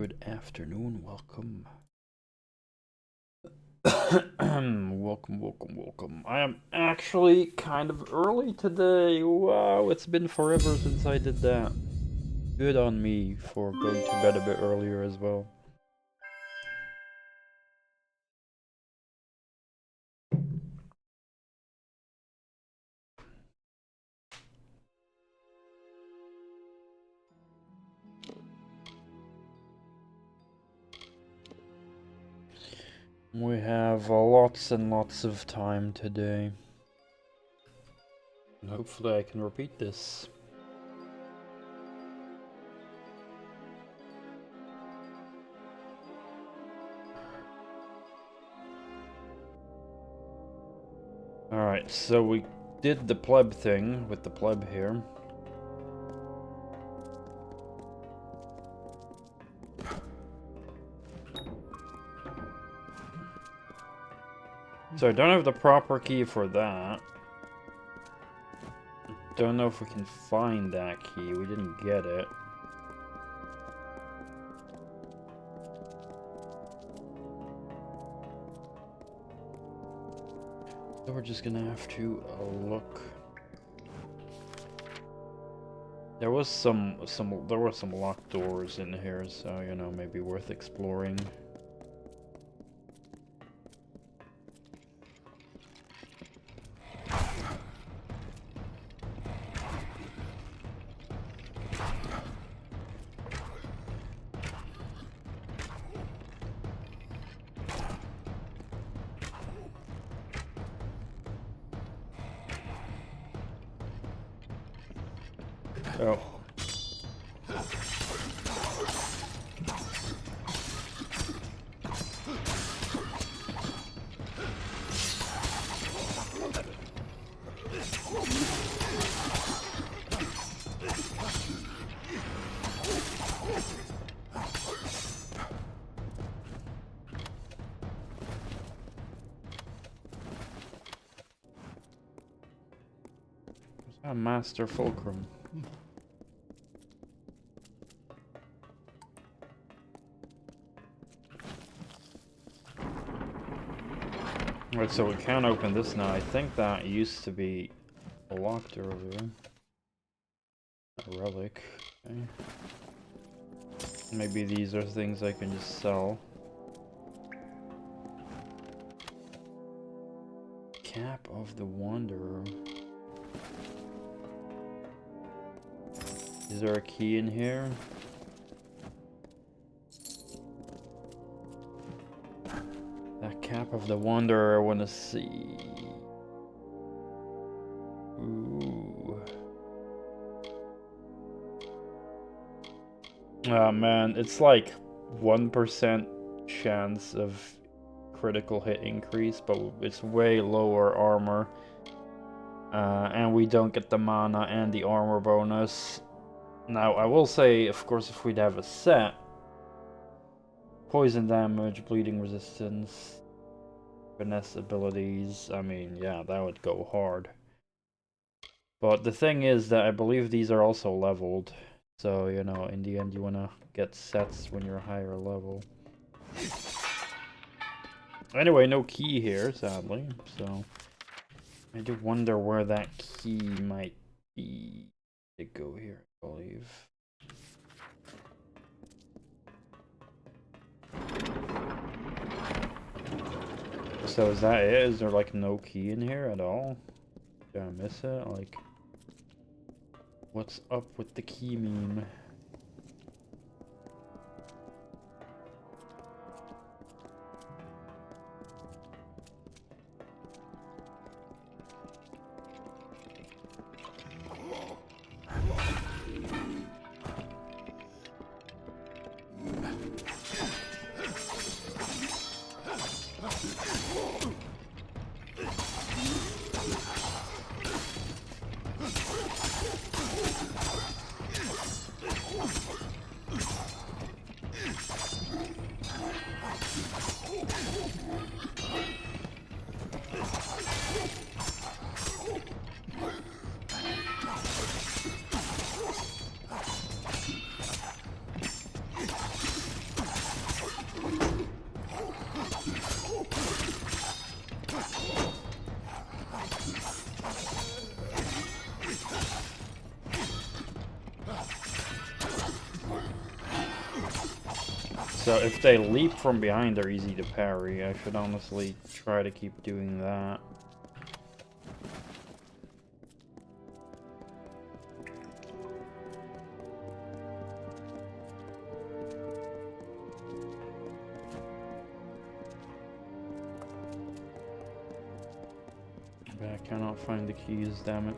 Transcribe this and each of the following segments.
Good afternoon, welcome. Welcome. I am actually kind of early today. Wow, it's been forever since I did that. Good on me for going to bed a bit earlier as well. We have lots and lots of time today. And hopefully I can repeat this. Alright, so we did the pleb thing with the pleb here. So I don't have the proper key for that. Don't know if we can find that key. We didn't get it. So we're just gonna have to look. There were some locked doors in here, so you know, maybe worth exploring. Oh. A master fulcrum. Right, so we can't open this now. I think that used to be locked earlier. A relic. Okay. Maybe these are things I can just sell. Cap of the Wanderer. Is there a key in here? That cap of the Wanderer I want to see. Ooh. Oh man, it's like 1% chance of critical hit increase, but it's way lower armor. And we don't get the mana and the armor bonus. Now, I will say, of course, if we'd have a set, poison damage, bleeding resistance, finesse abilities, I mean, yeah, that would go hard. But the thing is that I believe these are also leveled. So, you know, in the end you want to get sets when you're higher level. Anyway, no key here, sadly. So, I do wonder where that key might be. To go here, I believe. So is that it? Is there like no key in here at all? Did I miss it? Like, what's up with the key meme? So if they leap from behind, they're easy to parry. I should honestly try to keep doing that. But I cannot find the keys, damn it.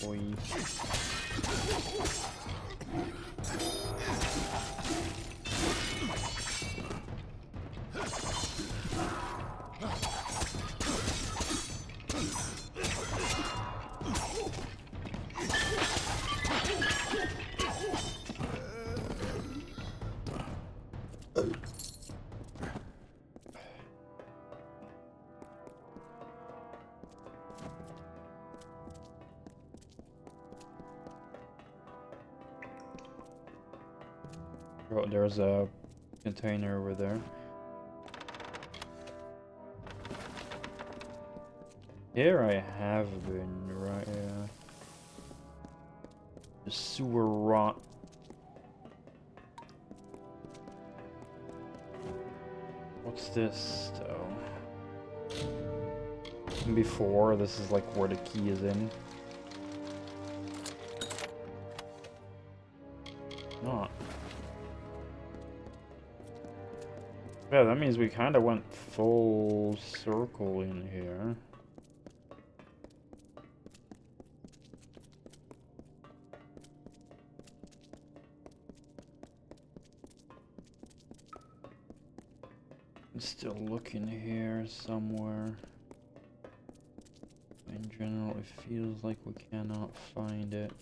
Boy. Oh, there's a container over there. Here I have been, right? Yeah. The sewer rot. What's this, though? Before, this is like where the key is in. Not. Yeah, that means we kind of went full circle in here. I'm still looking here somewhere. In general, it feels like we cannot find it.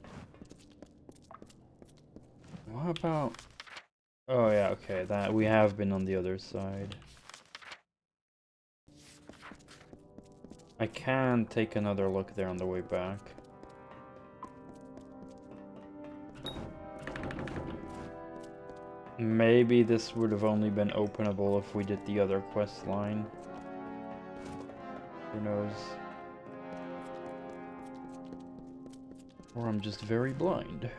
What about... Oh yeah, okay, that we have been on the other side. I can take another look there on the way back. Maybe this would have only been openable if we did the other quest line. Who knows? Or I'm just very blind.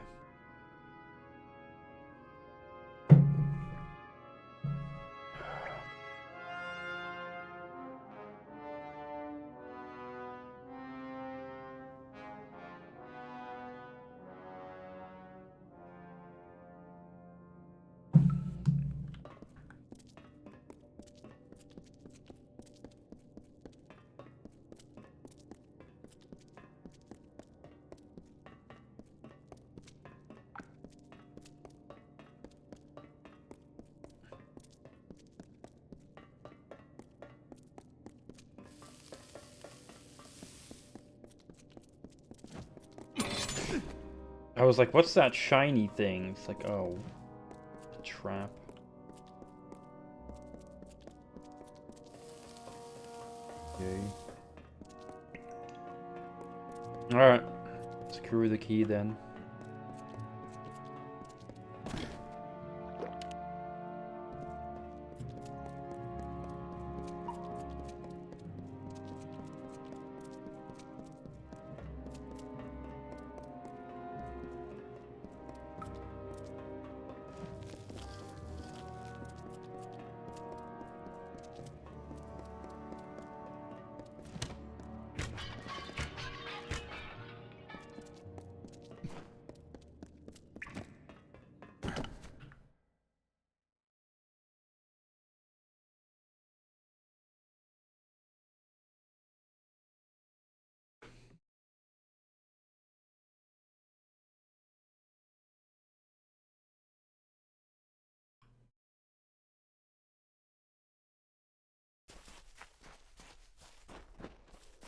I was like, what's that shiny thing? It's like, oh, a trap. Okay. Alright. Screw the key then.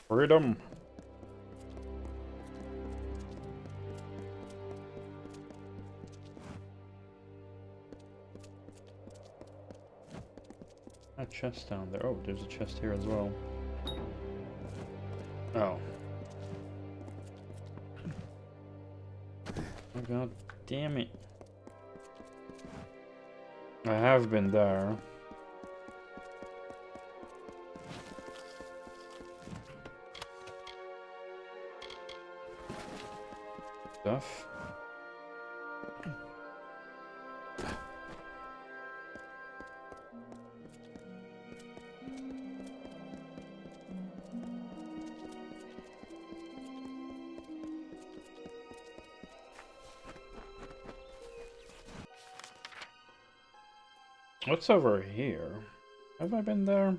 Freedom. That chest down there. Oh, there's a chest here as well. Oh. Oh god damn it. I have been there. Stuff. What's over here? Have I been there?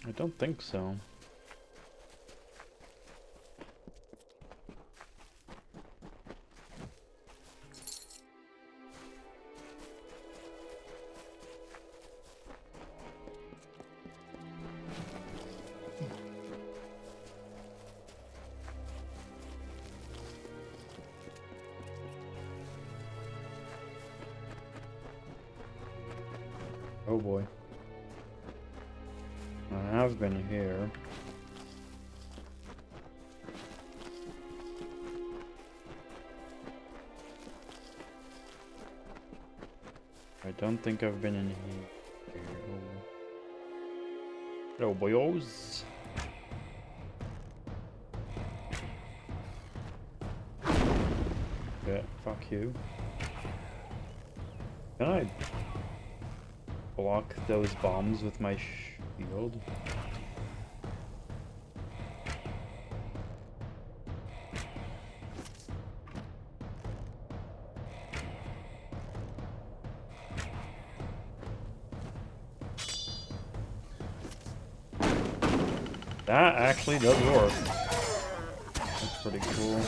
I don't think so. Oh boy. I have been here. I don't think I've been in here. Hello, boyos. Yeah, fuck you. Can I block those bombs with my shield? That actually does work. That's pretty cool.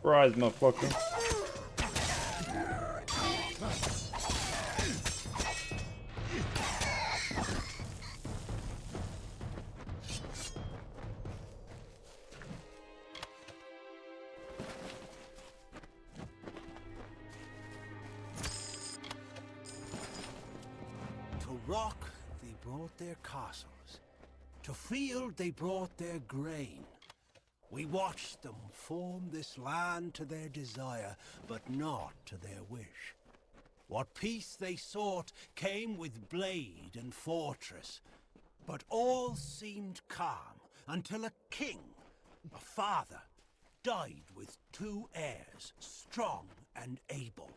Surprise, motherfucker. To rock, they brought their castles. To field, they brought their grain. We watched them form this land to their desire, but not to their wish. What peace they sought came with blade and fortress, but all seemed calm until a king, a father, died with 2 heirs, strong and able.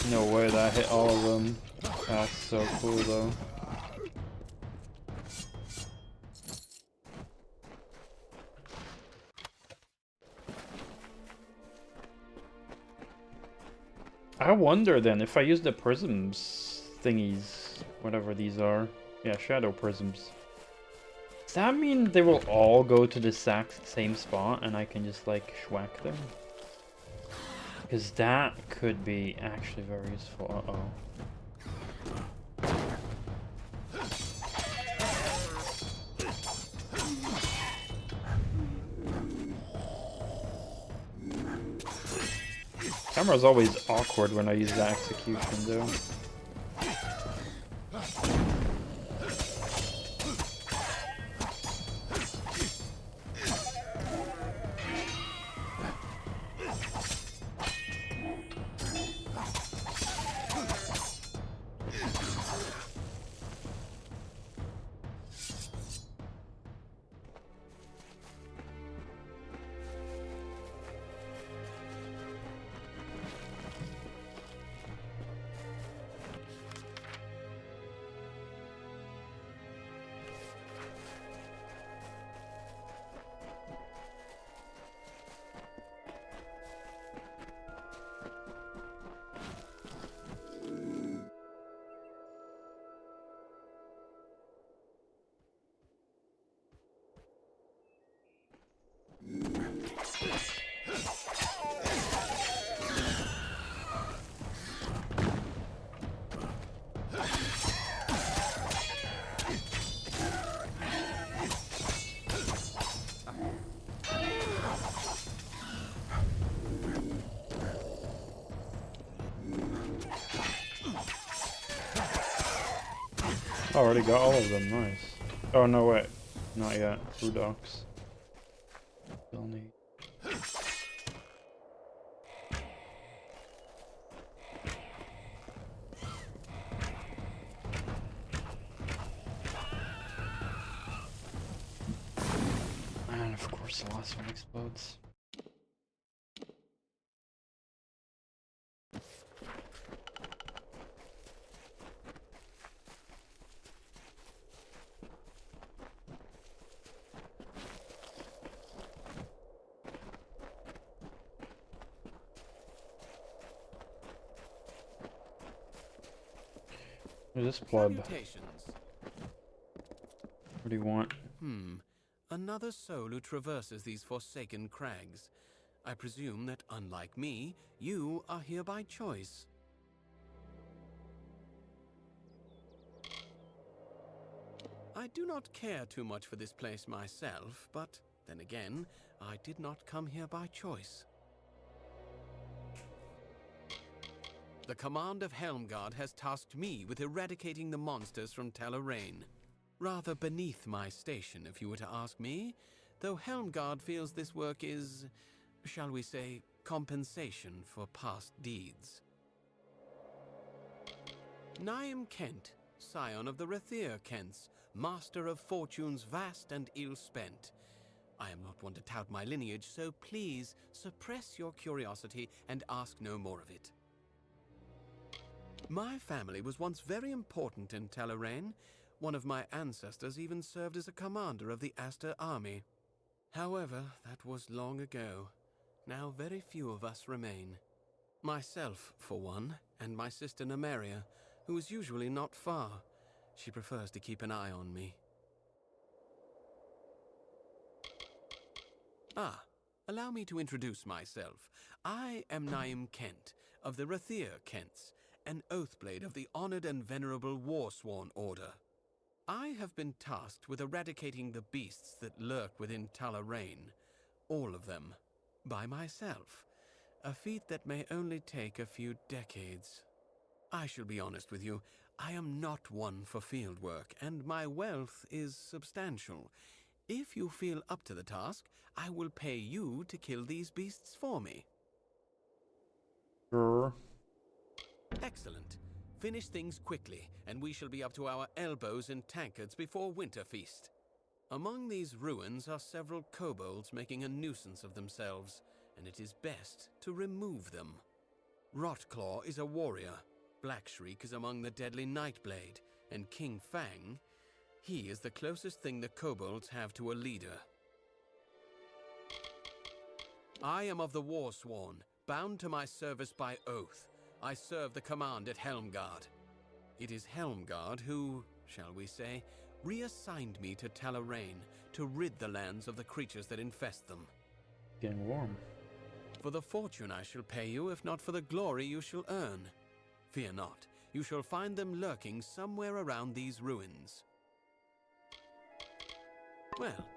No way that hit all of them. That's so cool though. I wonder then if I use the prisms thingies, whatever these are. Yeah, shadow prisms. Does that mean they will all go to the exact same spot and I can just like schwack them? Because that could be actually very useful. Uh-oh. Camera's always awkward when I use the execution though. Oh, already got all of them, nice. Oh no, wait. Not yet. Blue docks. Still need. And of course the last one explodes. Who's this pleb? Salutations. What do you want? Another soul who traverses these forsaken crags. I presume that, unlike me, you are here by choice. I do not care too much for this place myself, but then again, I did not come here by choice. The command of Helmgard has tasked me with eradicating the monsters from Telarain. Rather beneath my station, if you were to ask me, though Helmgard feels this work is, shall we say, compensation for past deeds. Niam Kent, scion of the Rathir Kents, master of fortunes vast and ill-spent. I am not one to tout my lineage, so please suppress your curiosity and ask no more of it. My family was once very important in Telarain. One of my ancestors even served as a commander of the Aster army. However, that was long ago. Now very few of us remain. Myself, for one, and my sister Nymeria, who is usually not far. She prefers to keep an eye on me. Allow me to introduce myself. I am Niam Kent, of the Rathir Kents, an Oathblade of the honored and venerable Warsworn Order. I have been tasked with eradicating the beasts that lurk within Telarain, all of them, by myself, a feat that may only take a few decades. I shall be honest with you, I am not one for field work, and my wealth is substantial. If you feel up to the task, I will pay you to kill these beasts for me. Sure. Excellent. Finish things quickly, and we shall be up to our elbows in tankards before Winterfeast. Among these ruins are several kobolds making a nuisance of themselves, and it is best to remove them. Rotclaw is a warrior, Blackshriek is among the deadly Nightblade, and King Fang, he is the closest thing the kobolds have to a leader. I am of the Warsworn, bound to my service by oath. I serve the command at Helmgard. It is Helmgard who, shall we say, reassigned me to Telarain to rid the lands of the creatures that infest them. Getting warm. For the fortune I shall pay you, if not for the glory you shall earn. Fear not, you shall find them lurking somewhere around these ruins. Well,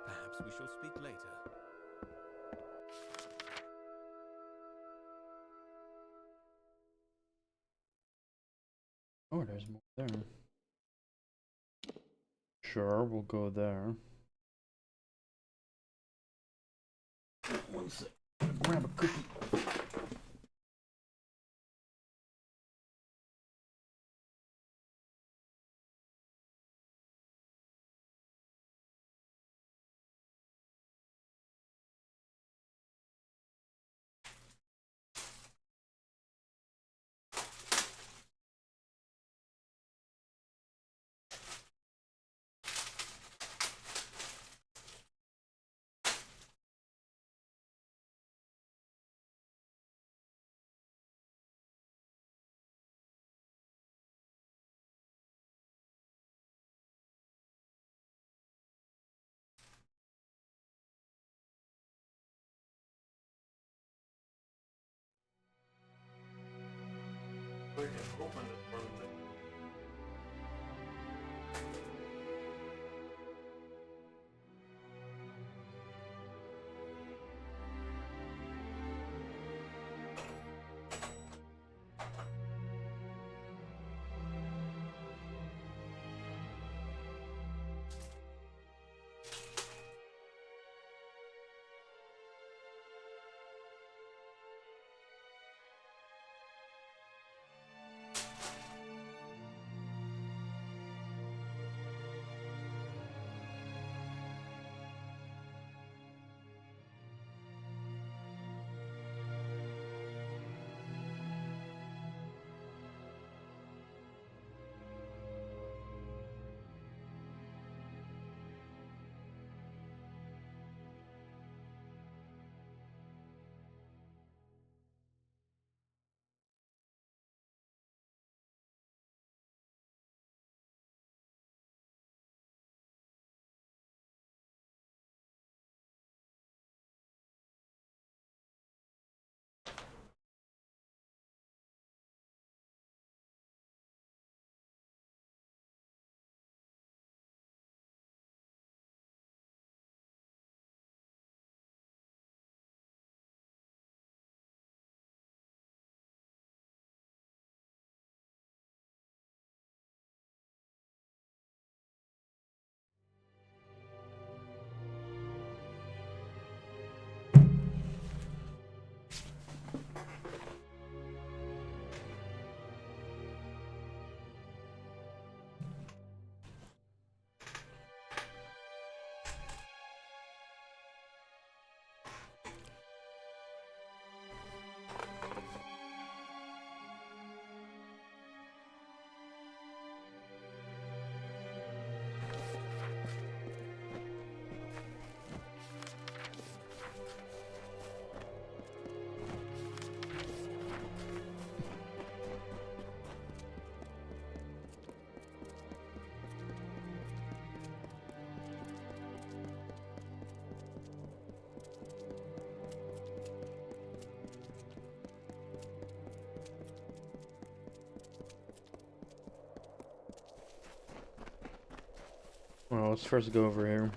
perhaps we shall speak later. Oh, there's more there. Sure, we'll go there. One sec. Grab a cookie. Well, let's first go over here.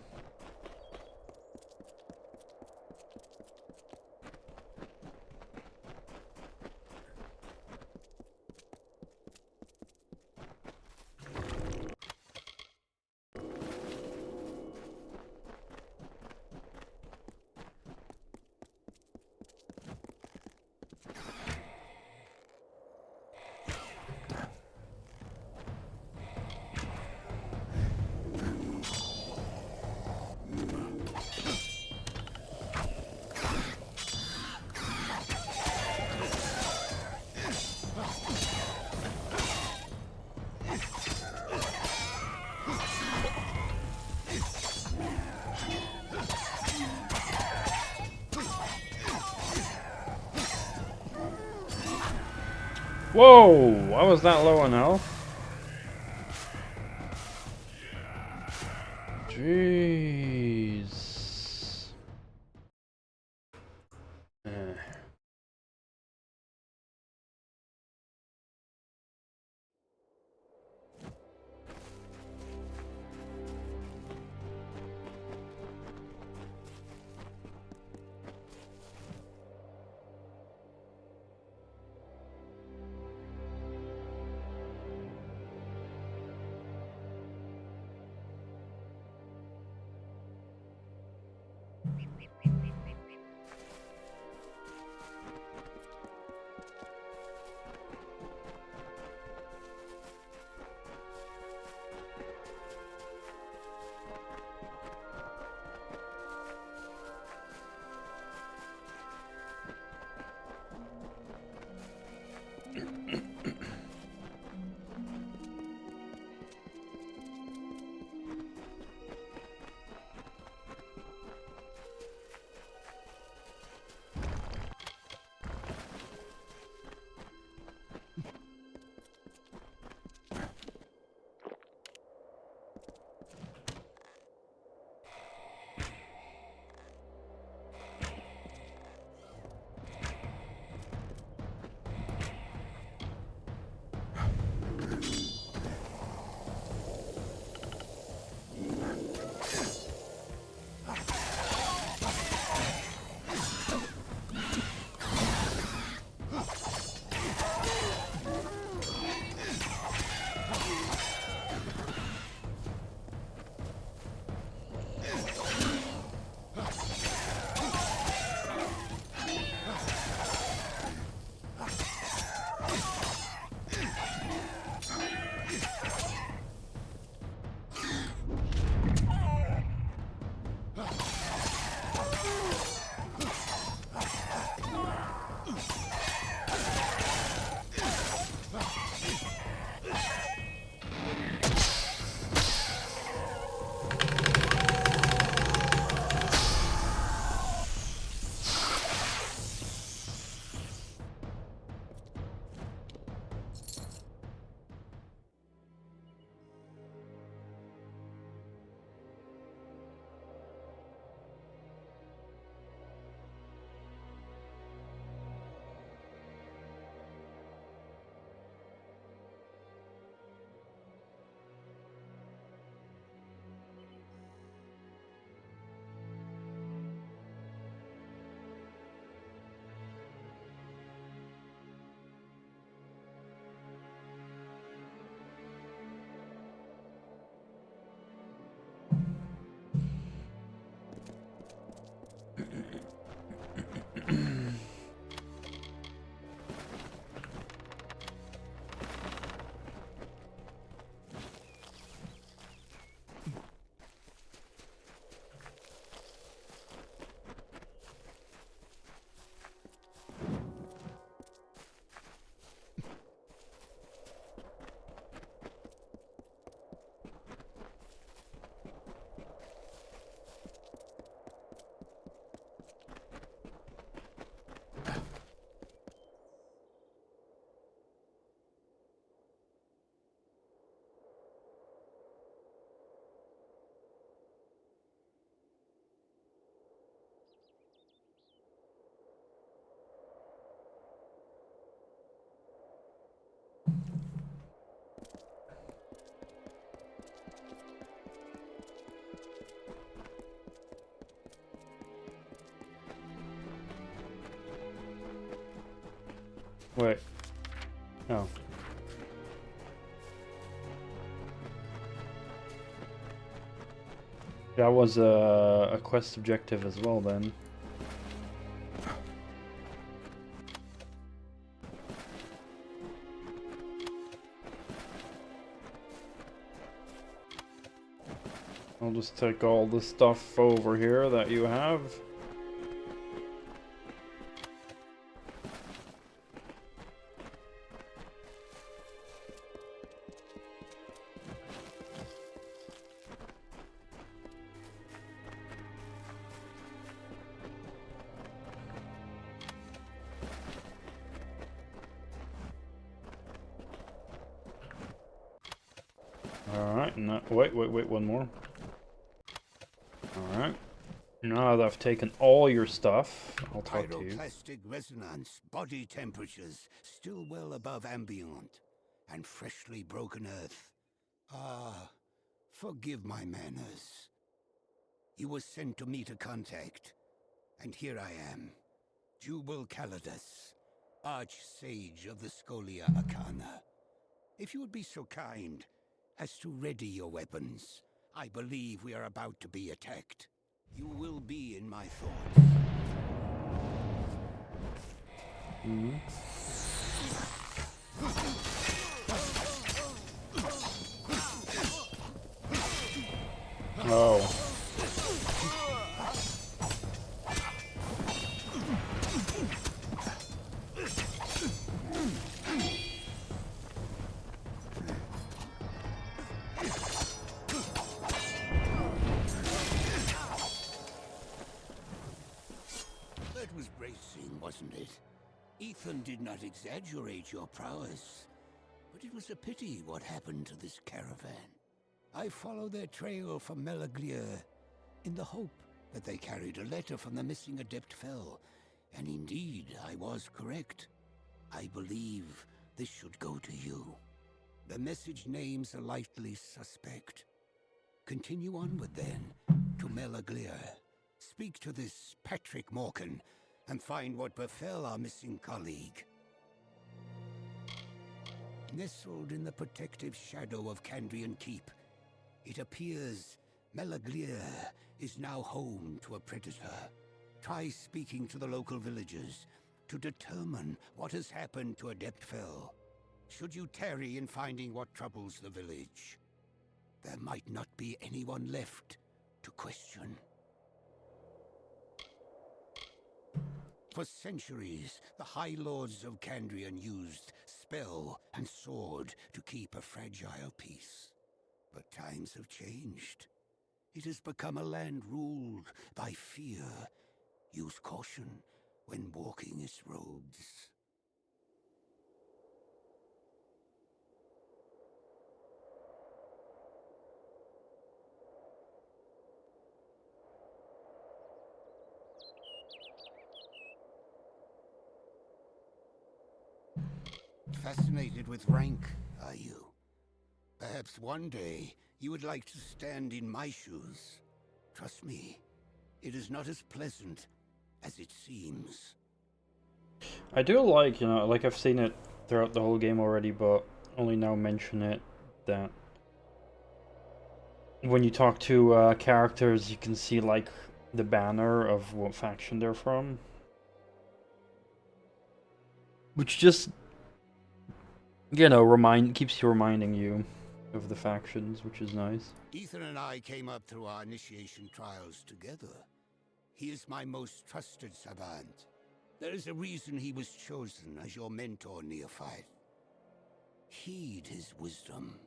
Whoa! Why was that low on health? Jeez. Eh. Wait. No. That was a quest objective as well then. I'll just take all the stuff over here that you have. Alright, no, wait, one more. Alright. Now that I've taken all your stuff, I'll talk to you. Pyroclastic resonance, body temperatures still well above ambient, and freshly broken earth. Ah, forgive my manners. You were sent to meet a contact, and here I am, Jubal Calidus, Arch-Sage of the Scholia Arcana. If you would be so kind as to ready your weapons, I believe we are about to be attacked. You will be in my thoughts. Mm-hmm. Oh. That was bracing, wasn't it? Ethan did not exaggerate your prowess, but it was a pity what happened to this caravan. I followed their trail from Melaglir in the hope that they carried a letter from the missing Adept Fel, and indeed I was correct. I believe this should go to you. The message names a likely suspect. Continue onward then, to Melaglir. Speak to this Patrick Morgan, and find what befell our missing colleague. Nestled in the protective shadow of Candrian Keep, it appears Melaglir is now home to a predator. Try speaking to the local villagers to determine what has happened to Adept Fel. Should you tarry in finding what troubles the village, there might not be anyone left to question. For centuries, the High Lords of Candrian used spell and sword to keep a fragile peace. But times have changed. It has become a land ruled by fear. Use caution when walking its roads. Fascinated with rank, are you? Perhaps one day you would like to stand in my shoes. Trust me, it is not as pleasant as it seems. I do like, you know, like I've seen it throughout the whole game already, but only now mention it, that when you talk to characters, you can see like the banner of what faction they're from. Which just, you know, keeps you reminding you of the factions, which is nice. Ethan and I came up through our initiation trials together. He is my most trusted savant. There is a reason he was chosen as your mentor, neophyte. Heed his wisdom.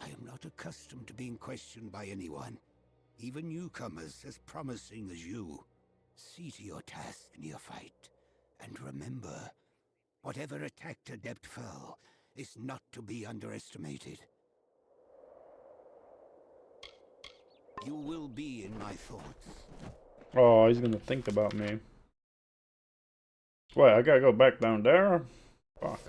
I am not accustomed to being questioned by anyone, even newcomers as promising as you. See to your task, neophyte, and remember, whatever attacked Adept Fel is not to be underestimated. You will be in my thoughts. Oh, he's gonna think about me. Wait, I gotta go back down there? Fuck.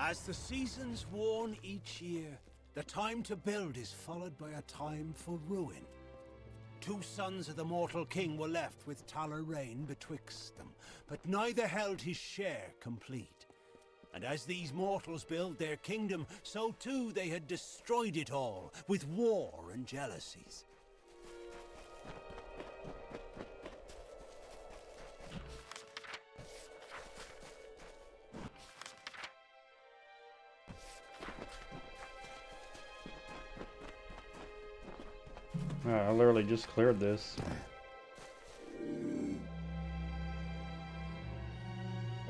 As the seasons warn each year, the time to build is followed by a time for ruin. 2 sons of the mortal king were left with Talar Rain betwixt them, but neither held his share complete. And as these mortals built their kingdom, so too they had destroyed it all with war and jealousies. I literally just cleared this.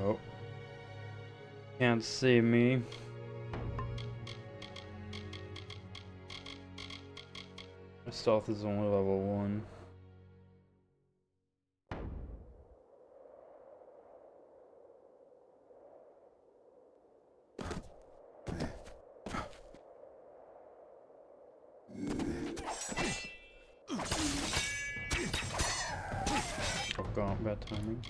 Oh. Can't see me. My stealth is only level 1. Oh god, bad timing.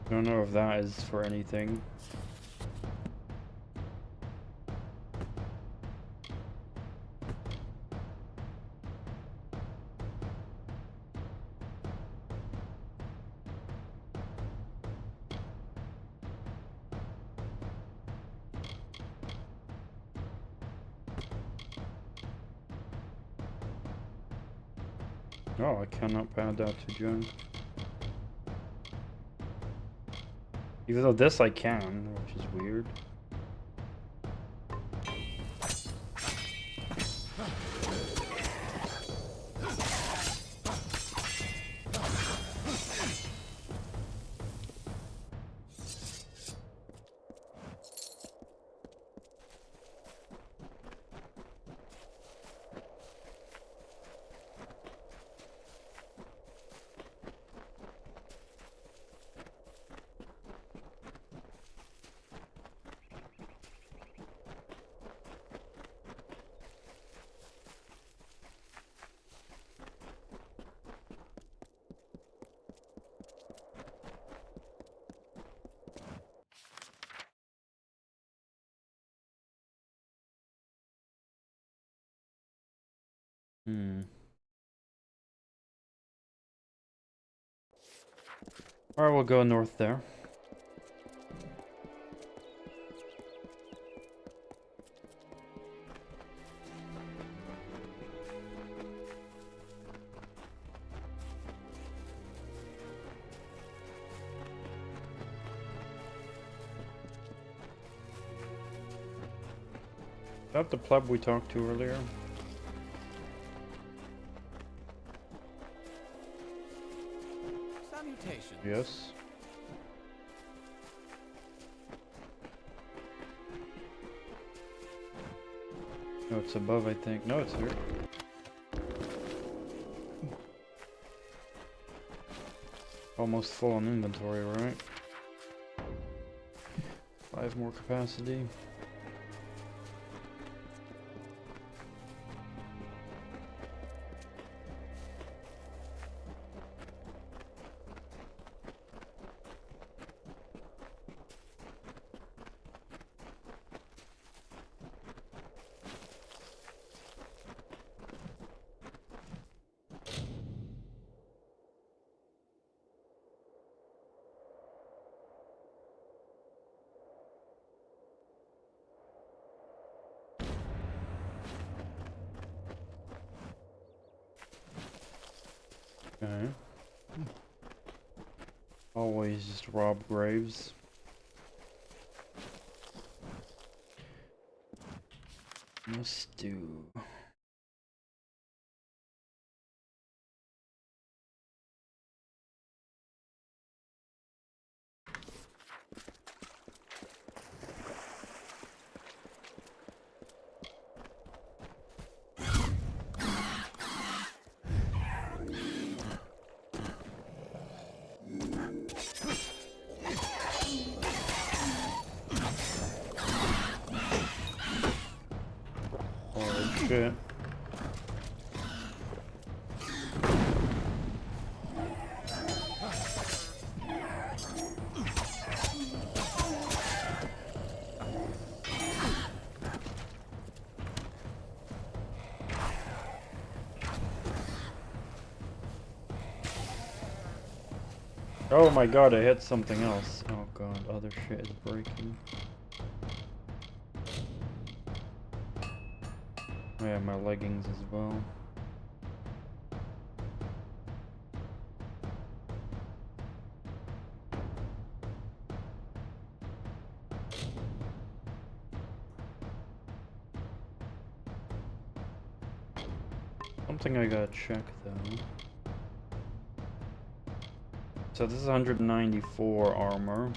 I don't know if that is for anything. Oh, I cannot add that to junk. Even though this I can, which is weird. Alright, we'll go north there. Is that the pleb we talked to earlier? Salutations. Yes. No, it's above, I think. No, it's here. Almost full on inventory, right? 5 more capacity. Okay. Always just rob graves. Must do. shit. Oh my god, I hit something else. Oh god, other shit is breaking. Oh yeah, my leggings as well. Something I gotta check though. So this is 194 armor.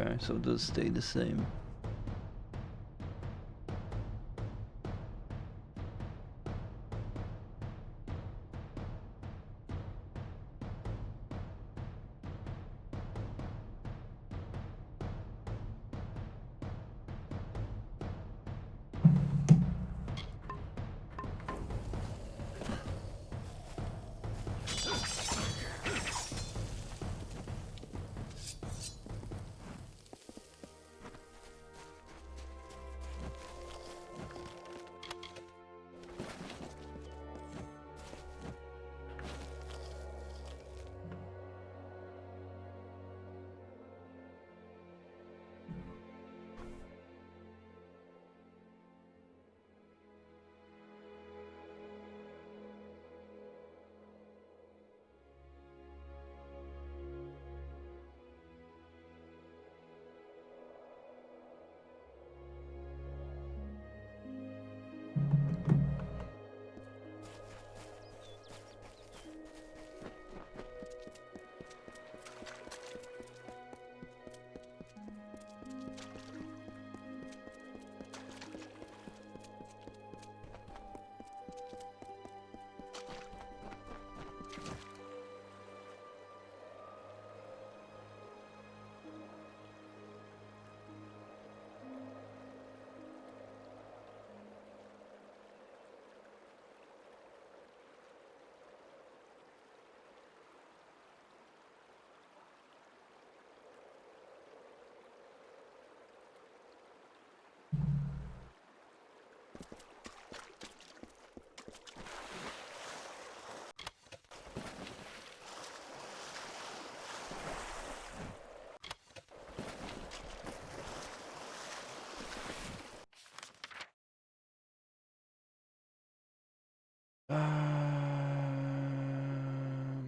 Okay, so it does stay the same.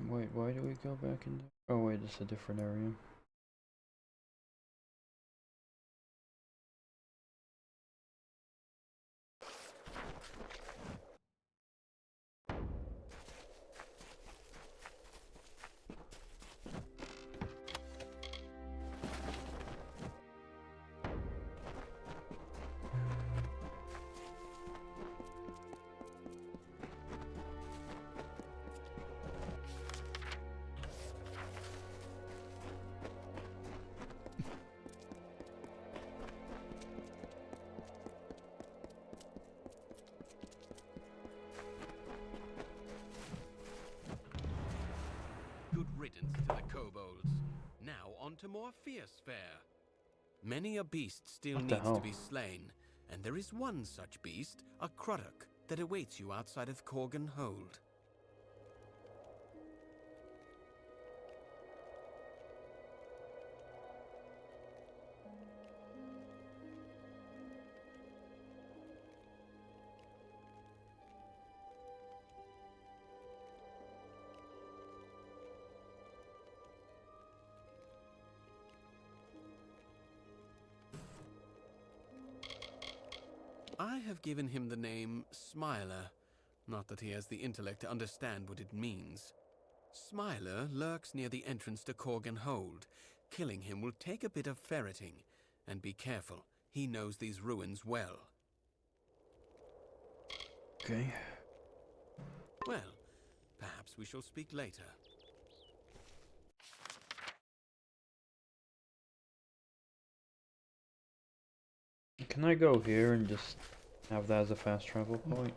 Wait, why do we go back in? Oh wait, it's a different area. Good riddance to the kobolds. Now on to more fierce fare. Many a beast still What the needs to hell? be slain, and there is one such beast, a Kruddock, that awaits you outside of Korgan Hold. I have given him the name Smiler, not that he has the intellect to understand what it means. Smiler lurks near the entrance to Korgan Hold. Killing him will take a bit of ferreting, and be careful, he knows these ruins well. Okay. Well, perhaps we shall speak later. Can I go here and just have that as a fast travel point?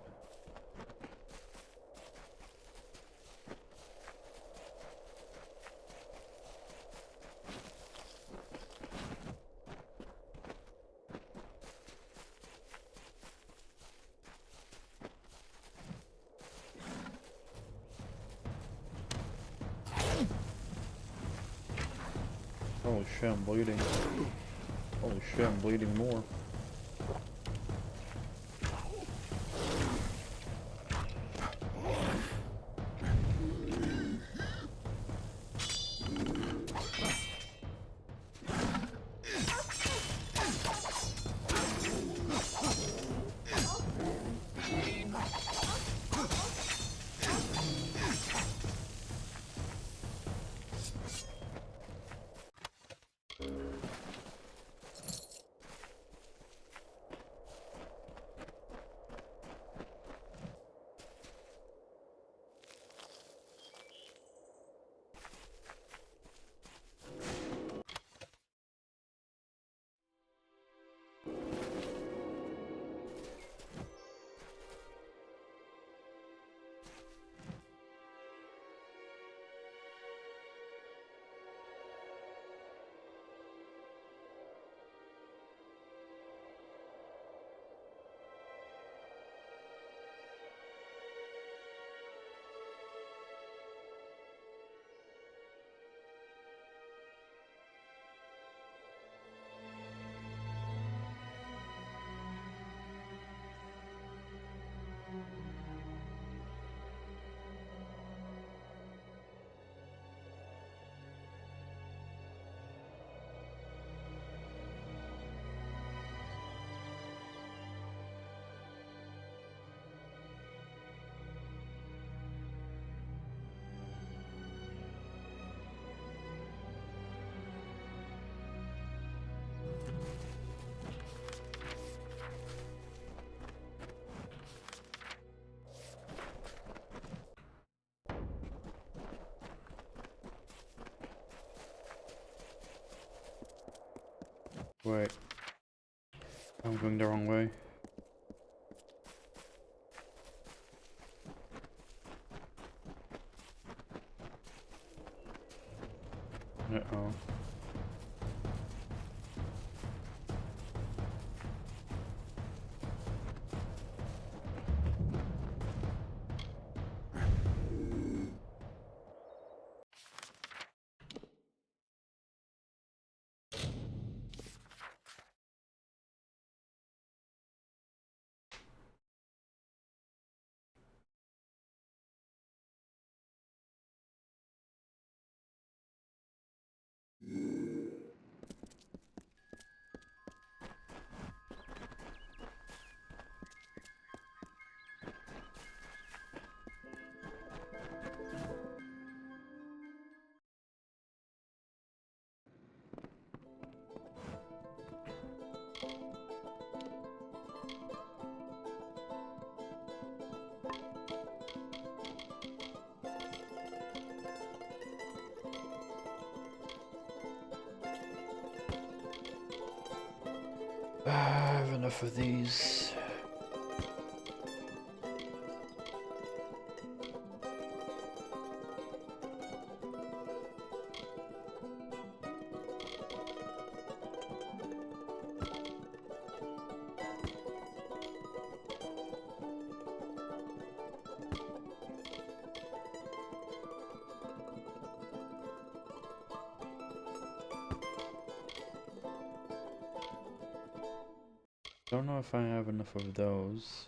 Holy shit, I'm bleeding. Holy shit, I'm bleeding more. Wait. I'm going the wrong way. Uh-oh. I have enough of these. Don't know if I have enough of those.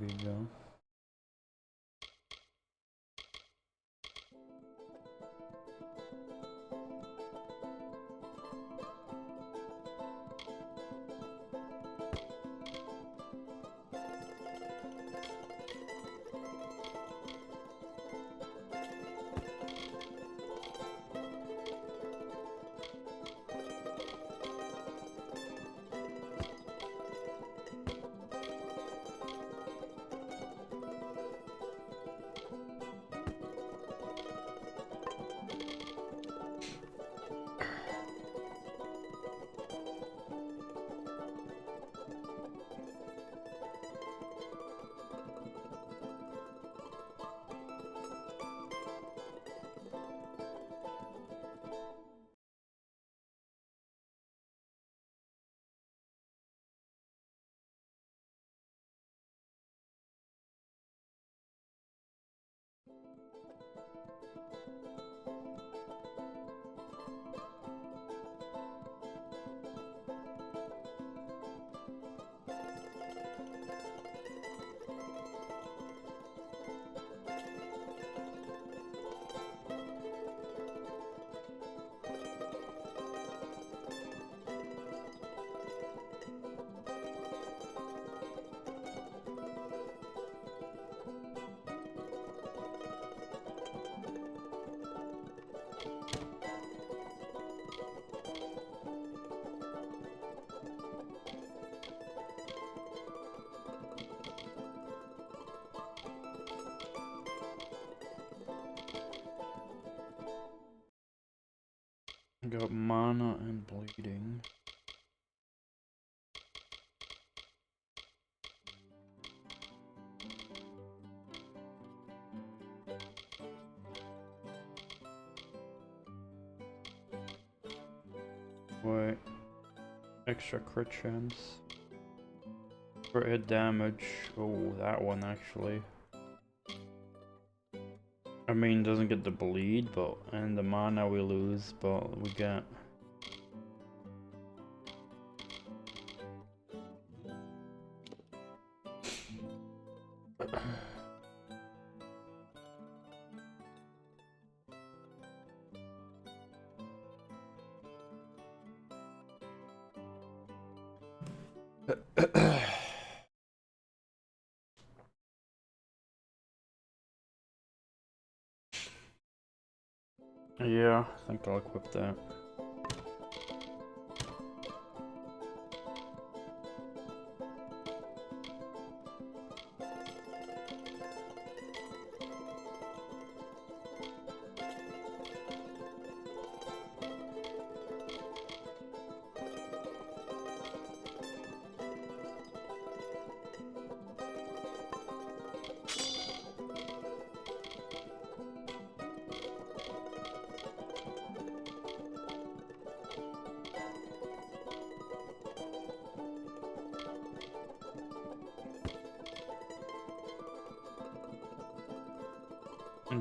we go. Got mana and bleeding. Wait. Extra crit chance. Crit hit damage. Oh, that one actually. I mean, doesn't get the bleed, but and the mana we lose, but we get. Yeah, I think I'll equip that.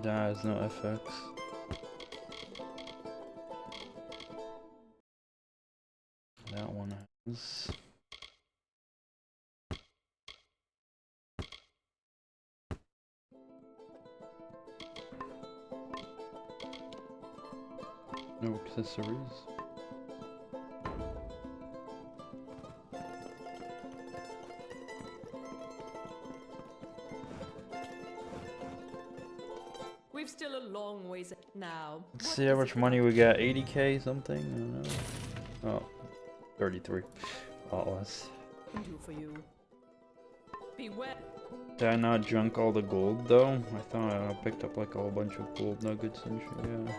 That has no FX. That one has. No accessories. We've still a long ways now. Let's see how much money we got. 80k something? I don't know. Oh, 33. A lot less. Can do for you. Beware. Did I not junk all the gold though? I thought I picked up like a whole bunch of gold nuggets and shit, yeah.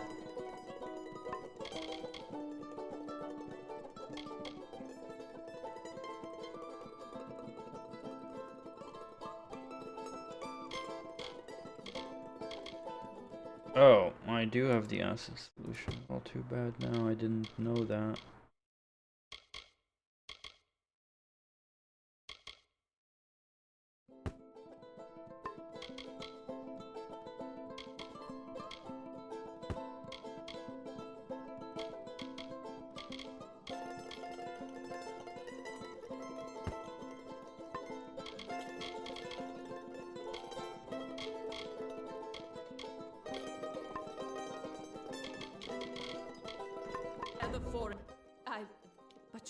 Oh, I do have the acid solution. All too bad now, I didn't know that.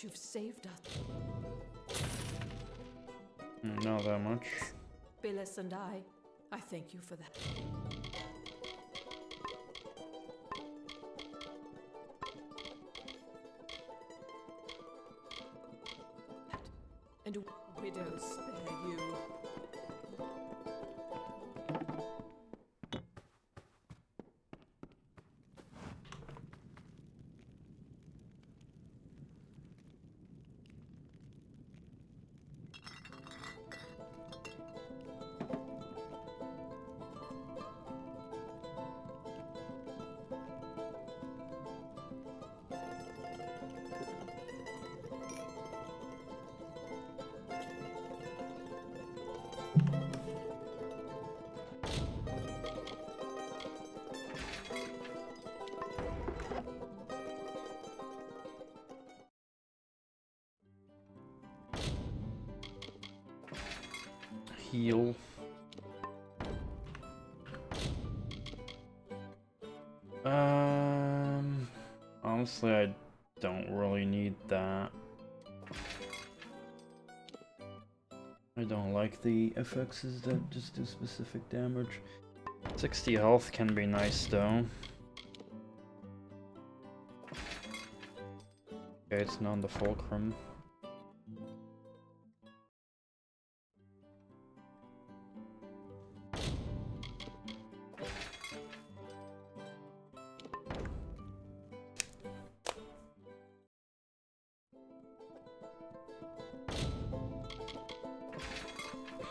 you've saved us. Not that much. Billis and I thank you for that. And widows spare you. Heal. Honestly, I don't really need that. I don't like the FXs that just do specific damage. 60 health can be nice though. Okay, it's not the fulcrum.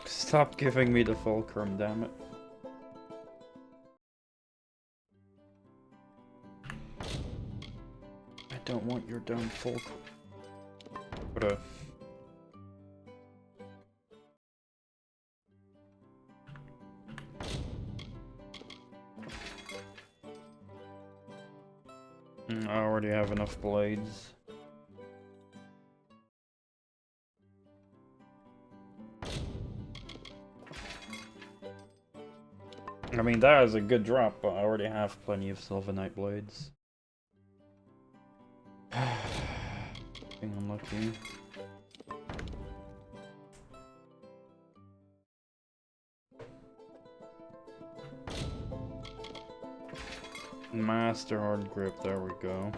Stop giving me the fulcrum, damn it. I don't want your damn fulcrum. What I already have enough blades. I mean, that is a good drop, but I already have plenty of Sylvanite blades. Being unlucky. Master hard grip, there we go.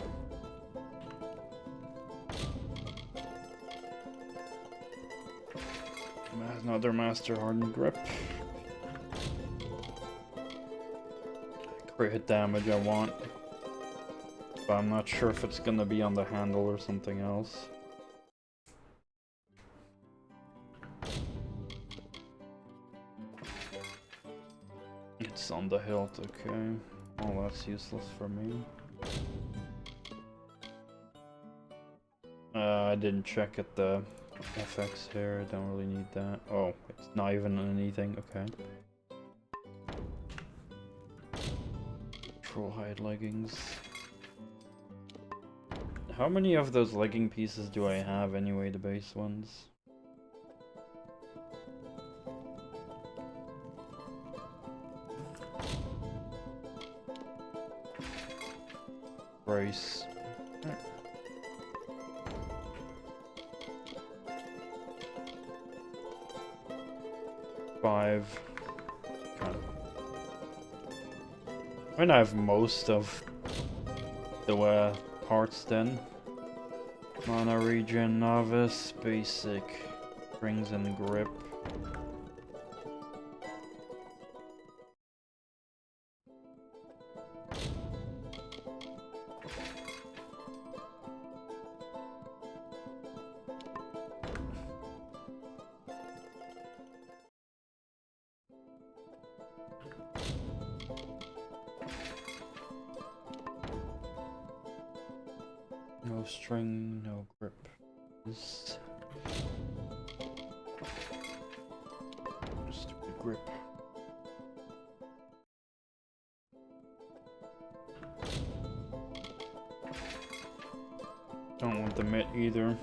Another master hardened grip. Crit hit damage I want, but I'm not sure if it's gonna be on the handle or something else. It's on the hilt, okay. Oh, that's useless for me. I didn't check at the FX here, I don't really need that. Oh, it's not even anything, okay. Troll hide leggings. How many of those legging pieces do I have anyway, the base ones? Brace. 5. God. When I have most of the parts then. Mana regen, novice, basic, rings and grip. No string, no grip. Stupid grip. Don't want the mitt either.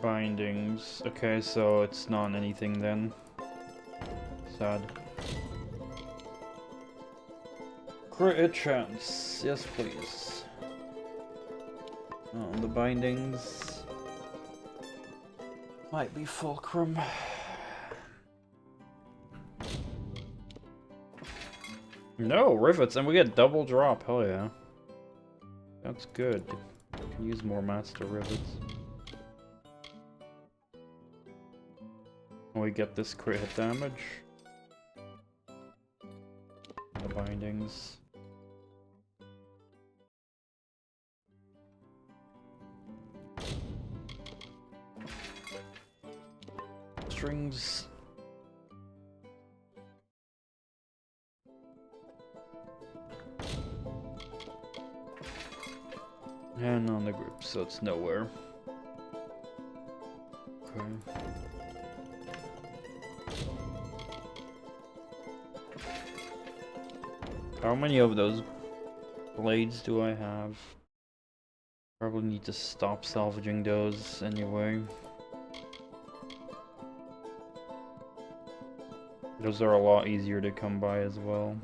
Bindings. Okay, so it's not anything then. Sad. Crit hit chance. Yes, please. On the bindings. Might be fulcrum. No, rivets, and we get double drop. Hell yeah. That's good. Can use more master rivets. We get this crit hit damage. The bindings. Strings. And on the grip, so it's nowhere. Okay. How many of those blades do I have? Probably need to stop salvaging those anyway. Those are a lot easier to come by as well.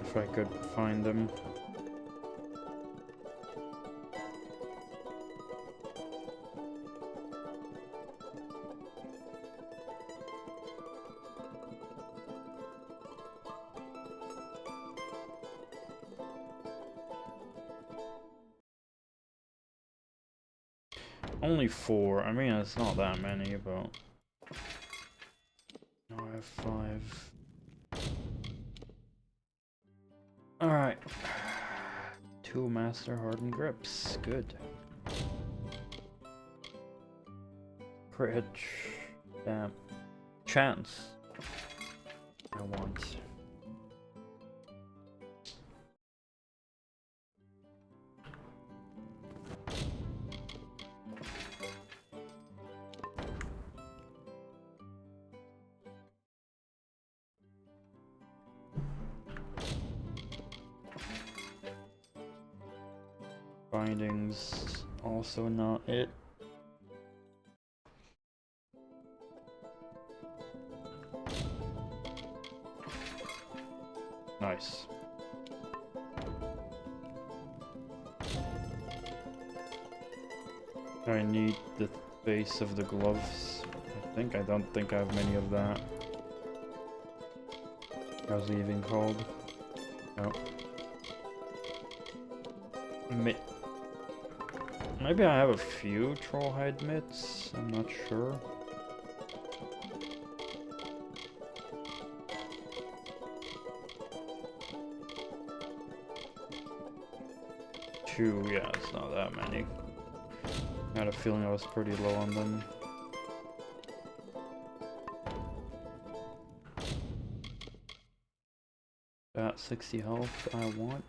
If I could find them. Only 4. I mean, it's not that many, but... No, I have 5. Alright. 2 master hardened grips. Good. Crit hit. Damn. Chance. I want. Bindings, also not it. Nice. I need the base of the gloves. I don't think I have many of that. How's it even called? No. Maybe I have a few trollhide mitts, I'm not sure. Two, yeah, it's not that many. I had a feeling I was pretty low on them. Got 60 health, I want.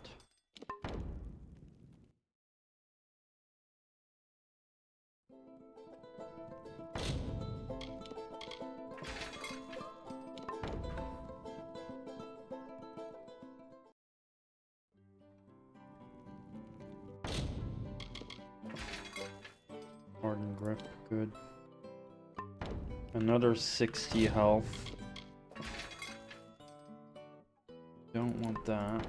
Hardened grip, good. Another 60 health. Don't want that.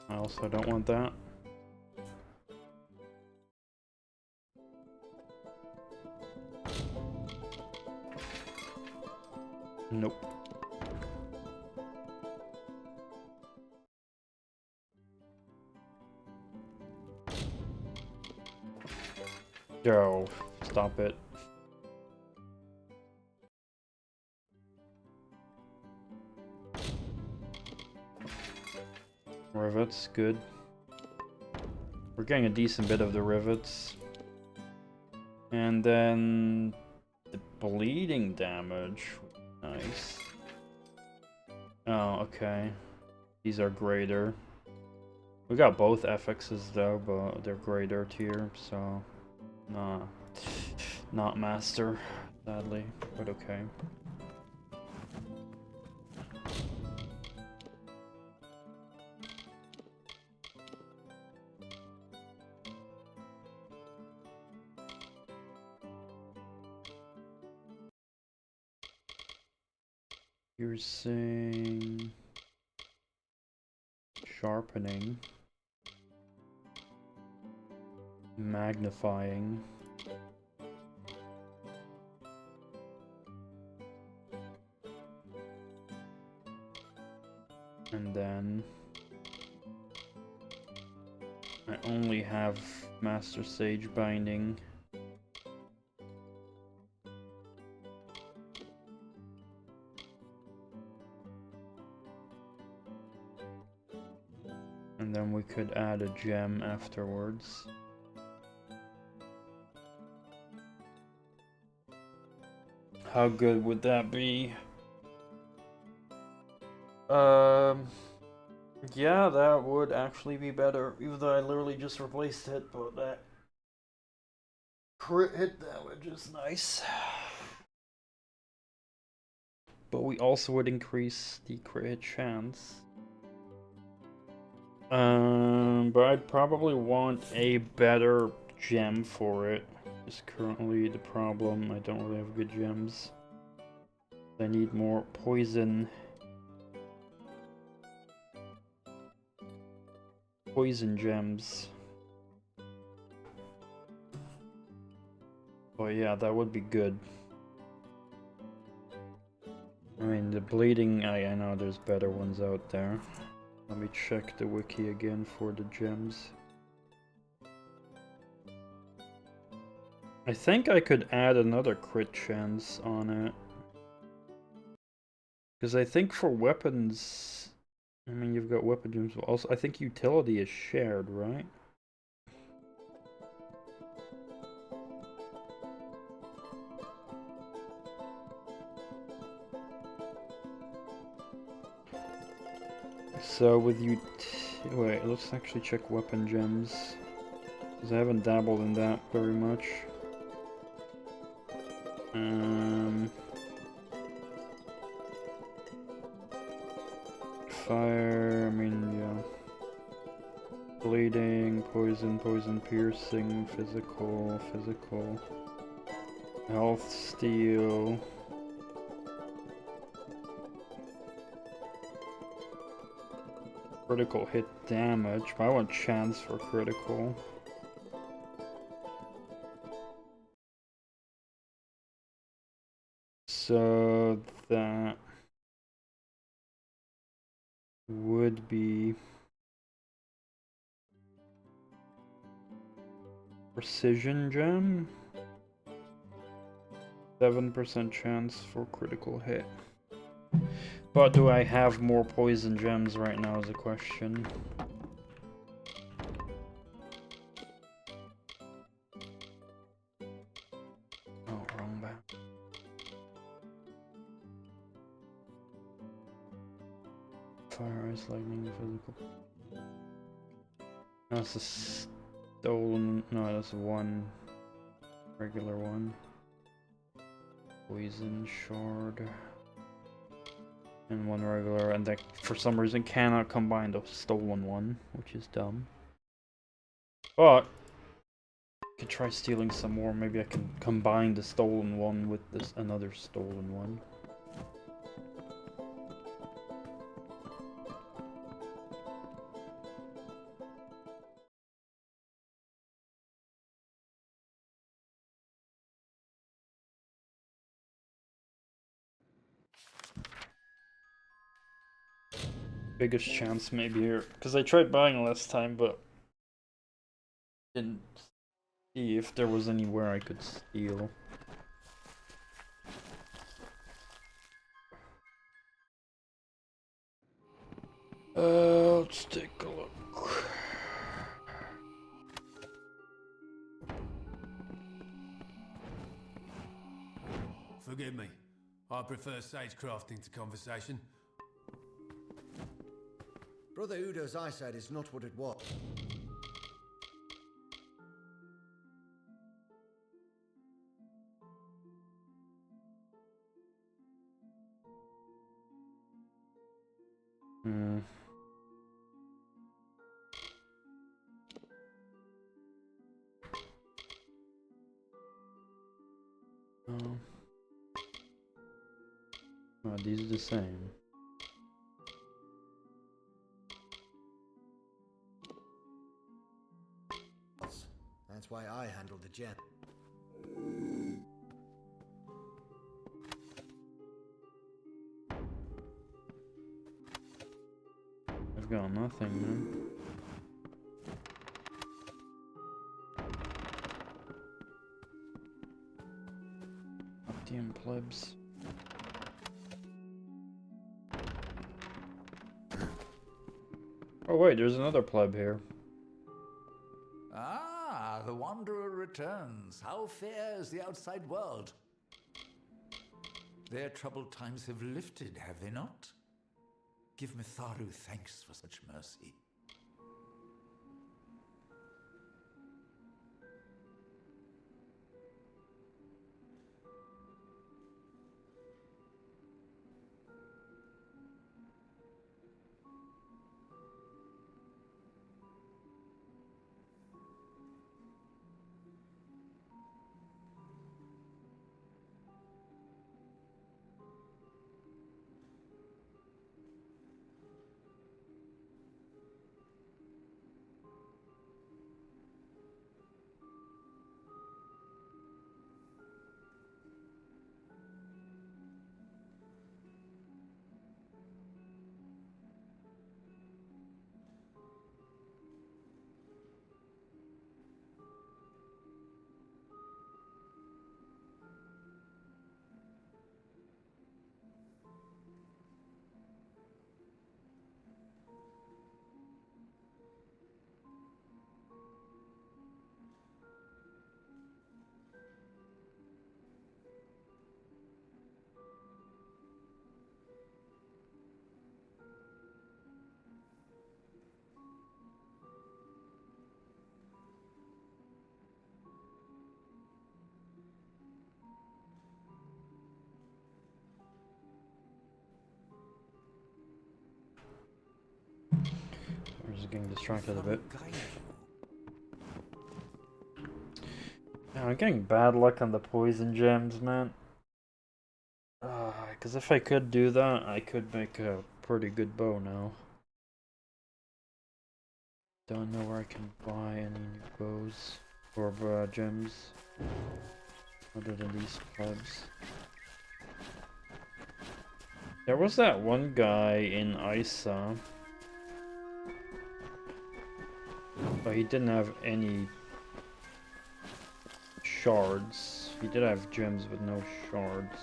I also don't want that. Nope. Yo, stop it. Rivets, good. We're getting a decent bit of the rivets. And then the bleeding damage. Nice. Oh, okay. These are greater. We got both FXs though, but they're greater tier, so nah, not master, sadly, but okay. You're saying sharpening, magnifying, and then I only have Master Sage binding. And then we could add a gem afterwards. How good would that be? Yeah, that would actually be better, even though I literally just replaced it, but that crit hit damage is nice. But we also would increase the crit hit chance. But I'd probably want a better gem for it. Is currently the problem. I don't really have good gems. I need more poison. Poison gems. Oh yeah, that would be good. I mean, the bleeding, I know there's better ones out there. Let me check the wiki again for the gems. I think I could add another crit chance on it. Because I think for weapons, I mean, you've got weapon gems, but also I think utility is shared, right? So with you, wait, let's actually check weapon gems. Because I haven't dabbled in that very much. Fire, I mean, yeah. Bleeding, poison, poison piercing, physical, physical. Health, steel. Critical hit damage, but I want chance for critical. So that would be precision gem. 7% chance for critical hit. But do I have more poison gems right now is a question. Oh, wrong back. Fire, ice, lightning, physical. That's a stolen. No, that's one regular one. Poison shard. And one regular, and that for some reason cannot combine the stolen one, which is dumb. But I could try stealing some more. Maybe I can combine the stolen one with this another stolen one. Biggest chance maybe here, because I tried buying last time, but didn't see if there was anywhere I could steal. Let's take a look. Forgive me. I prefer sage crafting to conversation. Brother Udo's eyesight is not what it was. Hmm. Oh, these are the same. That's why I handled the gem. I've got nothing, man. Damn plebs. Oh wait, there's another pleb here. Ah, the wanderer returns. How fares the outside world? Their troubled times have lifted, have they not? Give Mitharu thanks for such mercy. We're just getting distracted a bit. Yeah, I'm getting bad luck on the poison gems, man. Because if I could do that, I could make a pretty good bow now. Don't know where I can buy any new bows or gems other than these plebs. There was that one guy in Isa, but he didn't have any shards. He did have gems but no shards.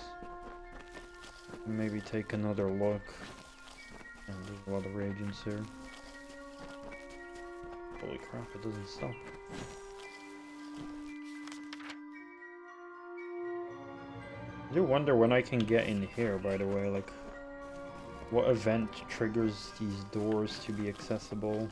Maybe take another look. Oh, there's a lot of reagents here. Holy crap, it doesn't stop. I do wonder when I can get in here, by the way, like what event triggers these doors to be accessible.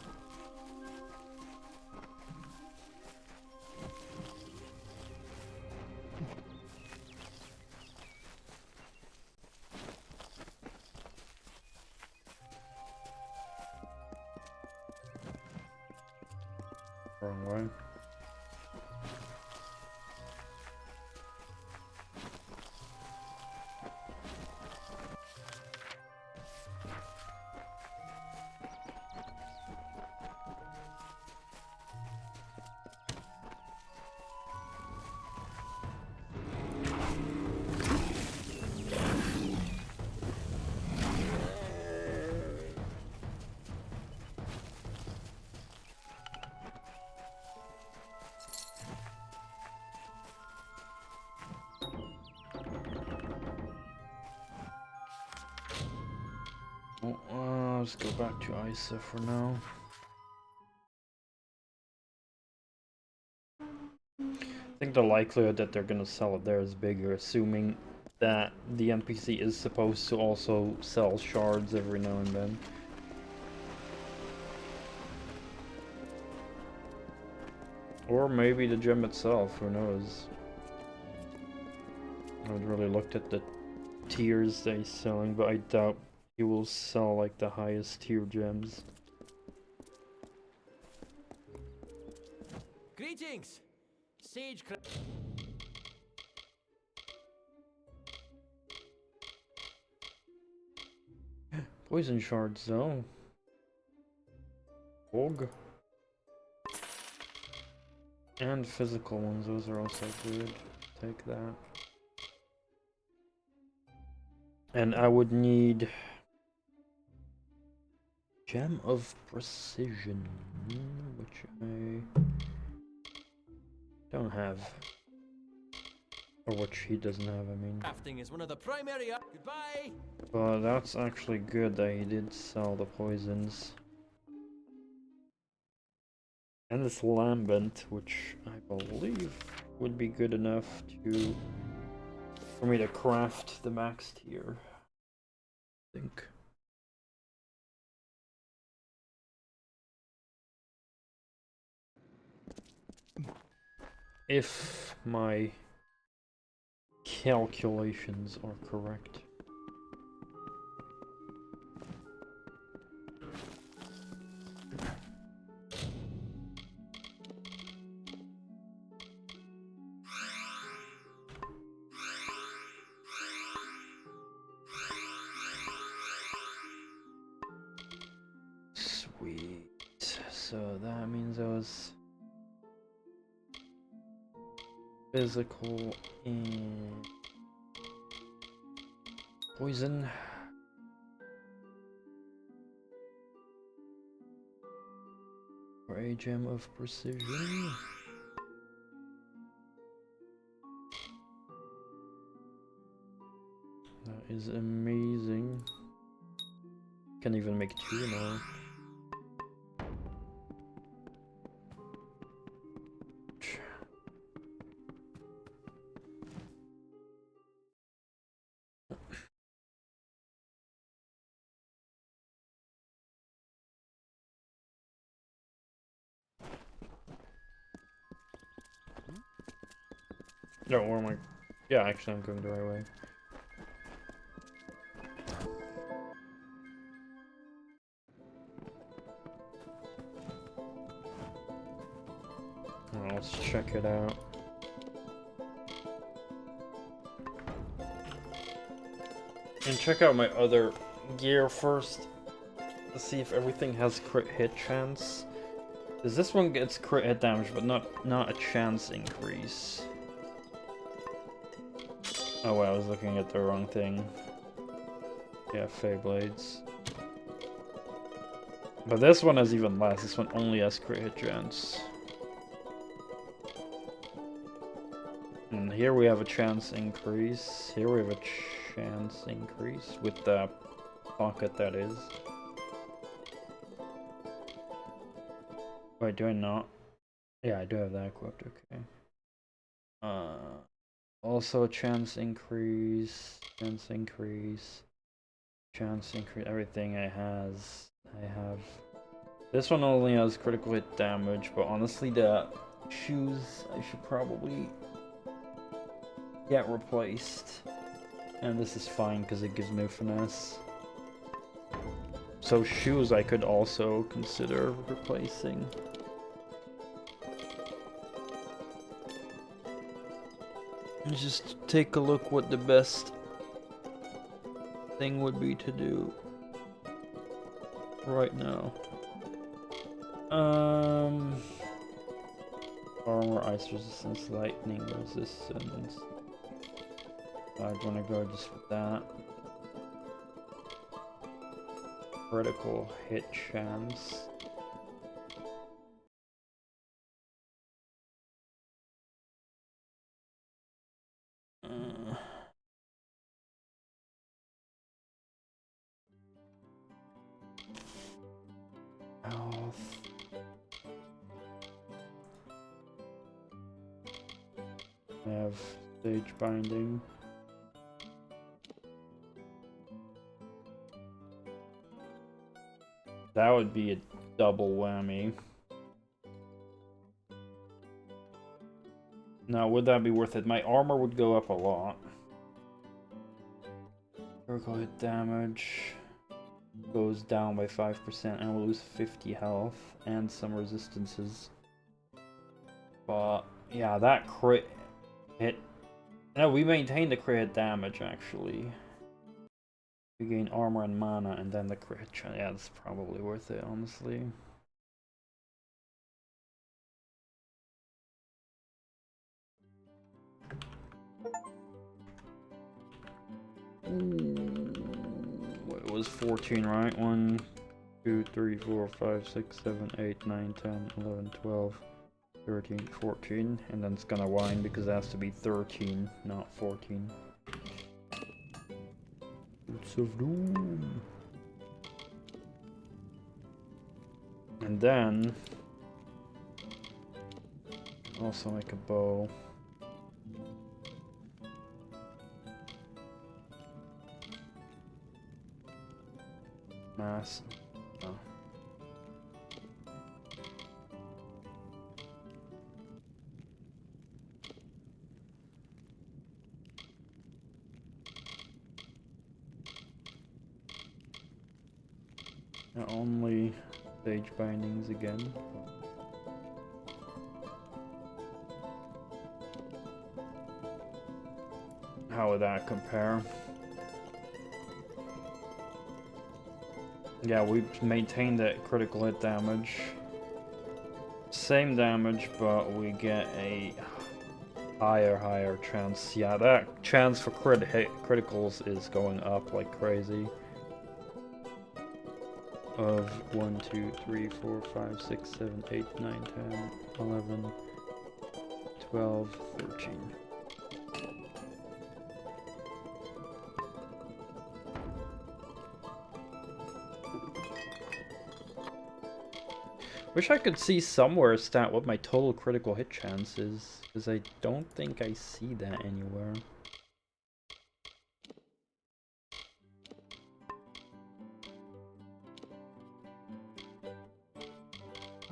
Wrong way. Let's go back to Isa for now. I think the likelihood that they're gonna sell it there is bigger, assuming that the NPC is supposed to also sell shards every now and then. Or maybe the gem itself, who knows? I haven't really looked at the tiers that he's selling, but I doubt he will sell like the highest tier gems. Greetings, Sage. Poison shards though. Og. And physical ones, those are also good. Take that. And I would need Gem of Precision, which I don't have. Or which he doesn't have, I mean. Crafting is one of the primary. Goodbye. But that's actually good that he did sell the poisons. And this lambent, which I believe would be good enough for me to craft the max tier. I think. If my calculations are correct. Sweet. So that means I was physical and poison. For a gem of precision. That is amazing. Can even make 2 now. No, where am I? Yeah, actually I'm going the right way. Well, let's check it out. And check out my other gear first to see if everything has crit hit chance. Because this one gets crit hit damage, but not a chance increase. Oh wow, I was looking at the wrong thing. Yeah, Fey Blades. But this one has even less. This one only has crit hit chance. And here we have a chance increase. Here we have a chance increase with the pocket, that is. Wait, do I not? Yeah, I do have that equipped, okay. Also a chance increase, everything I have. This one only has critical hit damage, but honestly the shoes I should probably get replaced. And this is fine because it gives me finesse. So shoes I could also consider replacing. Let's just take a look what the best thing would be to do right now. Armor, ice resistance, lightning resistance. I'd want to go just with that. Critical hit chance. Health. I have stage binding. That would be a double whammy. Now, would that be worth it? My armor would go up a lot. Critical hit damage goes down by 5% and we'll lose 50 health and some resistances. But yeah, that crit hit. No, we maintain the crit hit damage actually. We gain armor and mana and then the crit hit. Yeah, that's probably worth it, honestly. It was 14, right? 1, 2, 3, 4, 5, 6, 7, 8, 9, 10, 11, 12, 13, 14. And then it's gonna whine because it has to be 13, not 14. Boots of Doom. And then also make a bow. Mass. Oh. Only stage bindings again. How would that compare? Yeah, we maintain that critical hit damage. Same damage, but we get a higher chance. Yeah, that chance for criticals is going up like crazy. Of 1, 2, 3, 4, 5, 6, 7, 8, 9, 10, 11, 12, 13. Wish I could see somewhere a stat what my total critical hit chance is, because I don't think I see that anywhere.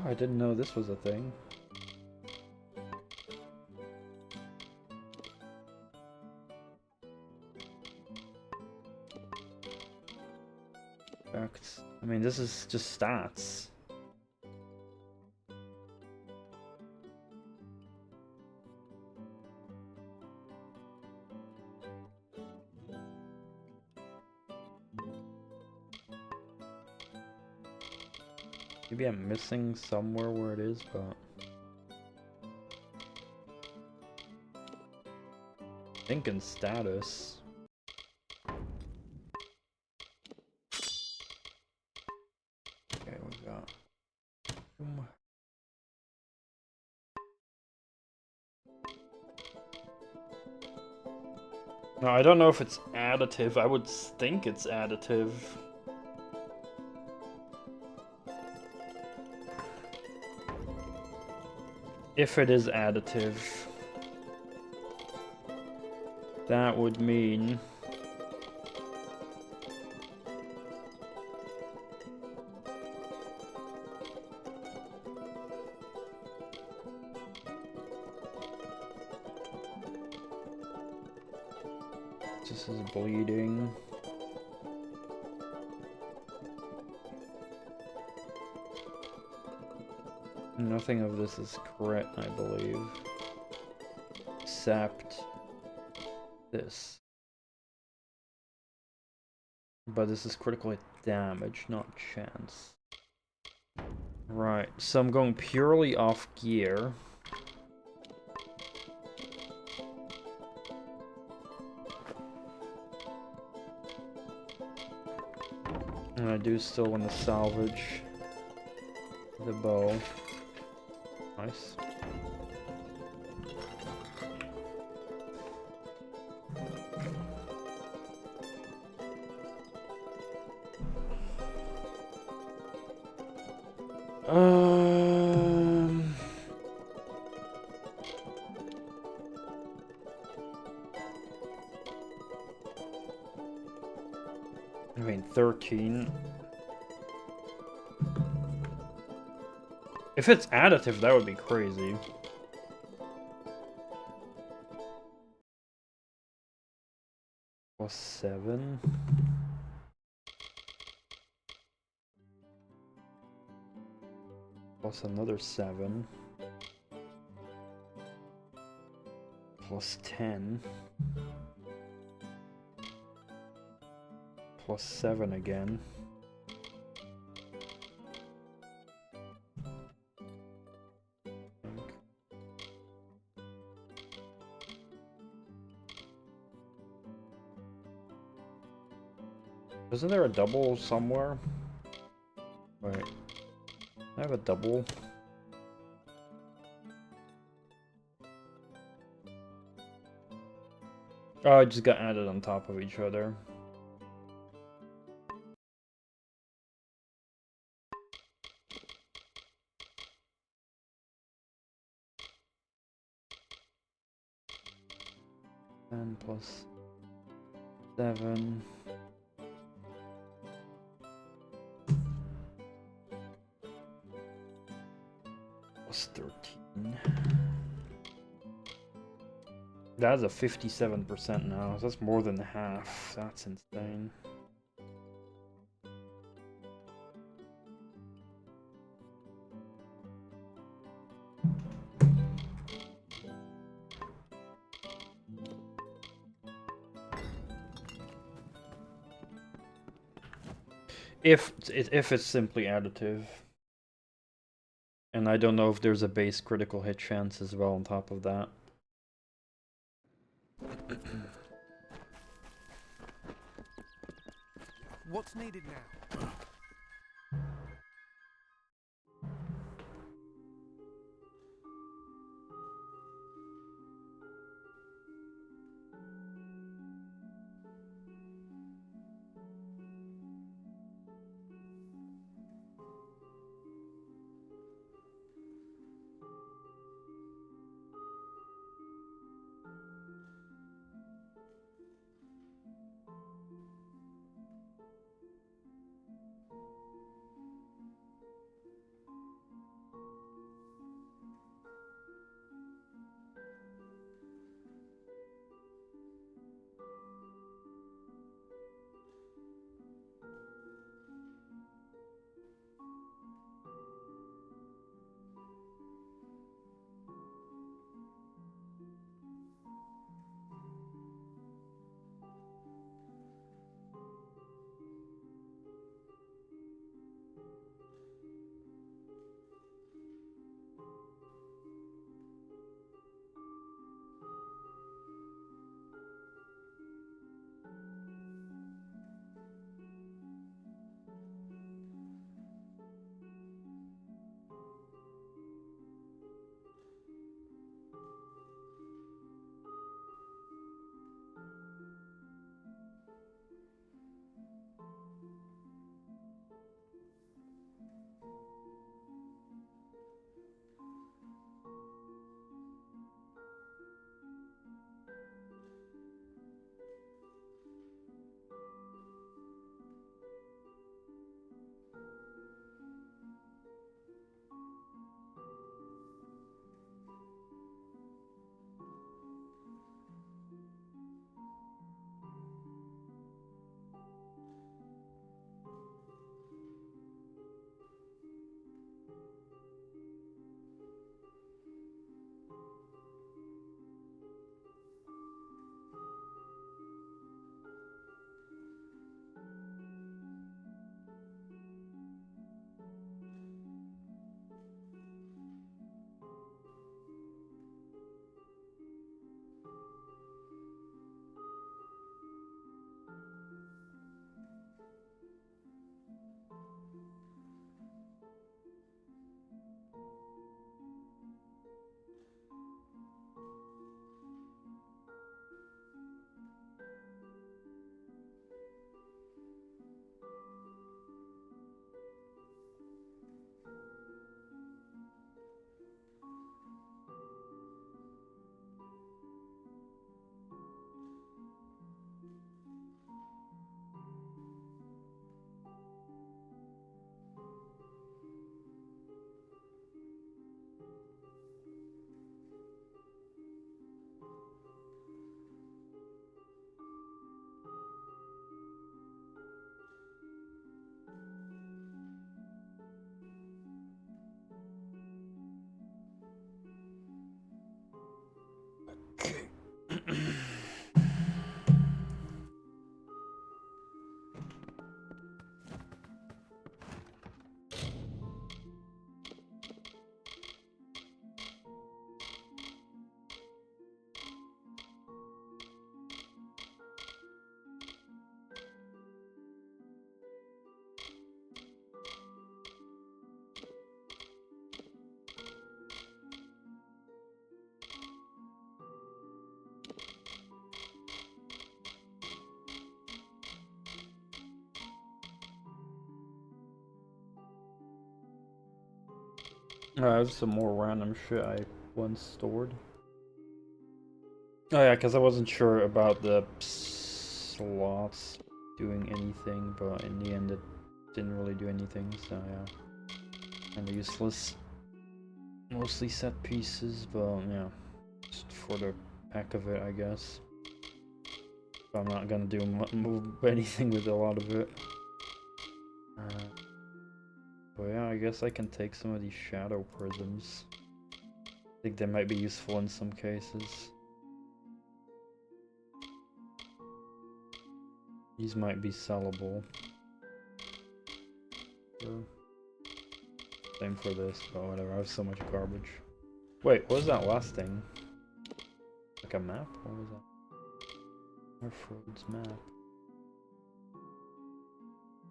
Oh, I didn't know this was a thing. Facts. I mean, this is just stats. Maybe I'm missing somewhere where it is, but I think in status. Okay, we got. No, I don't know if it's additive. I would think it's additive. If it is additive, that would mean this is bleeding. Nothing of this is crit, I believe. Except this. But this is critical hit damage, not chance. Right, so I'm going purely off gear. And I do still want to salvage the bow. Nice. I mean, 13. If it's additive, that would be crazy. Plus 7. Plus another 7. Plus 10. Plus 7 again. Isn't there a double somewhere? Wait. I have a double. Oh, it just got added on top of each other. And plus 7. Plus 13. That's a 57% now. That's more than half. That's insane. If it's simply additive. And I don't know if there's a base critical hit chance as well on top of that. What's needed now? I have some more random shit I once stored. Oh yeah, because I wasn't sure about the slots doing anything, but in the end it didn't really do anything, so yeah. Kinda useless. Mostly set pieces, but yeah. Just for the heck of it, I guess. But I'm not gonna move anything with a lot of it. But yeah, I guess I can take some of these shadow prisms. I think they might be useful in some cases. These might be sellable. Sure. Same for this, but whatever, I have so much garbage. Wait, what was that last thing? Like a map? What was that? Roads map.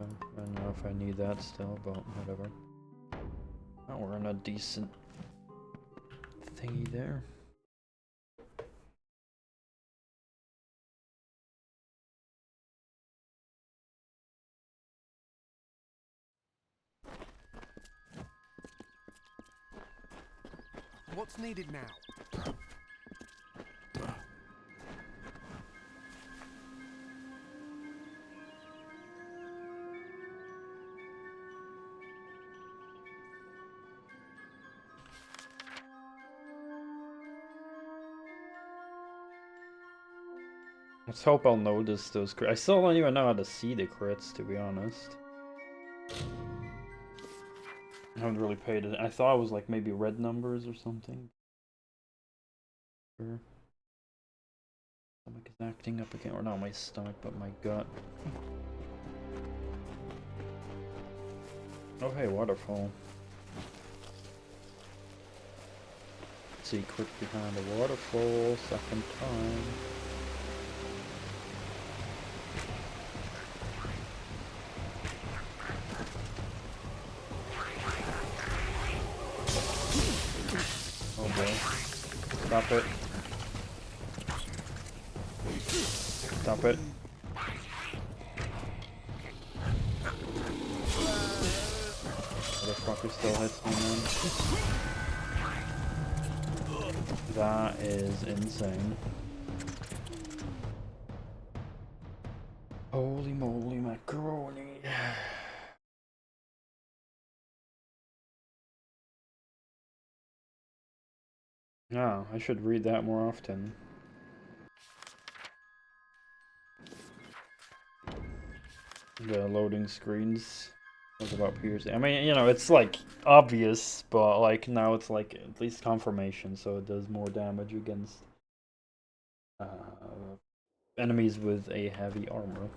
I don't know if I need that still, but whatever. Oh, we're in a decent thingy there. What's needed now? Let's hope I'll notice those crits. I still don't even know how to see the crits, to be honest. I haven't really paid it. I thought it was like maybe red numbers or something. Sure. Stomach is acting up again, or not my stomach, but my gut. Oh hey, waterfall. Secret behind the waterfall, second time. Oh boy. Stop it. Stop it. Motherfucker still hits me, man. That is insane. Holy moly macaroni. Ah, I should read that more often. The loading screens. Talk about piercing. I mean, you know, it's like obvious, but like now it's like at least confirmation, so it does more damage against enemies with a heavy armor.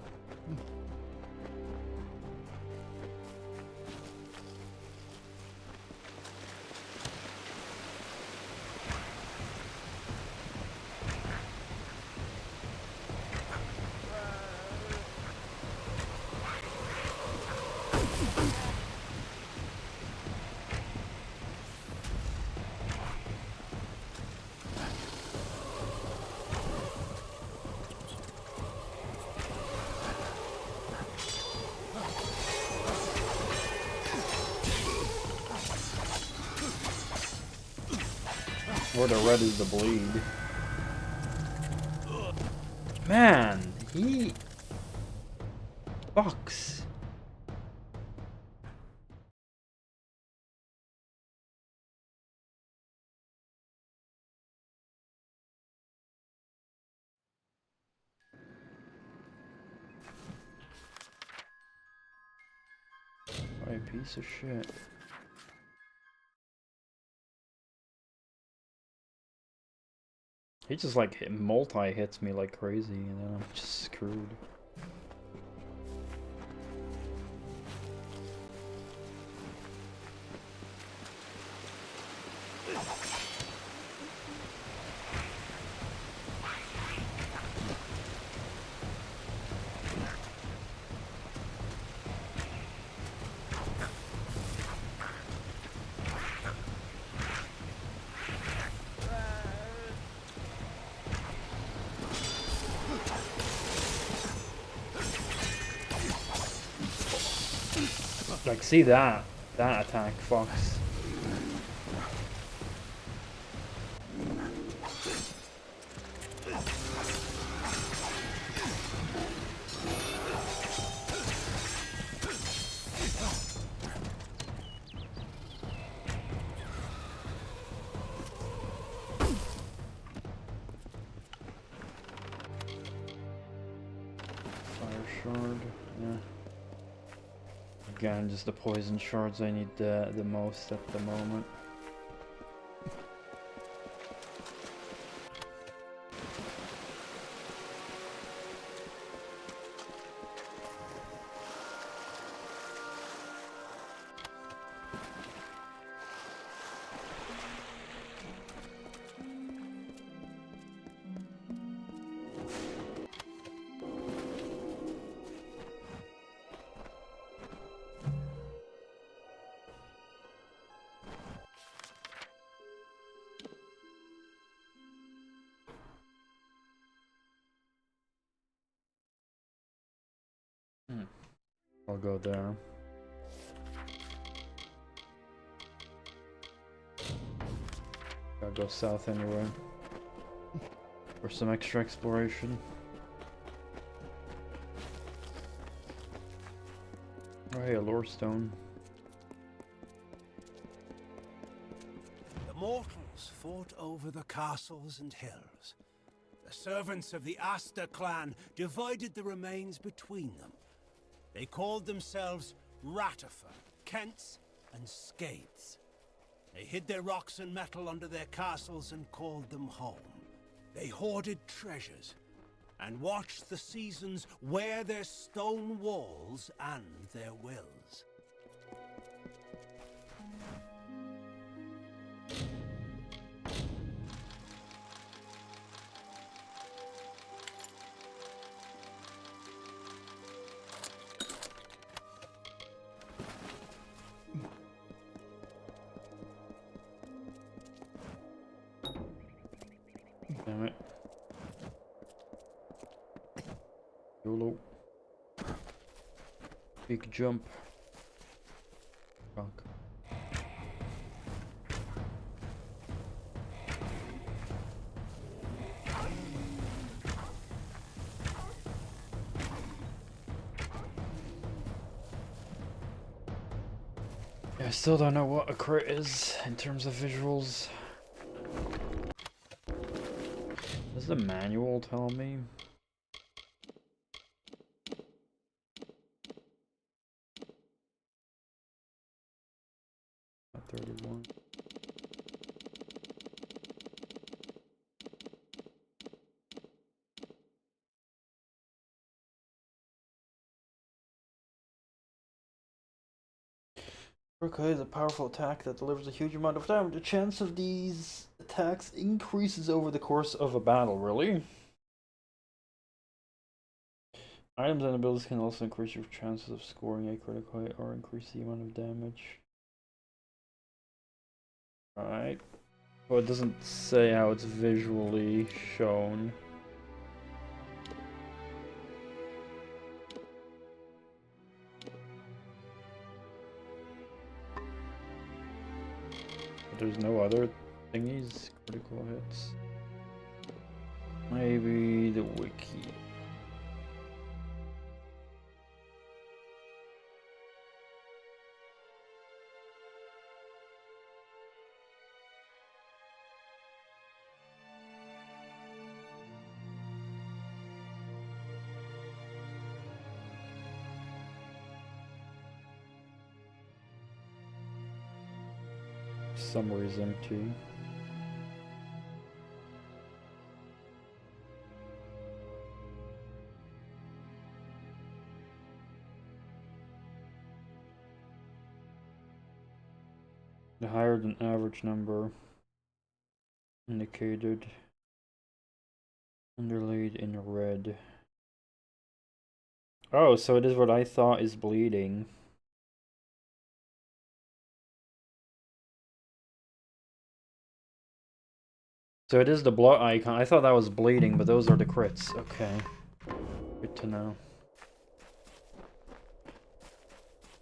Or the red is the bleed. Man, he fucks. What a piece of shit. He just like multi-hits me like crazy, and then I'm just screwed. Like, see that? That attack fucks. shard. Yeah. Again, just the poison shards I need the most at the moment. I'll go there. Gotta go south anyway. For some extra exploration. Oh hey, a lore stone. The mortals fought over the castles and hills. The servants of the Asta clan divided the remains between them. They called themselves Ratifer, Kents, and Skates. They hid their rocks and metal under their castles and called them home. They hoarded treasures and watched the seasons wear their stone walls and their wills. Damn it. YOLO. Big jump. Fuck. Yeah, I still don't know what a crit is in terms of visuals. Does the manual tell me? At 31. Okay, is a powerful attack that delivers a huge amount of damage. The chance of these attacks increases over the course of a battle, really? Items and abilities can also increase your chances of scoring a critical hit or increase the amount of damage. Alright. Well, it doesn't say how it's visually shown. But there's no other thingies, critical hits. Maybe the wiki. Summary is empty. The higher than average number indicated, underlaid in red. Oh, so it is what I thought is bleeding. So it is the blood icon. I thought that was bleeding, but those are the crits. Okay. Good to know.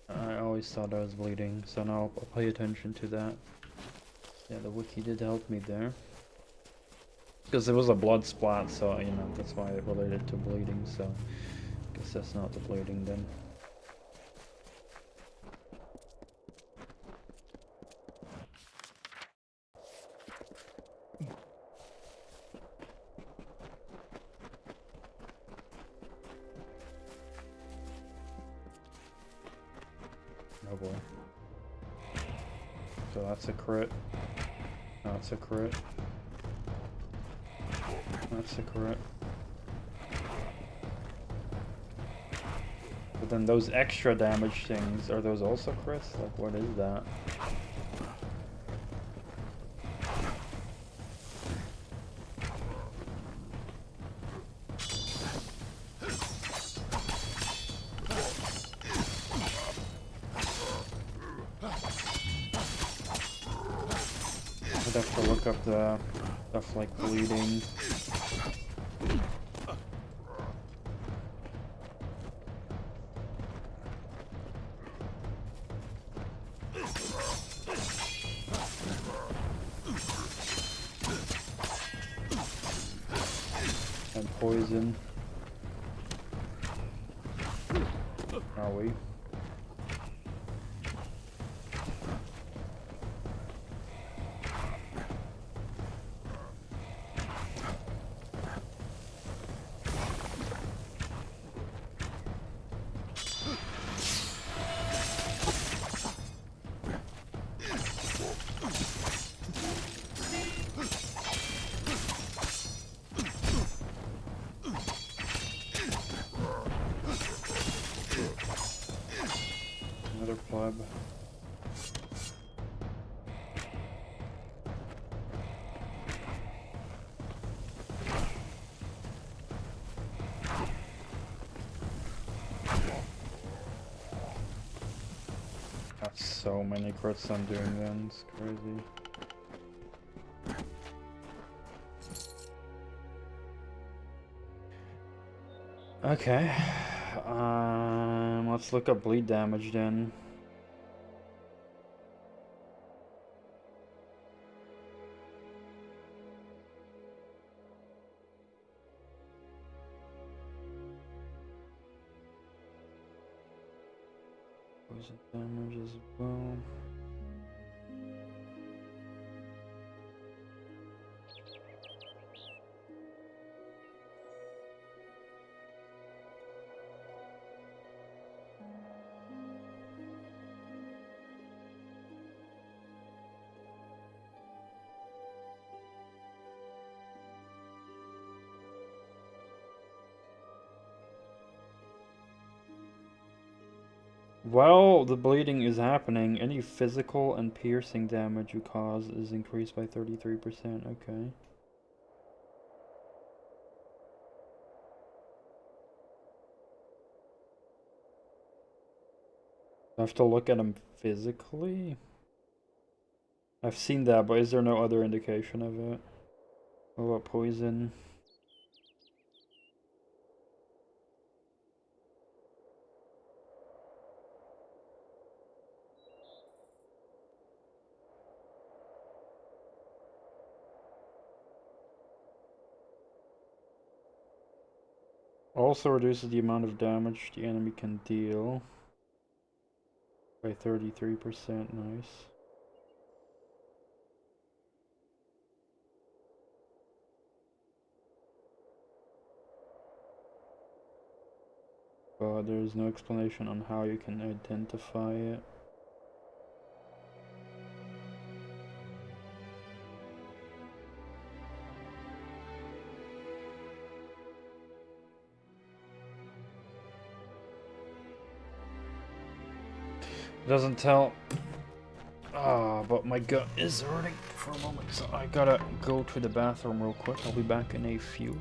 I always thought I was bleeding, so now I'll pay attention to that. Yeah, the wiki did help me there. Because it was a blood splat, so, you know, that's why it related to bleeding, so... I guess that's not the bleeding then. Oh boy. So that's a crit. That's a crit. That's a crit. But then those extra damage things, are those also crits? Like, what is that? I'd have to look up the stuff like bleeding. And poison. Are we? Another pleb. That's so many crits I'm doing then, it's crazy. Okay, let's look up bleed damage then. Poison damage as well. While the bleeding is happening, any physical and piercing damage you cause is increased by 33%. Okay. I have to look at them physically? I've seen that, but is there no other indication of it? What about poison? Also reduces the amount of damage the enemy can deal by 33%. Nice. But there's no explanation on how you can identify it. Doesn't tell. Ah, but my gut is hurting for a moment, so I gotta go to the bathroom real quick. I'll be back in a few.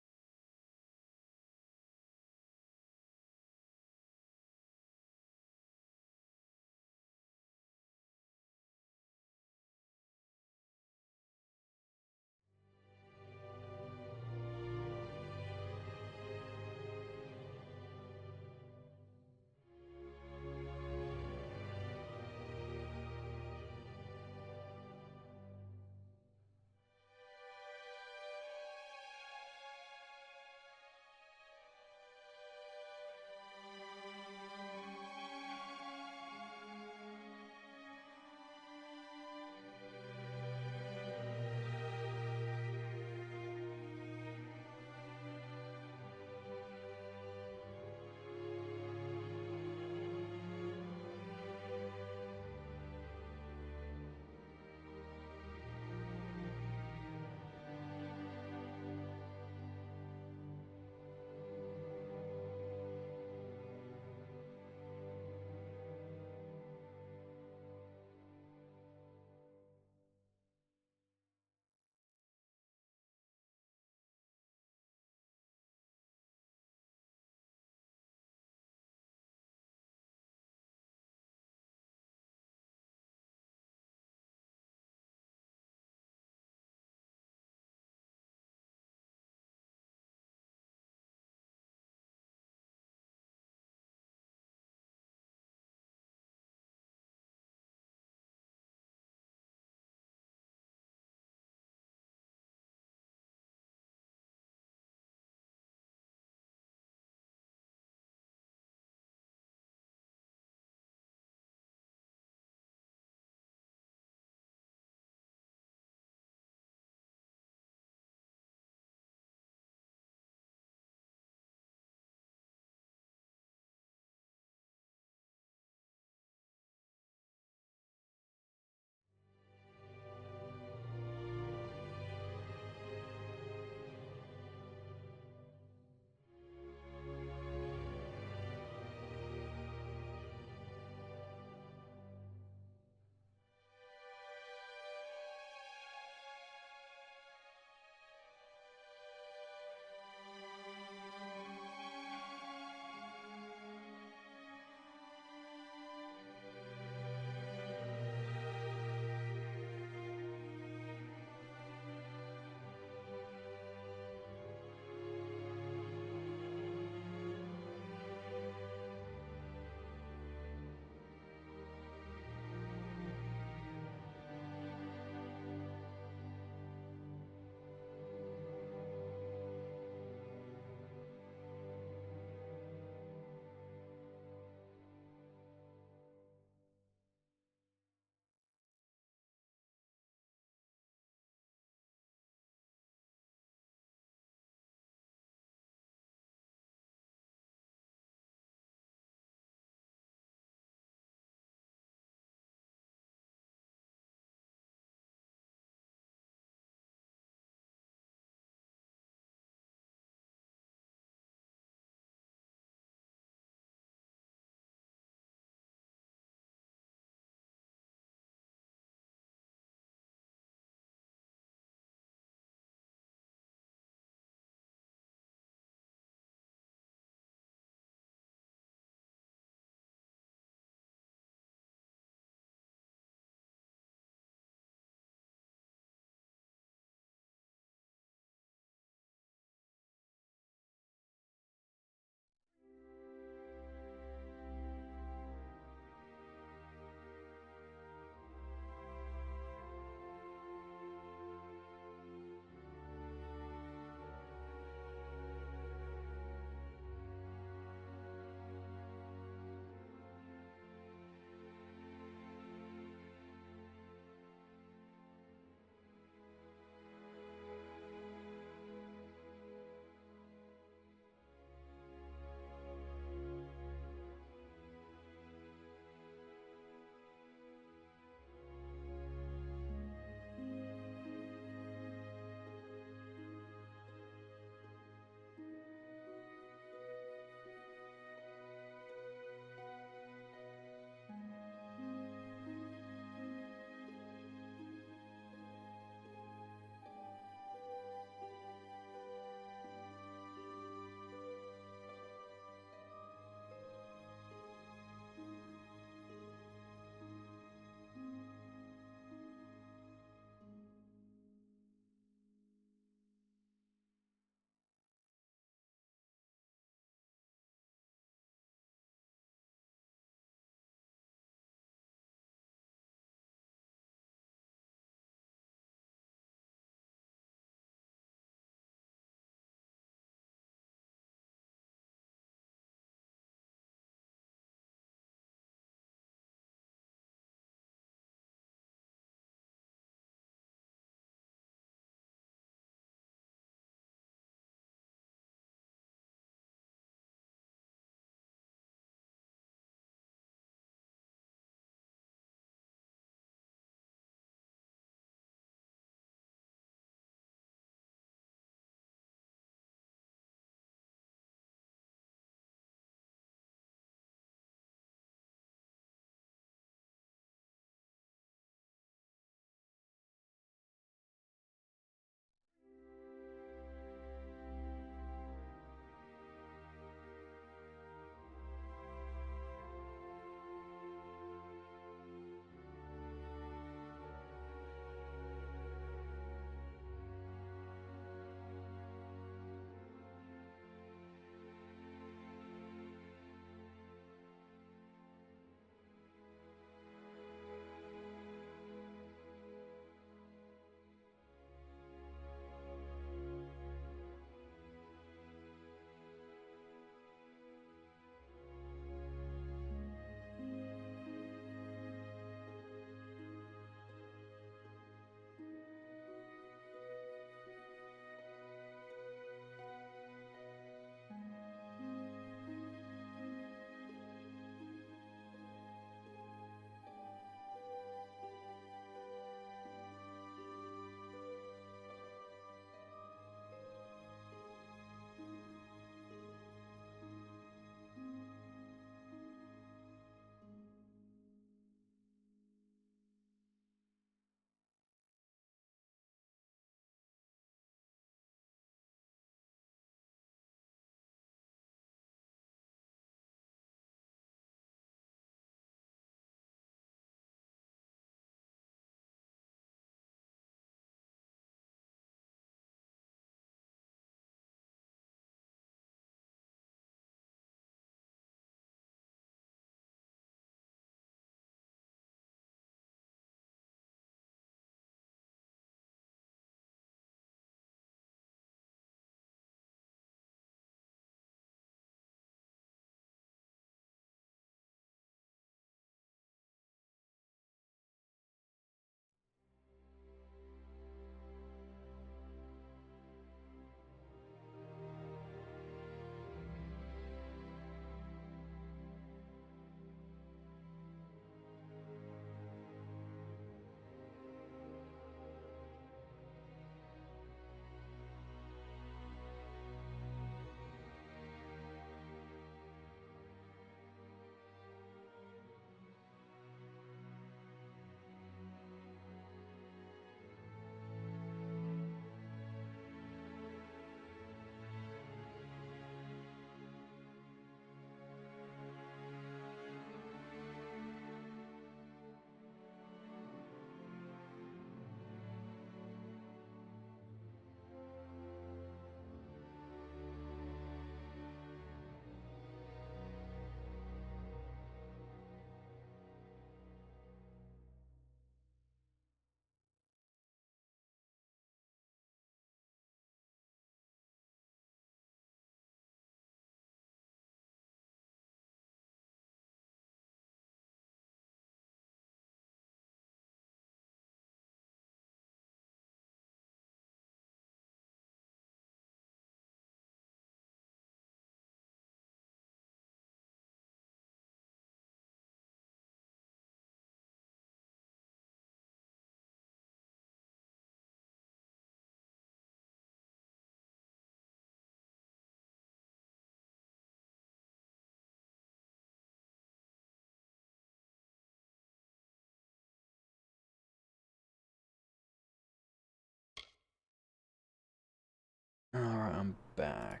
Alright, I'm back.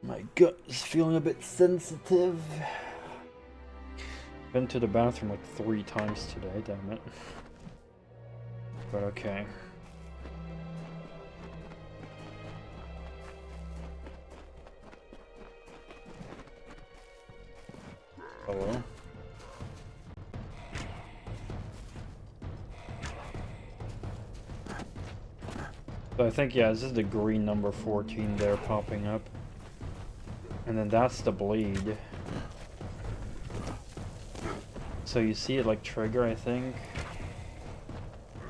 My gut is feeling a bit sensitive. Been to the bathroom like 3 times today, damn it. But okay. Hello? So I think, yeah, this is the green number 14 there popping up. And then that's the bleed. So you see it like trigger, I think,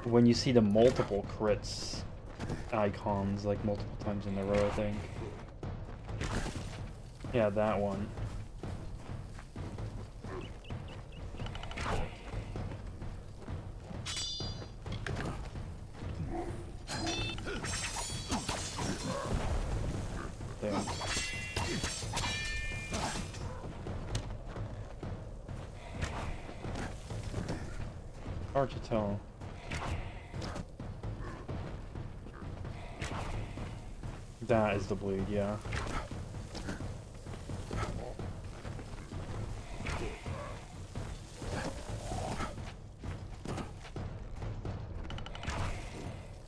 when you see the multiple crits icons, like multiple times in a row, I think. Yeah, that one. There. Hard to tell. That is the bleed, yeah.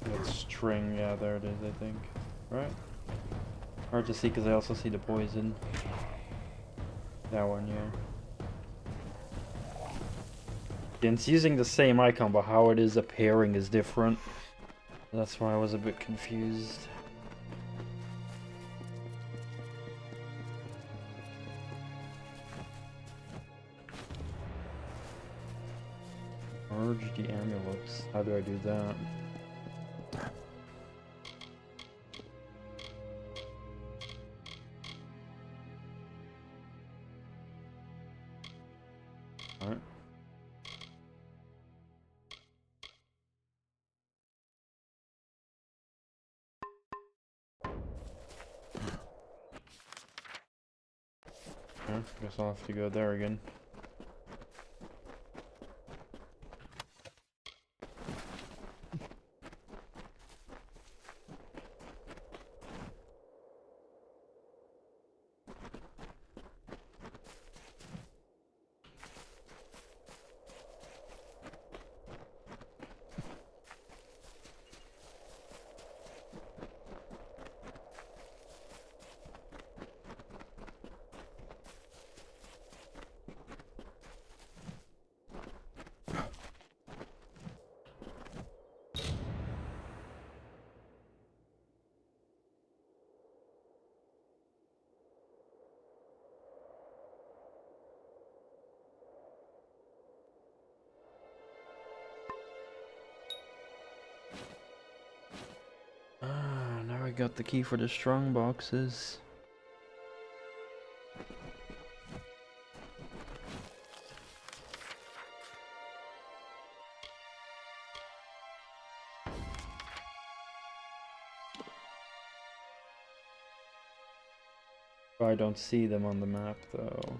That string, yeah, there it is, I think. Right? Hard to see because I also see the poison. That one, yeah. And it's using the same icon, but how it is appearing is different. That's why I was a bit confused. Merge the amulets. How do I do that? Alright. Yeah, guess I'll have to go there again. Now I got the key for the strong boxes. I don't see them on the map though.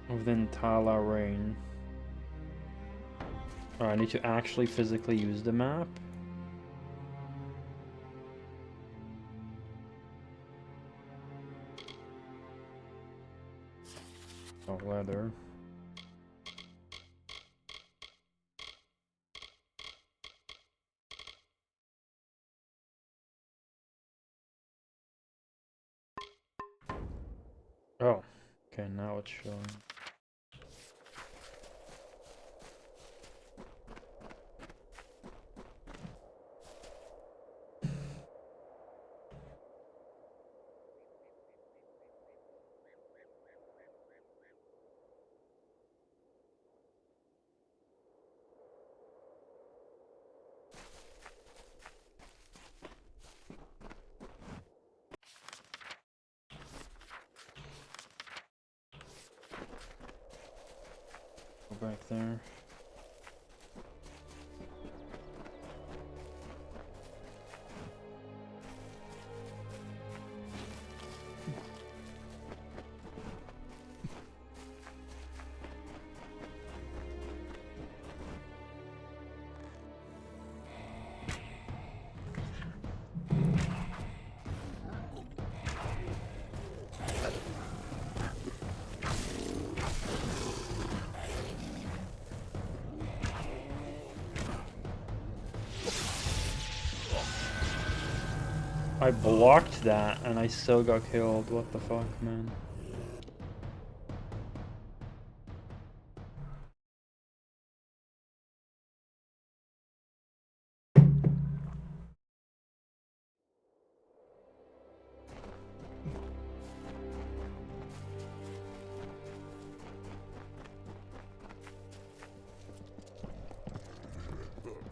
Within Tala Rain. Oh, I need to actually physically use the map? Oh, leather. Oh, okay, now it's showing. Go back there. I blocked that and I still got killed. What the fuck, man?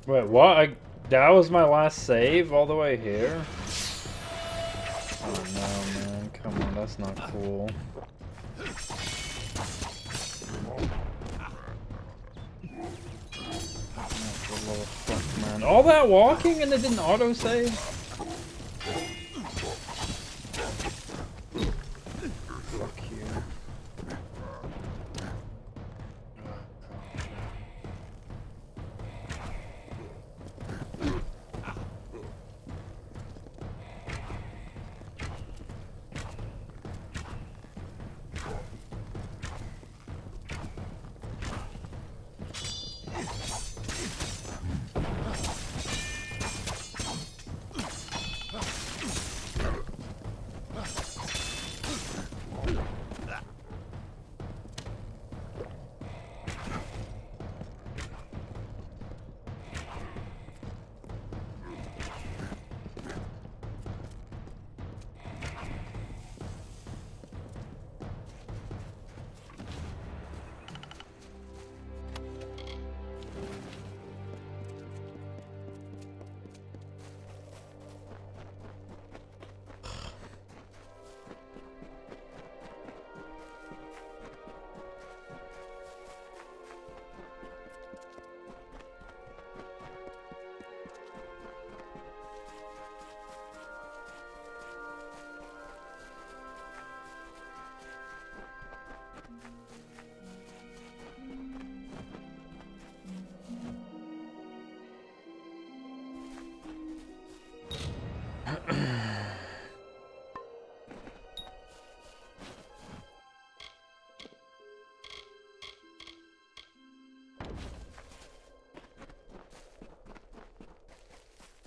Wait, what? That was my last save all the way here? Oh no, man. Come on, that's not cool. Fuck, man. All that walking and it didn't auto-save? Fuck you.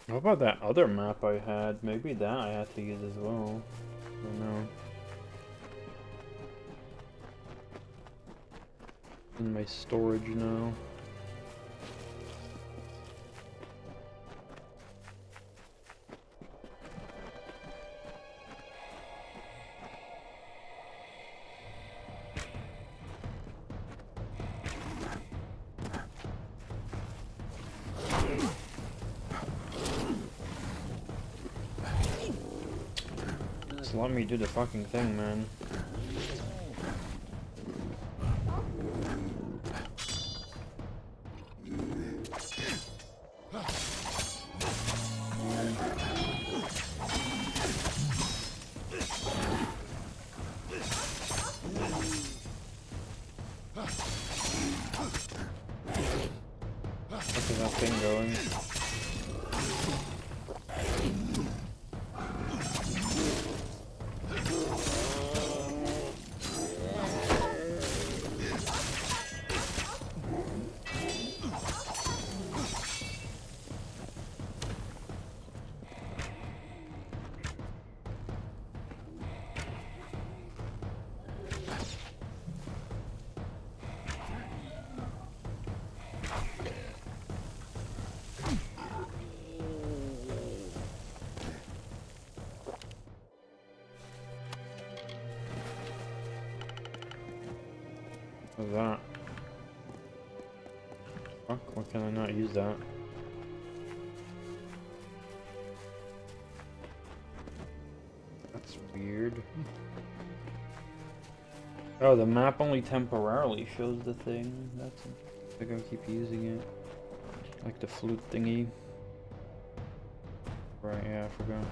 What about that other map I had? Maybe that I had to use as well. I don't know. In my storage now. Just let me do the fucking thing, man. Look at that thing going. What's that? Fuck, why can I not use that? That's weird. Oh, the map only temporarily shows the thing. That's I gotta keep using it. Like the flute thingy. Right, yeah, I forgot.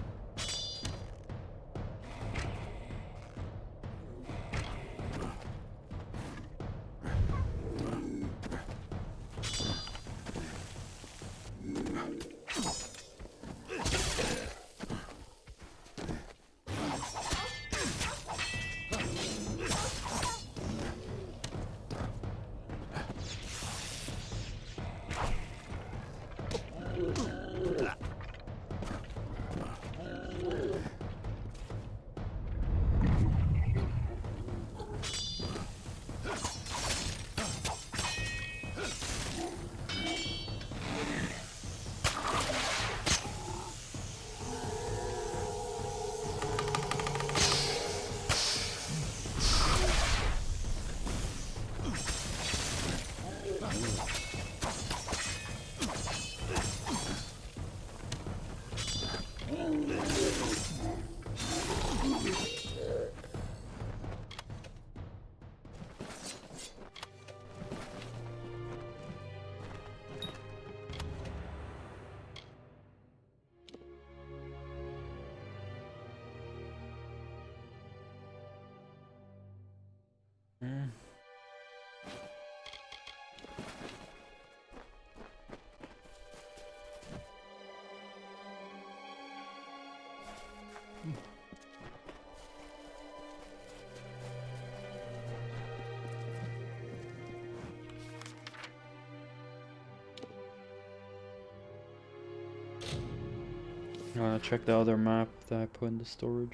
Check the other map that I put in the storage.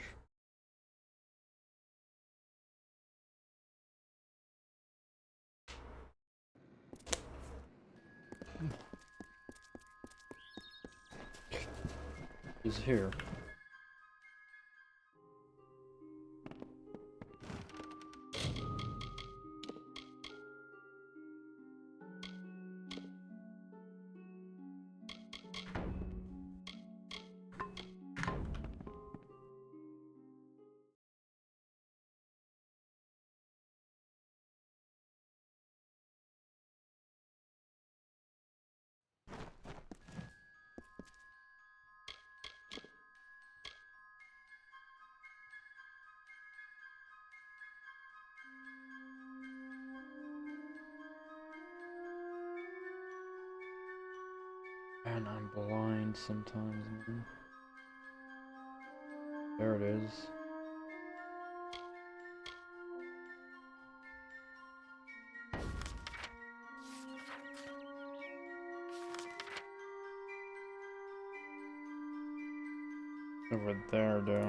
Is here. And I'm blind sometimes, man. There it is. Over there, though.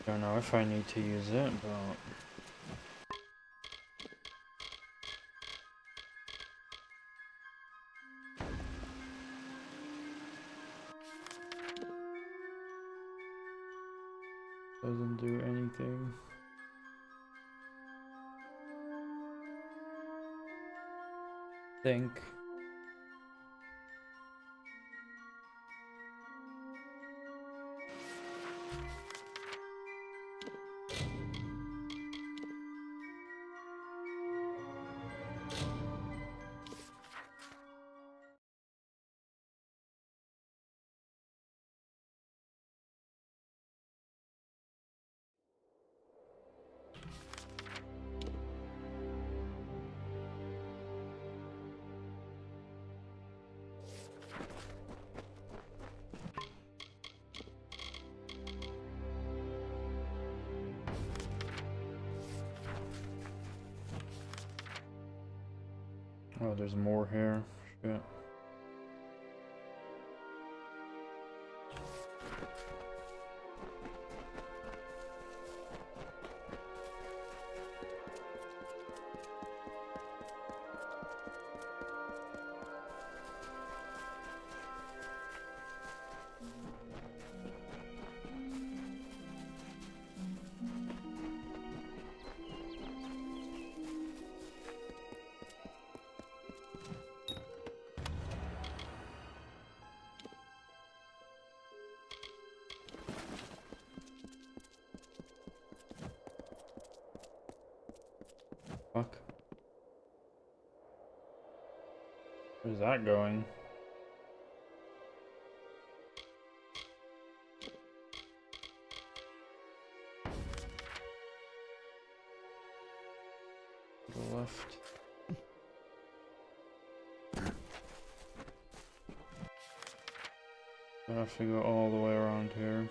Don't know if I need to use it, but... doesn't do anything. Think. Oh, there's more here. Shit. Fuck. Where's that going? To the left. I have to go all the way around here.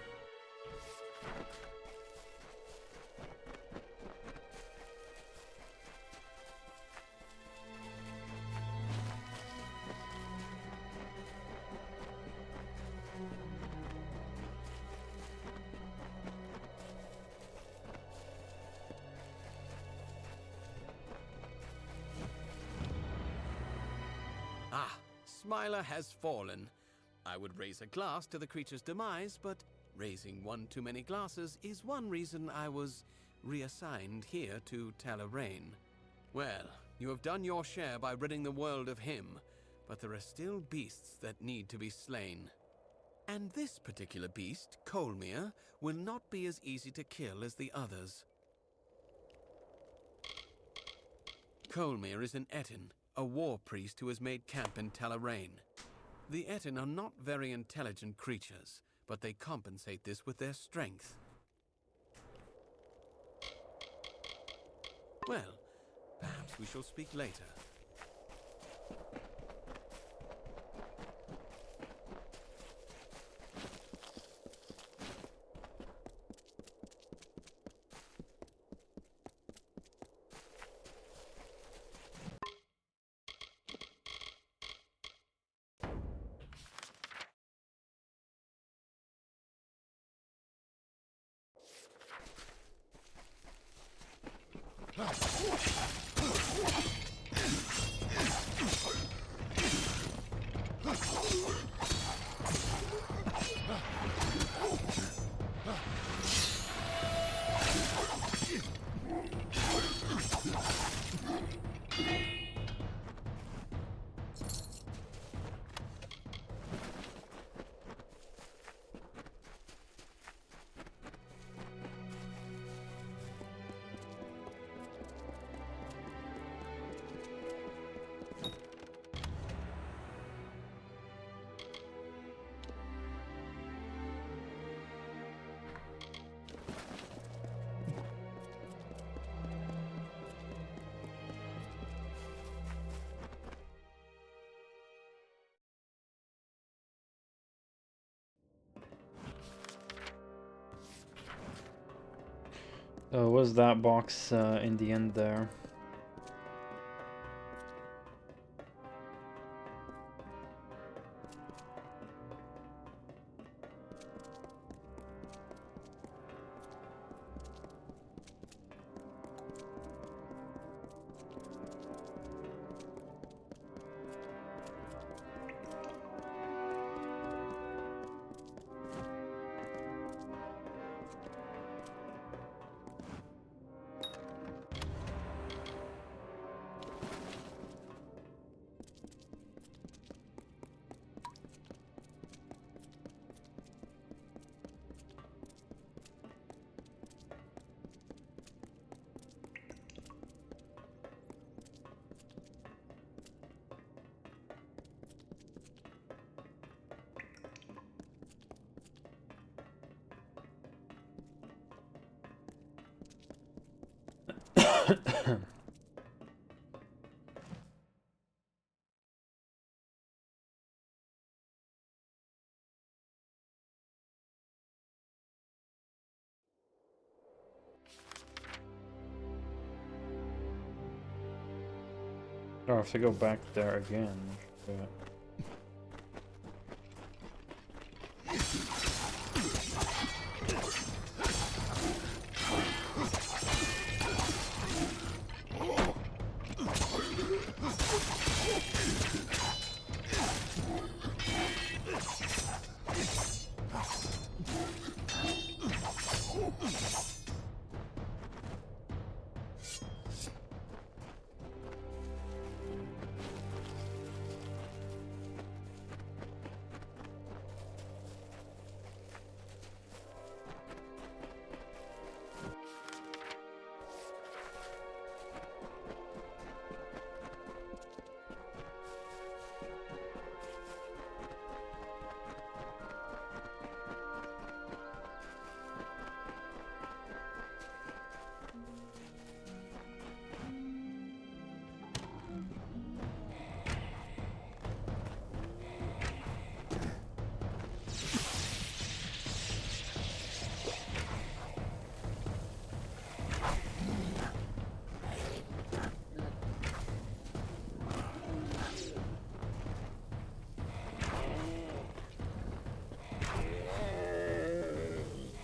Smiler has fallen. I would raise a glass to the creature's demise, but raising one too many glasses is one reason I was reassigned here to Talarain. Well, you have done your share by ridding the world of him, but there are still beasts that need to be slain. And this particular beast, Colmere, will not be as easy to kill as the others. Colmere is an Etin, a war priest who has made camp in Talarain. The Etin are not very intelligent creatures, but they compensate this with their strength. Well, perhaps we shall speak later. Was that box in the end there? Oh, I have to go back there again. Yeah.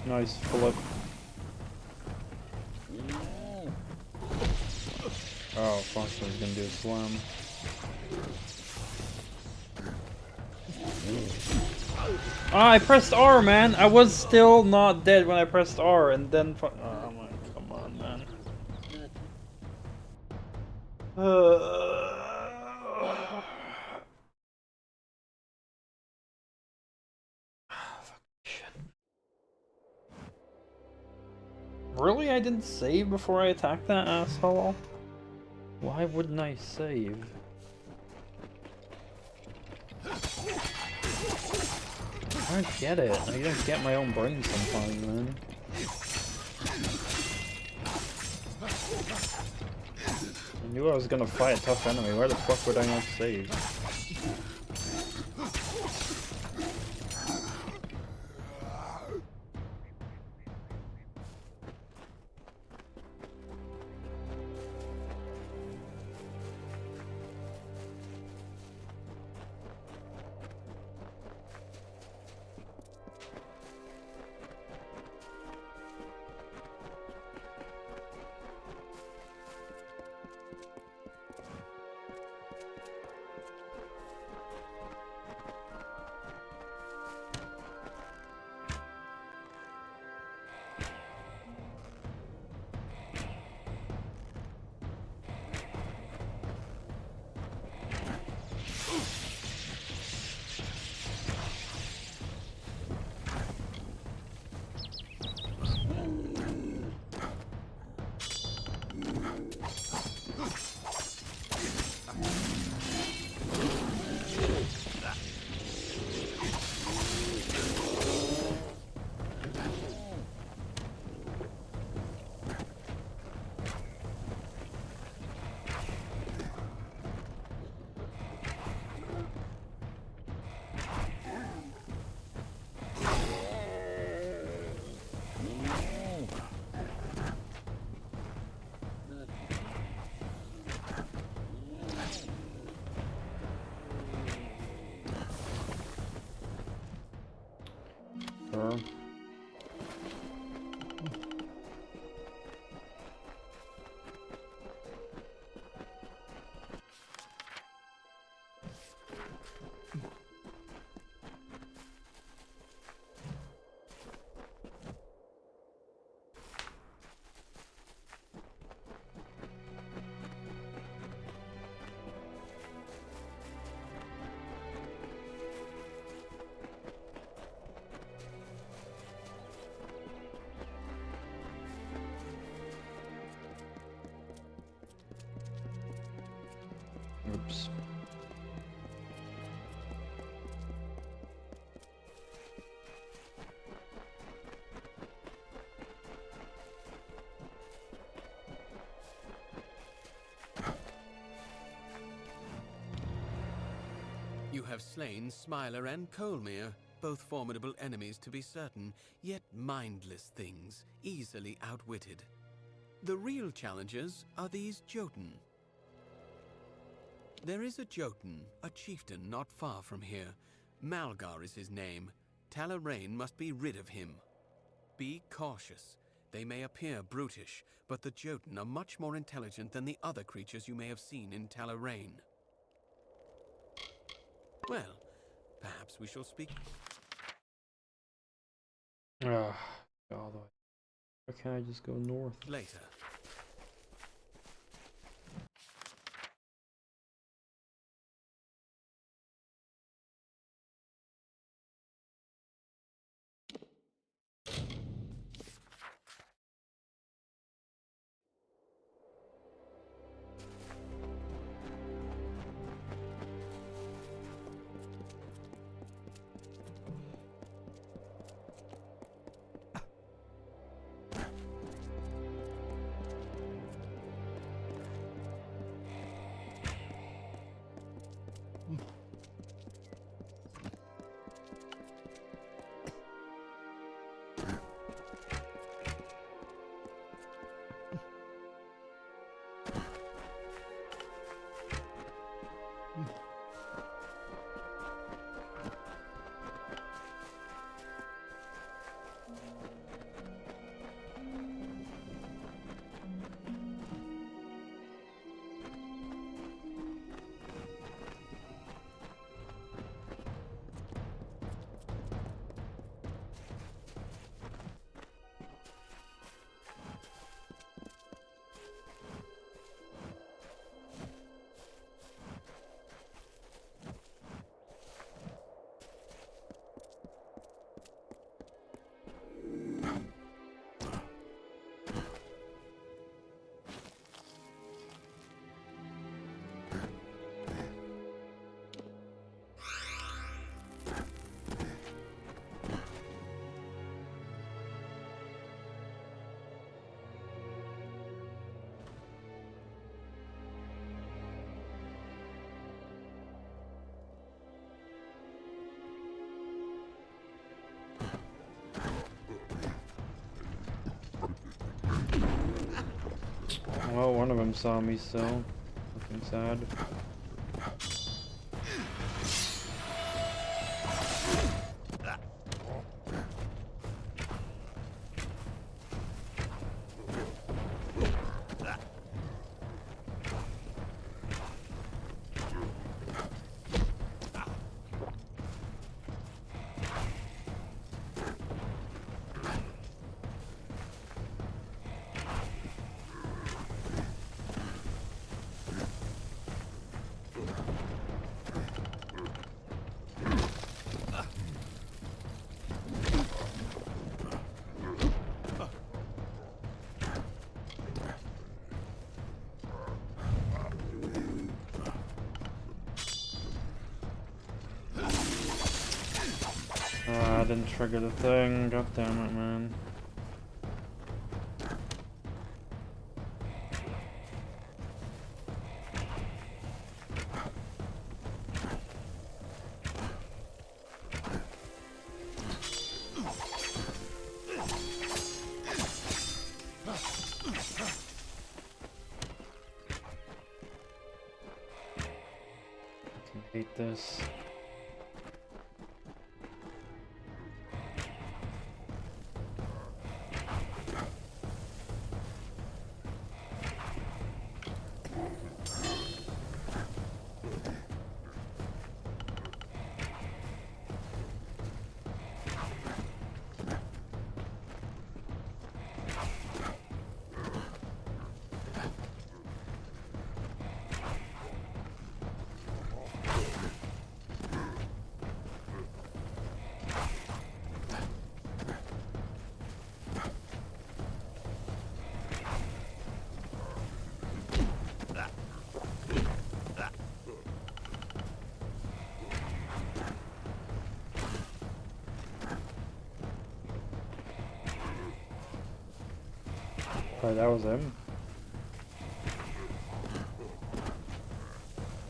Nice flip. Oh, fuck, I was gonna do a slam. Ah, I pressed R, man! I was still not dead when I pressed R, and then oh my, come on, man. Really? I didn't save before I attacked that asshole? Why wouldn't I save? I don't get it. I don't get my own brain sometimes, man. I knew I was gonna fight a tough enemy. Where the fuck would I not save? Oops. You have slain Smiler and Colmere, both formidable enemies to be certain, yet mindless things, easily outwitted. The real challengers are these Jotun. There is a Jotun, a chieftain not far from here. Malgar is his name. Talarain must be rid of him. Be cautious. They may appear brutish, but the Jotun are much more intelligent than the other creatures you may have seen in Talarain. Well, perhaps we shall speak. Ah, God. Why can't I just go north? Later. Well, one of them saw me still. Looking sad. I didn't trigger the thing. God damn it, man. I hate this. Oh, that was him.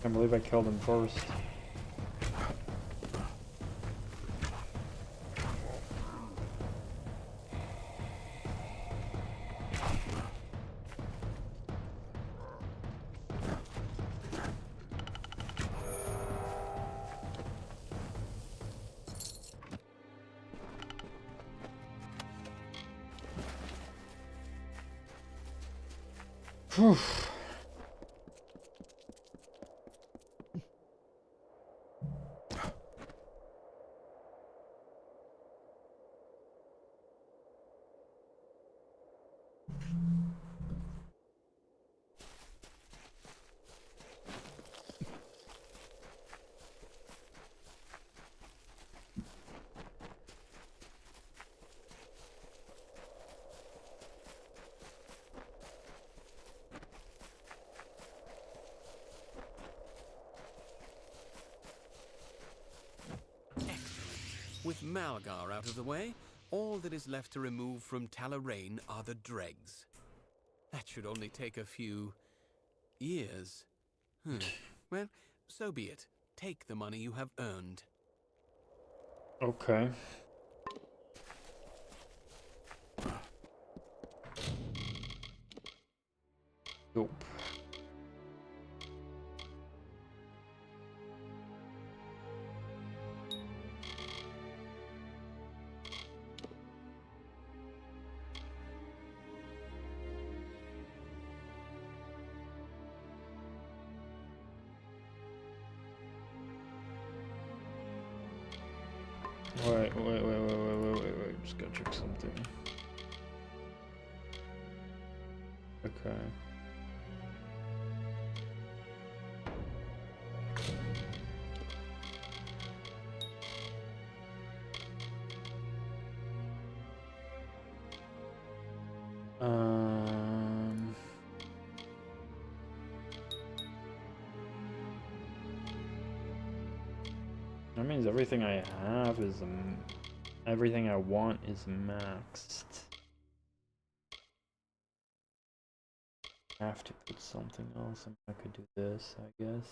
Can't believe I killed him first. Whew. With Malgar out of the way, all that is left to remove from Talarain are the dregs. That should only take a few years. Well, so be it. Take the money you have earned. Okay. Nope. Wait. Just gotta check something. Okay. That means everything I have is everything I want is maxed. I have to put something else. I could do this, I guess.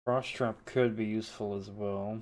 Cross strap could be useful as well.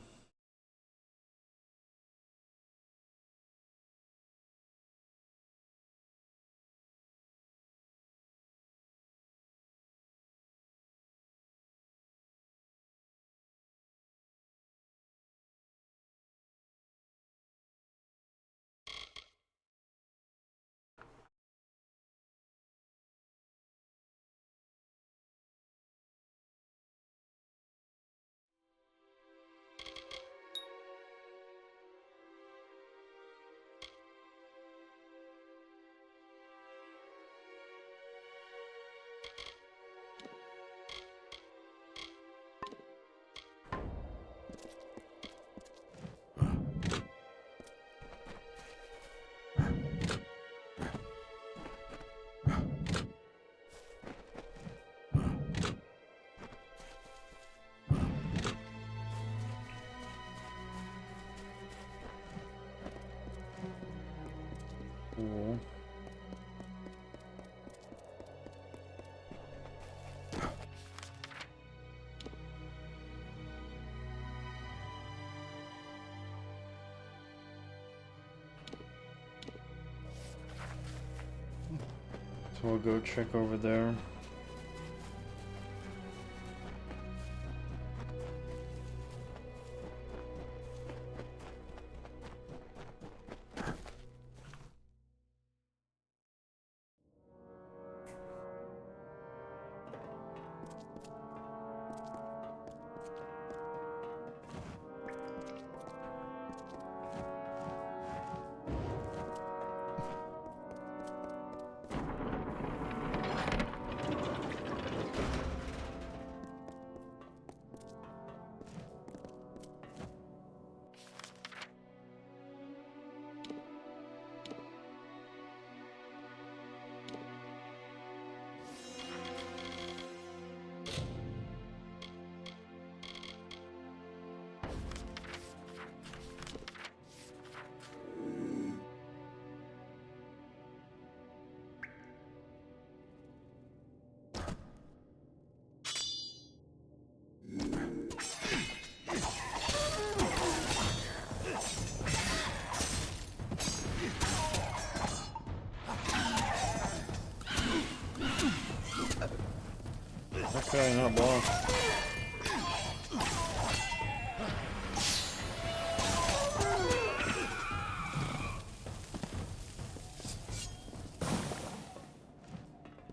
Cool. So we'll go check over there. Okay, not blocked.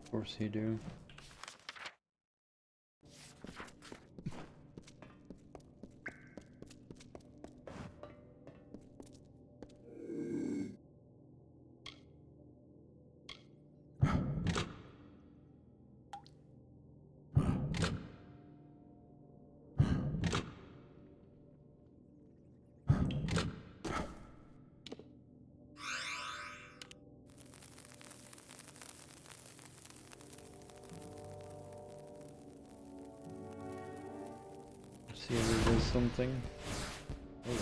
Of course you do. See if there is something. Oh yeah.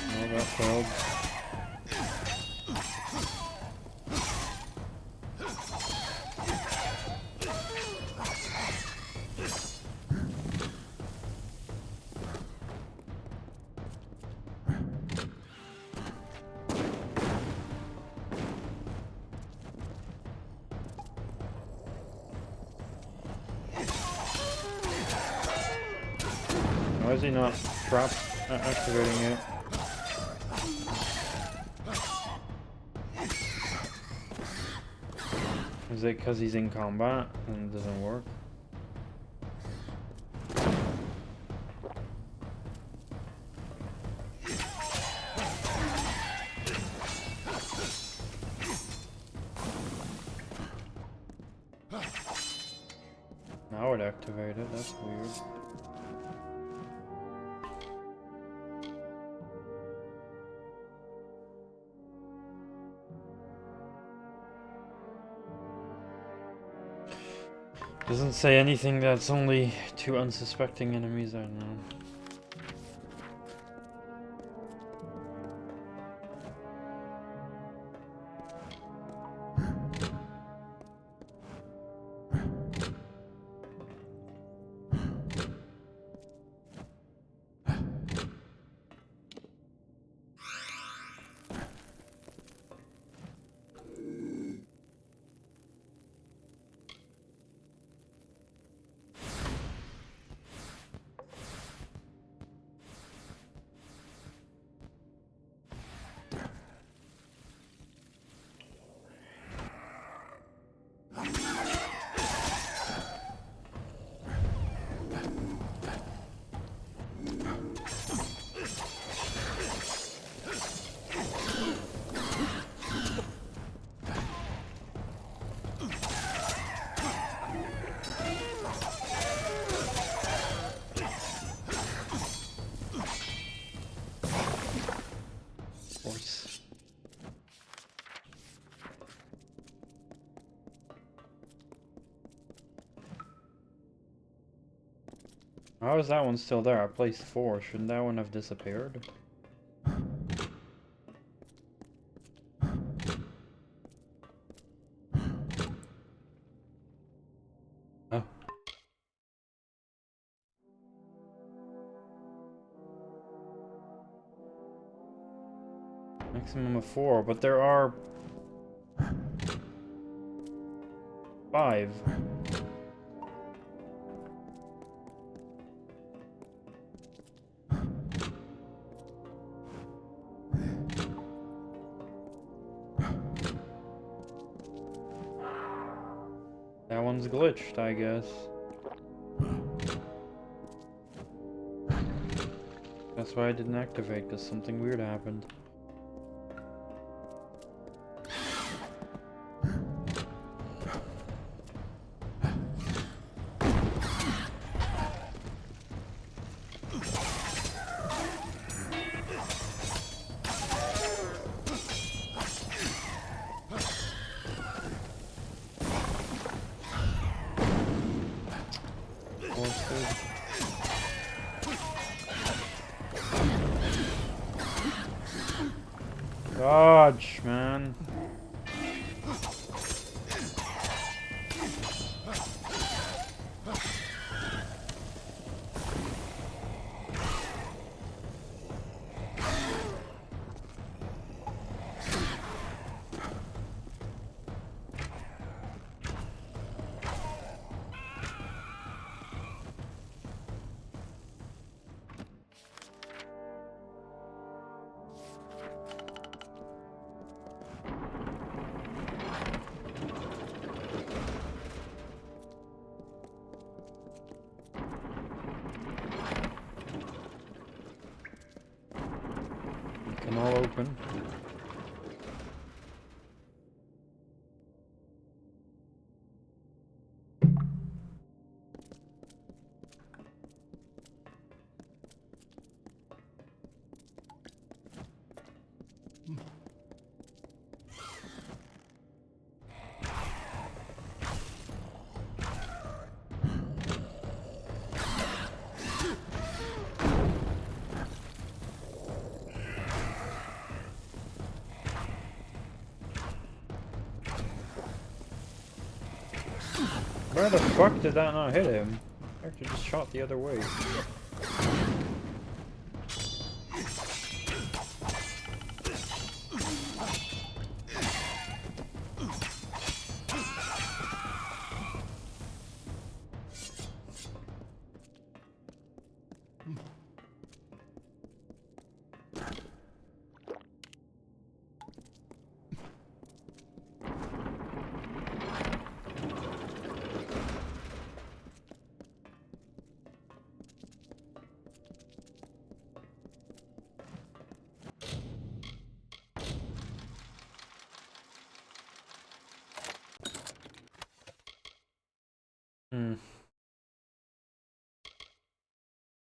Oh, that failed. Why is he not activating it? Is it because he's in combat and it doesn't work? Now it activated, that's weird. Doesn't say anything that's only 2 unsuspecting enemies, I don't know. How is that one still there? I placed 4. Shouldn't that one have disappeared? Oh. Maximum of 4, but there are 5. That one's glitched, I guess. That's why I didn't activate, because something weird happened. Dodge, man. them all open. Where the fuck did that not hit him? I actually just shot the other way.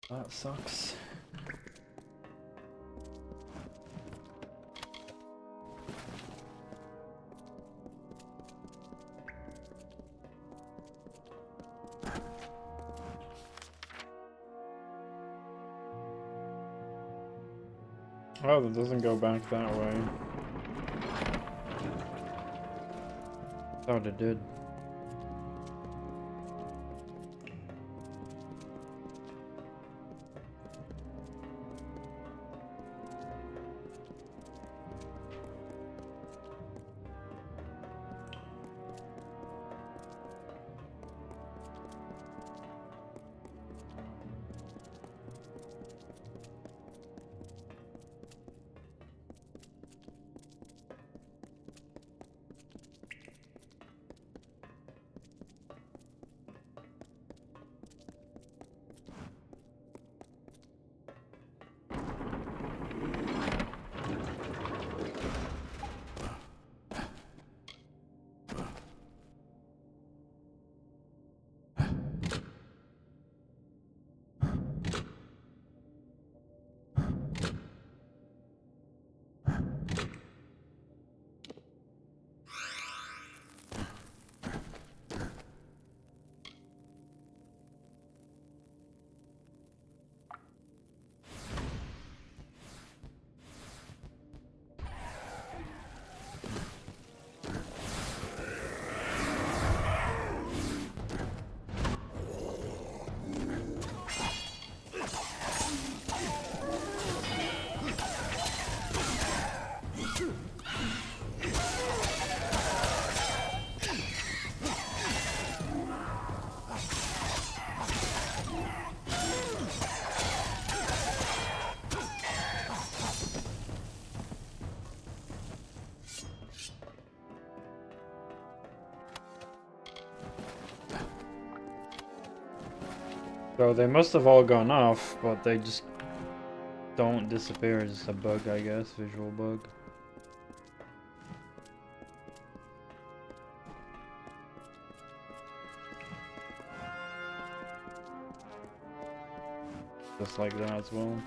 That sucks. Oh, that doesn't go back that way. Thought it did. So they must have all gone off, but they just don't disappear. It's just a bug, I guess, visual bug. Just like that as well.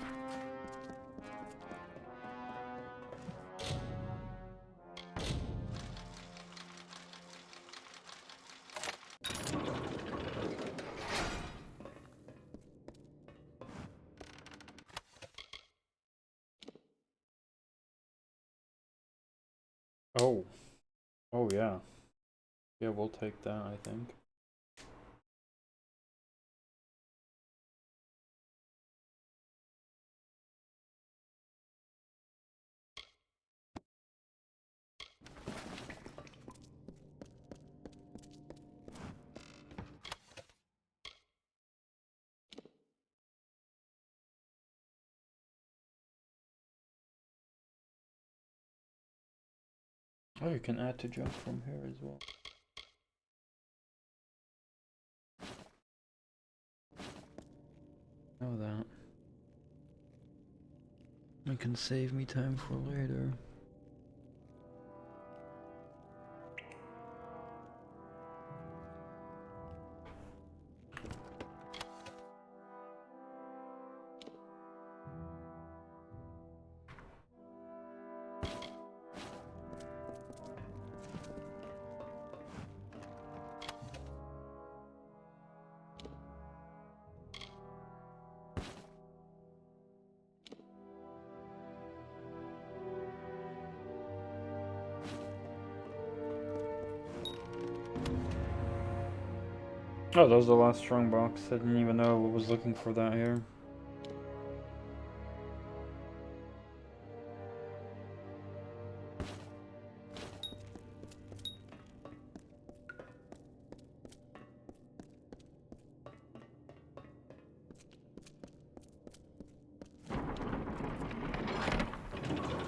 Oh. Oh yeah. Yeah, we'll take that, I think. Oh, you can add to jump from here as well. Know that. I can save me time for later. Oh, that was the last strong box. I didn't even know I was looking for that here.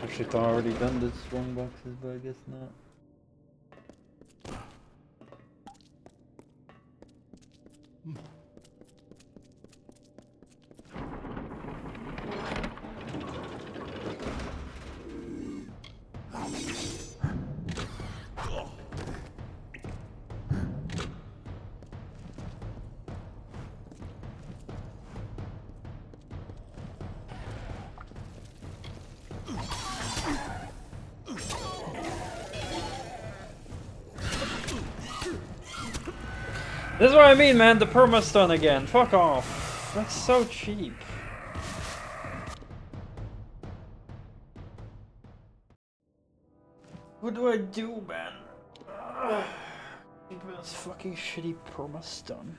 Actually thought I already done the strong boxes, but I guess not. This is what I mean, man, the perma-stun again. Fuck off. That's so cheap. What do I do, man? Keep this fucking shitty perma-stun.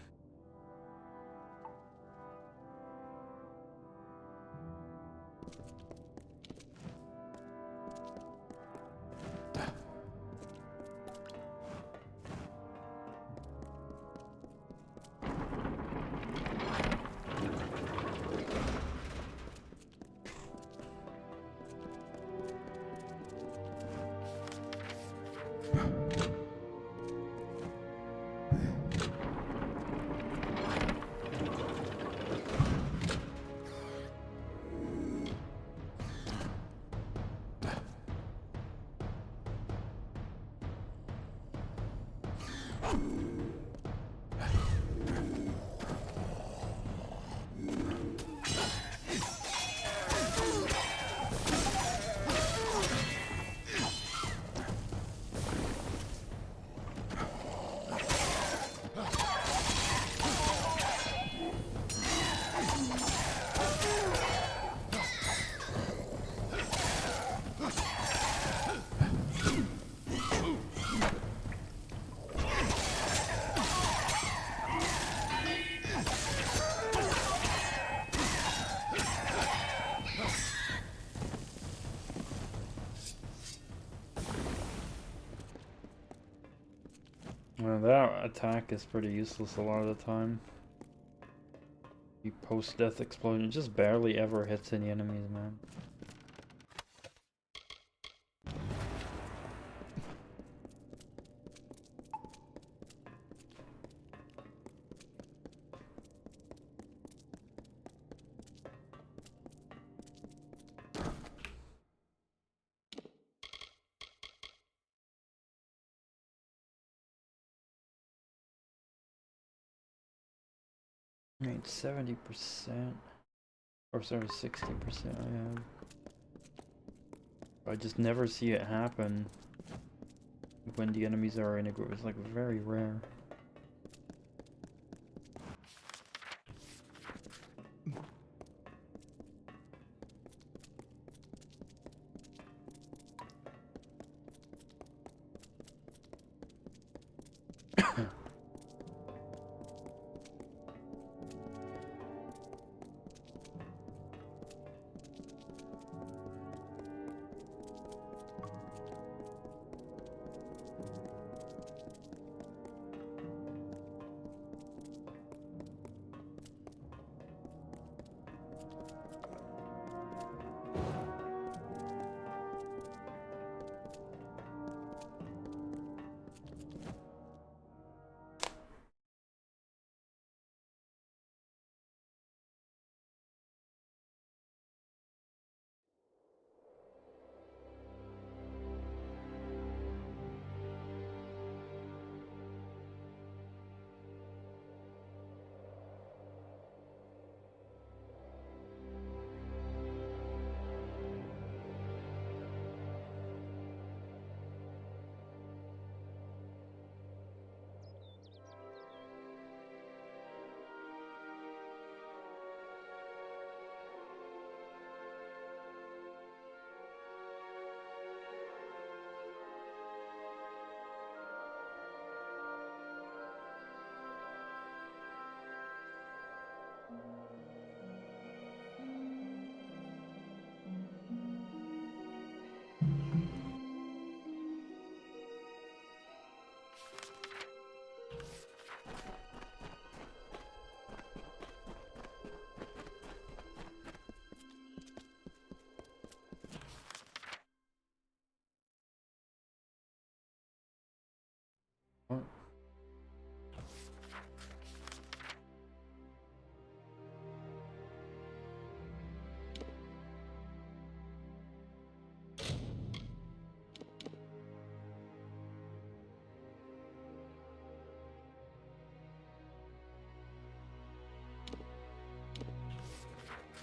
Well, that attack is pretty useless a lot of the time. The post-death explosion just barely ever hits any enemies, man. I mean, 70%, or sorry, 60% I have. I just never see it happen when the enemies are in a group. It's like very rare.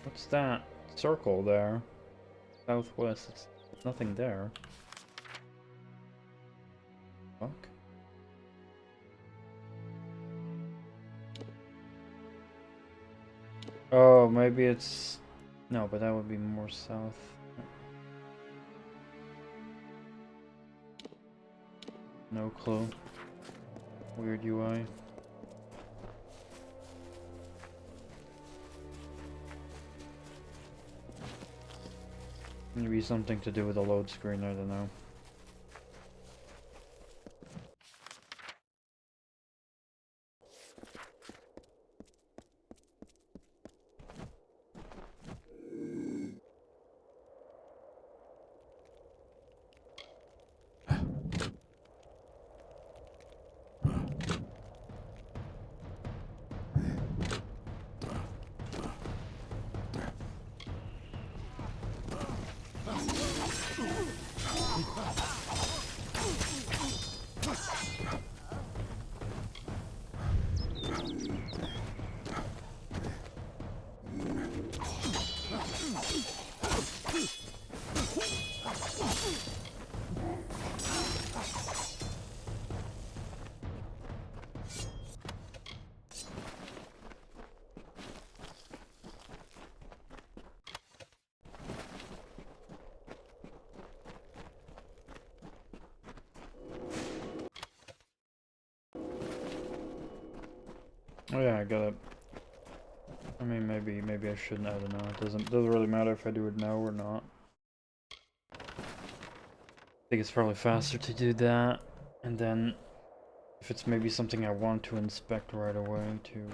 What's that circle there? Southwest. It's nothing there. Fuck. Oh, maybe it's... No, but that would be more south. No clue. Weird UI. Maybe something to do with the load screen, I don't know. Oh yeah, I got it. I mean, maybe I shouldn't. I don't know. It doesn't really matter if I do it now or not. I think it's probably faster to do that, and then if it's maybe something I want to inspect right away to.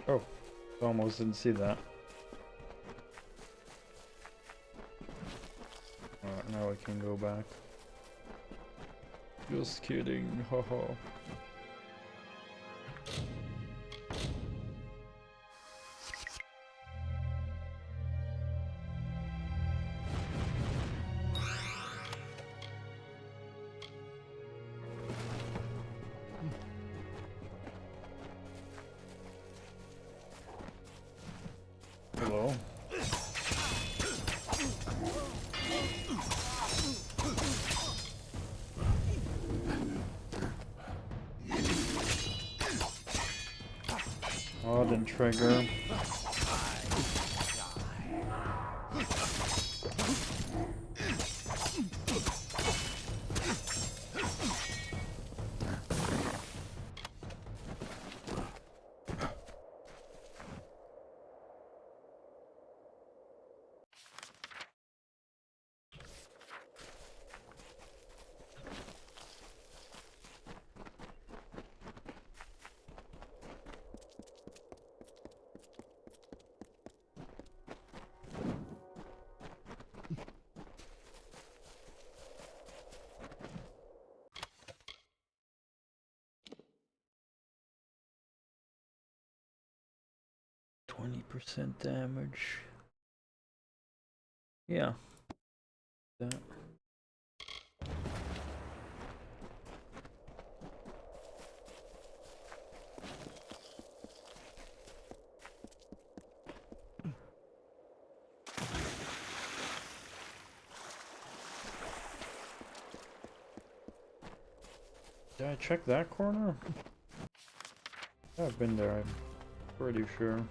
Oh, almost didn't see that. Alright, now I can go back. Just kidding, haha. Hello. Oh, didn't trigger. %, damage. Yeah. That. Did I check that corner? I've been there, I'm pretty sure.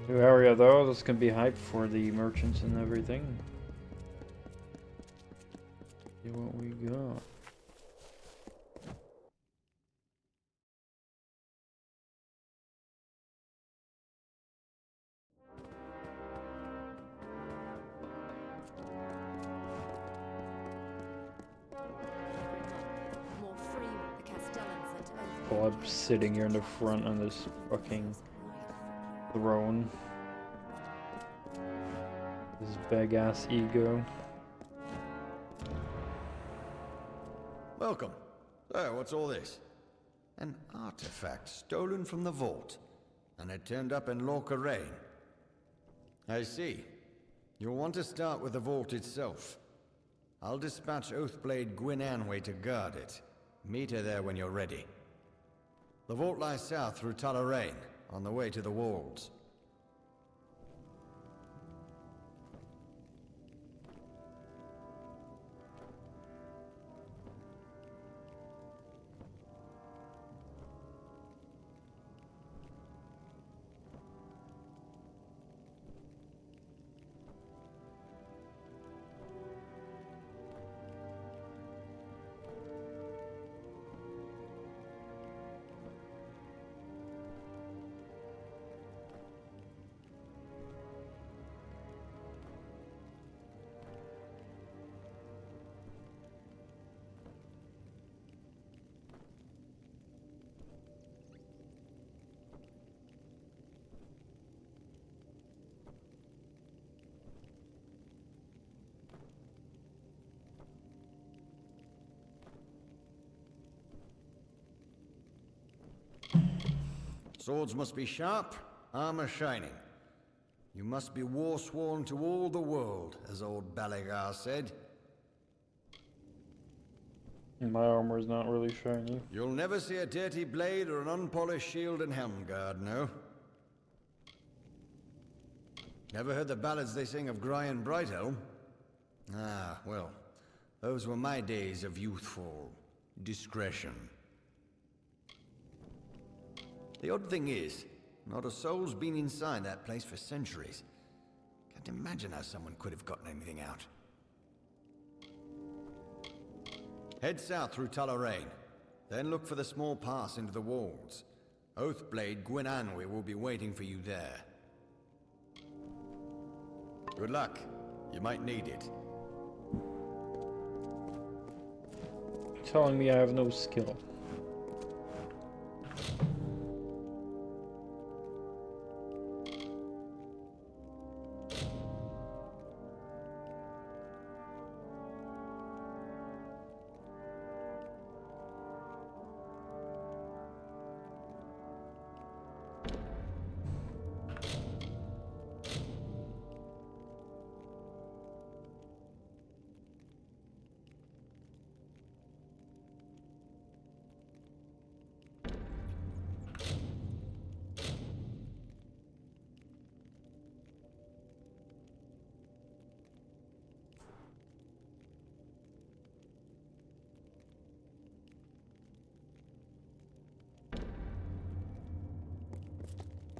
New area though, this can be hype for the merchants and everything. See what we got. More free the Castellans sent over. While I'm sitting here in the front on this fucking throne. This big ass ego. Welcome. So, what's all this? An artifact stolen from the vault, and it turned up in Orion. I see. You'll want to start with the vault itself. I'll dispatch Oathblade Gwyn Anway to guard it. Meet her there when you're ready. The vault lies south through Talarain, on the way to the walls. Swords must be sharp, armor shining. You must be war-sworn to all the world, as old Balagar said. My armor's not really shiny. You'll never see a dirty blade or an unpolished shield and helm guard, no? Never heard the ballads they sing of Grian Brighthelm? Ah, well, those were my days of youthful discretion. The odd thing is, not a soul's been inside that place for centuries. Can't imagine how someone could have gotten anything out. Head south through Talarain, then look for the small pass into the walls. Oathblade Gwyn Anway will be waiting for you there. Good luck. You might need it. Telling me I have no skill.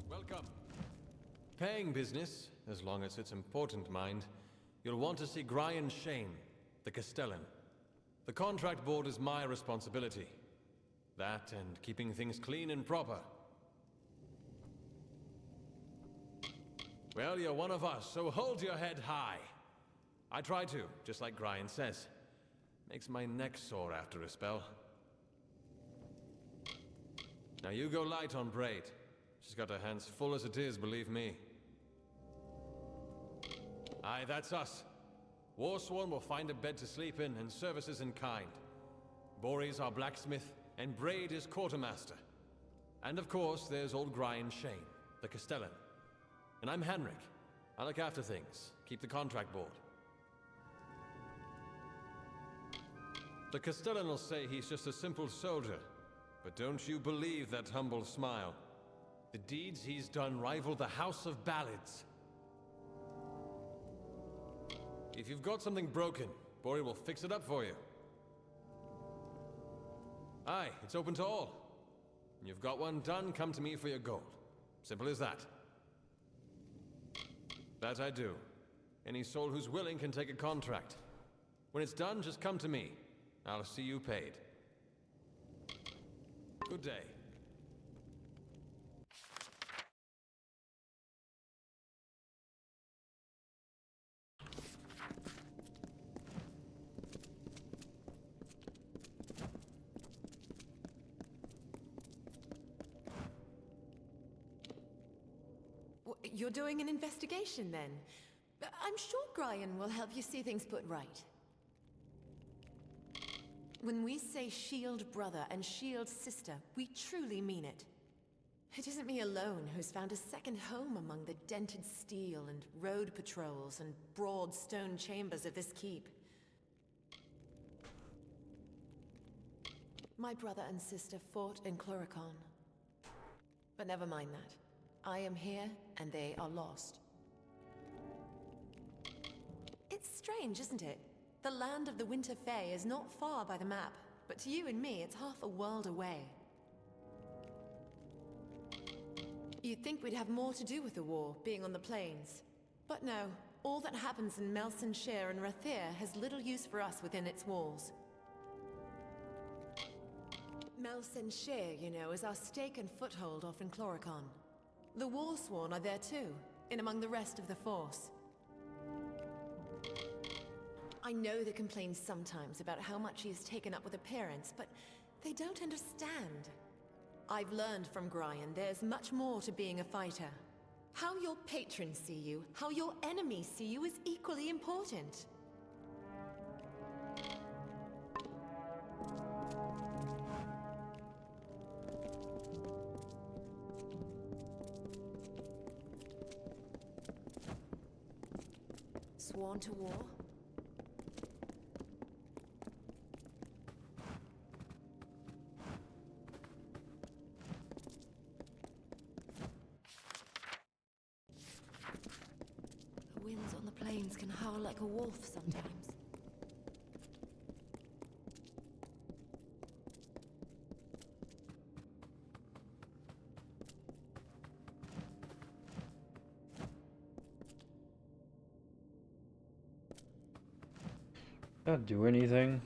Welcome. Paying business, as long as it's important, mind. You'll want to see Grian Shane, the Castellan. The contract board is my responsibility. That and keeping things clean and proper. Well, you're one of us, so hold your head high. I try to, just like Grian says. Makes my neck sore after a spell. Now you go light on Braid. She's got her hands full as it is, believe me. Aye, that's us. Warsworn will find a bed to sleep in and services in kind. Bore's our blacksmith, and Braid is quartermaster. And of course, there's old Grian Shane, the Castellan. And I'm Henrik. I look after things, keep the contract board. The Castellan will say he's just a simple soldier, but don't you believe that humble smile. The deeds he's done rival the House of Ballads. If you've got something broken, Bori will fix it up for you. Aye, it's open to all. When you've got one done, come to me for your gold. Simple as that. That I do. Any soul who's willing can take a contract. When it's done, just come to me. I'll see you paid. Good day. You're doing an investigation, then? I'm sure Brian will help you see things put right. When we say shield brother and shield sister, we truly mean it. It isn't me alone who's found a second home among the dented steel and road patrols and broad stone chambers of this keep. My brother and sister fought in Chloricon. But never mind that. I am here, and they are lost. It's strange, isn't it? The land of the Winter Fae is not far by the map, but to you and me, it's half a world away. You'd think we'd have more to do with the war, being on the plains. But no, all that happens in Melsenshire and Rathir has little use for us within its walls. Melsenshire, you know, is our stake and foothold off in Chloricon. The Warsworn are there too, in among the rest of the force. I know they complain sometimes about how much he is taken up with appearance, but they don't understand. I've learned from Brian there's much more to being a fighter. How your patrons see you, how your enemies see you is equally important. Sworn to war? The winds on the plains can howl like a wolf sometimes. Not do anything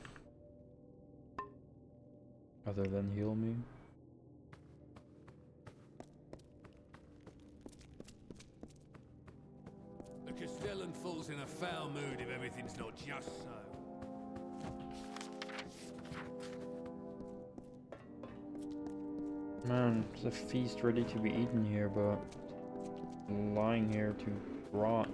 other than heal me. The Castellan falls in a foul mood if everything's not just so. Man, there's a feast ready to be eaten here, but lying here to rot.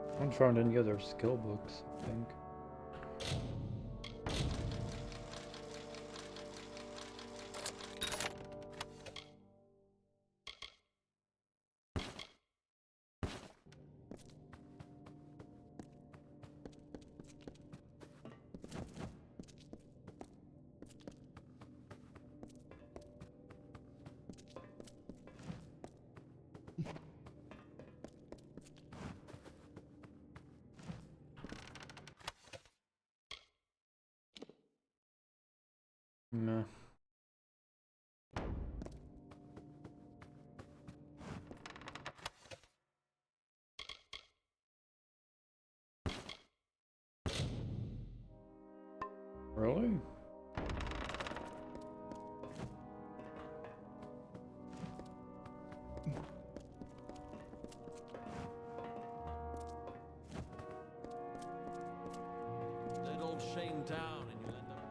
I haven't found any other skill books, I think. Meh. Really? Let old Shane down and you'll end up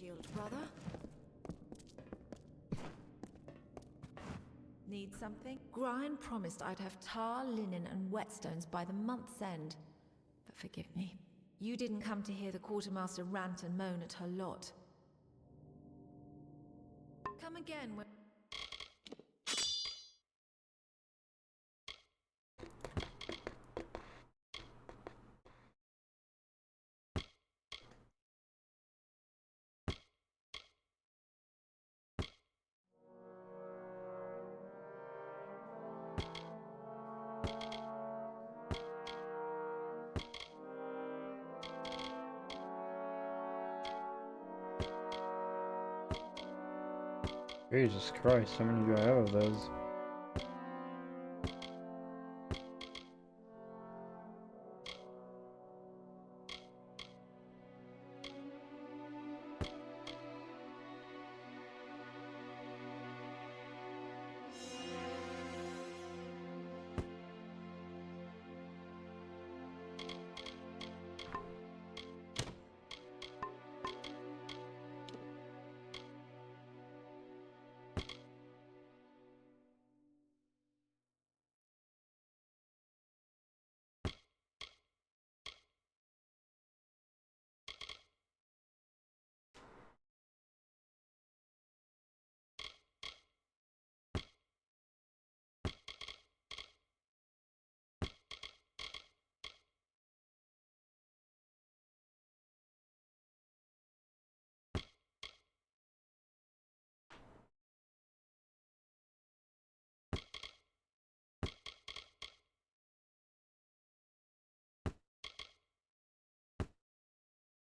shield, brother. Need something? Brian promised I'd have tar, linen, and whetstones by the month's end. But forgive me. You didn't come to hear the quartermaster rant and moan at her lot. Come again when... Jesus Christ, how many do I have of those?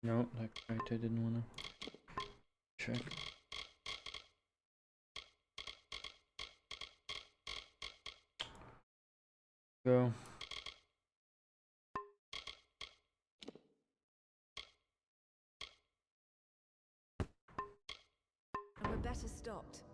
No, that right, I didn't want to check. Go. And we're better stopped.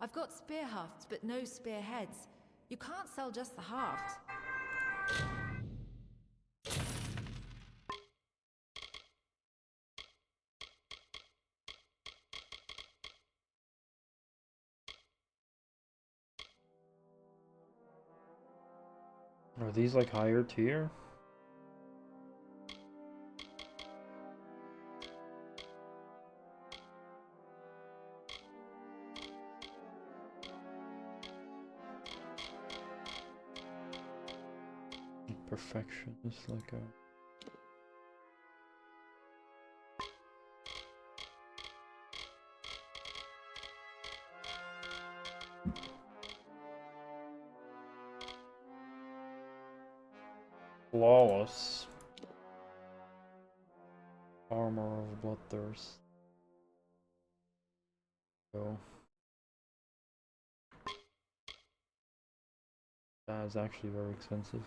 I've got spear hafts, but no spear heads. You can't sell just the haft. Are these like higher tier? Perfection is like a... Flawless. Armor of Bloodthirst. So that is actually very expensive.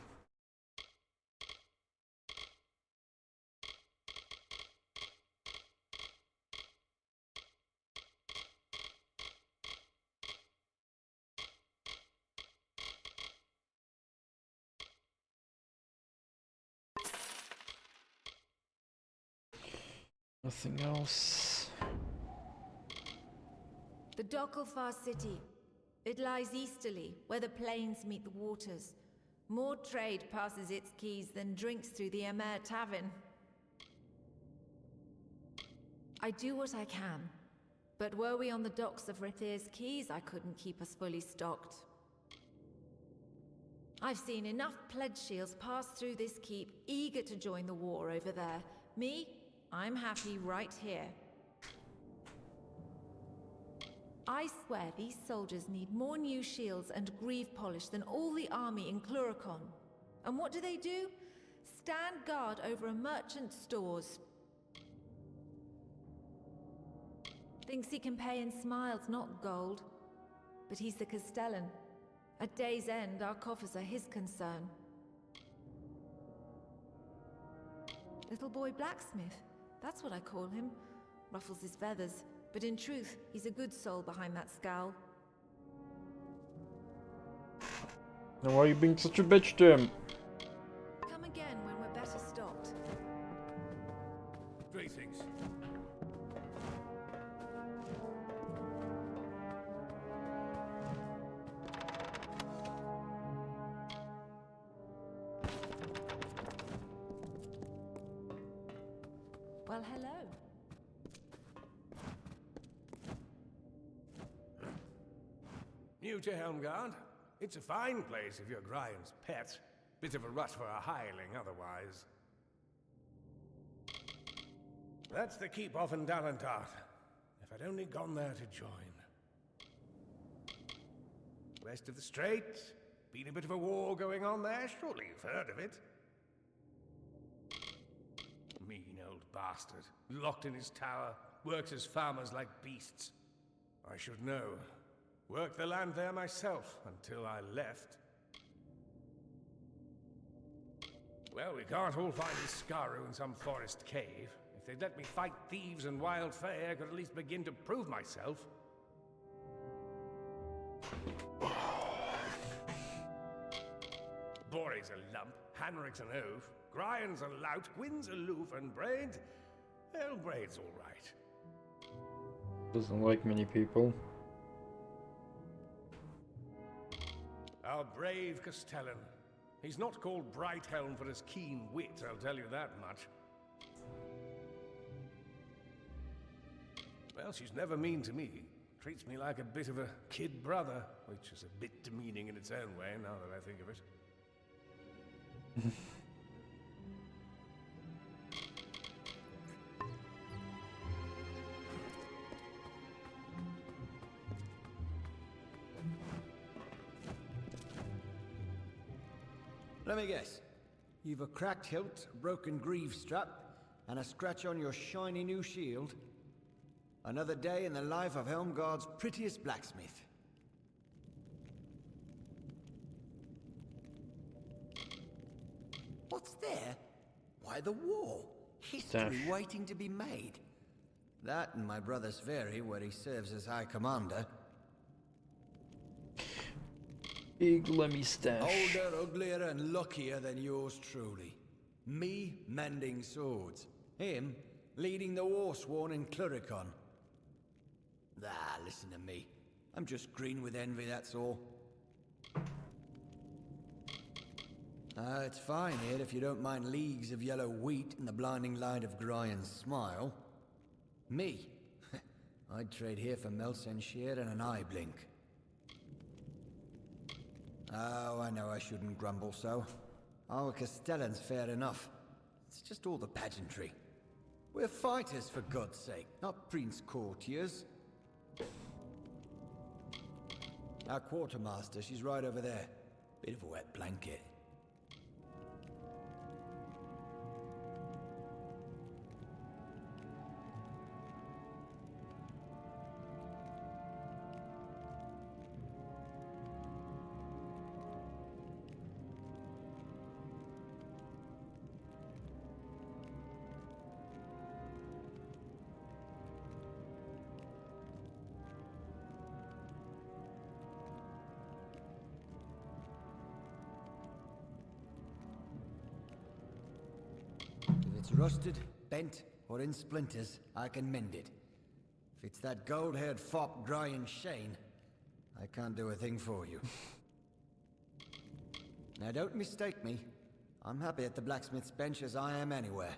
Nothing else. The Dockelfar city. It lies easterly, where the plains meet the waters. More trade passes its quays than drinks through the Amer Tavern. I do what I can. But were we on the docks of Rathir's Keys, I couldn't keep us fully stocked. I've seen enough pledge shields pass through this keep, eager to join the war over there. Me, I'm happy right here. I swear these soldiers need more new shields and greave polish than all the army in Cluricon. And what do? Stand guard over a merchant's stores. Thinks he can pay in smiles, not gold. But he's the Castellan. At day's end, our coffers are his concern. Little boy blacksmith, that's what I call him. Ruffles his feathers, but in truth, he's a good soul behind that scowl. Then why are you being such a bitch to him? Come again when we're better stocked. Greetings. Well, hello. New to Helmgard? It's a fine place if you're Gryan's pet. Bit of a rut for a hireling otherwise. That's the keep off in Dalentart. If I'd only gone there to join. West of the Strait. Been a bit of a war going on there. Surely you've heard of it. Mean old bastard. Locked in his tower. Works his farmers like beasts. I should know. Worked the land there myself until I left. Well, we can't all find his Skaru in some forest cave. If they'd let me fight thieves and wild fae, I could at least begin to prove myself. Borre's a lump, Hanric's an oaf, Gryan's a lout, Gwyn's aloof, and Braid... well, Braid's all right. Doesn't like many people. Our brave Castellan. He's not called Brighthelm for his keen wit, I'll tell you that much. Well, she's never mean to me. Treats me like a bit of a kid brother, which is a bit demeaning in its own way, now that I think of it. Let me guess. You've a cracked hilt, a broken greave strap, and a scratch on your shiny new shield. Another day in the life of Helmgard's prettiest blacksmith. What's there? Why, the war. History waiting to be made. That and my brother's Ferry, where he serves as High Commander. Big lemmy stash. Older, uglier, and luckier than yours truly. Me mending swords. Him leading the Warsworn in Cluricon. Ah, listen to me. I'm just green with envy, that's all. It's fine here if you don't mind leagues of yellow wheat and the blinding light of Gryan's smile. Me? I'd trade here for Melsenshire and an eye blink. Oh, I know I shouldn't grumble so. Our Castellan's fair enough. It's just all the pageantry. We're fighters, for God's sake, not prince courtiers. Our quartermaster, she's right over there. Bit of a wet blanket. If it's rusted, bent, or in splinters, I can mend it. If it's that gold-haired fop Brian Shane, I can't do a thing for you. Now don't mistake me. I'm happy at the blacksmith's bench as I am anywhere.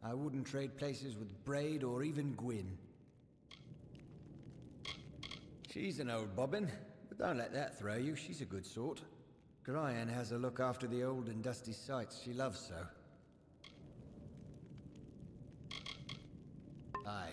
I wouldn't trade places with Braid or even Gwyn. She's an old bobbin, but don't let that throw you. She's a good sort. Brian has her look after the old and dusty sites she loves so. Aye.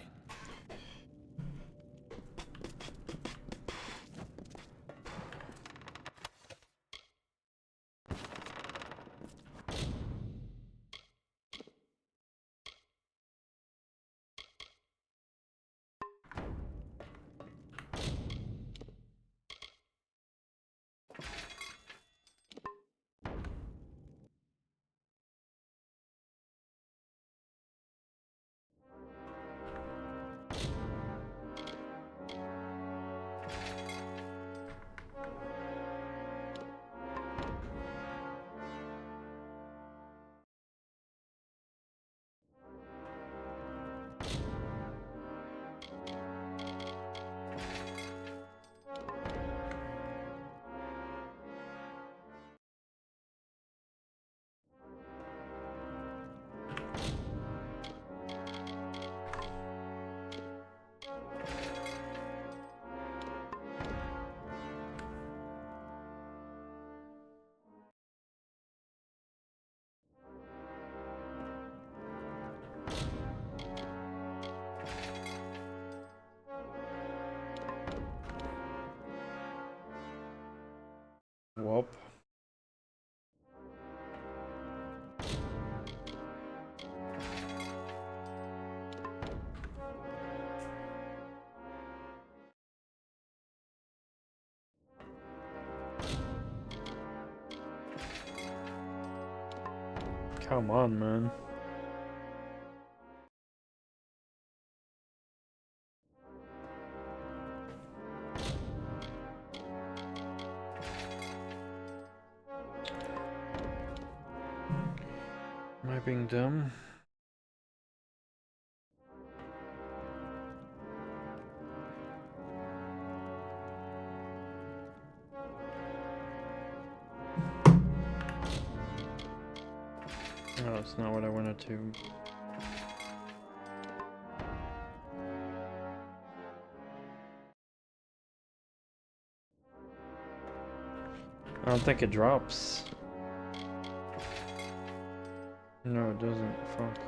Whoop. Come on, man. Am I being dumb? No, it's not what I wanted to. I don't think it drops. No, it doesn't. Fuck.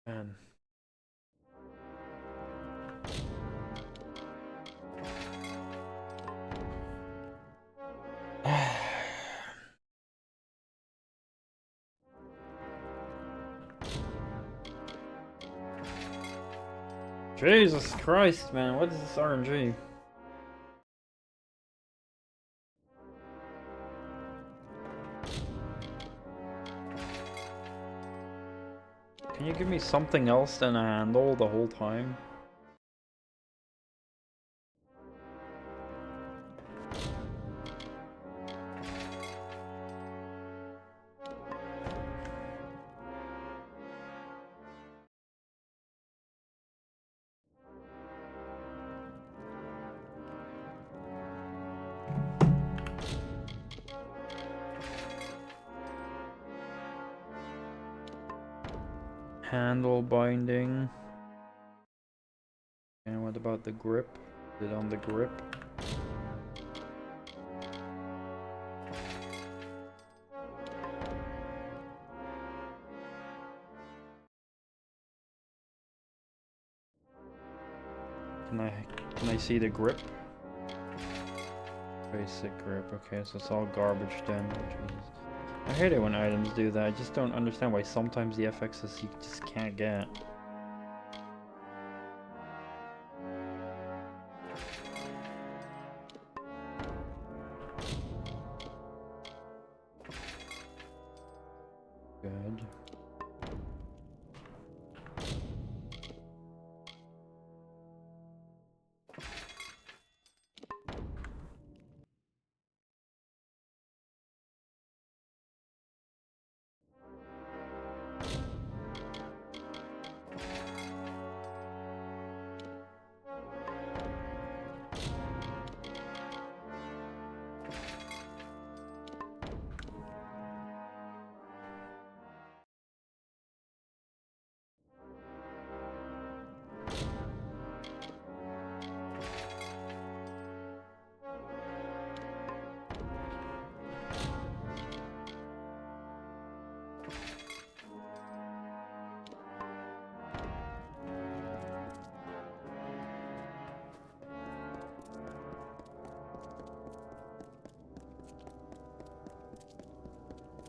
Man. Jesus Christ, man, what is this RNG? Can you give me something else than a handle the whole time? handle binding. And what about the grip? Is it on the grip? Can I see the grip? Basic grip. Okay, so it's all garbage then. I hate it when items do that. I just don't understand why sometimes the FXs you just can't get. Good.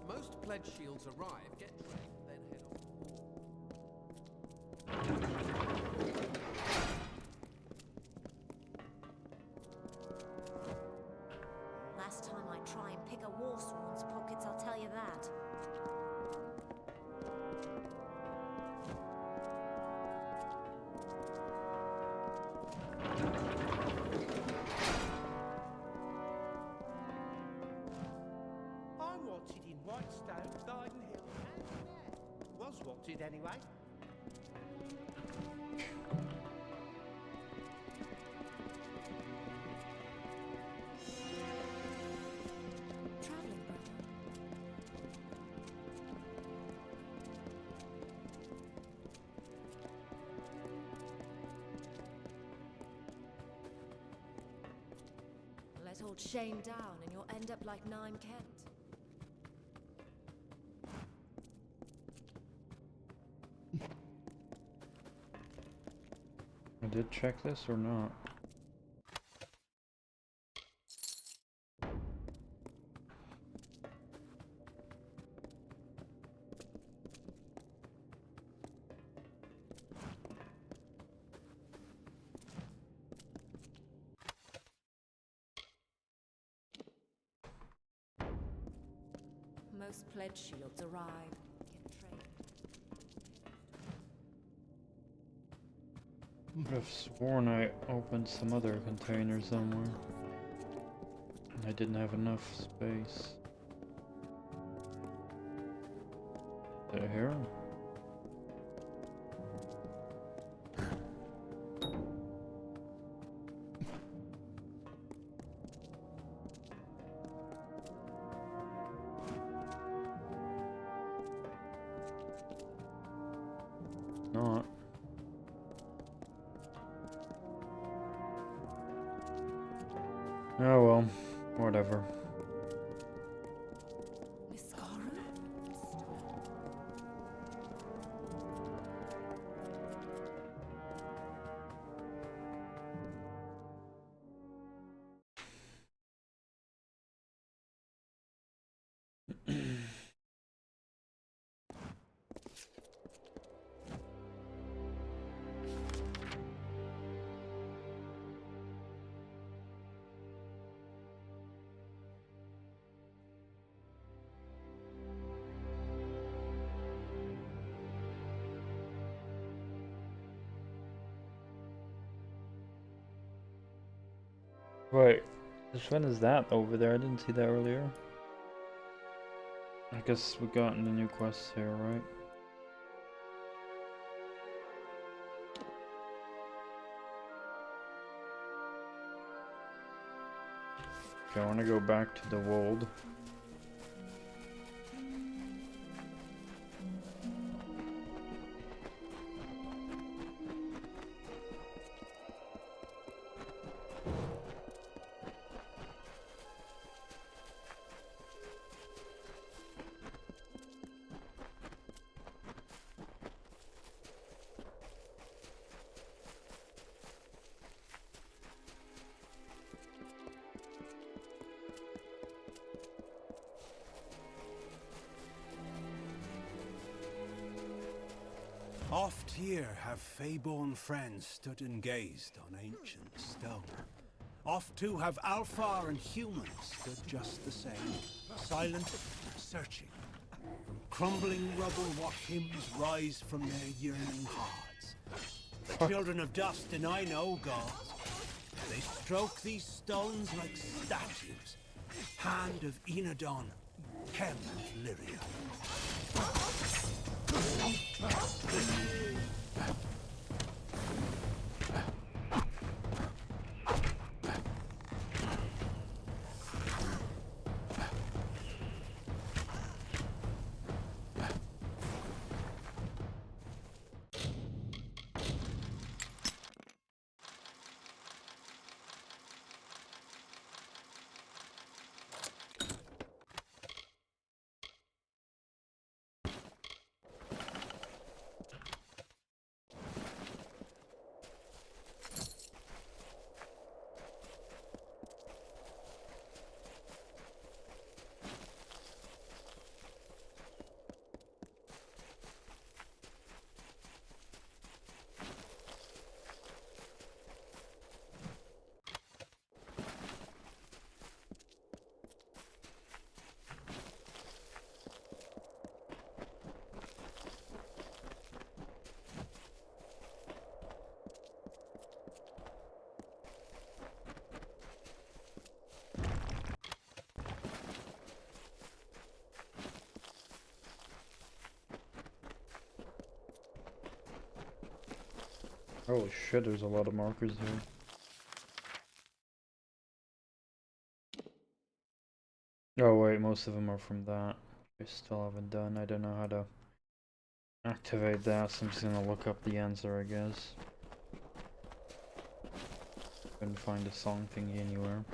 Most pledge shields arrive, get trained, then head off. Last time I try and pick a warsworn's pockets, I'll tell you that. I'm wanted in Whitestone, Garden Hill, and there. Was wanted anyway. Traveling, brother. Let old Shane down and you'll end up like Naim Kent. I did check this or not? Most pledge shields arrive. Get trained. I have sworn I opened some other container somewhere. And I didn't have enough space. Is it here? Not. Oh well, whatever. Wait, which one is that over there? I didn't see that earlier. I guess we got the new quests here, right? Okay, I want to go back to the Wold. Oft here have fey-born friends stood and gazed on ancient stone. Oft too have Alfar and humans stood just the same, silent, searching. From crumbling rubble what hymns rise from their yearning hearts. The children of dust deny no gods. They stroke these stones like statues. Hand of Enodon, hem of Lyria. Holy shit, there's a lot of markers here. Oh wait, most of them are from that. I still haven't done. I don't know how to activate that, so I'm just gonna look up the answer, I guess. Couldn't find a song thingy anywhere.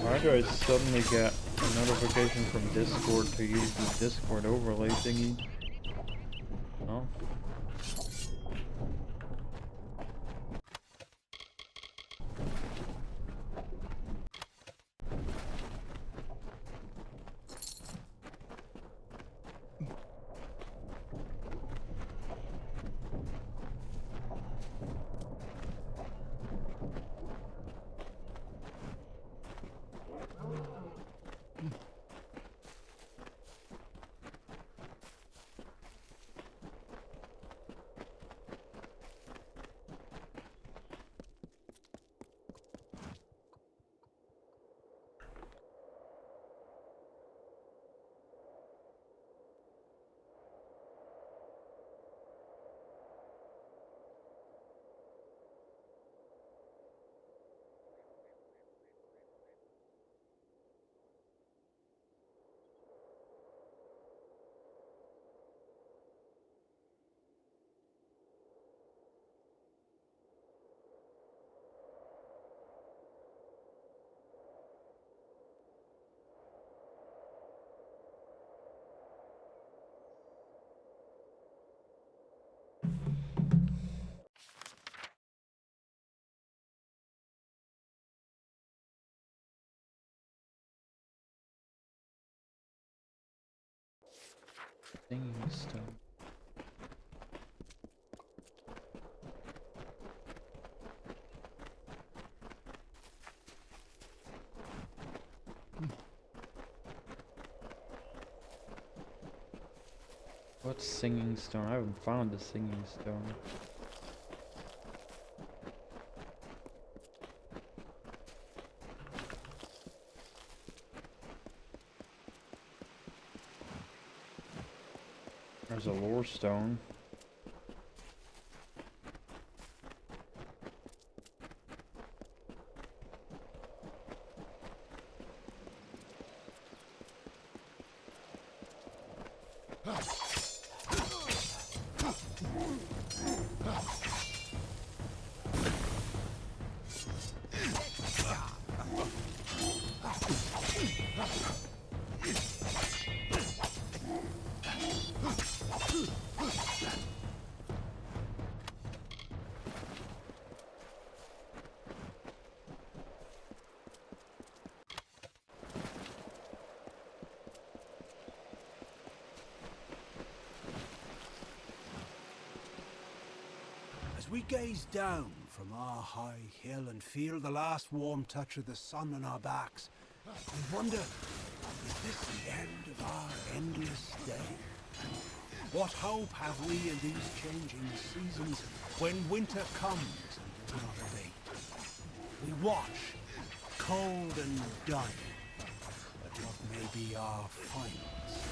Why do I suddenly get a notification from Discord to use the Discord overlay thingy? Oh. Singing stone. What's singing stone? I haven't found a singing stone. There's a lore stone. As we gaze down from our high hill and feel the last warm touch of the sun on our backs, we wonder, is this the end of our endless day? What hope have we in these changing seasons when winter comes and does not abate? We watch, cold and dying, at what may be our final season.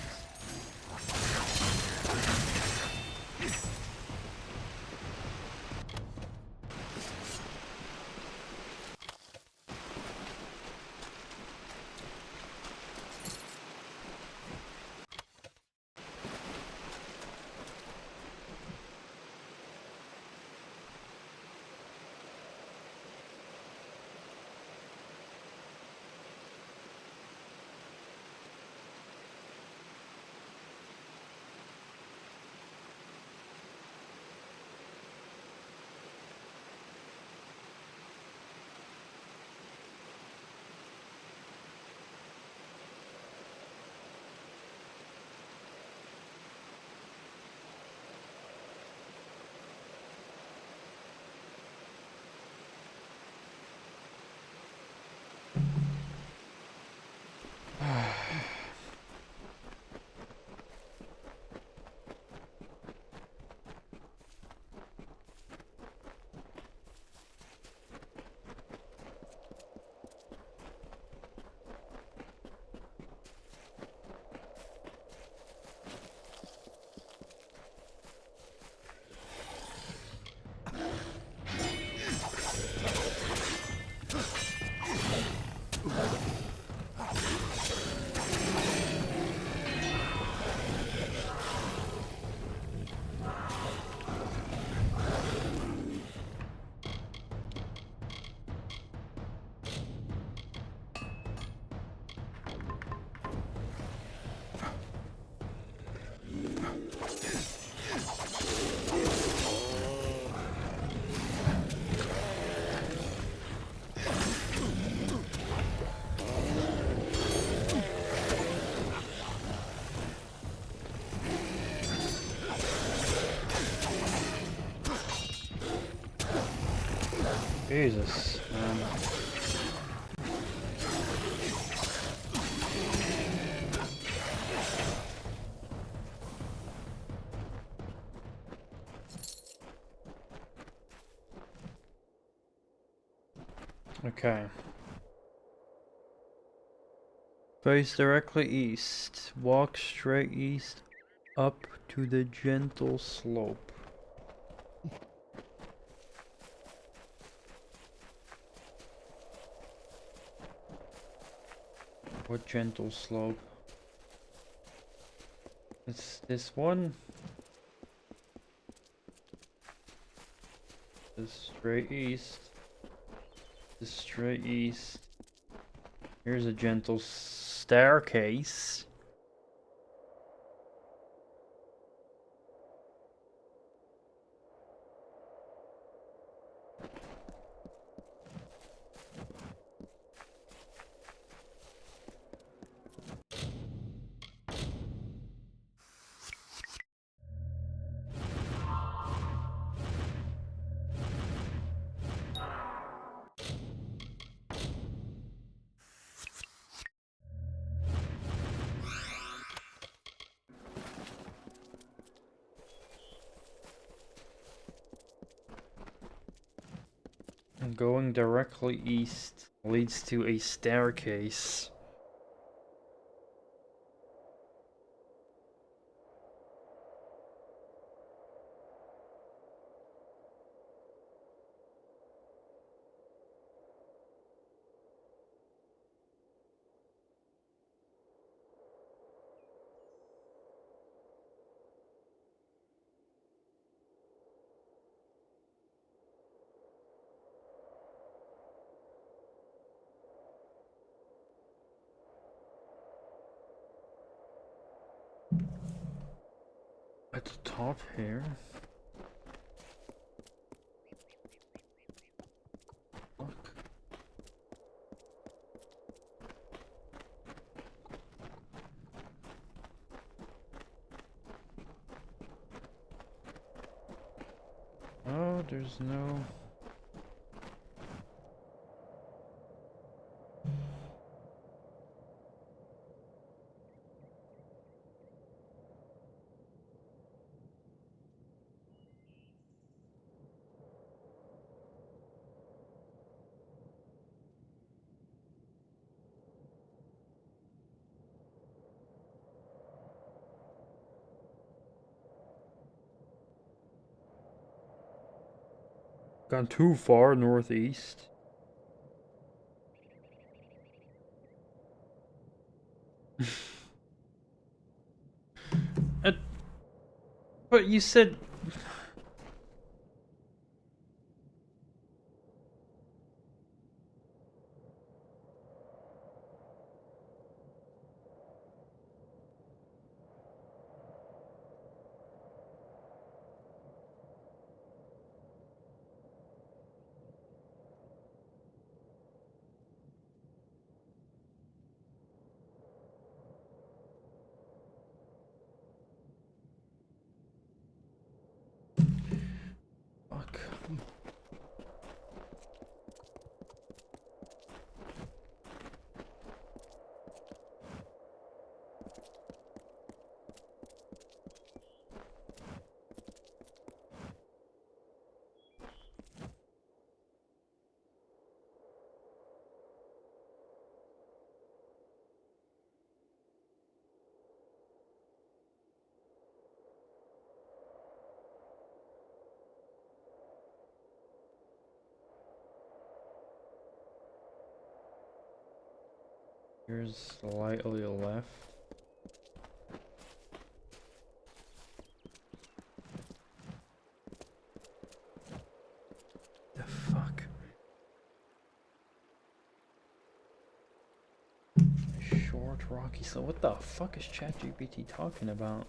Jesus, man. Okay. Face directly east. Walk straight east up to the gentle slope. What gentle slope? It's this one. This straight east. This straight east. Here's a gentle staircase. And going directly east leads to a staircase. At the top here. Fuck. Oh, there's no... Gone too far northeast. But you said... Fuck. Here's slightly left. The fuck? Short rocky. So what the fuck is ChatGPT talking about?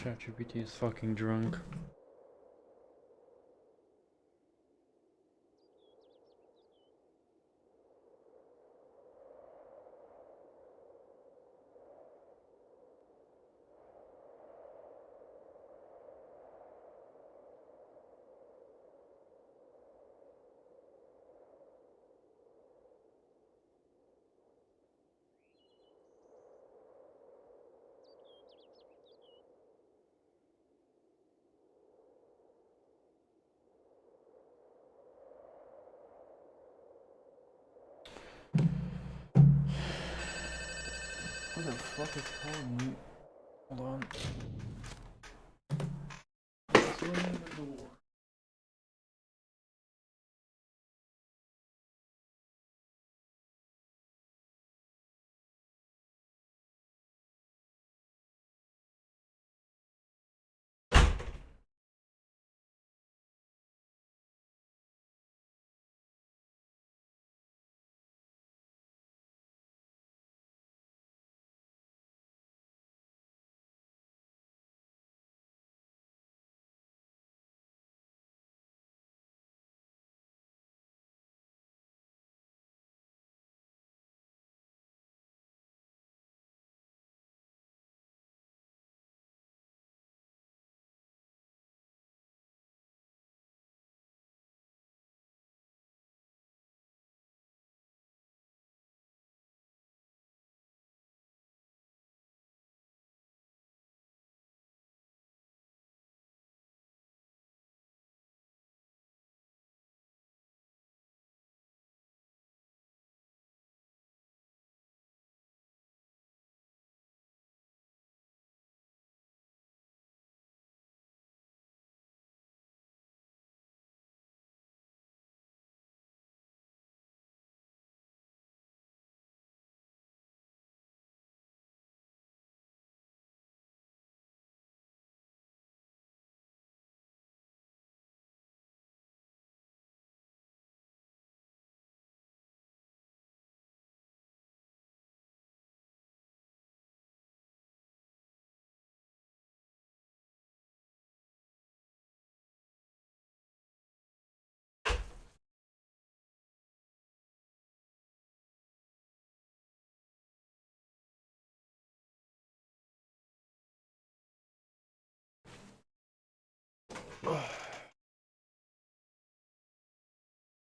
ChatGPT is fucking drunk. Who the fuck is calling me? Hold on. Slamming the door.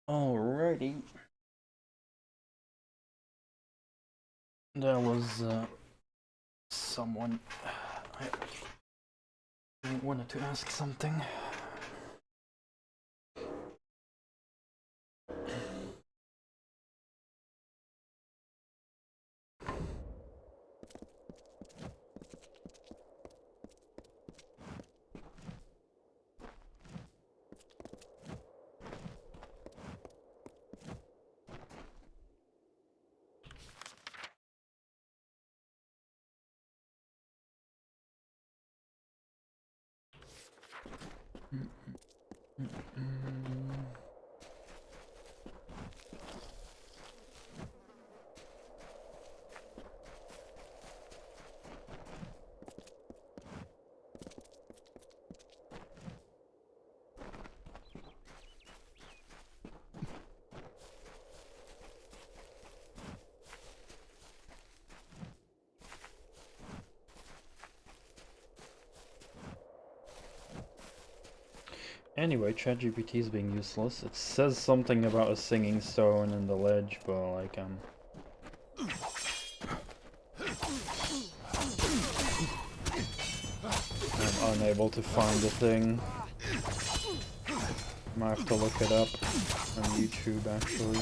Alrighty. That was someone I wanted to ask something. Anyway, ChatGPT is being useless. It says something about a singing stone in the ledge, but like I'm unable to find the thing. I might have to look it up on YouTube actually.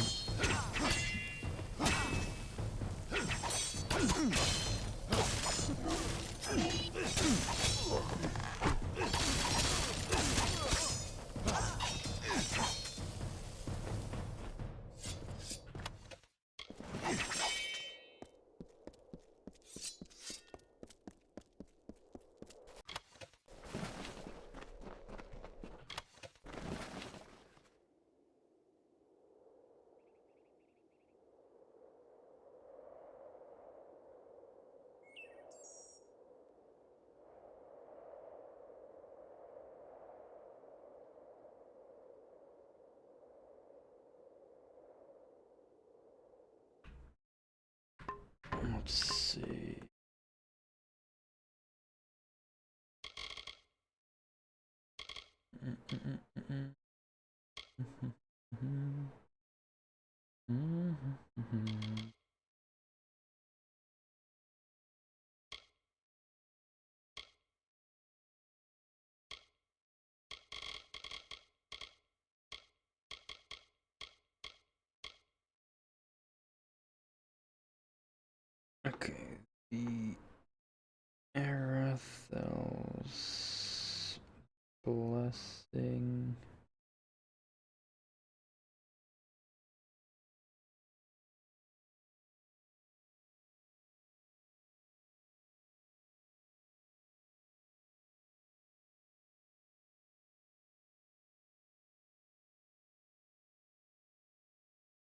Let's see. Okay. The Arathel's blessing.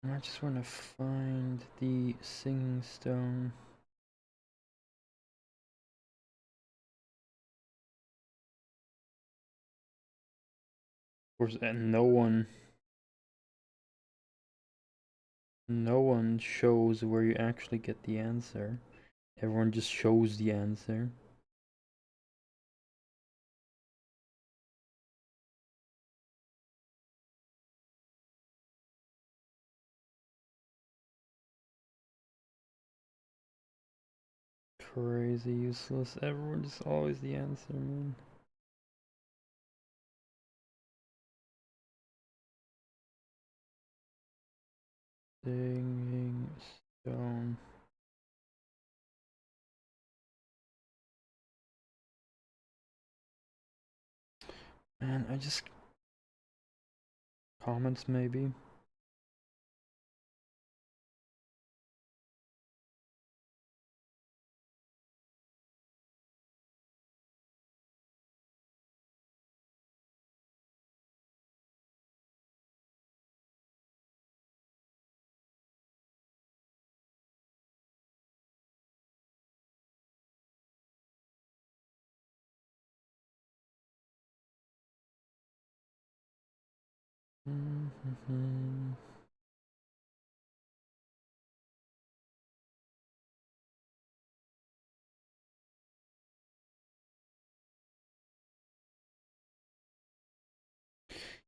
I just want to find the singing stone. Of course, and no one shows where you actually get the answer. Everyone just shows the answer. Crazy useless. Everyone just always the answer, man. Singing stone. Man, I just comments maybe.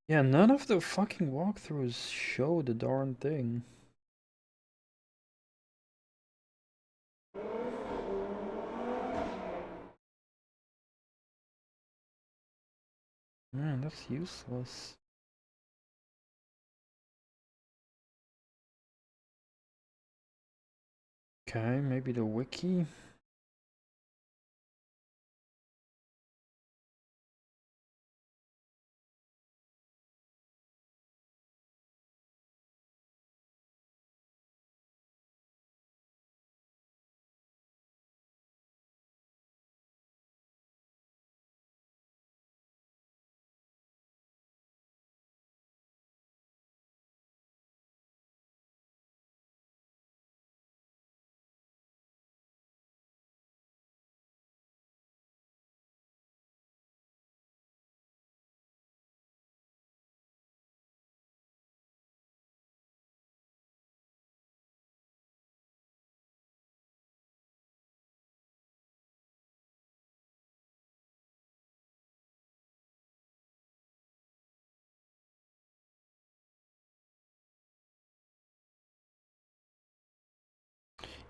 Yeah, none of the fucking walkthroughs show the darn thing. Man, that's useless. Okay, maybe the wiki.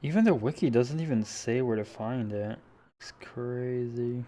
Even the wiki doesn't even say where to find it. It's crazy.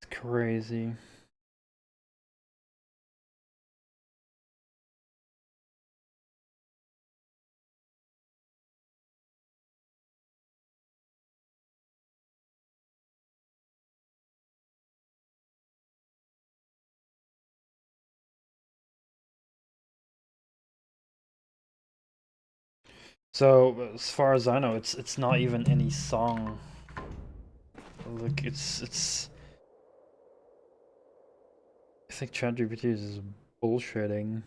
It's crazy. So as far as I know, it's not even any song. Like it's. I think ChatGPT is bullshitting.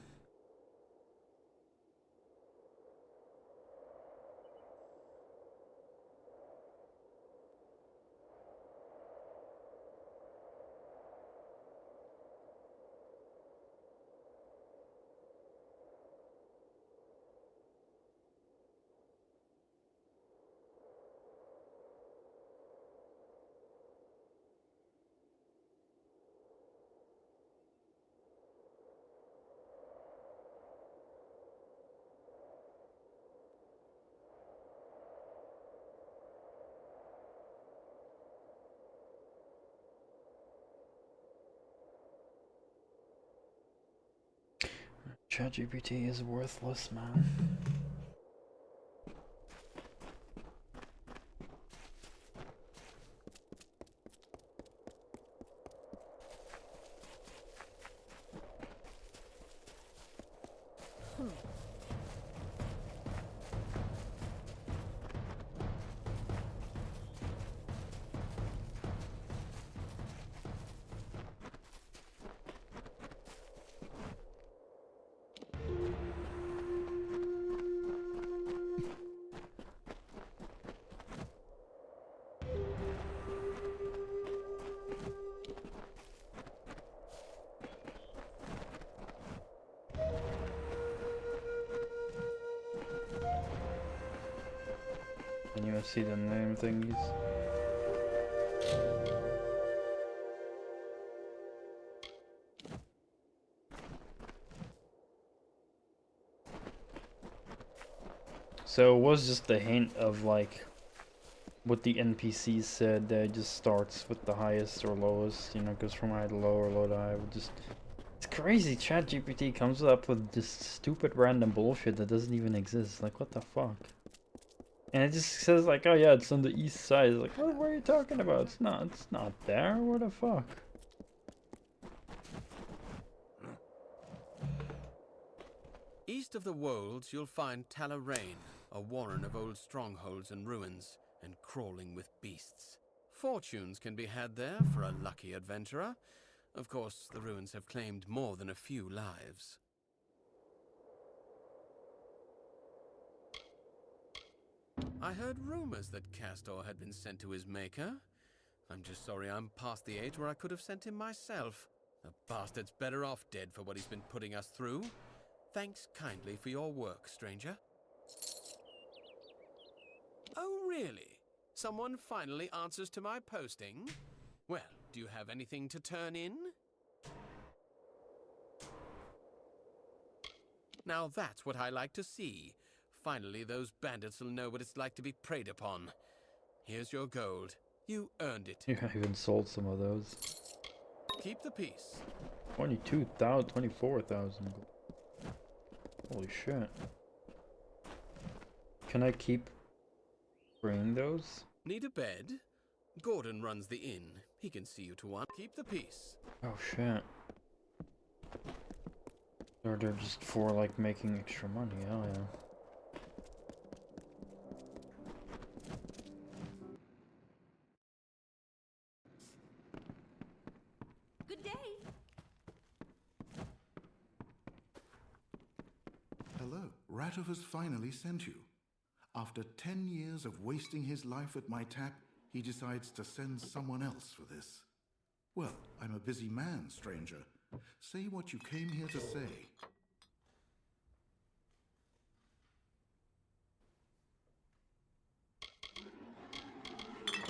ChatGPT is worthless, man. Can you see the name thingies? So it was just a hint of like what the NPCs said, that it just starts with the highest or lowest, you know, goes from high to low or low to high. It's crazy. ChatGPT comes up with this stupid random bullshit that doesn't even exist. Like, what the fuck? And it just says like, oh yeah, it's on the east side. It's like, what are you talking about? It's not there. What the fuck? East of the Wolds, you'll find Talarain, a warren of old strongholds and ruins, and crawling with beasts. Fortunes can be had there for a lucky adventurer. Of course, the ruins have claimed more than a few lives. I heard rumors that Castor had been sent to his maker. I'm just sorry I'm past the age where I could have sent him myself. The bastard's better off dead for what he's been putting us through. Thanks kindly for your work, stranger. Oh, really? Someone finally answers to my posting? Well, do you have anything to turn in? Now that's what I like to see. Finally, those bandits will know what it's like to be preyed upon. Here's your gold. You earned it. Yeah, I even sold some of those. Keep the peace. 22,000, 24,000. Holy shit. Can I keep bringing those? Need a bed? Gordon runs the inn. He can see you to one. Keep the peace. Oh shit. Or they're just for like making extra money, hell yeah. Good day. Hello. Ratov has finally sent you. After 10 years of wasting his life at my tap, he decides to send someone else for this. Well, I'm a busy man, stranger. Say what you came here to say.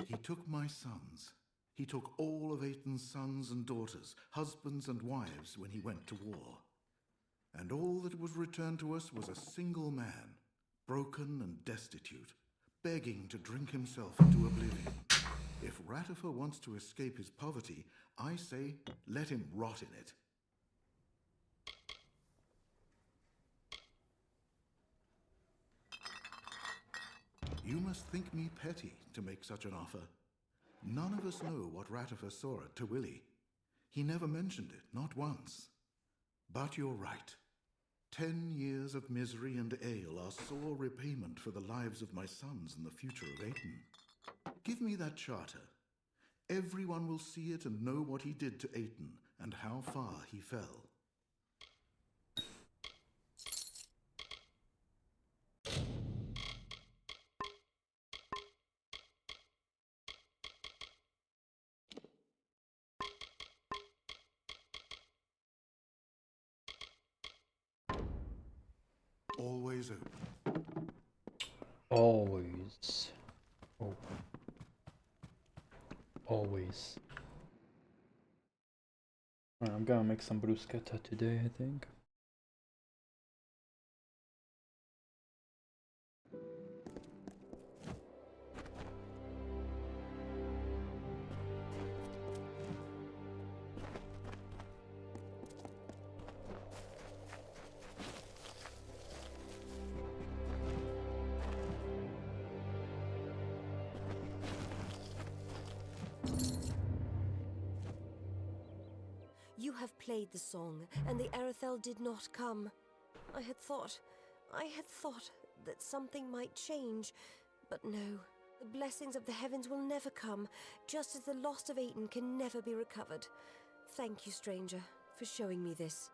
He took my sons. He took all of Aiton's sons and daughters, husbands and wives when he went to war. And all that was returned to us was a single man, broken and destitute, begging to drink himself into oblivion. If Ratifer wants to escape his poverty, I say let him rot in it. You must think me petty to make such an offer. None of us know what Ratifer saw at Tawilli. He never mentioned it, not once. But you're right. 10 years of misery and ale are sore repayment for the lives of my sons and the future of Aten. Give me that charter. Everyone will see it and know what he did to Aten and how far he fell. Always open. Always open. Always. I'm gonna make some bruschetta today, I think. You have played the song, and the Arethel did not come. I had thought that something might change, but no. The blessings of the heavens will never come, just as the lost of Aten can never be recovered. Thank you, stranger, for showing me this.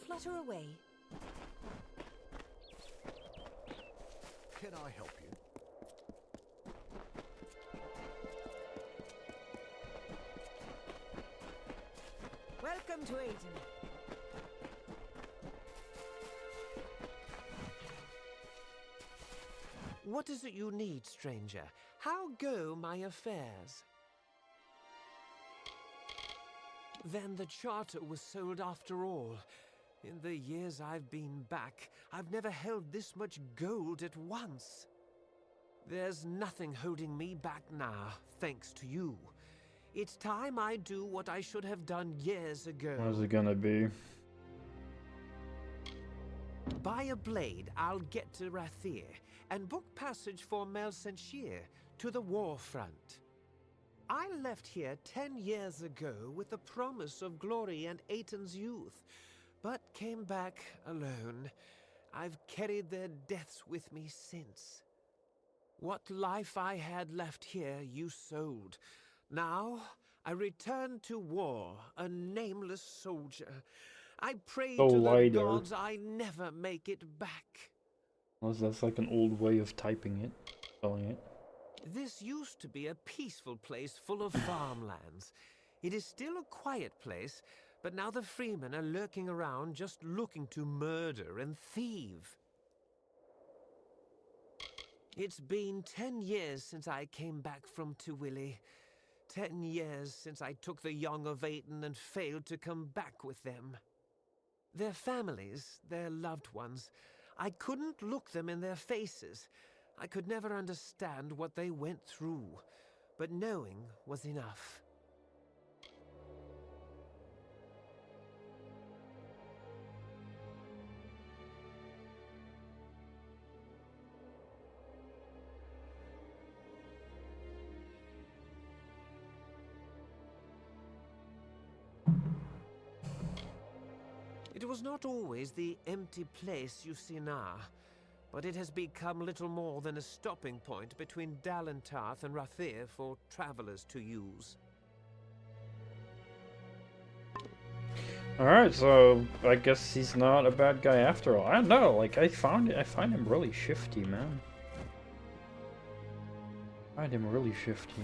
Flutter away. Can I help you? Welcome to Aten. What is it you need, stranger? How go my affairs? Then the charter was sold after all. In the years I've been back, I've never held this much gold at once. There's nothing holding me back now, thanks to you. It's time I do what I should have done years ago. What is it gonna be? Buy a blade, I'll get to Rathir, and book passage for Melsenshir to the war front. I left here 10 years ago with the promise of glory and Aten's youth, but came back alone. I've carried their deaths with me since. What life I had left here you sold. Now I return to war, a nameless soldier. I pray to the gods I never make it back. That's like an old way of typing it, spelling it. This used to be a peaceful place full of farmlands. It is still a quiet place, but now the freemen are lurking around just looking to murder and thieve. It's been 10 years since I came back from Tawilli. 10 years since I took the young of Aten and failed to come back with them. Their families, their loved ones, I couldn't look them in their faces. I could never understand what they went through, but knowing was enough. It was not always the empty place you see now, but it has become little more than a stopping point between Dalentarth and Rathir for travelers to use. Alright, so I guess he's not a bad guy after all. I don't know, like I find him really shifty, man. I find him really shifty.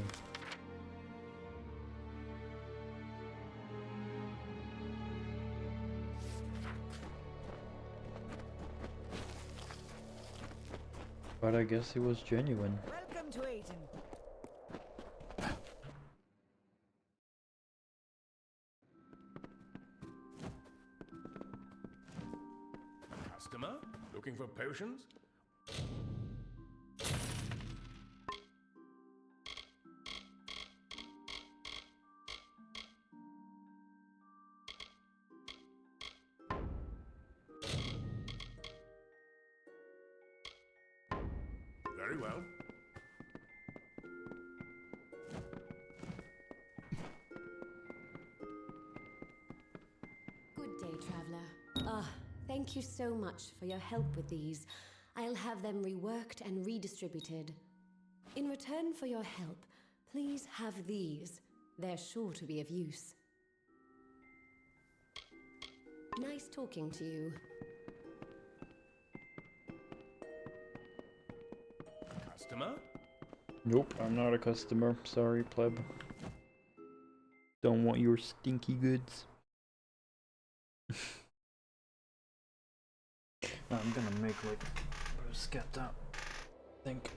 But I guess it was genuine. Welcome to Aiden. Customer? Looking for potions? Very well. Good day, traveler. Thank you so much for your help with these. I'll have them reworked and redistributed. In return for your help, please have these. They're sure to be of use. Nice talking to you. Customer? Nope, I'm not a customer. Sorry, pleb. Don't want your stinky goods. I'm gonna make like bruschetta, I think.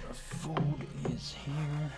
Our food is here.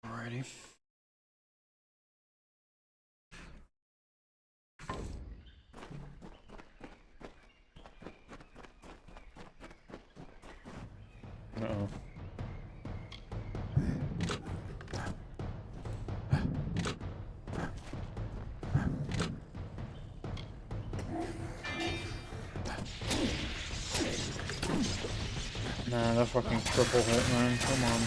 Alrighty. Uh-oh. Nah, that fucking triple hit, man. Come on.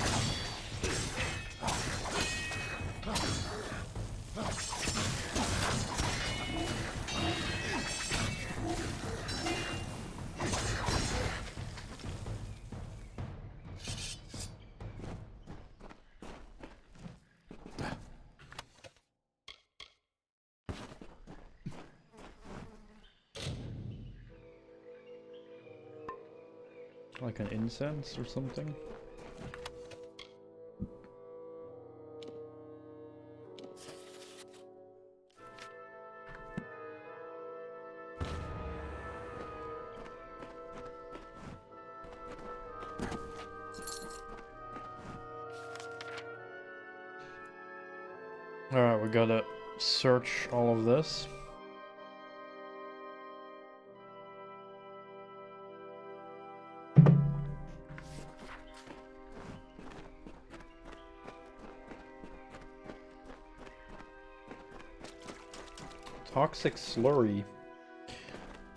Like an incense or something? Alright, we gotta search all of this. Toxic slurry.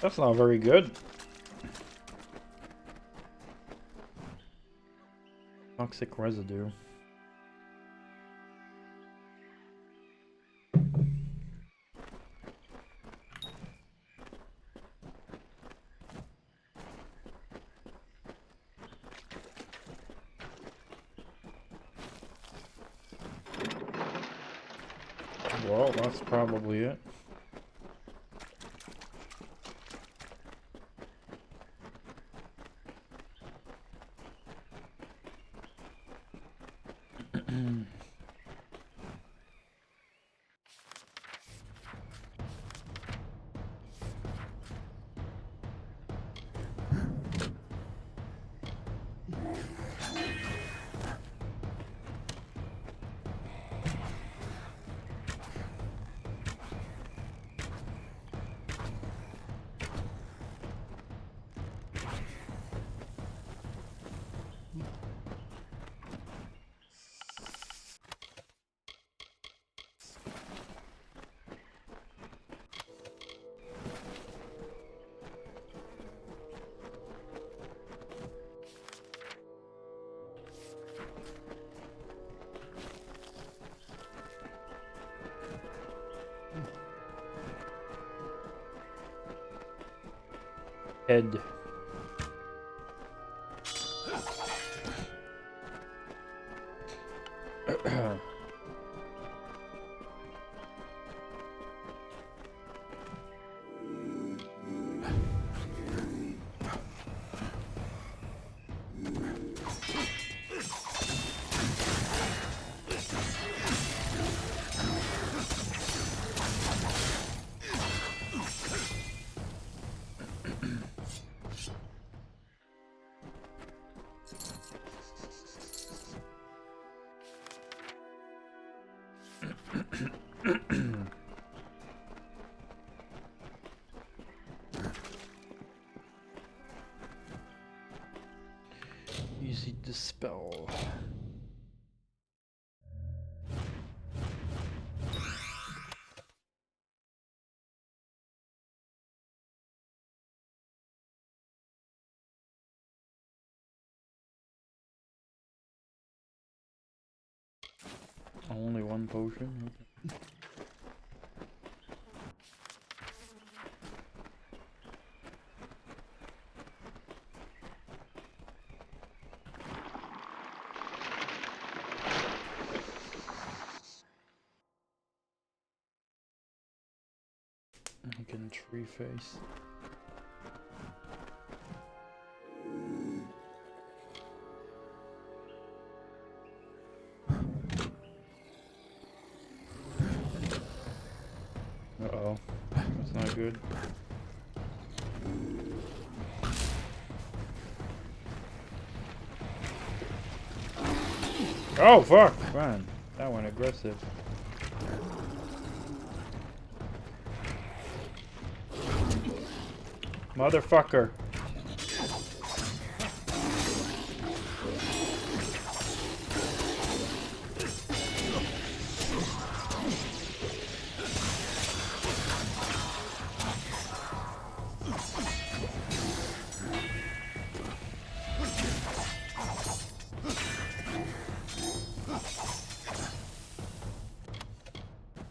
That's not very good. Toxic residue. Well, that's probably it. Head. Easy dispel. Only one potion? Okay. Three-face. Uh-oh. That's not good. Oh, fuck! Man, that went aggressive. Motherfucker.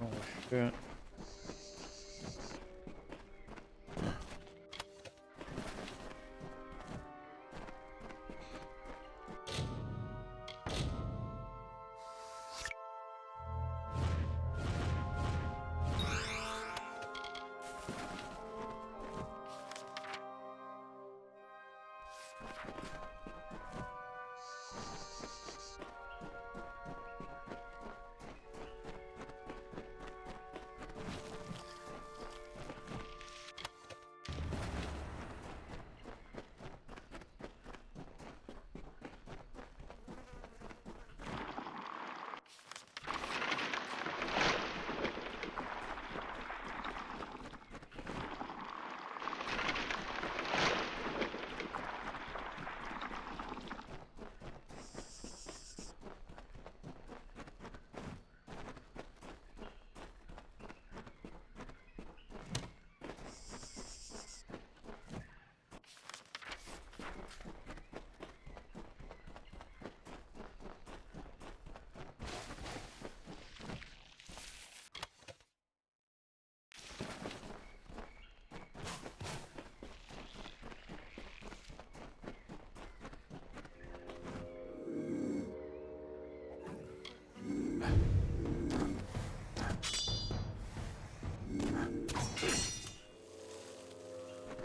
Oh shit.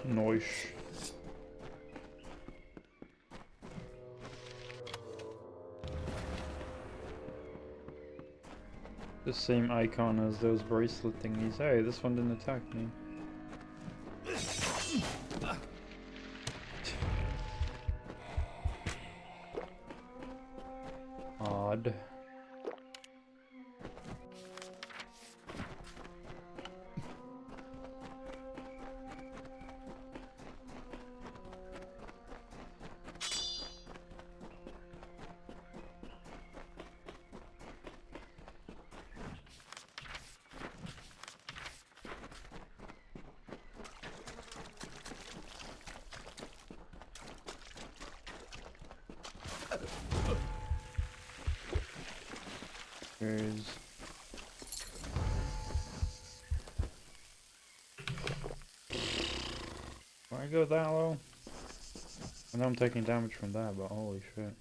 Noise. The same icon as those bracelet thingies. Hey, this one didn't attack me. Odd. There's... Why I go that low? I know I'm taking damage from that, but holy shit.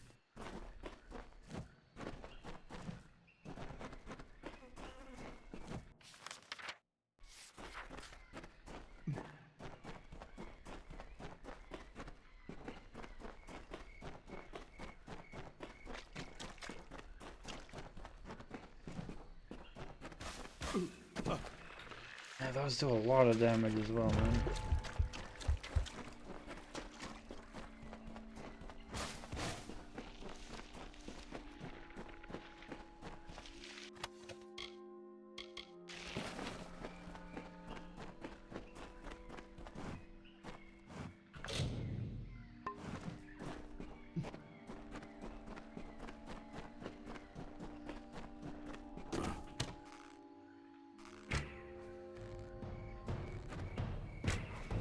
Yeah, those do a lot of damage as well, man.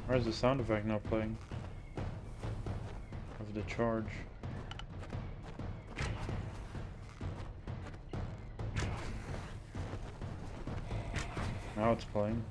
Why is the sound effect not playing? Of the charge. Now it's playing.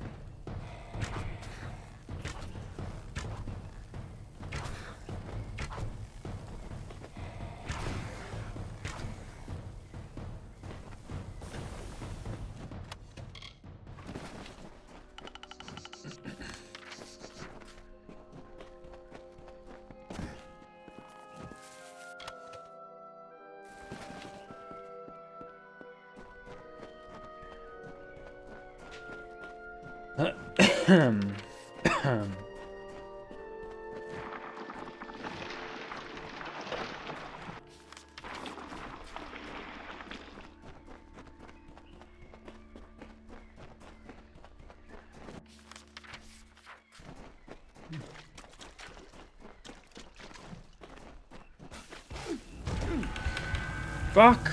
Fuck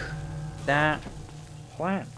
that plant.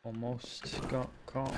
Almost got caught.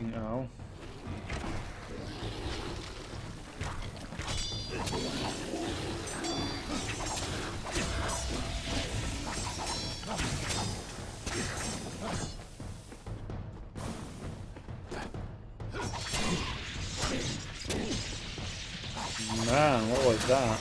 No. Man, what was that?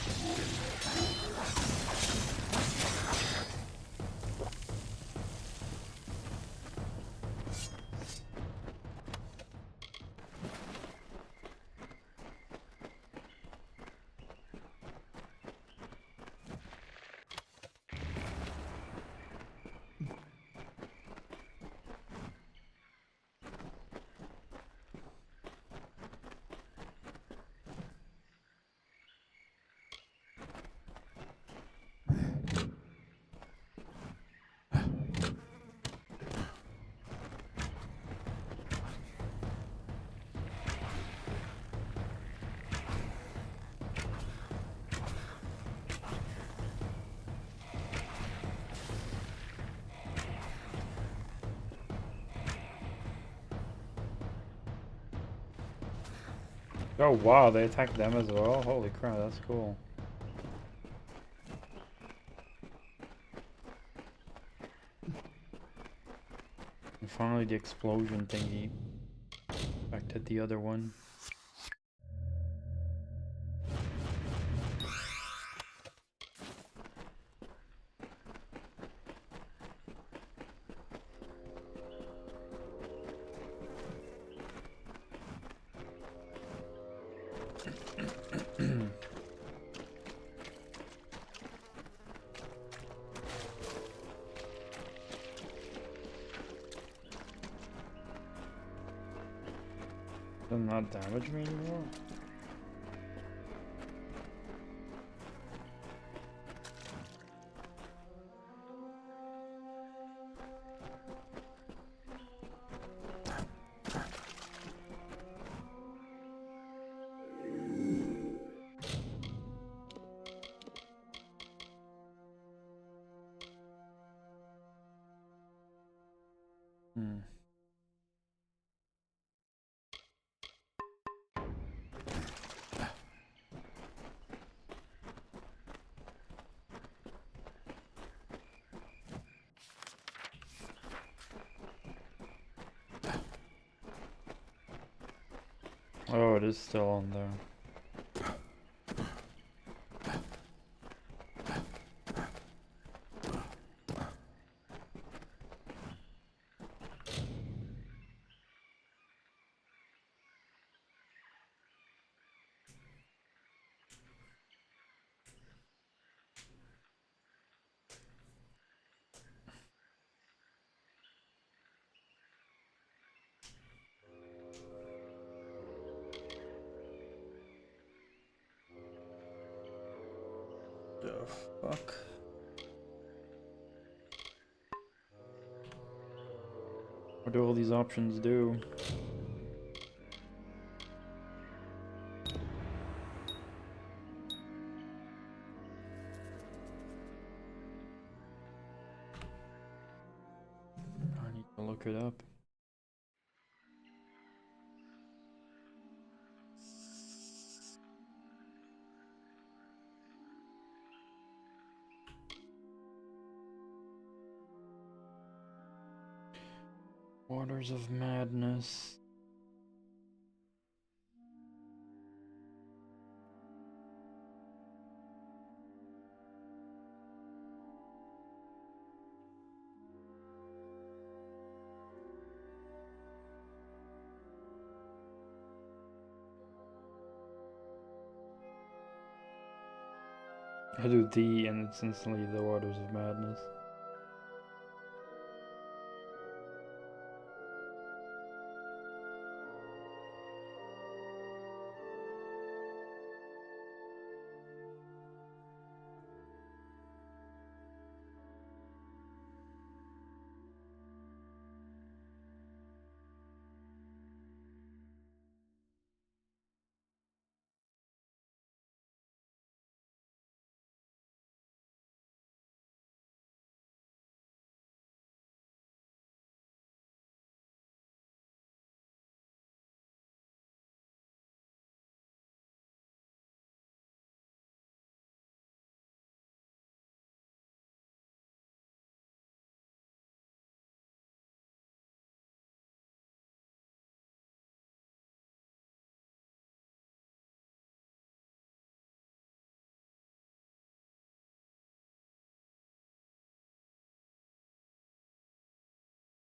Oh wow, they attack them as well? Holy crap, that's cool. And finally the explosion thingy affected the other one. Does not damage me anymore? Hmm. Oh, it is still on there. The fuck? What do all these options do? I need to look it up. Waters of Madness. I do D and it's instantly the Waters of Madness.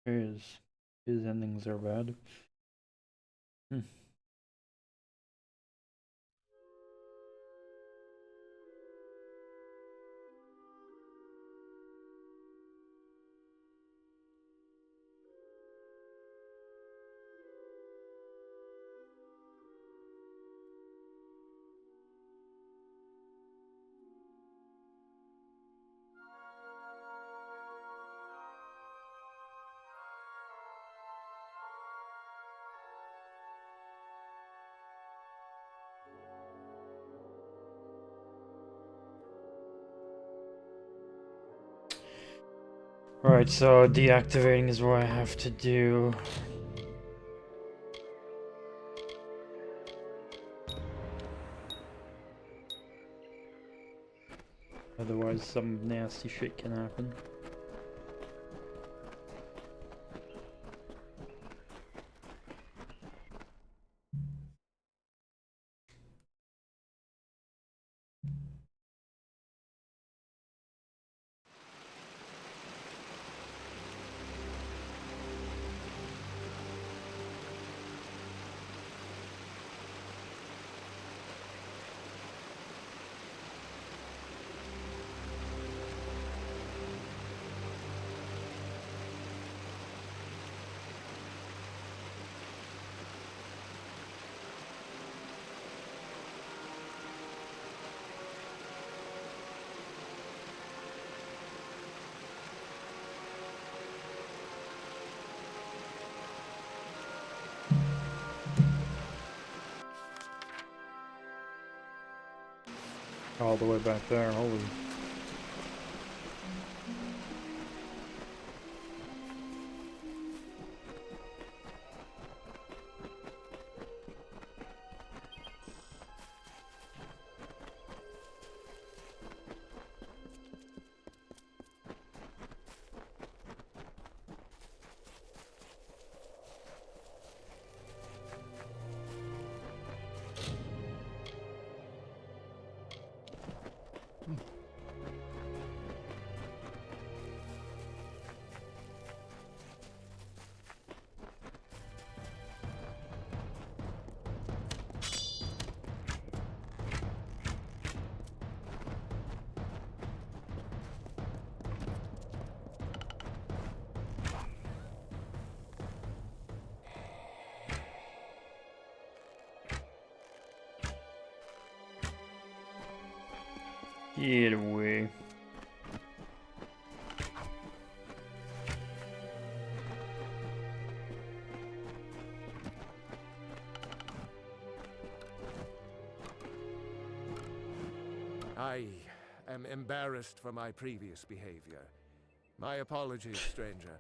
His endings are bad. Alright, so deactivating is what I have to do. Otherwise some nasty shit can happen. All the way back there, holy. Get away. I am embarrassed for my previous behavior. My apologies, stranger.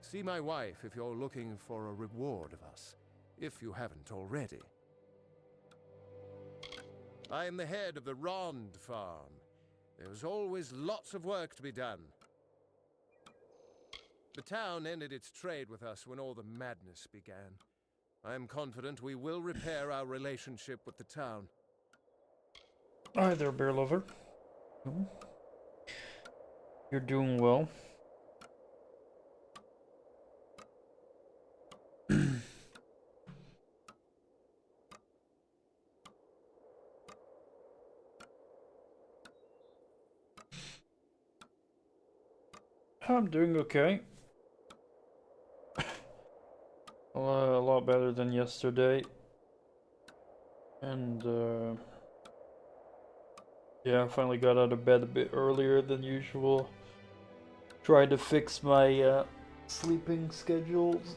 See my wife if you're looking for a reward of us, if you haven't already. I am the head of the Rond farm. There's always lots of work to be done. The town ended its trade with us when all the madness began. I am confident we will repair our relationship with the town. Hi there, bear lover. You're doing well. I'm doing okay. A lot better than yesterday. And yeah, I finally got out of bed a bit earlier than usual. Tried to fix my sleeping schedules,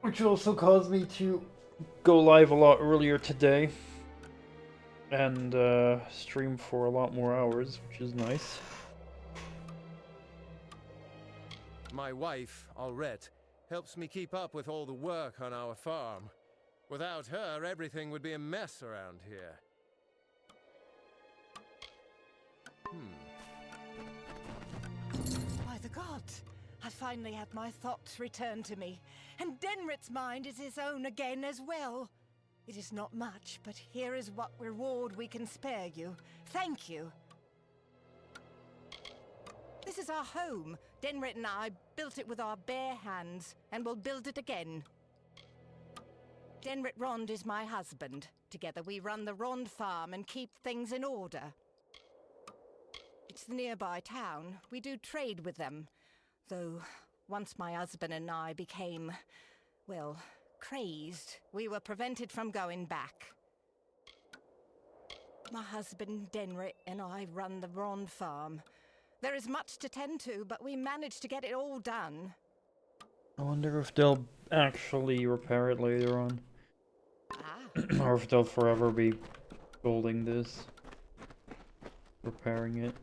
which also caused me to go live a lot earlier today and stream for a lot more hours, which is nice. My wife, Aurette, helps me keep up with all the work on our farm. Without her, everything would be a mess around here. By the gods! I finally had my thoughts returned to me, and Denrit's mind is his own again as well. It is not much, but here is what reward we can spare you. Thank you. This is our home. Denrit and I built it with our bare hands, and will build it again. Denrit Rond is my husband. Together we run the Rond farm and keep things in order. It's the nearby town. We do trade with them. Though, once my husband and I became, well, crazed, we were prevented from going back. My husband, Denrit, and I run the Rond farm. There is much to tend to, but we managed to get it all done. I wonder if they'll actually repair it later on. Or if they'll forever be building this. Repairing it.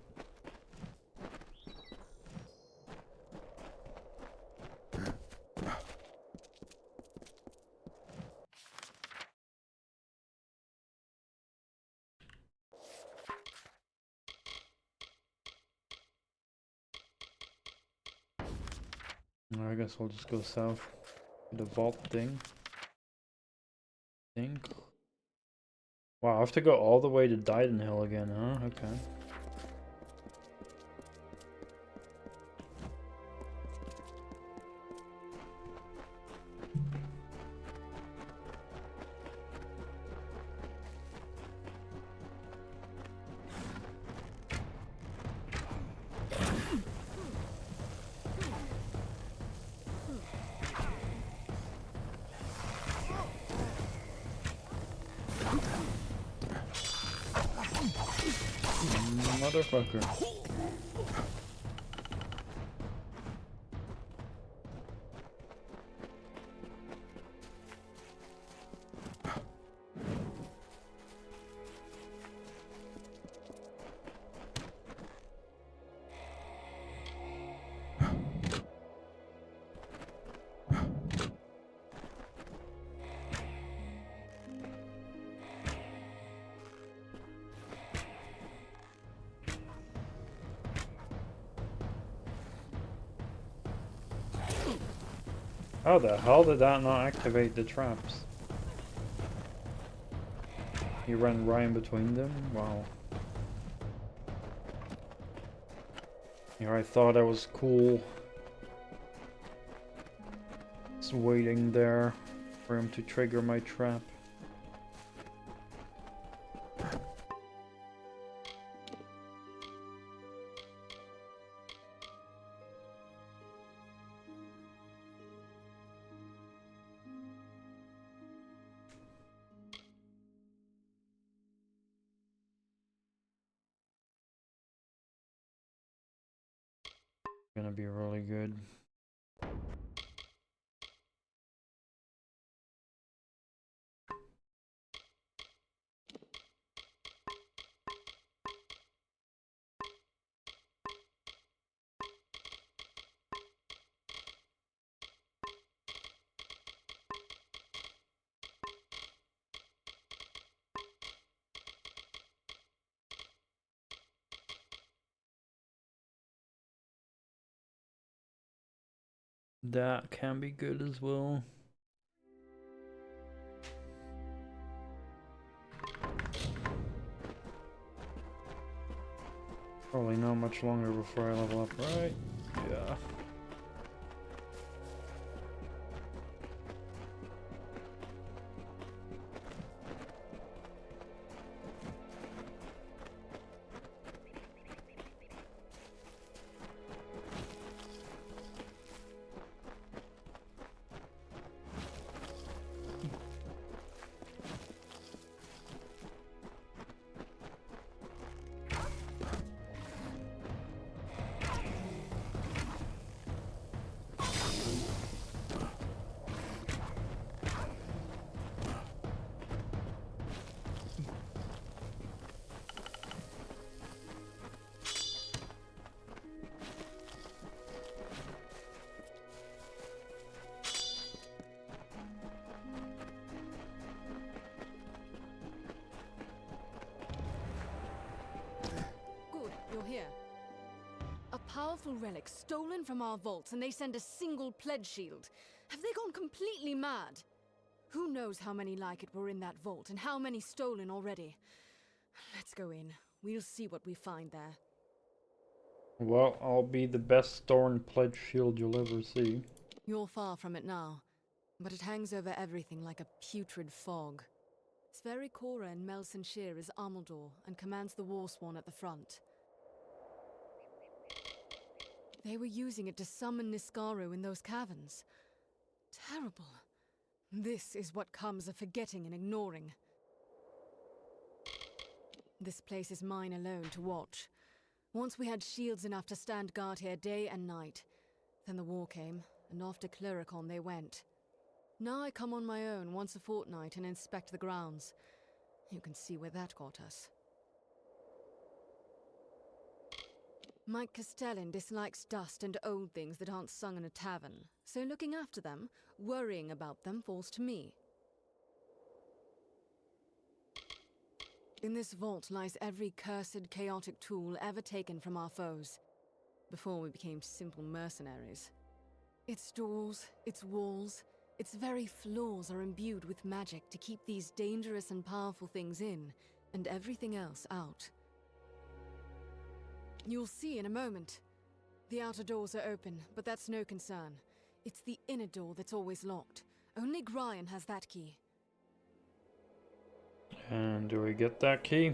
I guess I'll just go south to the vault thing. Wow, I have to go all the way to Dyden Hill again, huh? Okay. Motherfucker. How the hell did that not activate the traps? You ran right in between them? Wow. Here I thought I was cool. Just waiting there for him to trigger my trap. Gonna be really good. That can be good as well. Probably not much longer before I level up, right? Yeah. You're here. A powerful relic stolen from our vaults, and they send a single pledge shield. Have they gone completely mad? Who knows how many like it were in that vault, and how many stolen already? Let's go in. We'll see what we find there. Well, I'll be the best Storm pledge shield you'll ever see. You're far from it now, but it hangs over everything like a putrid fog. Sverikora in Melsenshire is Amalur and commands the Warsworn at the front. They were using it to summon Niskaru in those caverns. Terrible. This is what comes of forgetting and ignoring. This place is mine alone to watch. Once we had shields enough to stand guard here day and night. Then the war came, and off to Cluricon they went. Now I come on my own once a fortnight and inspect the grounds. You can see where that got us. Mike Castellan dislikes dust and old things that aren't sung in a tavern, so looking after them, worrying about them, falls to me. In this vault lies every cursed, chaotic tool ever taken from our foes, before we became simple mercenaries. Its doors, its walls, its very floors are imbued with magic to keep these dangerous and powerful things in, and everything else out. You'll see in a moment. The outer doors are open, but that's no concern. It's the inner door that's always locked. Only Gryan has that key. And do we get that key?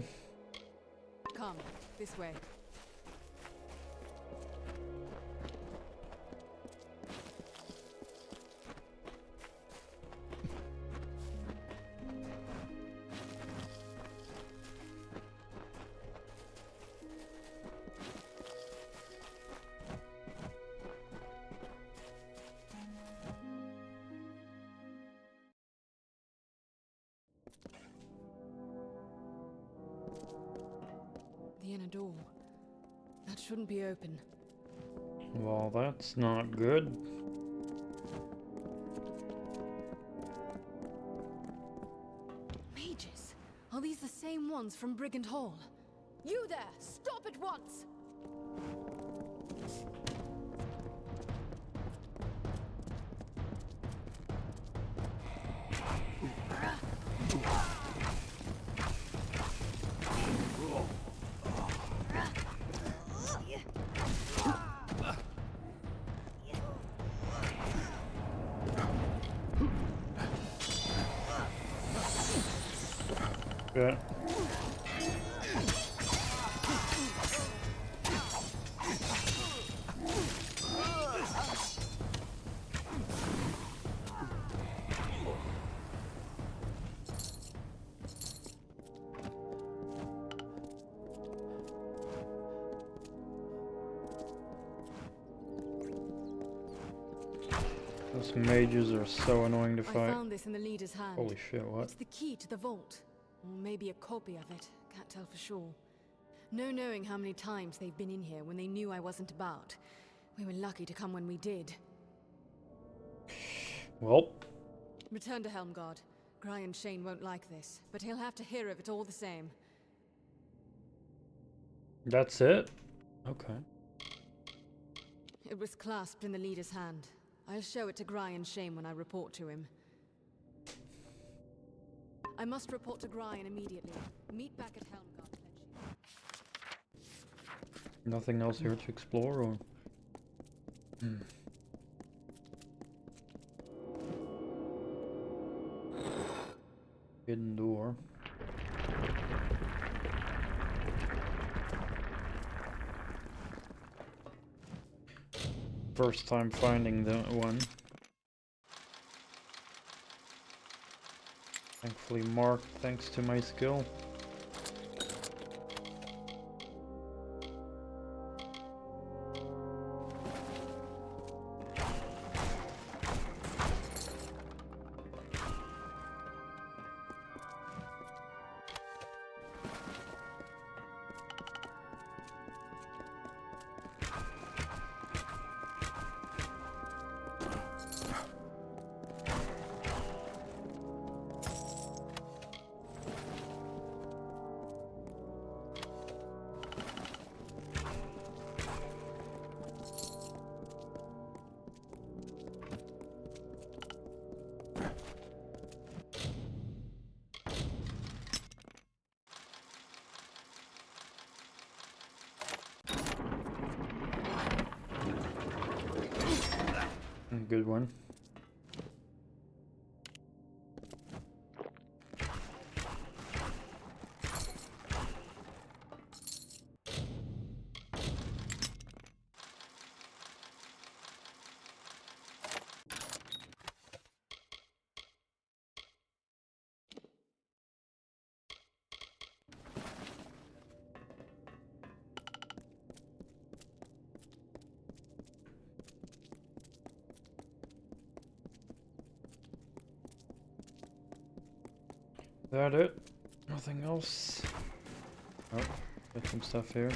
Come, this way. The inner door. That shouldn't be open. Well, that's not good. Mages? Are these the same ones from Brigand Hall? You there! Stop at once! Yeah. Those mages are so annoying to I fight. found this in the leader's hand. Holy shit, what? It's the key to the vault. Or maybe a copy of it. Can't tell for sure. No knowing how many times they've been in here when they knew I wasn't about. We were lucky to come when we did. Well. Return to Helmguard. Gryan Shane won't like this, but he'll have to hear of it all the same. That's it? Okay. It was clasped in the leader's hand. I'll show it to Gryan Shane when I report to him. I must report to Gryan immediately. Meet back at Helmguard, Pledge. Nothing else here to explore, or? Hidden door. First time finding that one. Thankfully marked thanks to my skill. Good one. That it? Nothing else? Oh, got some stuff here.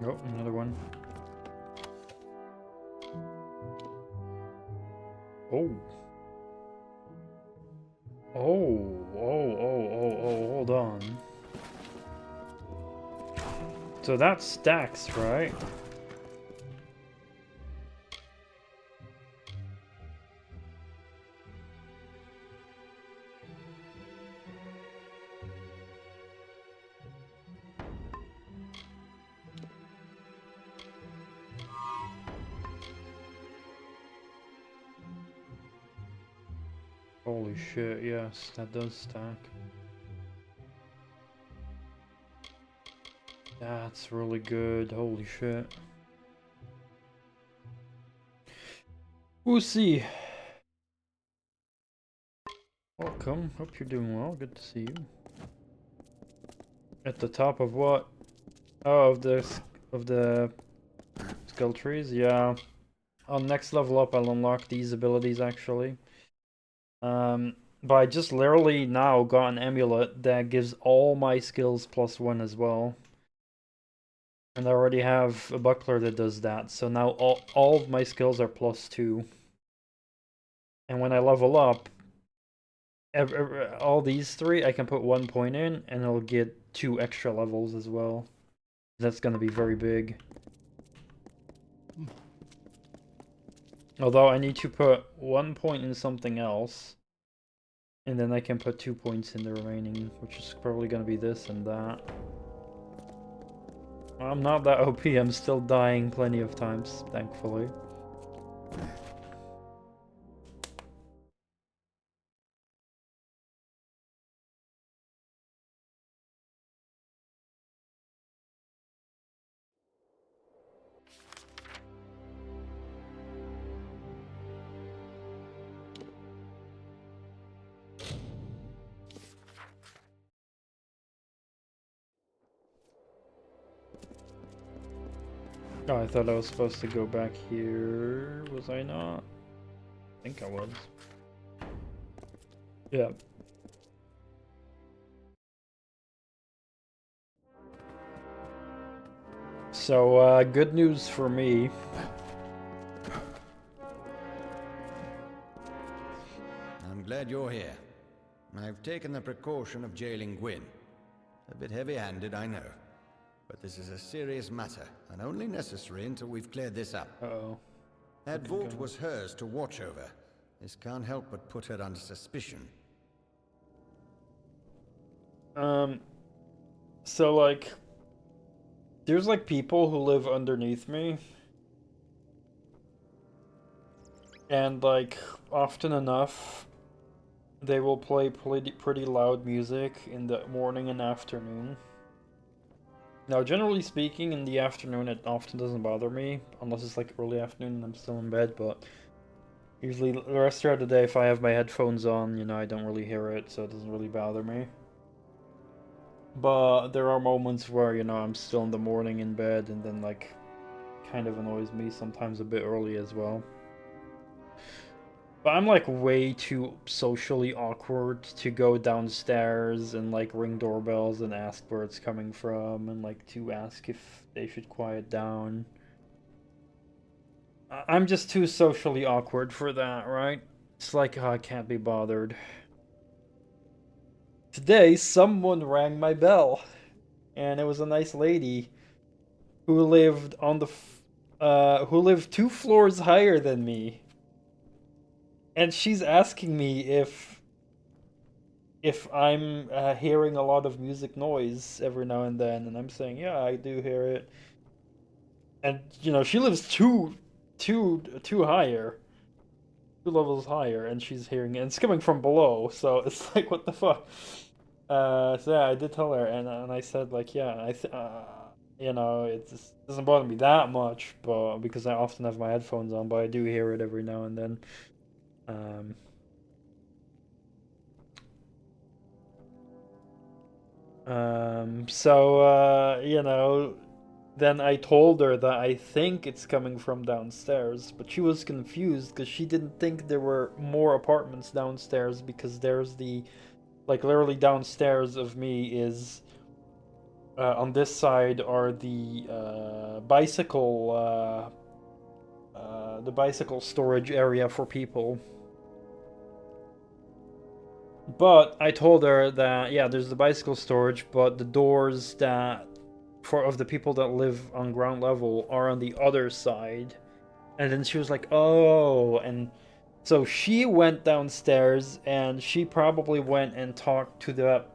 Oh, another one. Oh. Oh, hold on. So that stacks, right? Holy shit, yes, that does stack. That's really good, holy shit. We'll see. Welcome, hope you're doing well, good to see you. At the top of what? Oh, of the skill trees, yeah. On next level up, I'll unlock these abilities actually. But I just literally now got an amulet that gives all my skills +1 as well. And I already have a buckler that does that, so now all of my skills are +2. And when I level up, all these three, I can put 1 point in, and it'll get 2 extra levels as well. That's gonna be very big. Although I need to put 1 point in something else, and then I can put 2 points in the remaining, which is probably gonna be this and that. I'm not that OP, I'm still dying plenty of times, thankfully. Oh, I thought I was supposed to go back here. Was I not? I think I was. Yeah. So, good news for me. I'm glad you're here. I've taken the precaution of jailing Gwyn. A bit heavy-handed, I know. But this is a serious matter, and only necessary until we've cleared this up. Uh-oh. That vault was hers to watch over. This can't help but put her under suspicion. So, like, there's, like, people who live underneath me. And, like, often enough, they will play pretty loud music in the morning and afternoon. Now, generally speaking, in the afternoon, it often doesn't bother me, unless it's like early afternoon and I'm still in bed, but usually the rest of the day, if I have my headphones on, you know, I don't really hear it, so it doesn't really bother me. But there are moments where, you know, I'm still in the morning in bed, and then, like, kind of annoys me, sometimes a bit early as well. But I'm, like, way too socially awkward to go downstairs and, like, ring doorbells and ask where it's coming from, and, like, to ask if they should quiet down. I'm just too socially awkward for that, right? It's like, oh, I can't be bothered. Today, someone rang my bell, and it was a nice lady who lived on the, who lived 2 floors higher than me. And she's asking me if I'm hearing a lot of music noise every now and then, and I'm saying, yeah, I do hear it. And, you know, she lives two higher. 2 levels higher, and she's hearing it. And it's coming from below, so it's like, what the fuck? So yeah, I did tell her, and I said, like, yeah, you know, it just doesn't bother me that much, but because I often have my headphones on, but I do hear it every now and then. So, you know, then I told her that I think it's coming from downstairs, but she was confused because she didn't think there were more apartments downstairs, because there's the, like, literally downstairs of me is, on this side are the, bicycle, the bicycle storage area for people. But I told her that, yeah, there's the bicycle storage, but the doors that of the people that live on ground level are on the other side. And then she was like, oh, and so she went downstairs and she probably went and talked to the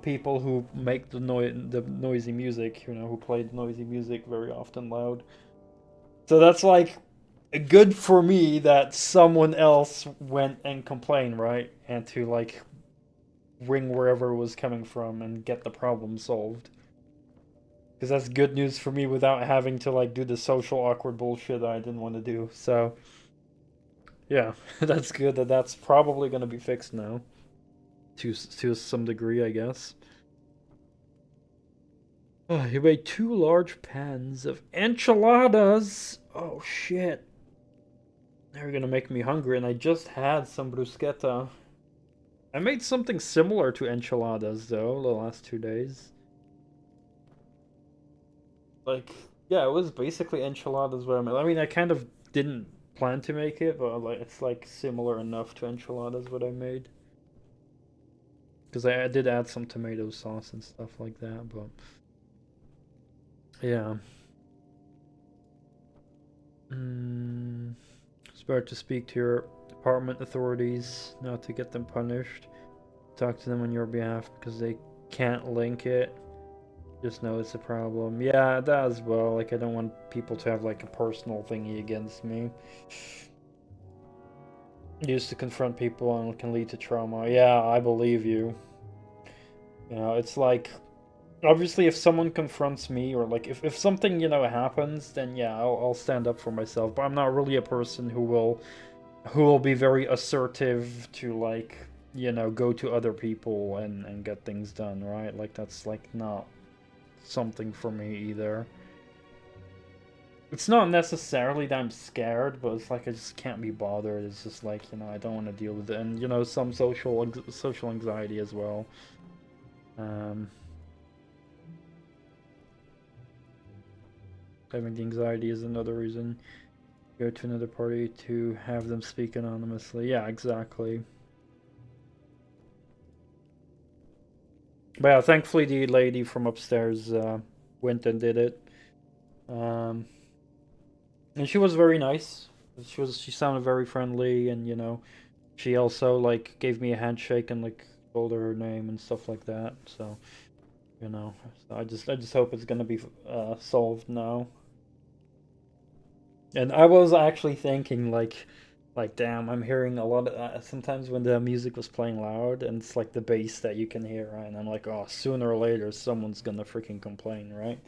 people who make the noisy music, you know, who played noisy music very often loud. So that's like good for me that someone else went and complained, right? And to like ring wherever it was coming from and get the problem solved. Because that's good news for me without having to like do the social awkward bullshit that I didn't want to do. So yeah, that's good that that's probably going to be fixed now. To some degree, I guess. Oh, you made 2 large pans of enchiladas. Oh shit. They're gonna make me hungry, and I just had some bruschetta. I made something similar to enchiladas though the last 2 days. Like, yeah, it was basically enchiladas what I made. I mean, I kind of didn't plan to make it, but like it's like similar enough to enchiladas what I made. Because I did add some tomato sauce and stuff like that, but yeah. It's better to speak to your department authorities, not to get them punished. Talk to them on your behalf because they can't link it. Just know it's a problem. Yeah, that as well. Like, I don't want people to have like a personal thingy against me. Used to confront people and it can lead to trauma. Yeah, I believe you. You know, it's like, obviously if someone confronts me or like if something, you know, happens, then yeah, I'll stand up for myself. But I'm not really a person who will be very assertive to like, you know, go to other people and get things done, right? Like that's like not something for me either. It's not necessarily that I'm scared, but it's like I just can't be bothered. It's just like, you know, I don't want to deal with it. And, you know, some social anxiety as well. Having the anxiety is another reason. Go to another party to have them speak anonymously. Yeah, exactly. But yeah, thankfully the lady from upstairs went and did it. And she was very nice. She sounded very friendly, and you know, she also like gave me a handshake and like told her name and stuff like that. So, you know, so I just hope it's gonna be solved now. And I was actually thinking like damn, I'm hearing a lot of sometimes when the music was playing loud and it's like the bass that you can hear, right? And I'm like, oh, sooner or later someone's gonna freaking complain, right?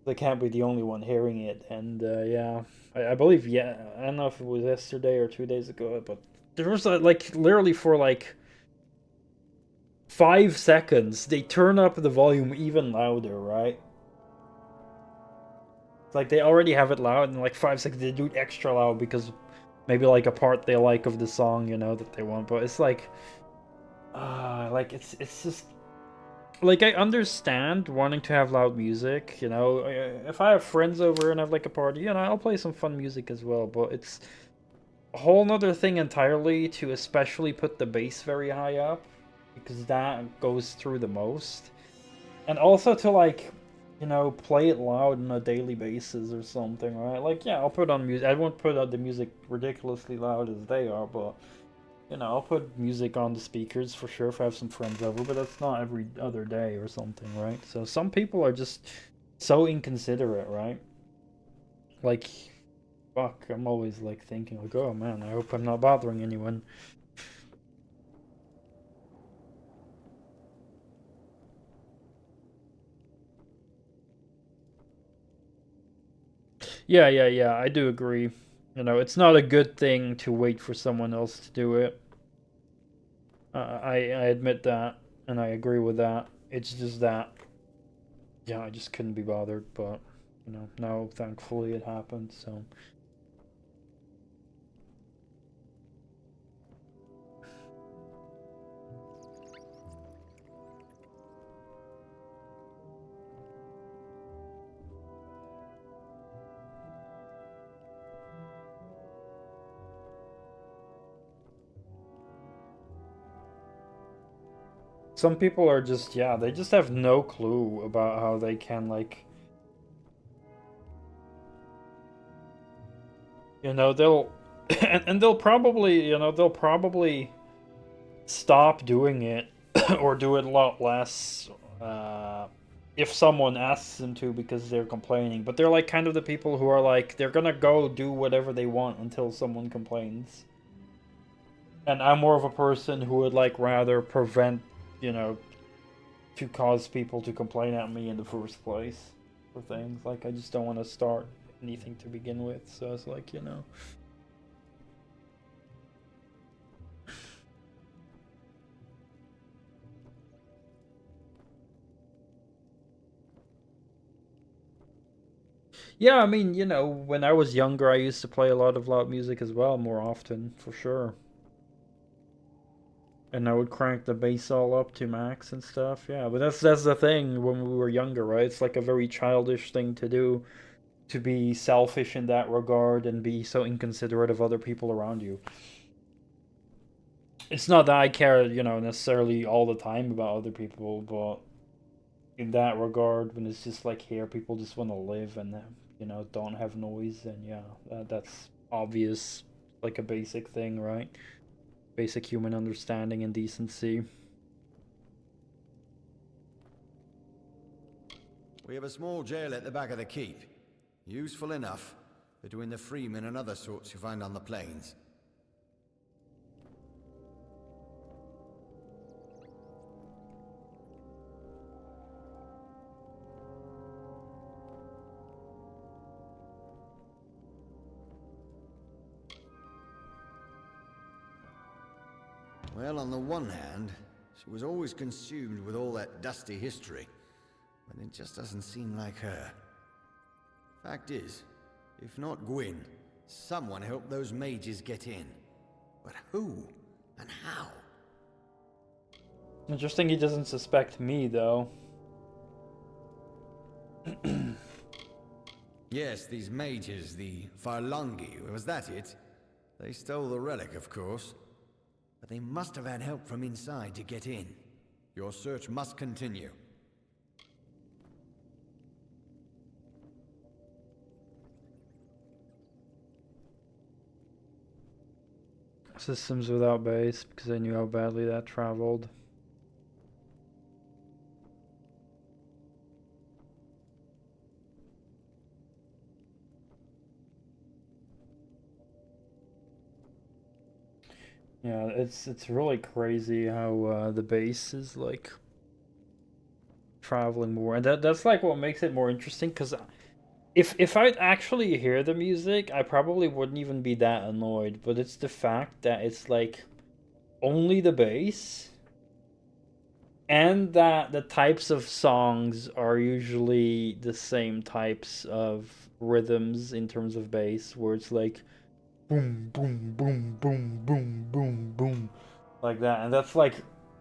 They can't be the only one hearing it. And yeah, I believe, yeah, I don't know if it was yesterday or 2 days ago, but there was like literally for like 5 seconds they turn up the volume even louder, right? It's like they already have it loud, and like 5 seconds they do it extra loud because maybe like a part they like of the song, you know, that they want. But it's like it's just like I understand wanting to have loud music, you know. If I have friends over and have like a party, you know, I'll play some fun music as well. But it's a whole nother thing entirely to especially put the bass very high up, because that goes through the most. And also to like, you know, play it loud on a daily basis or something, right? Like, yeah, I'll put on music. I won't put out the music ridiculously loud as they are, but, you know, I'll put music on the speakers for sure if I have some friends over, but that's not every other day or something, right? So some people are just so inconsiderate, right? Like, fuck, I'm always like thinking like, oh man, I hope I'm not bothering anyone. Yeah, I do agree. You know, it's not a good thing to wait for someone else to do it. I admit that, and I agree with that. It's just that, yeah, I just couldn't be bothered, but, you know, now thankfully it happened, so. Some people are just, yeah, they just have no clue about how they can, like, you know, they'll, and they'll probably, you know, they'll probably stop doing it or do it a lot less if someone asks them to because they're complaining. But they're like kind of the people who are like, they're gonna go do whatever they want until someone complains. And I'm more of a person who would like rather prevent, you know, to cause people to complain at me in the first place for things. Like, I just don't want to start anything to begin with, so it's like, you know. Yeah, I mean, you know, when I was younger, I used to play a lot of loud music as well, more often, for sure. And I would crank the bass all up to max and stuff, yeah. But that's the thing when we were younger, right? It's like a very childish thing to do, to be selfish in that regard and be so inconsiderate of other people around you. It's not that I care, you know, necessarily all the time about other people, but in that regard, when it's just like here, people just want to live and, you know, don't have noise, and yeah, that's obvious, like a basic thing, right? Basic human understanding and decency. We have a small jail at the back of the keep. Useful enough, between the freemen and other sorts you find on the plains. Well, on the one hand, she was always consumed with all that dusty history, but it just doesn't seem like her. Fact is, if not Gwyn, someone helped those mages get in. But who and how? Interesting he doesn't suspect me, though. Yes, these mages, the Farlangi, was that it? They stole the relic, of course. But they must have had help from inside to get in. Your search must continue. Systems without base, because I knew how badly that traveled. Yeah, it's really crazy how the base is like traveling more, and that's like what makes it more interesting. Because if I'd actually hear the music, I probably wouldn't even be that annoyed. But it's the fact that it's like only the bass, and that the types of songs are usually the same types of rhythms in terms of bass, where it's like boom, boom, boom, boom, boom, boom, boom, like that. And that's like,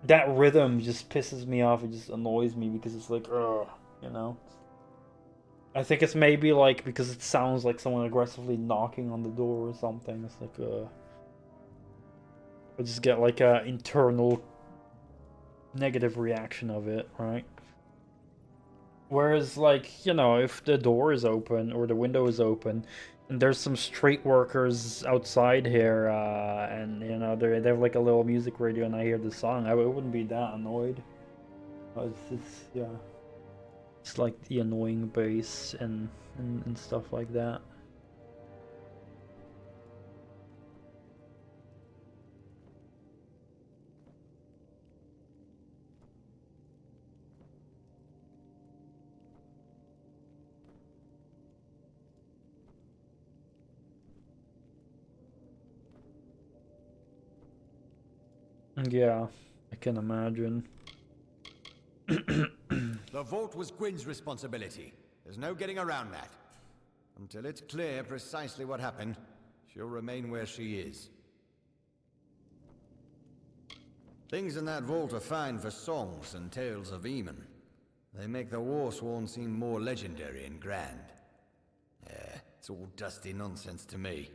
that rhythm just pisses me off. It just annoys me because it's like, ugh, you know? I think it's maybe like because it sounds like someone aggressively knocking on the door or something. It's like, I just get like a internal negative reaction of it, right? Whereas, like, you know, if the door is open or the window is open, and there's some street workers outside here, and, you know, they have like a little music radio and I hear the song, I wouldn't be that annoyed. It's yeah. It's like the annoying bass and stuff like that. Yeah, I can imagine. The vault was Gwyn's responsibility. There's no getting around that. Until it's clear precisely what happened, she'll remain where she is. Things in that vault are fine for songs and tales of Eamon. They make the Warsworn seem more legendary and grand. It's all dusty nonsense to me.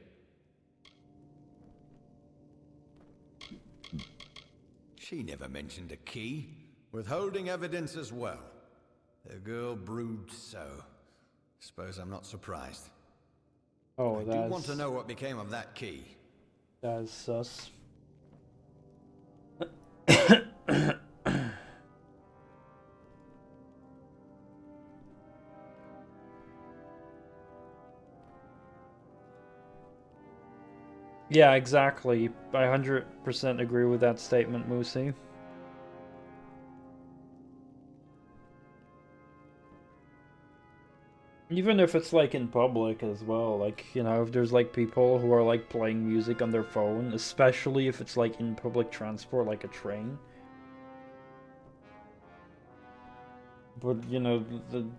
She never mentioned a key. Withholding evidence as well. The girl brood so. Suppose I'm not surprised. Oh, I do want to know what became of that key. That's sus. Yeah, exactly. I 100% agree with that statement, Moosey. Even if it's like in public as well, like, you know, if there's like people who are like playing music on their phone, especially if it's like in public transport, like a train. But, you know,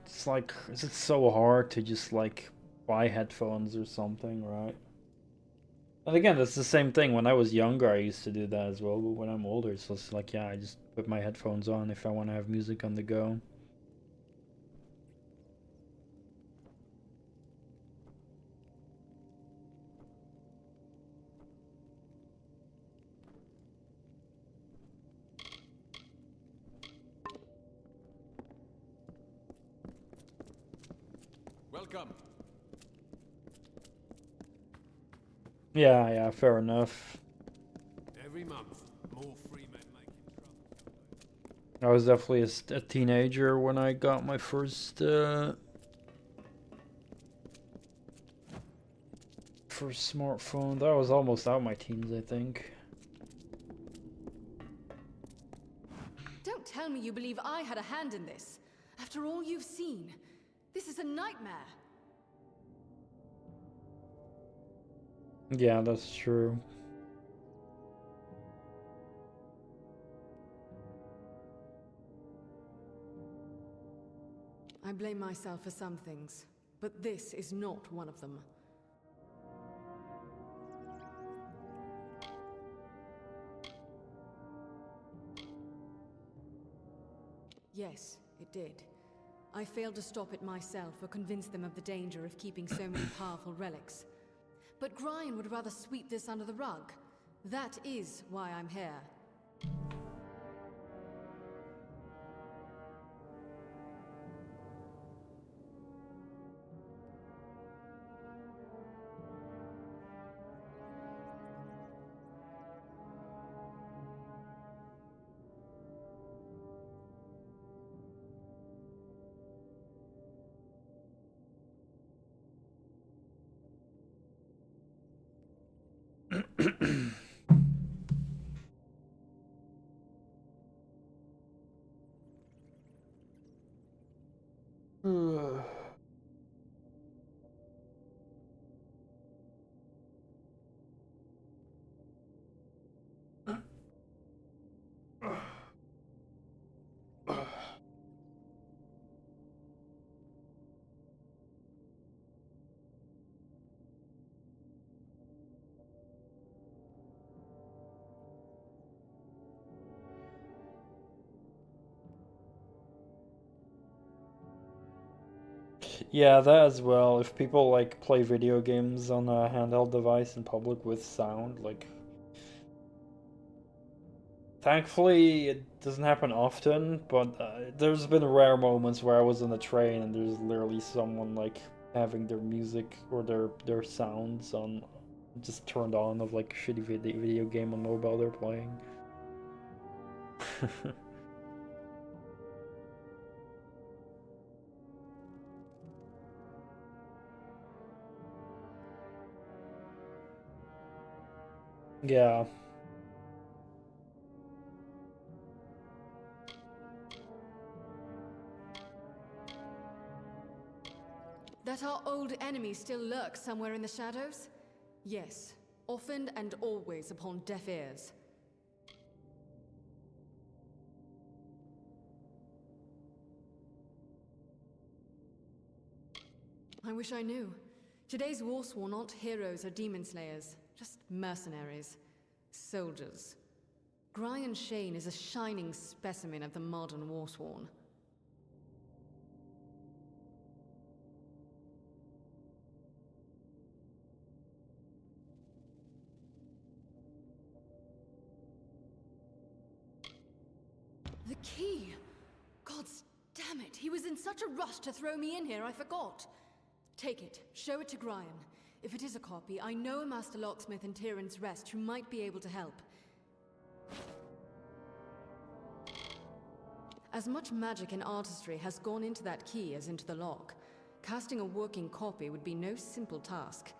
it's like, it's so hard to just like buy headphones or something, right? And again, that's the same thing. When I was younger, I used to do that as well. But when I'm older, it's just like, yeah, I just put my headphones on if I want to have music on the go. Welcome. Yeah, fair enough. Every month, more free men making trouble. I was definitely a teenager when I got my first smartphone. That was almost out my teens, I think. Don't tell me you believe I had a hand in this. After all you've seen, this is a nightmare. Yeah, that's true. I blame myself for some things, but this is not one of them. Yes, it did. I failed to stop it myself or convince them of the danger of keeping so many powerful relics. But Grian would rather sweep this under the rug. That is why I'm here. Yeah, that as well. If people like play video games on a handheld device in public with sound, like, thankfully it doesn't happen often, but there's been rare moments where I was in a train and there's literally someone like having their music or their sounds on just turned on of like a shitty video game on mobile they're playing. Yeah. That our old enemy still lurks somewhere in the shadows? Yes, often and always upon deaf ears. I wish I knew. Today's Warsworn aren't heroes or demon slayers, just mercenaries. Soldiers. Grian Shane is a shining specimen of the modern Warsworn. The key! Gods damn it, he was in such a rush to throw me in here, I forgot. Take it, show it to Brian. If it is a copy, I know a master locksmith in Tyrant's Rest who might be able to help. As much magic and artistry has gone into that key as into the lock. Casting a working copy would be no simple task.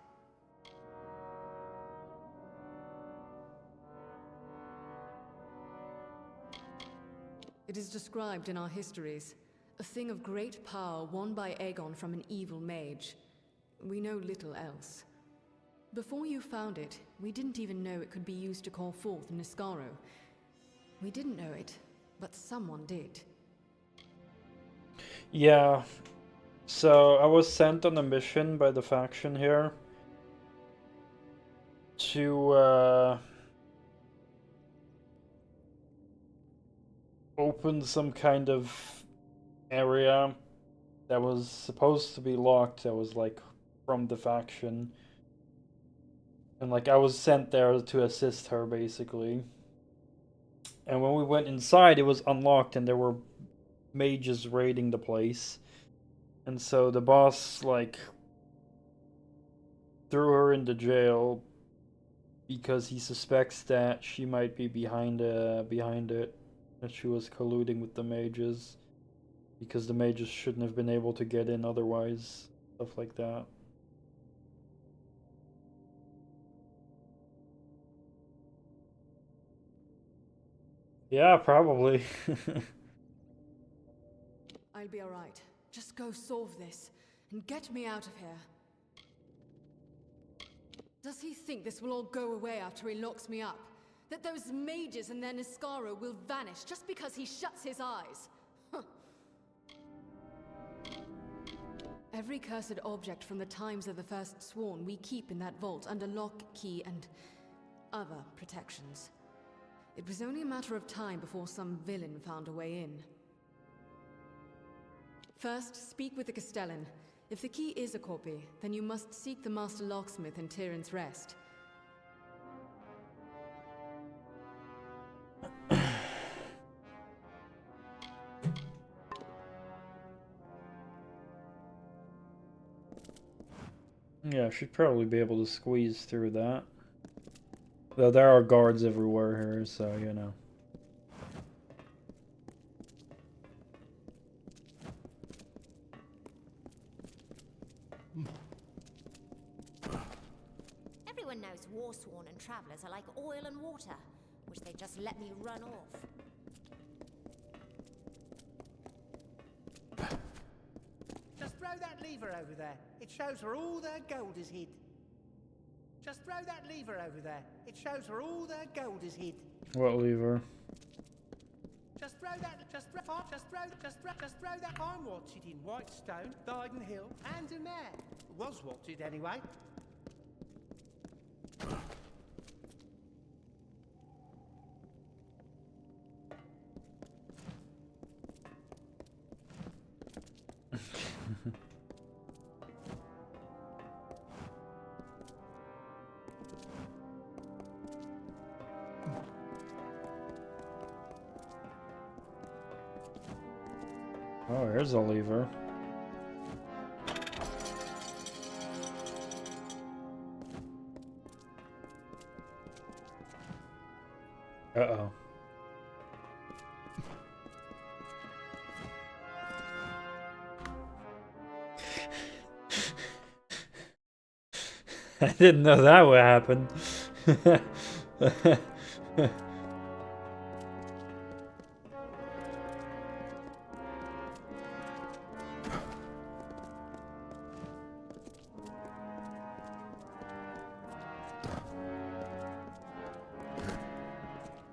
It is described in our histories. A thing of great power won by Aegon from an evil mage. We know little else. Before you found it, we didn't even know it could be used to call forth Niscaro. We didn't know it, but someone did. Yeah. So I was sent on a mission by the faction here to open some kind of area that was supposed to be locked, that was like from the faction. And like I was sent there to assist her basically. And when we went inside, it was unlocked and there were mages raiding the place. And so the boss like threw her into jail because he suspects that she might be behind it, that she was colluding with the mages, because the mages shouldn't have been able to get in otherwise, stuff like that. Yeah, probably. I'll be alright. Just go solve this, and get me out of here. Does he think this will all go away after he locks me up? That those mages and their Niscaro will vanish just because he shuts his eyes? Huh. Every cursed object from the times of the First Sworn we keep in that vault under lock, key, and other protections. It was only a matter of time before some villain found a way in. First, speak with the Castellan. If the key is a copy, then you must seek the Master Locksmith in Tyrant's Rest. Yeah, should probably be able to squeeze through that. Though there are guards everywhere here, so you know. Everyone knows Warsworn and travelers are like oil and water, which they just let me run off. Just throw that lever over there. It shows where all their gold is hid. Just throw that lever over there. It shows where all their gold is hid. What lever? Just throw that, just throw that. I'm watched in Whitestone, Dyden Hill, and in there. Was watched anyway. Oh, here's a lever. Uh-oh. I didn't know that would happen.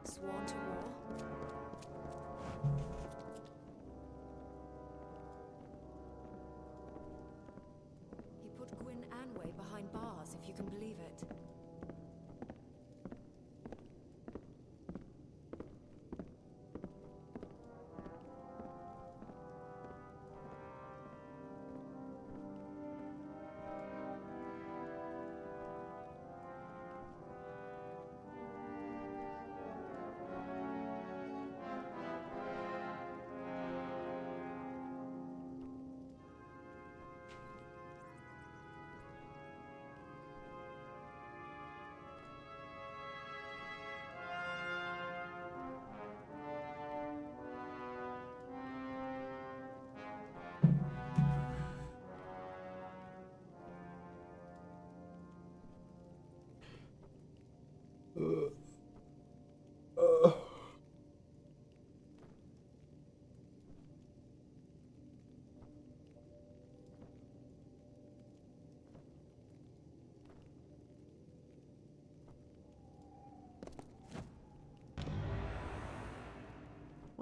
Sworn to war? He put Gwyn Anway behind bars, if you can believe it.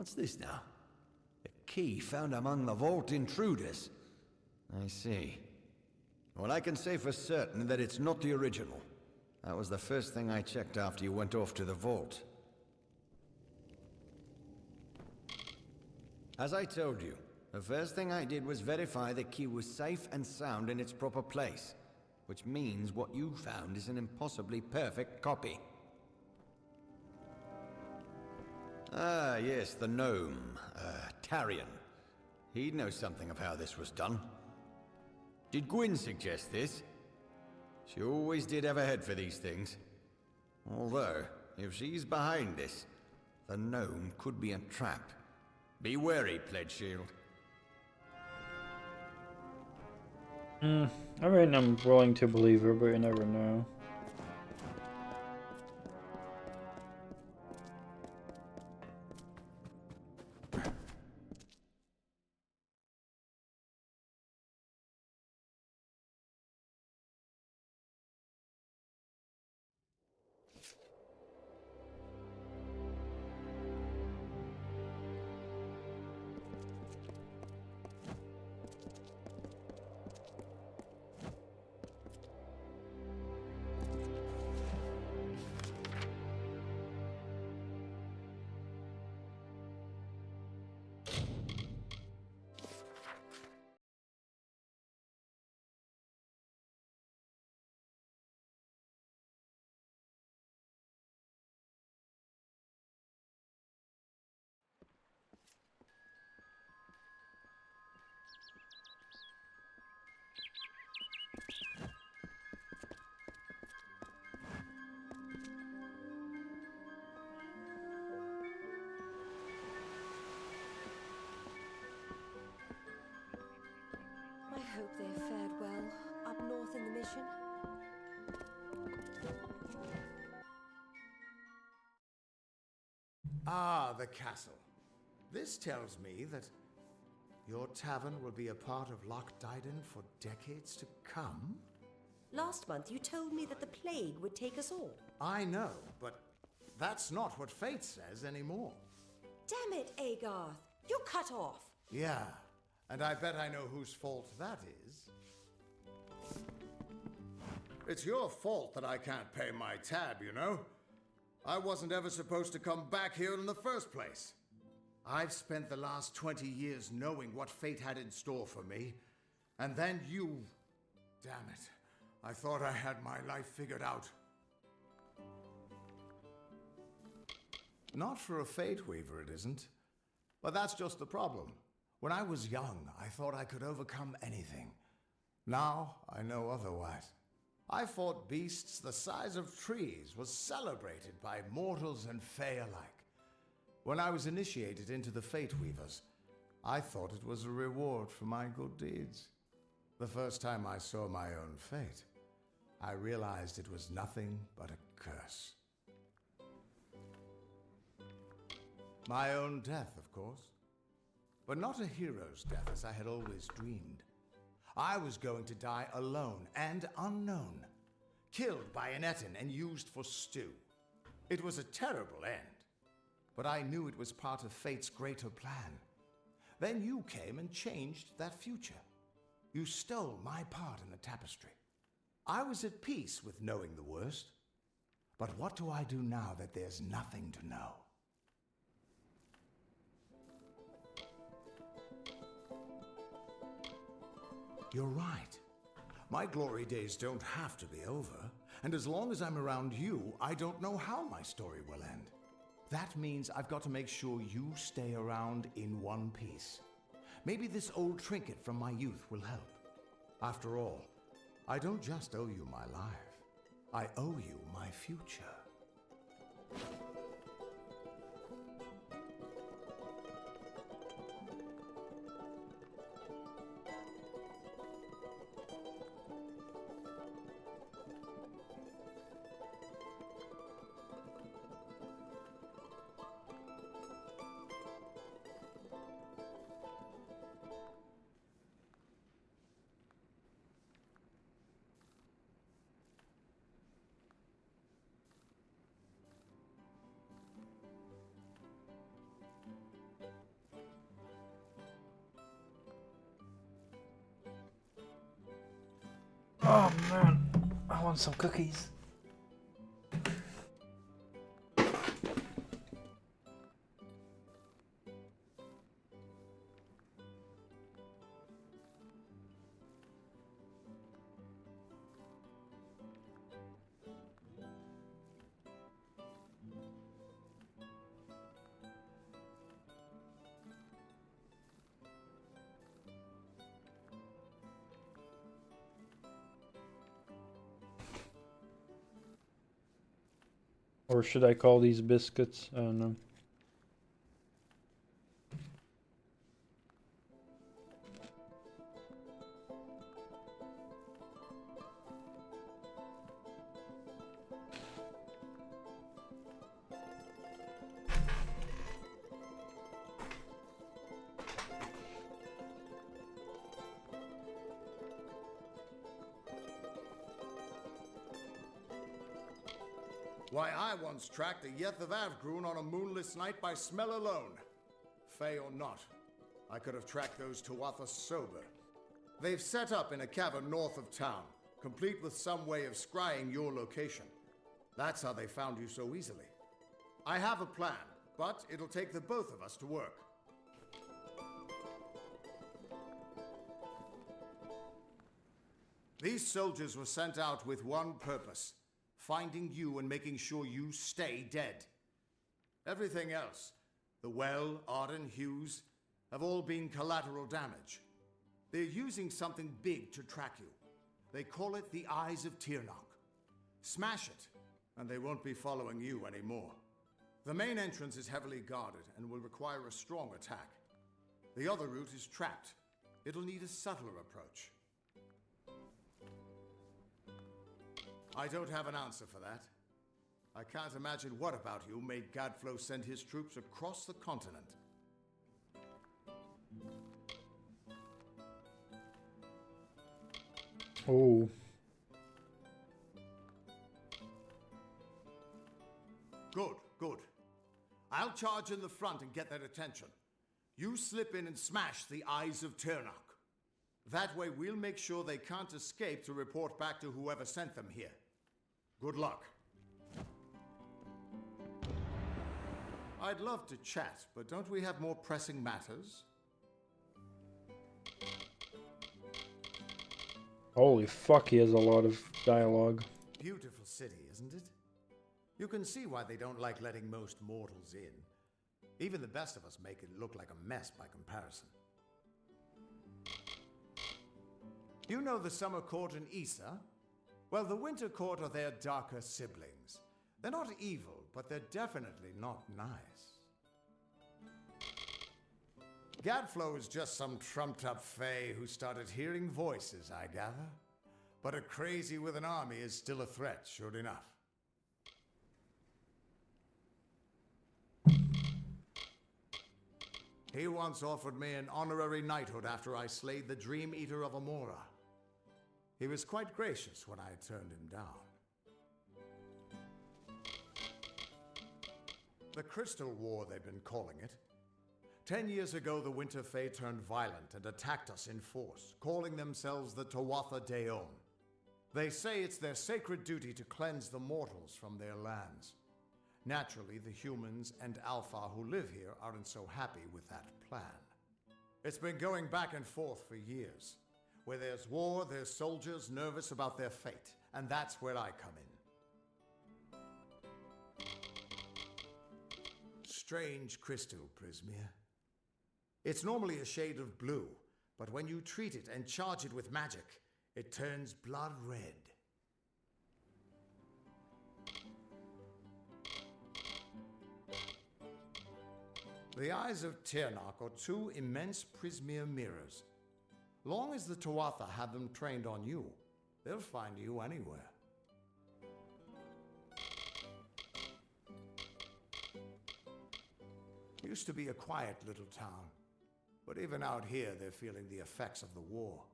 What's this now? A key found among the vault intruders. I see. Well, I can say for certain that it's not the original. That was the first thing I checked after you went off to the vault. As I told you, the first thing I did was verify the key was safe and sound in its proper place, which means what you found is an impossibly perfect copy. Ah, yes, the gnome, Tarion. He'd know something of how this was done. Did Gwyn suggest this? She always did have a head for these things. Although, if she's behind this, the gnome could be a trap. Be wary, Pledge Shield. I mean, I'm willing to believe her, but you never know. I hope they've fared well up north in the mission. Ah, the castle. This tells me that your tavern will be a part of Loch Dyden for decades to come? Last month you told me that the plague would take us all. I know, but that's not what fate says anymore. Damn it, Agarth. You're cut off. Yeah, and I bet I know whose fault that is. It's your fault that I can't pay my tab, you know? I wasn't ever supposed to come back here in the first place. I've spent the last 20 years knowing what fate had in store for me, and then you... Damn it. I thought I had my life figured out. Not for a fate weaver, it isn't. But that's just the problem. When I was young, I thought I could overcome anything. Now, I know otherwise. I fought beasts the size of trees, was celebrated by mortals and fae alike. When I was initiated into the Fate Weavers, I thought it was a reward for my good deeds. The first time I saw my own fate, I realized it was nothing but a curse. My own death, of course. But not a hero's death as I had always dreamed. I was going to die alone and unknown, killed by an Etin and used for stew. It was a terrible end, but I knew it was part of fate's greater plan. Then you came and changed that future. You stole my part in the tapestry. I was at peace with knowing the worst. But what do I do now that there's nothing to know? You're right. My glory days don't have to be over, and as long as I'm around you, I don't know how my story will end. That means I've got to make sure you stay around in one piece. Maybe this old trinket from my youth will help. After all, I don't just owe you my life. I owe you my future. Oh man, I want some cookies. Or should I call these biscuits? I don't know. Why, I once tracked a Yeth of Avgrun on a moonless night by smell alone. Fey or not, I could have tracked those Tuatha sober. They've set up in a cavern north of town, complete with some way of scrying your location. That's how they found you so easily. I have a plan, but it'll take the both of us to work. These soldiers were sent out with one purpose: finding you and making sure you stay dead. Everything else, the Well, Arden, Hughes, have all been collateral damage. They're using something big to track you. They call it the Eyes of Tirnoch. Smash it, and they won't be following you anymore. The main entrance is heavily guarded and will require a strong attack. The other route is trapped. It'll need a subtler approach. I don't have an answer for that. I can't imagine what about you made Gadflow send his troops across the continent. Oh. Good, good. I'll charge in the front and get their attention. You slip in and smash the Eyes of Tirnoch. That way we'll make sure they can't escape to report back to whoever sent them here. Good luck. I'd love to chat, but don't we have more pressing matters? Holy fuck, he has a lot of dialogue. Beautiful city, isn't it? You can see why they don't like letting most mortals in. Even the best of us make it look like a mess by comparison. You know the Summer Court in Issa? Well, the Winter Court are their darker siblings. They're not evil, but they're definitely not nice. Gadflow is just some trumped-up fae who started hearing voices, I gather. But a crazy with an army is still a threat, sure enough. He once offered me an honorary knighthood after I slayed the Dream Eater of Amora. He was quite gracious when I turned him down. The Crystal War, they've been calling it. 10 years ago, the Winter Fae turned violent and attacked us in force, calling themselves the Tuatha Deum. They say it's their sacred duty to cleanse the mortals from their lands. Naturally, the humans and Alpha who live here aren't so happy with that plan. It's been going back and forth for years. Where there's war, there's soldiers nervous about their fate, and that's where I come in. Strange crystal, Prismir. It's normally a shade of blue, but when you treat it and charge it with magic, it turns blood red. The Eyes of Tirnoch are two immense Prismir mirrors. Long as the Tuatha have them trained on you, they'll find you anywhere. Used to be a quiet little town, but even out here they're feeling the effects of the war.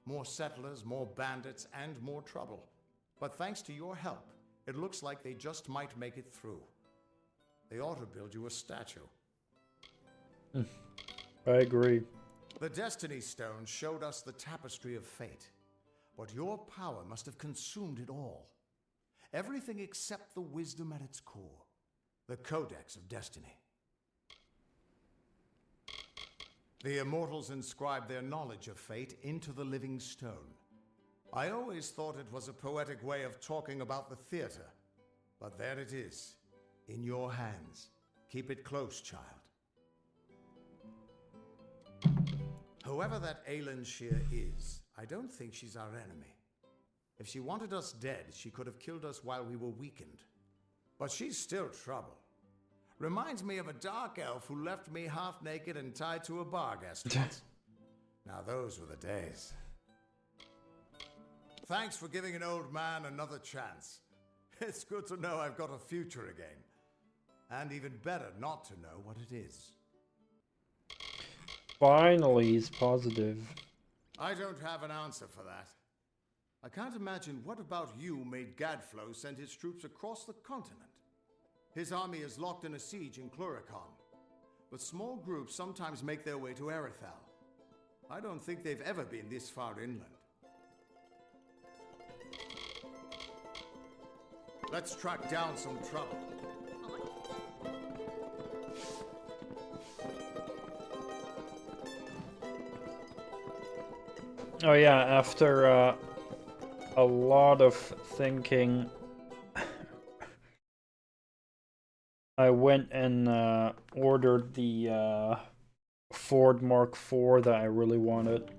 More settlers, more bandits, and more trouble. But thanks to your help, it looks like they just might make it through. They ought to build you a statue. I agree. The Destiny Stone showed us the tapestry of fate. but your power must have consumed it all. Everything except the wisdom at its core, the Codex of Destiny. The immortals inscribed their knowledge of fate into the living stone. I always thought it was a poetic way of talking about the theater, but there it is, in your hands. Keep it close, child. Whoever that Aelin Shear is, I don't think she's our enemy. If she wanted us dead, she could have killed us while we were weakened. But she's still trouble. Reminds me of a dark elf who left me half naked and tied to a bar guest once. Now those were the days. Thanks for giving an old man another chance. It's good to know I've got a future again. And even better not to know what it is. Finally, he's positive. I don't have an answer for that. I can't imagine what about you made Gadflow send his troops across the continent. His army is locked in a siege in Cluricon, but small groups sometimes make their way to Erethal. I don't think they've ever been this far inland. Let's track down some trouble. Oh yeah, after a lot of thinking, I went and ordered the Ford Mark IV that I really wanted.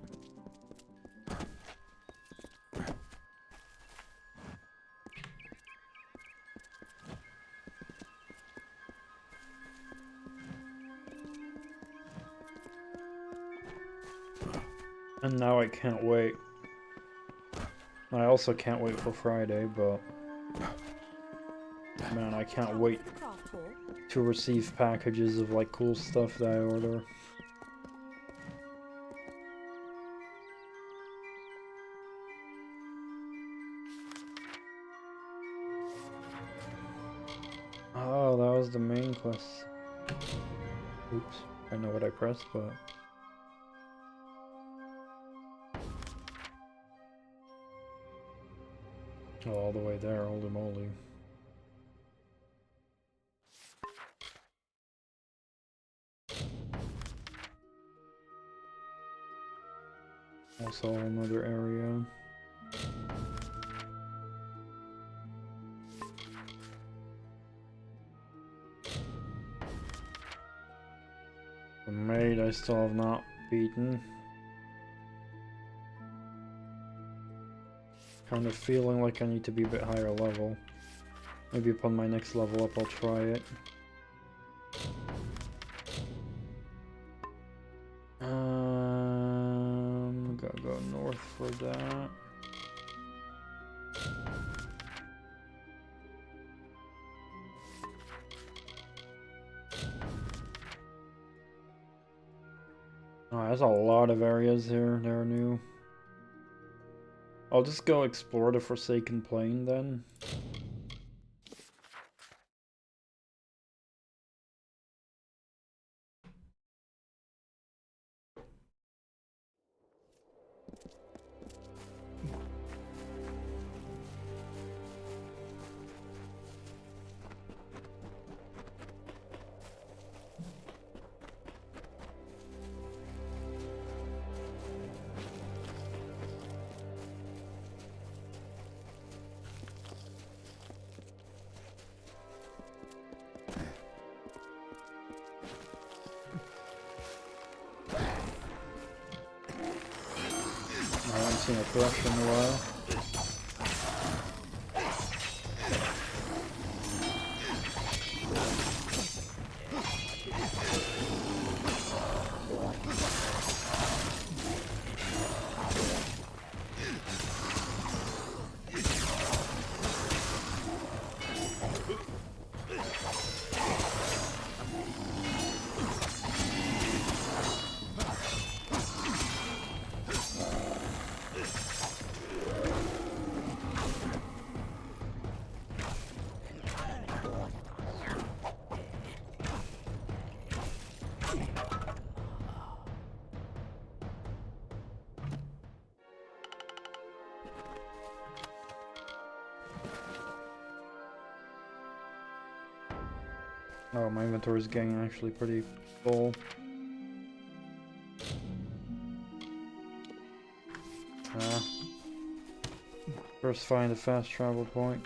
And now I can't wait. I also can't wait for Friday, but man, I can't wait to receive packages of like cool stuff that I order. Oh, that was the main quest. Oops, I know what I pressed, but... Oh, all the way there, holy moly. Also another area. The maid I still have not beaten. Kind of feeling like I need to be a bit higher level. Maybe upon my next level up I'll try it. Gotta go north for that. Oh, there's a lot of areas here that are new. I'll just go explore the Forsaken Plain then. I haven't seen a thrush in a while. Oh, my inventory is getting actually pretty full. First find a fast travel point.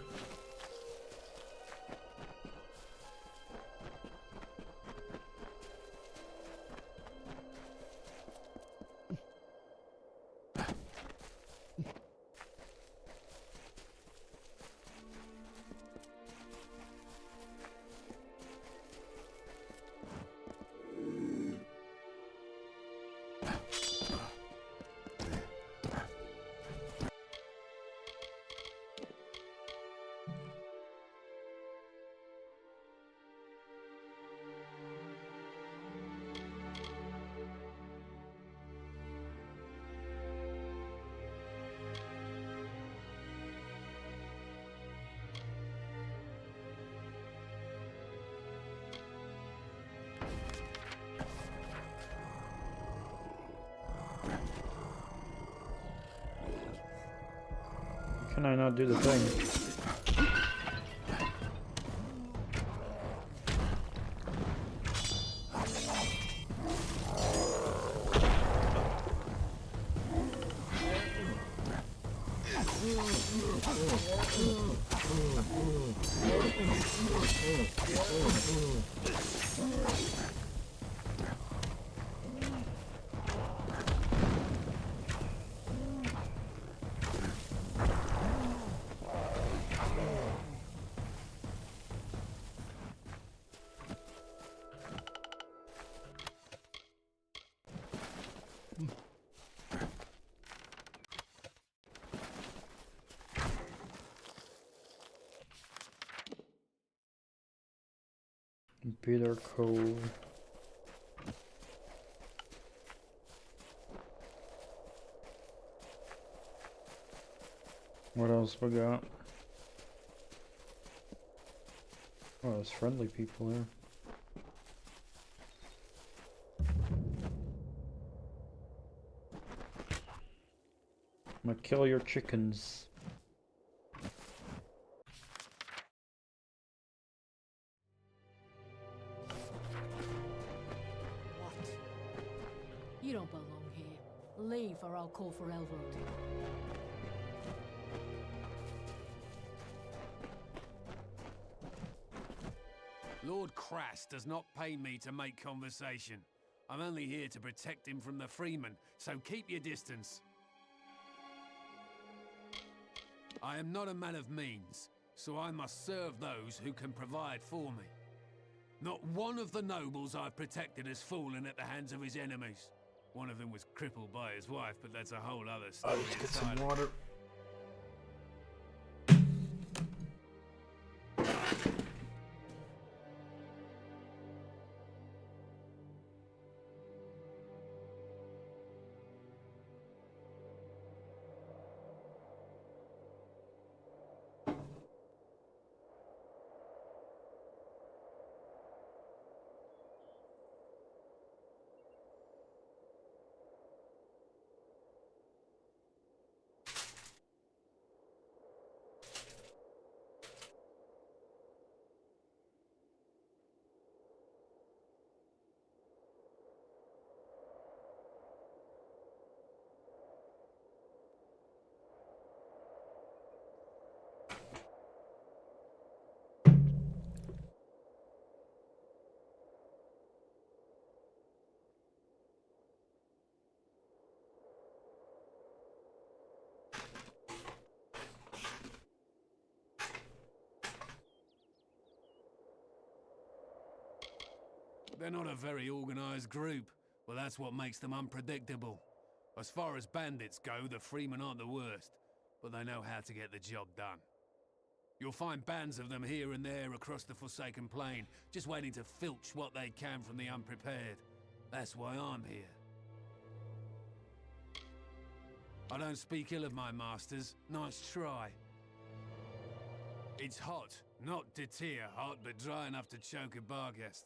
Can I not do the thing? Bitter Cove. What else we got? Oh, there's friendly people here. I'm gonna kill your chickens. You don't belong here. Leave or I'll call for Elgato. Lord Crass does not pay me to make conversation. I'm only here to protect him from the Freeman, so keep your distance. I am not a man of means, so I must serve those who can provide for me. Not one of the nobles I've protected has fallen at the hands of his enemies. One of them was crippled by his wife, but that's a whole other story. Let's get some water. They're not a very organized group. Well, that's what makes them unpredictable. As far as bandits go, the Freemen aren't the worst, but they know how to get the job done. You'll find bands of them here and there across the Forsaken Plain, just waiting to filch what they can from the unprepared. That's why I'm here. I don't speak ill of my masters. Nice try. It's hot. Not Detir hot, but dry enough to choke a barghest.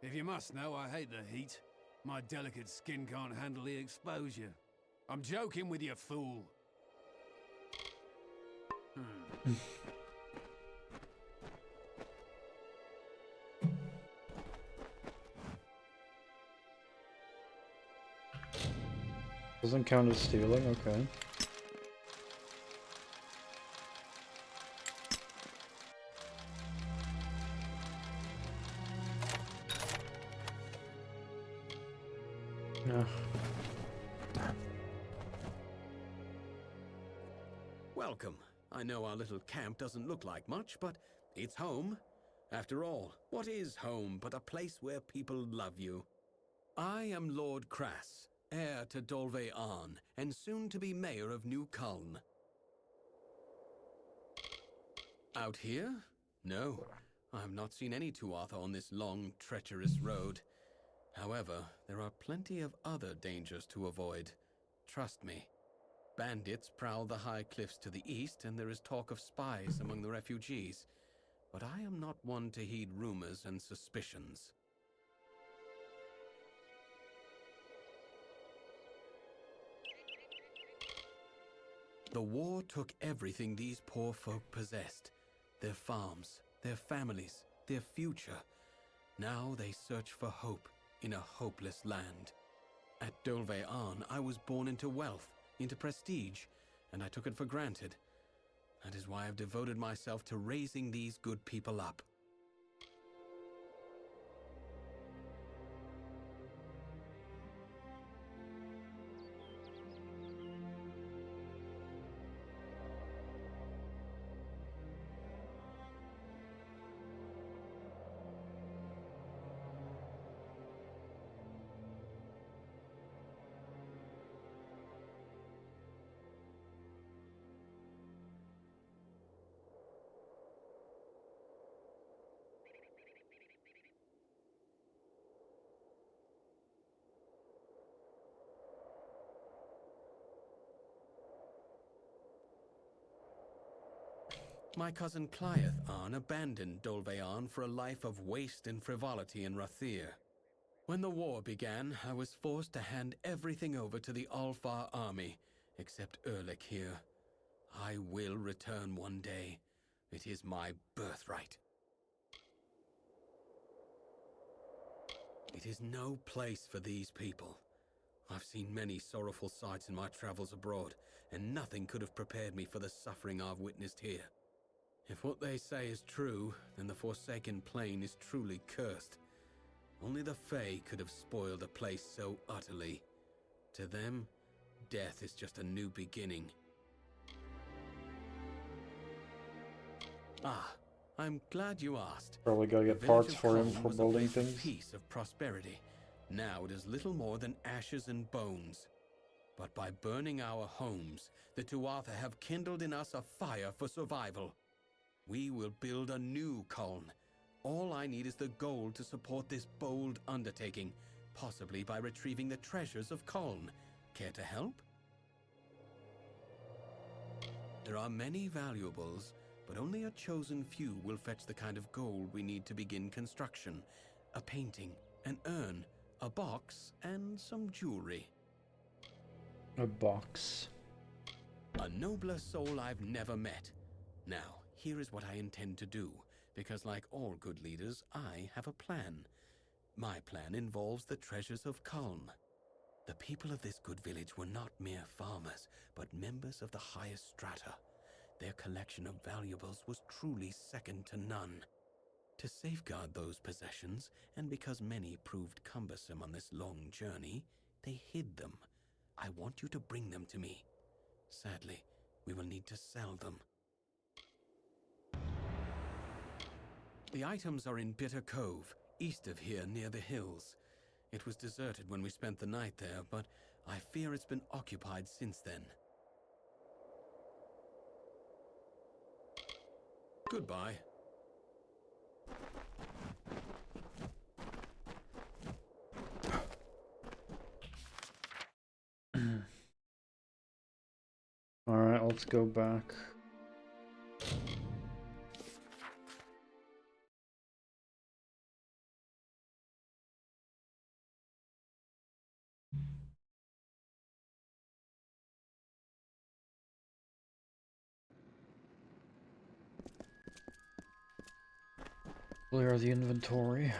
If you must know, I hate the heat. My delicate skin can't handle the exposure. I'm joking with you, fool. Doesn't count as stealing, okay. Yeah. Welcome. I know our little camp doesn't look like much, but it's home. After all, what is home but a place where people love you? I am Lord Crass, heir to Dolve Arn, and soon to be mayor of New Culm. Out here? No. I have not seen any Tuatha on this long, treacherous road. However, there are plenty of other dangers to avoid. Trust me. Bandits prowl the high cliffs to the east, and there is talk of spies among the refugees. But I am not one to heed rumors and suspicions. The war took everything these poor folk possessed. Their farms, their families, their future. Now they search for hope in a hopeless land. At Dolve Arn, I was born into wealth, into prestige, and I took it for granted. That is why I've devoted myself to raising these good people up. My cousin Cliath Arn abandoned Dolve Arn for a life of waste and frivolity in Rathir. When the war began, I was forced to hand everything over to the Alfar army, except Erlich here. I will return one day. It is my birthright. It is no place for these people. I've seen many sorrowful sights in my travels abroad, and nothing could have prepared me for the suffering I've witnessed here. If what they say is true, then the Forsaken Plain is truly cursed. Only the Fae could have spoiled a place so utterly. To them, death is just a new beginning. Ah, I'm glad you asked. Probably gotta get parts for him for building things. Peace of prosperity. Now it is little more than ashes and bones. But by burning our homes, the Tuatha have kindled in us a fire for survival. We will build a new Culm. All I need is the gold to support this bold undertaking, possibly by retrieving the treasures of Culm. Care to help? There are many valuables, but only a chosen few will fetch the kind of gold we need to begin construction. A painting, an urn, a box, and some jewelry. A box. A nobler soul I've never met. Now, here is what I intend to do, because like all good leaders, I have a plan. My plan involves the treasures of Culm. The people of this good village were not mere farmers, but members of the highest strata. Their collection of valuables was truly second to none. To safeguard those possessions, and because many proved cumbersome on this long journey, they hid them. I want you to bring them to me. Sadly, we will need to sell them. The items are in Bitter Cove, east of here near the hills. It was deserted when we spent the night there, but I fear it's been occupied since then. Goodbye. Alright, let's go back. Clear the inventory.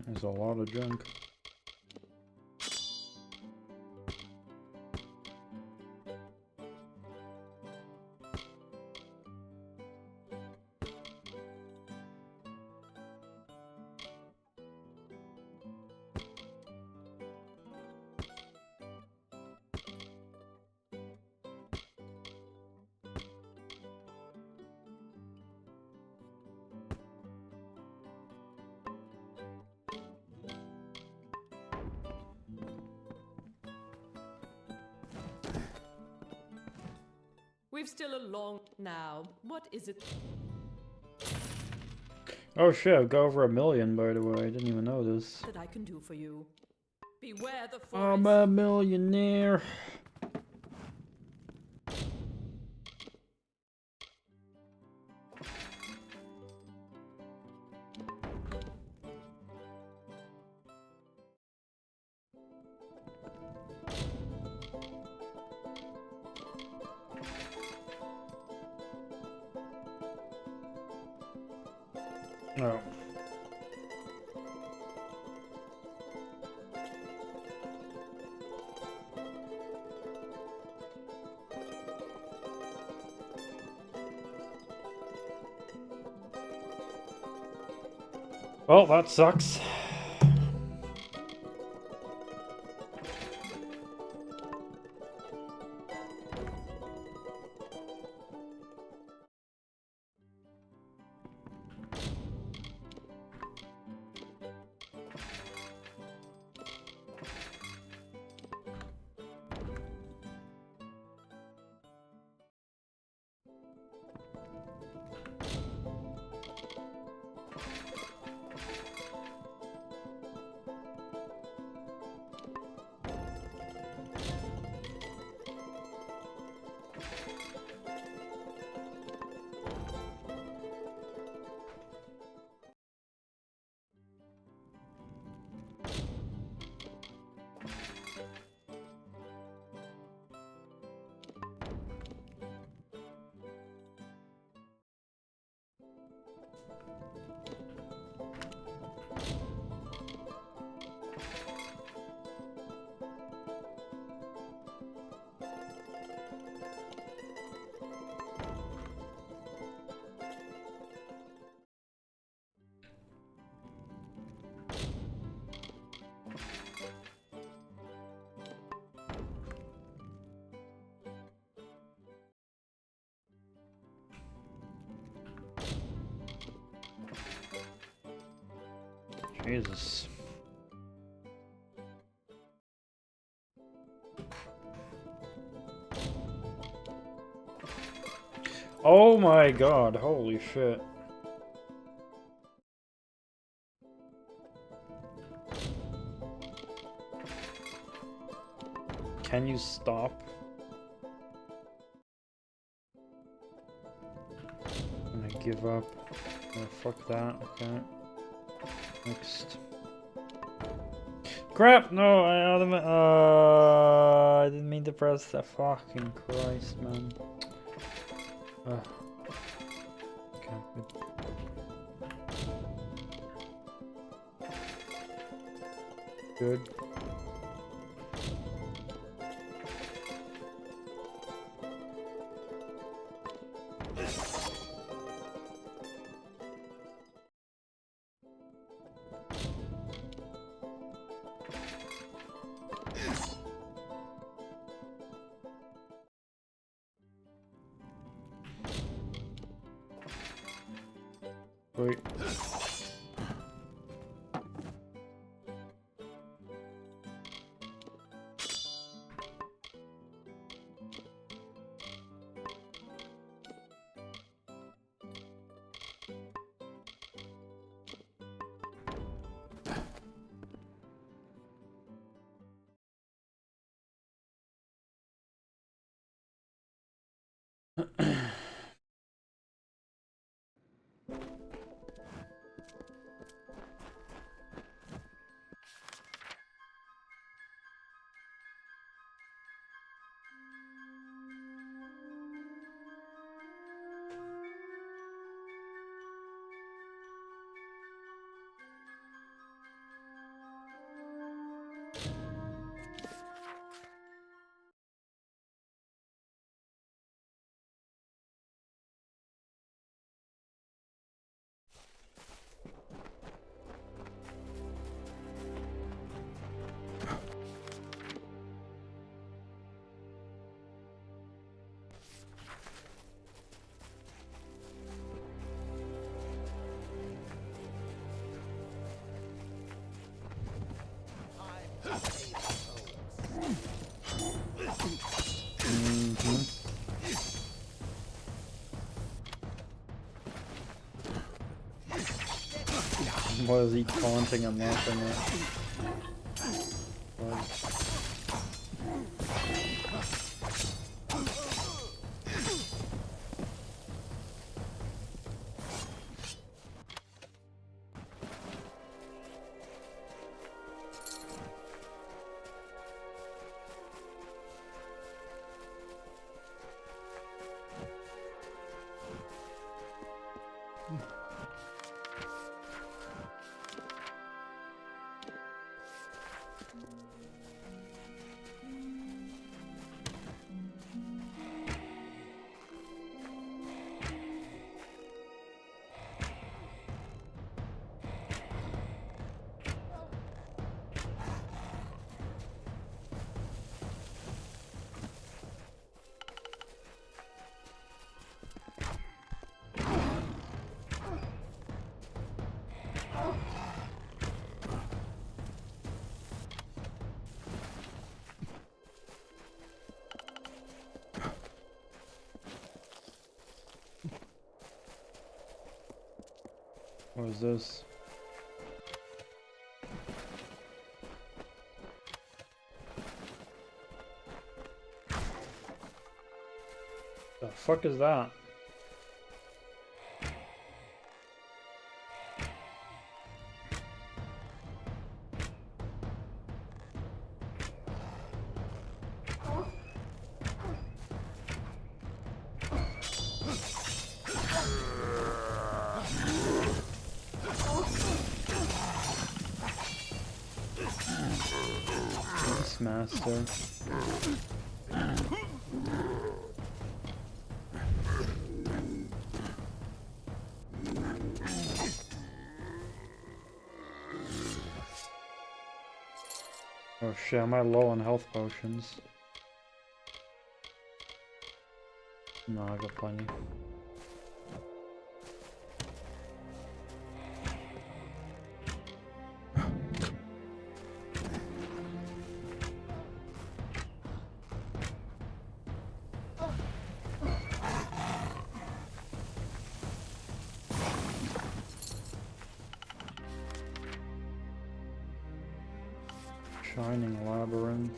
There's a lot of junk. We've still a long now. What is it? Oh shit, I've got over 1 million, by the way. I didn't even know this. That I can do for you. Beware the forest. I'm a millionaire. Oh. Well, that sucks. Jesus. Oh my god, holy shit. Can you stop? I'm gonna give up. Oh, fuck that, okay. Next. Crap! No, I didn't mean to press that. Fucking Christ, man. Okay, good. Good. Wait. What is he taunting and laughing at? What? What is this? The fuck is that? Master. Oh shit, am I low on health potions? No, I got plenty. Shining labyrinth.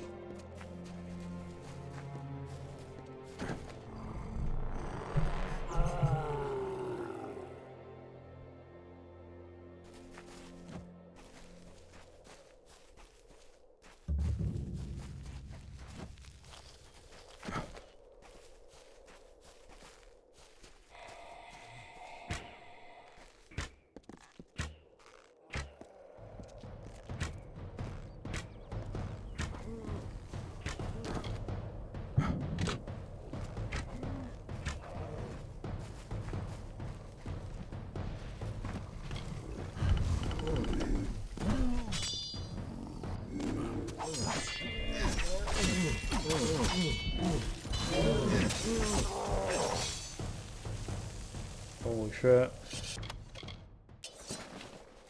Holy shit.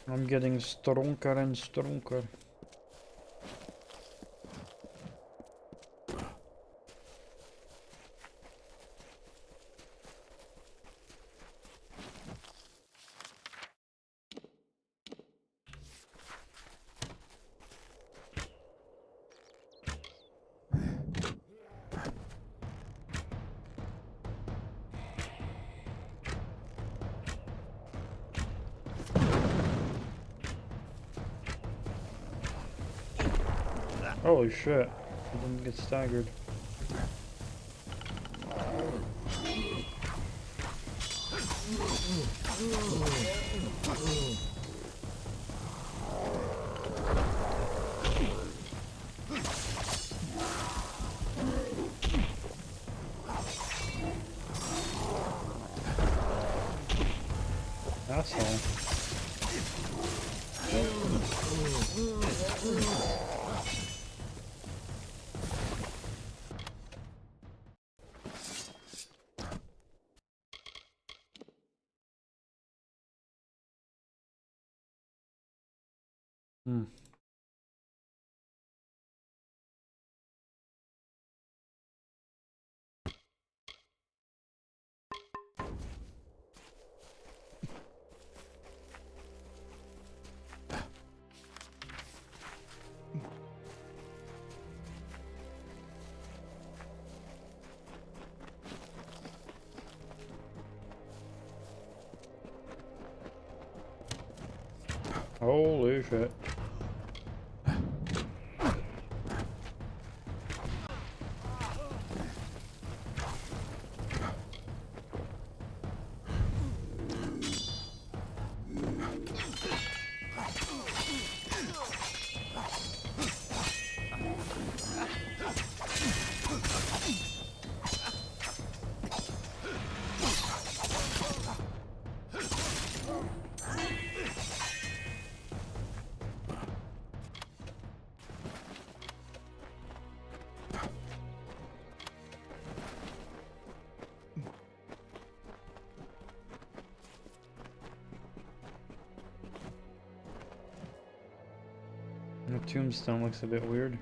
I'm getting stronger and stronger. Holy shit, I didn't get staggered. Asshole. Holy shit. The tombstone looks a bit weird.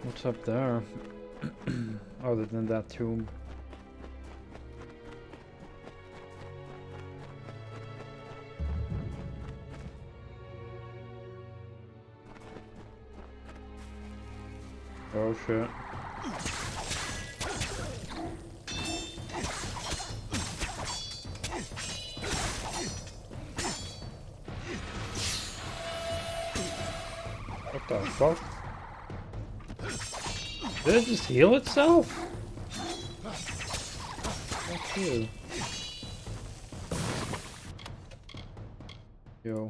What's up there? Other than that tomb. Oh shit. What the fuck? Did it just heal itself? Fuck you. Yo.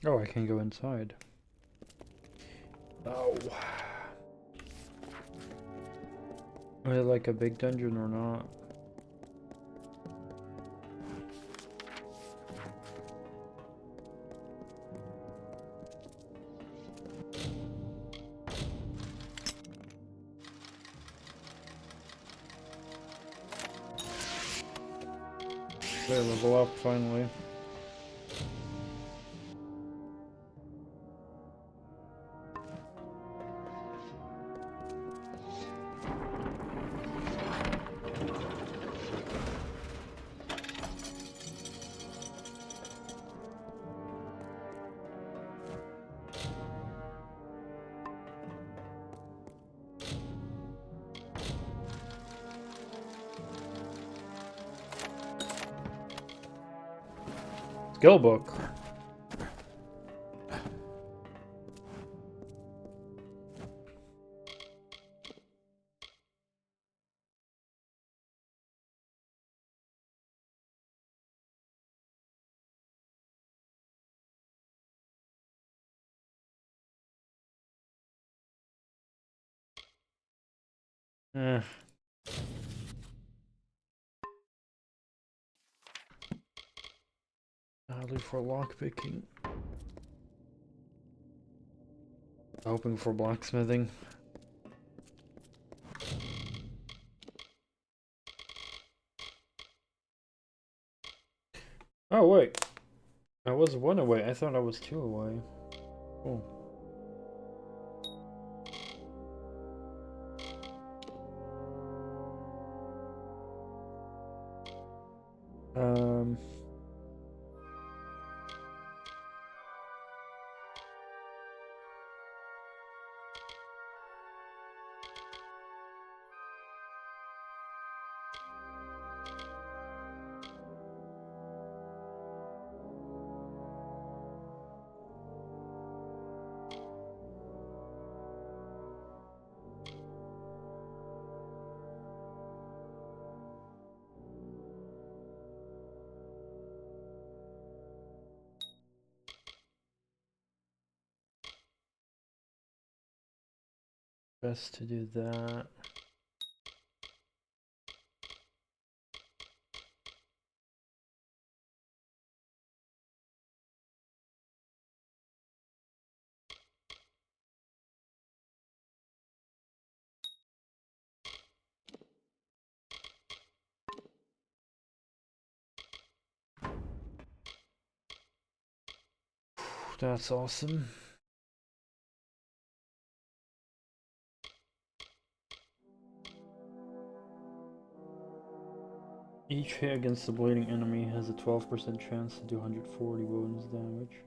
Oh, I can go inside. Oh. Is it like a big dungeon or not? They level up finally. Skill book. Only for lockpicking. Hoping for blacksmithing. Oh wait, I was one away. I thought I was two away. Cool. Best to do that. That's awesome. Each hit against the bleeding enemy has a 12% chance to do 140 wounds damage.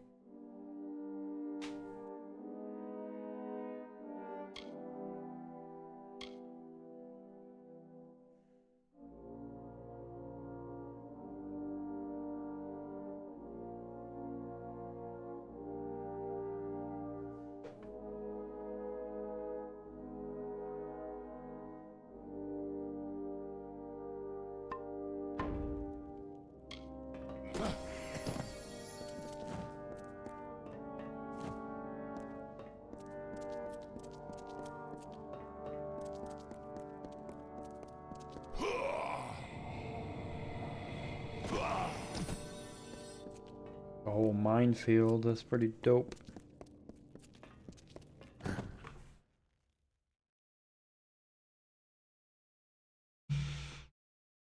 A whole minefield, that's pretty dope.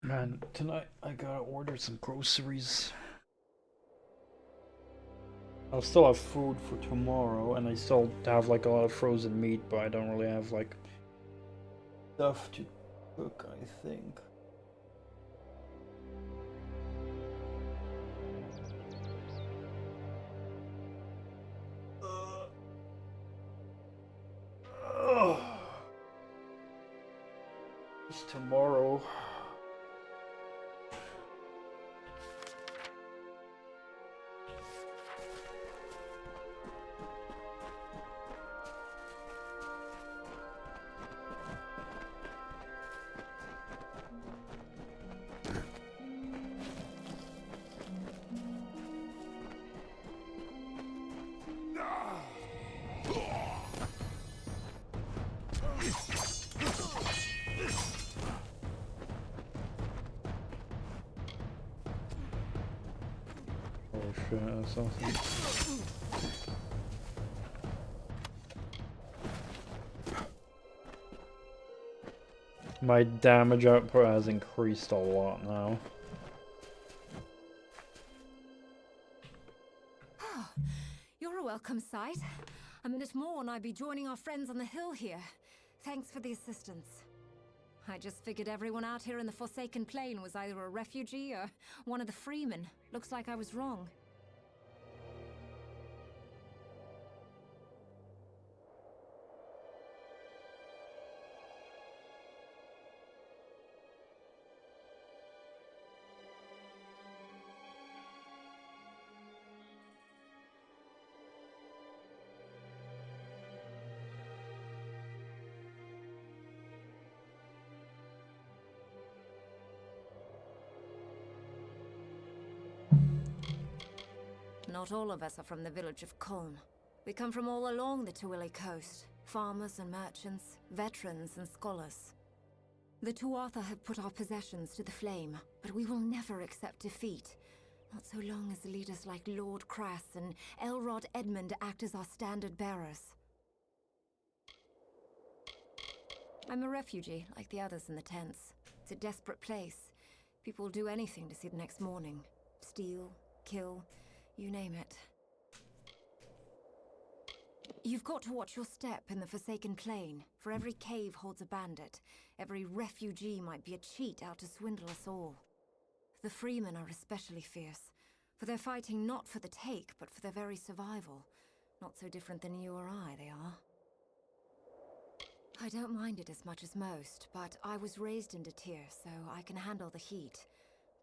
Man, tonight I gotta order some groceries. I'll still have food for tomorrow, and I still have like a lot of frozen meat, but I don't really have like stuff to cook, I think. Just tomorrow. Oh shit, that's awesome. My damage output has increased a lot now. You're a welcome sight. A minute more and I'd be joining our friends on the hill here. Thanks for the assistance. I just figured everyone out here in the Forsaken Plain was either a refugee or one of the freemen. Looks like I was wrong. Not all of us are from the village of Colm. We come from all along the Tuili coast. Farmers and merchants, veterans and scholars. The Tuatha have put our possessions to the flame, but we will never accept defeat. Not so long as leaders like Lord Crass and Elrod Edmund act as our standard bearers. I'm a refugee, like the others in the tents. It's a desperate place. People will do anything to see the next morning. Steal, kill, you name it. You've got to watch your step in the Forsaken Plain, for every cave holds a bandit. Every refugee might be a cheat out to swindle us all. The freemen are especially fierce, for they're fighting not for the take, but for their very survival. Not so different than you or I, they are. I don't mind it as much as most, but I was raised in Tyr, so I can handle the heat.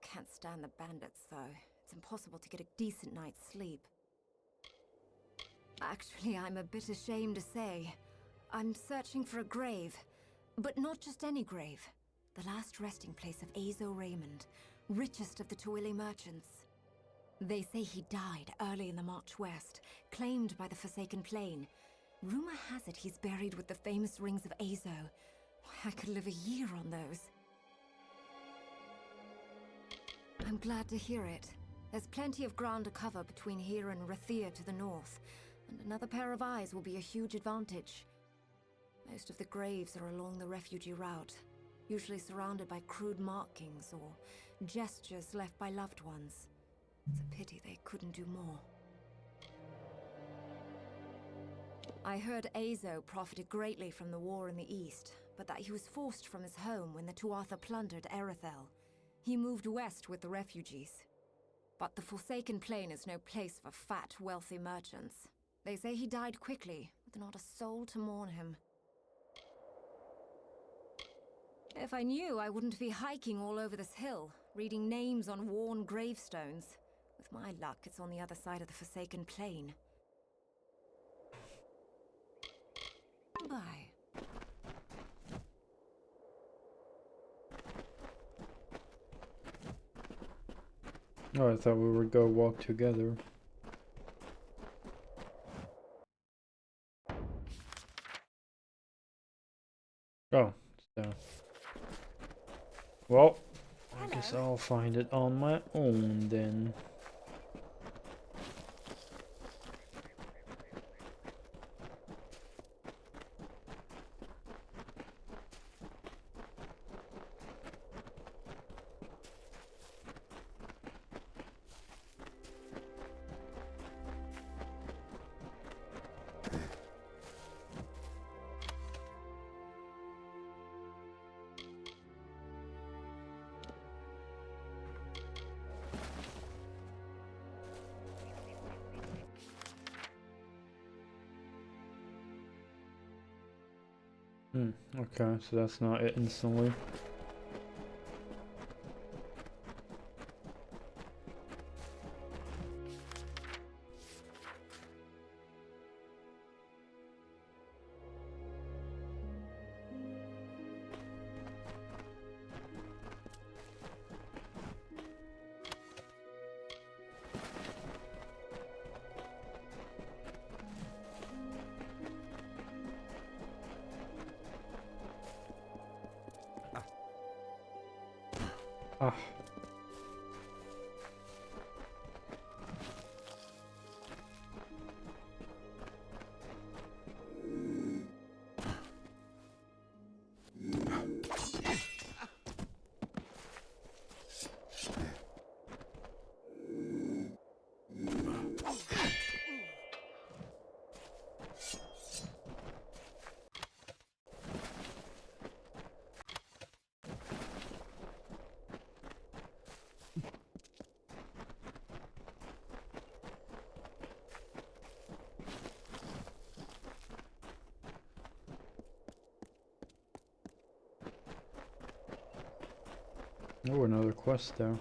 Can't stand the bandits, though. It's impossible to get a decent night's sleep. Actually, I'm a bit ashamed to say. I'm searching for a grave. But not just any grave. The last resting place of Azo Raymond, richest of the Tuili merchants. They say he died early in the march west, claimed by the Forsaken Plain. Rumor has it he's buried with the famous rings of Azo. I could live a year on those. I'm glad to hear it. There's plenty of ground to cover between here and Rathir to the north, and another pair of eyes will be a huge advantage. Most of the graves are along the refugee route, usually surrounded by crude markings or gestures left by loved ones. It's a pity they couldn't do more. I heard Azo profited greatly from the war in the east, but that he was forced from his home when the Tuatha plundered Erethel. He moved west with the refugees. But the Forsaken Plain is no place for fat, wealthy merchants. They say he died quickly, with not a soul to mourn him. If I knew, I wouldn't be hiking all over this hill, reading names on worn gravestones. With my luck, it's on the other side of the Forsaken Plain. Bye. Oh, I thought we would go walk together. Oh, it's down. Well, I guess I'll find it on my own then. Okay, so that's not it instantly. Ah. Oh, another quest there.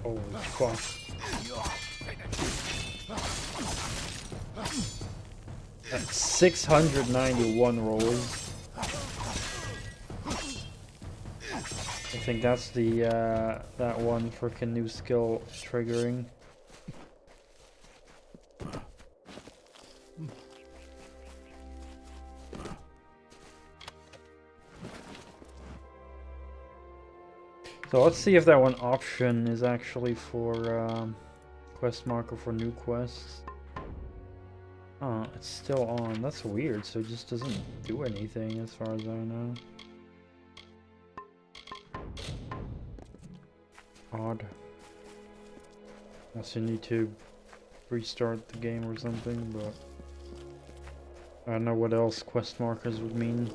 Holy fuck. That's 691 rolls. I think that's the that one freaking new skill triggering. So let's see if that one option is actually for quest marker for new quests. Oh, it's still on. That's weird. So it just doesn't do anything as far as I know. Odd. Unless you need to restart the game or something, but I don't know what else quest markers would mean.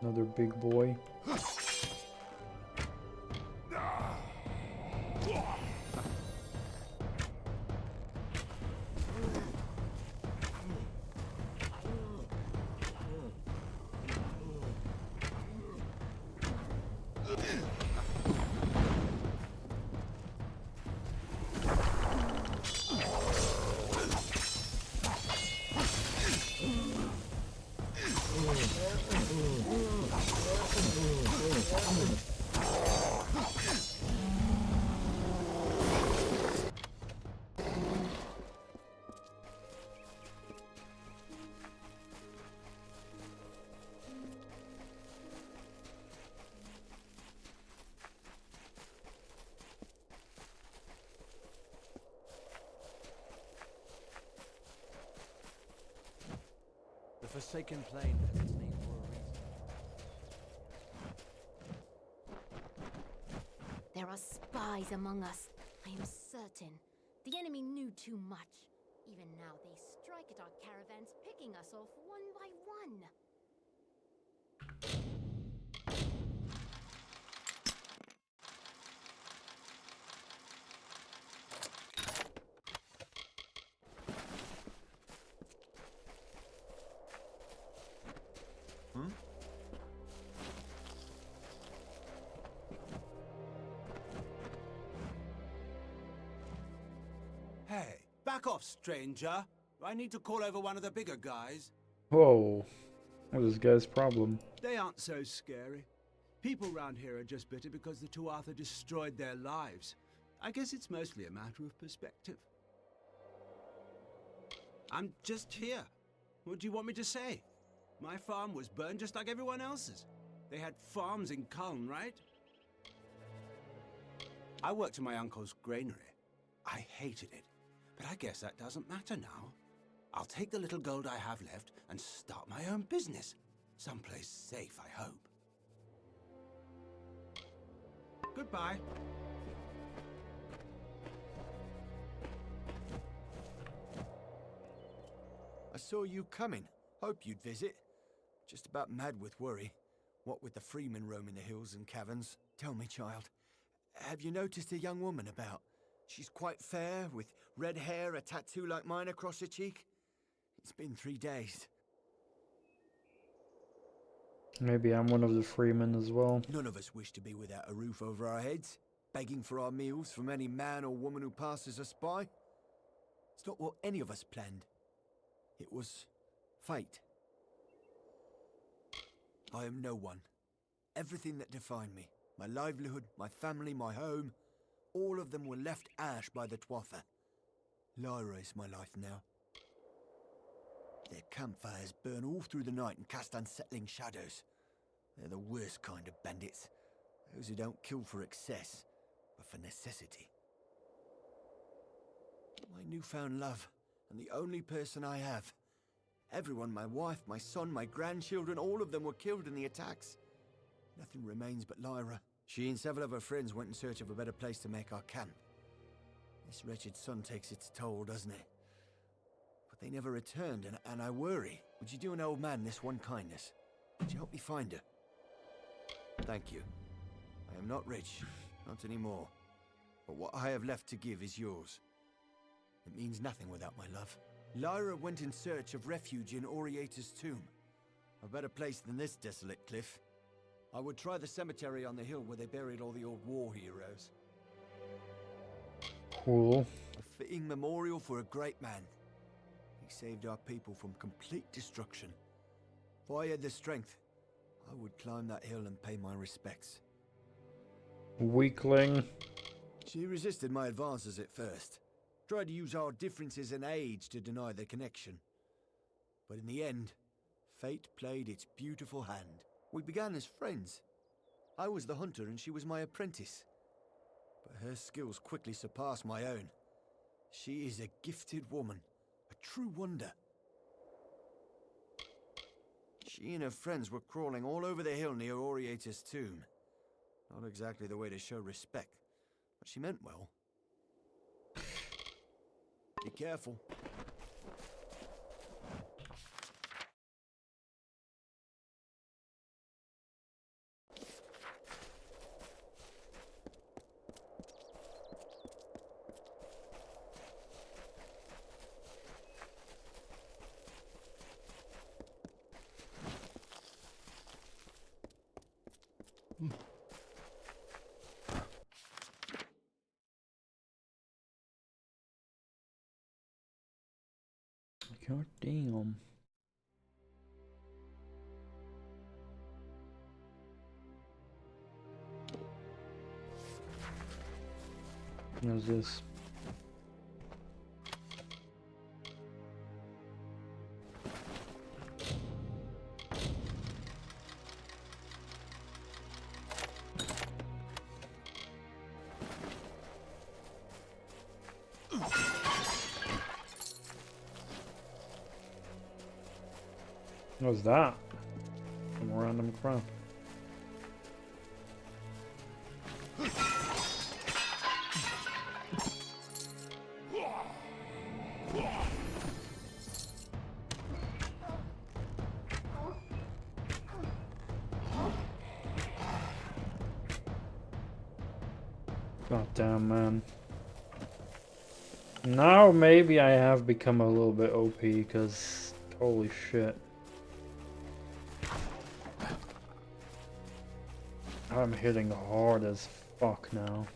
Another big boy. The Forsaken Plain has its name for a reason. There are spies among us. I am certain. The enemy knew too much. Even now they strike at our caravans, picking us off one by one. Hey, back off, stranger. I need to call over one of the bigger guys. Whoa. What is this guy's problem? They aren't so scary. People round here are just bitter because the Tuatha destroyed their lives. I guess it's mostly a matter of perspective. I'm just here. What do you want me to say? My farm was burned just like everyone else's. They had farms in Culm, right? I worked in my uncle's granary. I hated it. But I guess that doesn't matter now. I'll take the little gold I have left and start my own business. Someplace safe, I hope. Goodbye. I saw you coming. Hope you'd visit. Just about mad with worry. What with the freemen roaming the hills and caverns. Tell me, child, have you noticed a young woman about? She's quite fair, with red hair, a tattoo like mine across her cheek. It's been 3 days. Maybe I'm one of the freemen as well. None of us wish to be without a roof over our heads, begging for our meals from any man or woman who passes us by. It's not what any of us planned. It was fate. I am no one. Everything that defined me, my livelihood, my family, my home, all of them were left ash by the Twatha. Lyra is my life now. Their campfires burn all through the night and cast unsettling shadows. They're the worst kind of bandits. Those who don't kill for excess, but for necessity. My newfound love, and the only person I have. Everyone, my wife, my son, my grandchildren, all of them were killed in the attacks. Nothing remains but Lyra. She and several of her friends went in search of a better place to make our camp. This wretched sun takes its toll, doesn't it? But they never returned, and I worry. Would you do an old man this one kindness? Would you help me find her? Thank you. I am not rich, not anymore. But what I have left to give is yours. It means nothing without my love. Lyra went in search of refuge in Oriator's tomb. A better place than this desolate cliff. I would try the cemetery on the hill where they buried all the old war heroes. Cool. A fitting memorial for a great man. He saved our people from complete destruction. If I had the strength, I would climb that hill and pay my respects. Weakling. She resisted my advances at first. Tried to use our differences in age to deny their connection. But in the end, fate played its beautiful hand. We began as friends. I was the hunter and she was my apprentice. But her skills quickly surpassed my own. She is a gifted woman, a true wonder. She and her friends were crawling all over the hill near Oriator's tomb. Not exactly the way to show respect, but she meant well. Be careful. God damn. What's this? What was that? Some random crap. God damn, man. Now maybe I have become a little bit OP, because holy shit. I'm hitting hard as fuck now.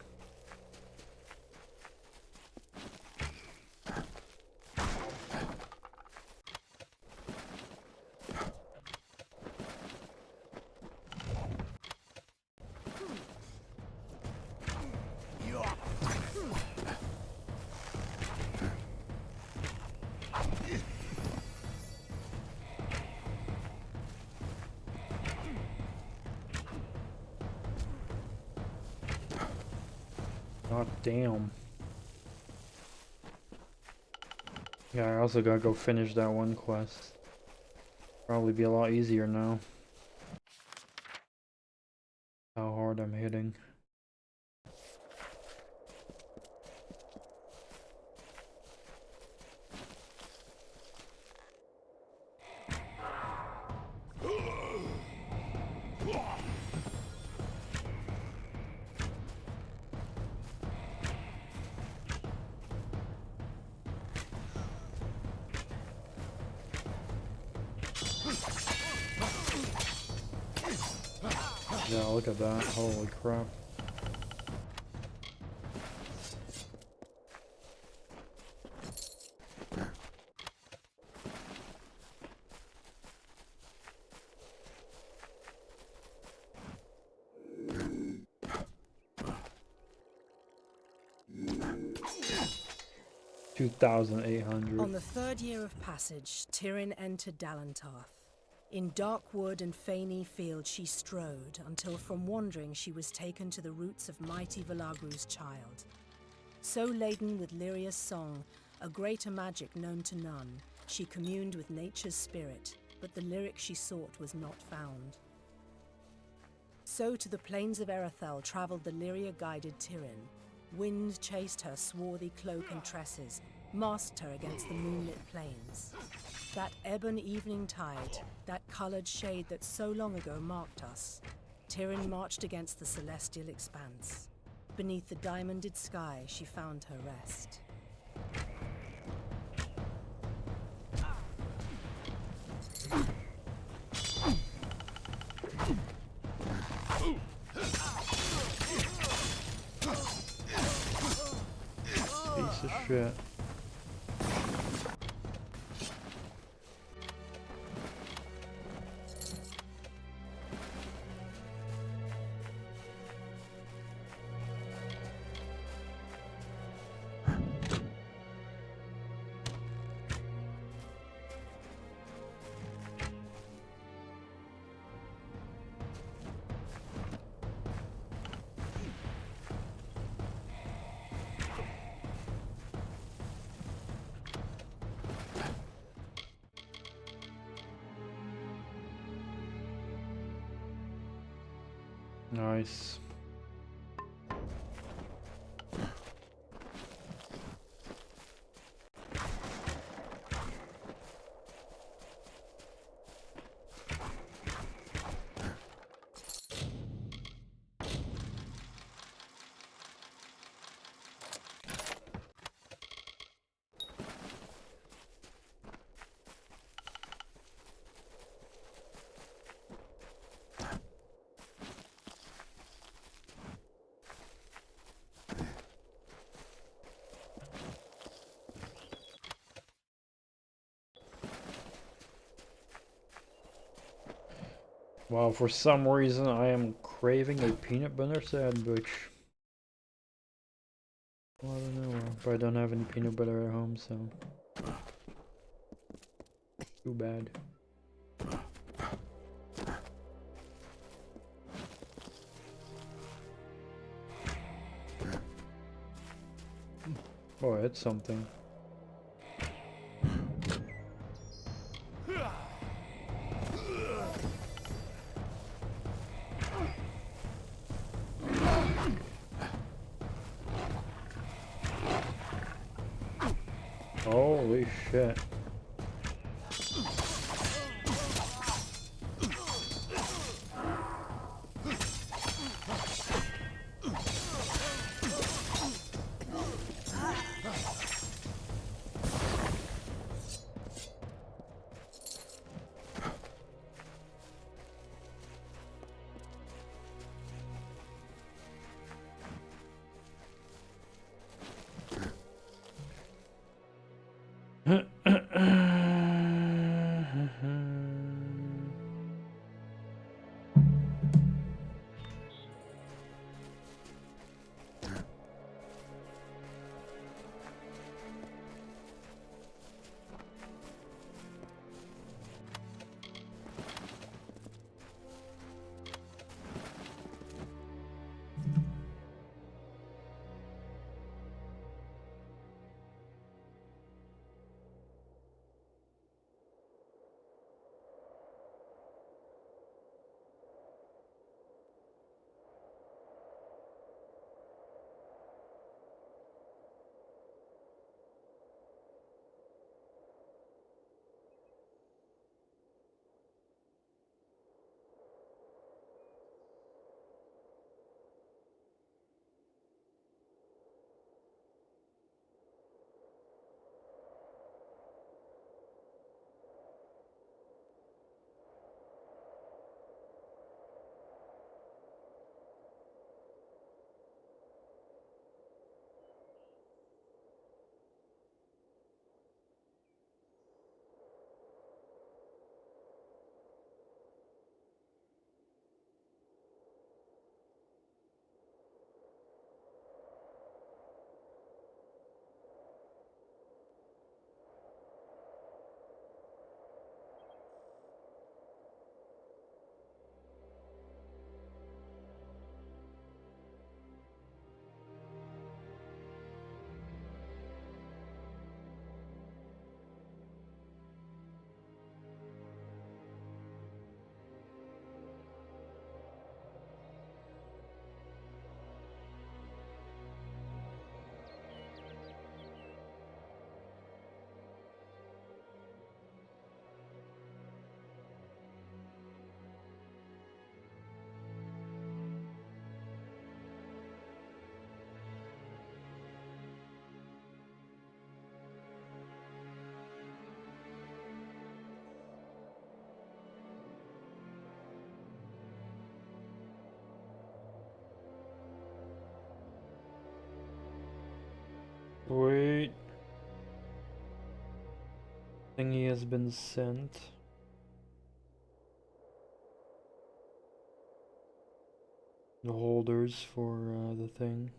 God damn. Yeah, I also gotta go finish that one quest. Probably be a lot easier now. How hard I'm hitting. Yeah, look at that. Holy crap. $2,800. On the third year of passage, Tyrion entered Dalantarth. In dark wood and fany field she strode, until from wandering she was taken to the roots of mighty Velagru's child. So laden with Lyria's song, a greater magic known to none, she communed with nature's spirit, but the lyric she sought was not found. So to the plains of Erethel travelled the Lyria-guided Tyrion. Wind chased her swarthy cloak and tresses, masked her against the moonlit plains. That ebon evening tide, that coloured shade that so long ago marked us, Tyrion marched against the celestial expanse. Beneath the diamonded sky, she found her rest. Piece of shit. Nice. Wow, for some reason I am craving a peanut butter sandwich. Well, I don't know, but I don't have any peanut butter at home, so too bad. Oh, I hit something. Holy shit. Wait. Thingy has been sent. The holders for the thing.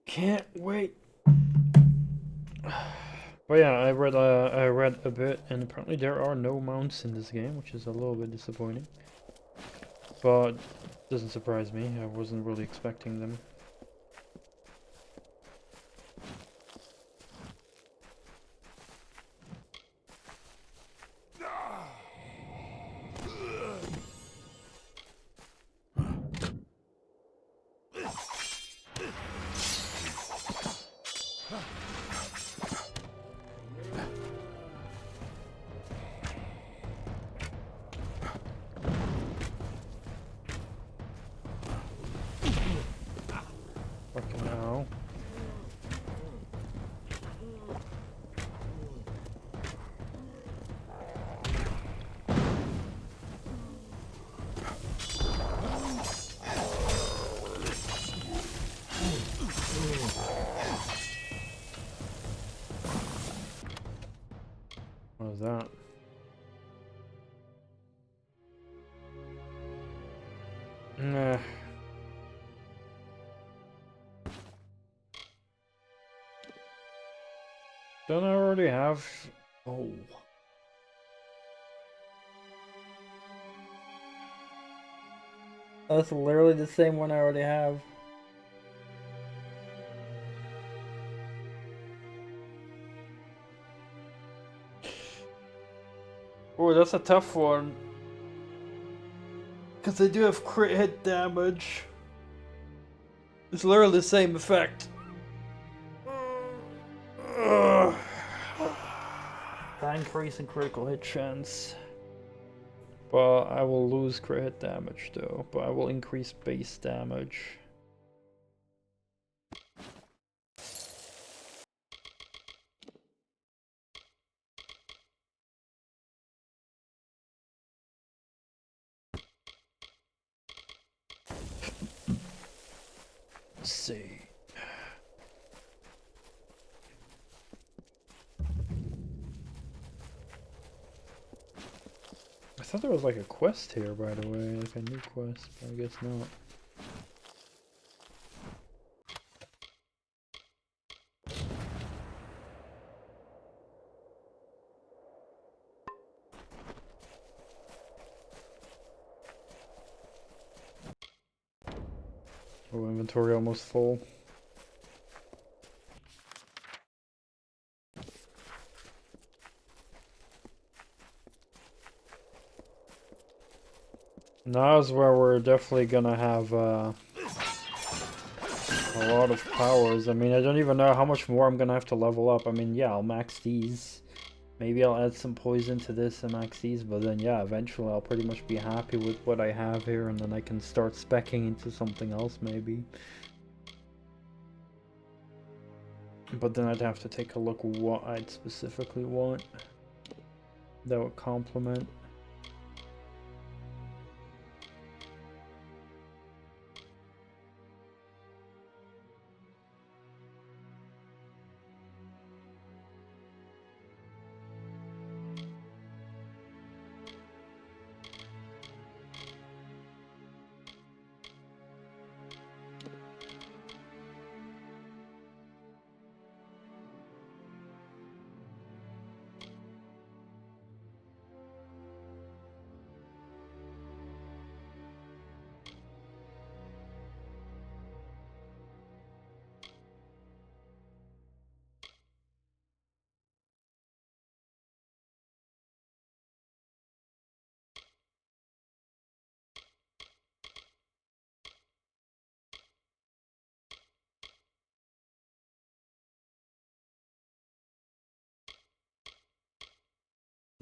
Can't wait. But yeah, I read a bit, and apparently there are no mounts in this game, which is a little bit disappointing. But doesn't surprise me. I wasn't really expecting them. Fucking hell. What was that? Nah. Don't I already have... Oh. That's literally the same one I already have. Oh, that's a tough one. Because they do have crit hit damage. It's literally the same effect. That increase in critical hit chance. But I will lose crit hit damage though. But I will increase base damage. Let's see. I thought there was like a quest here, by the way, like a new quest, but I guess not. Oh, inventory almost full. Now is where we're definitely gonna have a lot of powers. I mean, I don't even know how much more I'm gonna have to level up. I mean, yeah, I'll max these. Maybe I'll add some poison to this and max these, but then yeah, eventually I'll pretty much be happy with what I have here, and then I can start speccing into something else maybe. But then I'd have to take a look what I'd specifically want that would complement.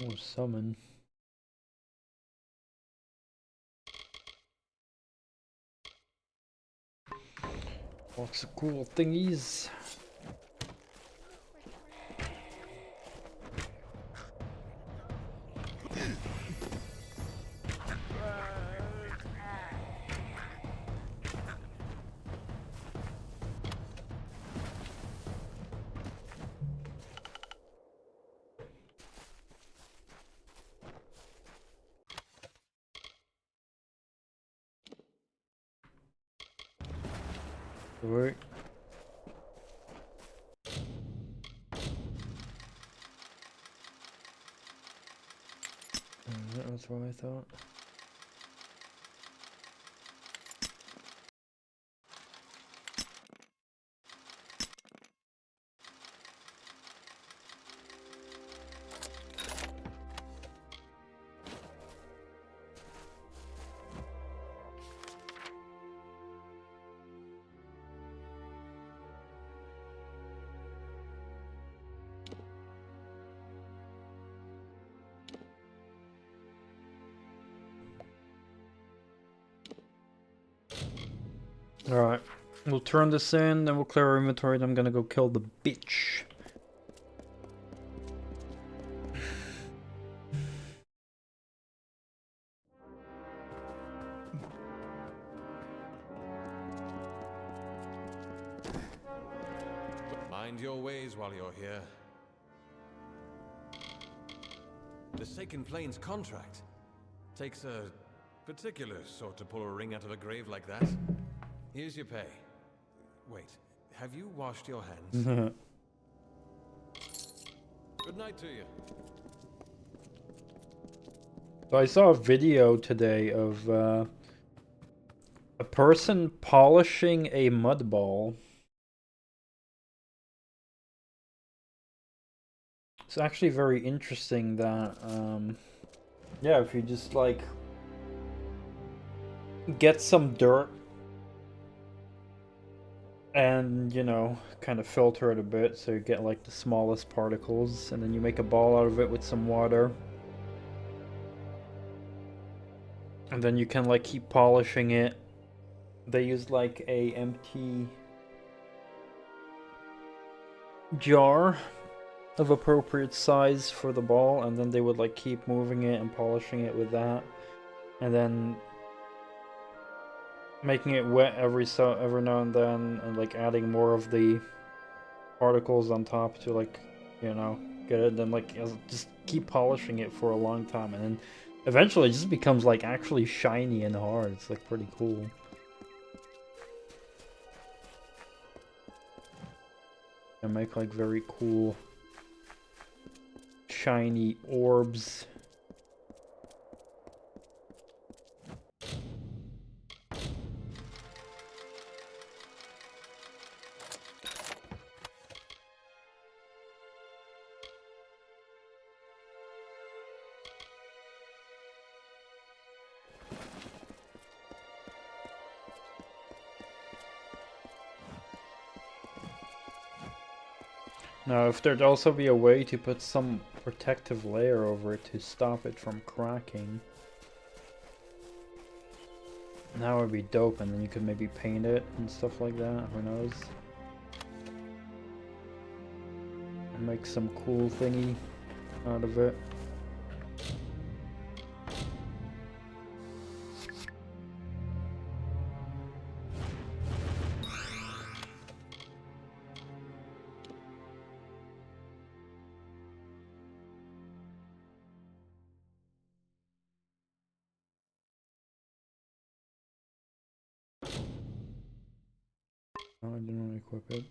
Oh, summon. Lots of cool thingies. Right. That's what I thought. Alright, we'll turn this in, then we'll clear our inventory, then I'm gonna go kill the bitch. Mind your ways while you're here. The Second Plains contract takes a particular sort to pull a ring out of a grave like that. Here's your pay. Wait, have you washed your hands? Good night to you. So I saw a video today of a person polishing a mud ball. It's actually very interesting that, yeah, if you just like get some dirt and, you know, kind of filter it a bit so you get like the smallest particles, and then you make a ball out of it with some water. And then you can like keep polishing it. They use like a empty jar of appropriate size for the ball, and then they would like keep moving it and polishing it with that, and then making it wet every now and then, and like adding more of the particles on top to like, you know, get it, and then like just keep polishing it for a long time, and then eventually it just becomes like actually shiny and hard. It's like pretty cool. And make like very cool shiny orbs. Now, if there'd also be a way to put some protective layer over it to stop it from cracking, that would be dope, and then you could maybe paint it and stuff like that, who knows? And make some cool thingy out of it. Oh, I didn't want to equip it.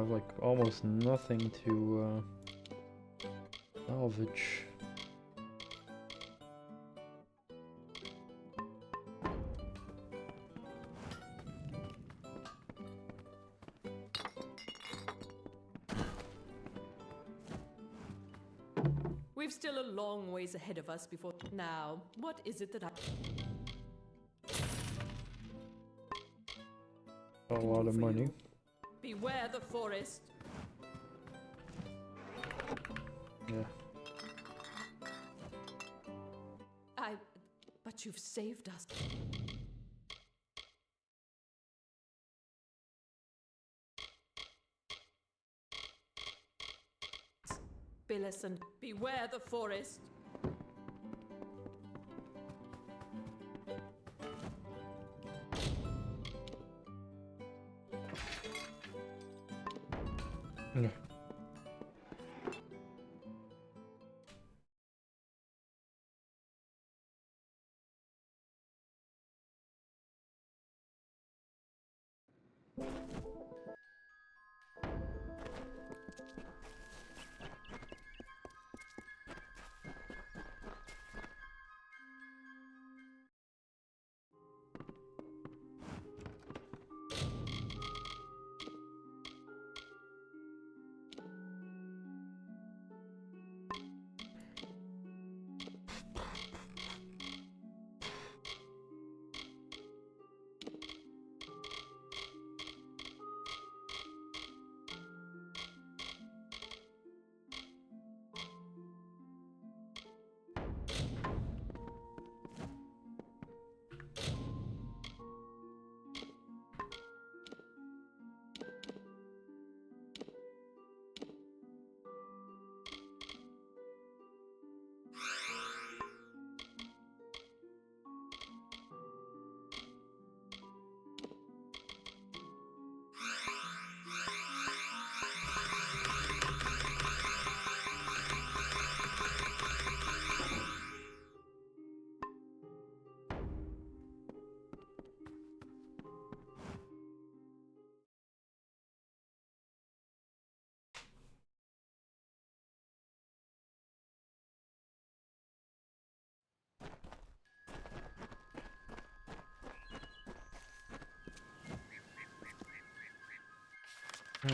have like almost nothing to salvage. We've still a long ways ahead of us before... Now, what is it that I... A lot of money. Beware the forest. Yeah. But you've saved us. Billison, beware the forest. Yeah.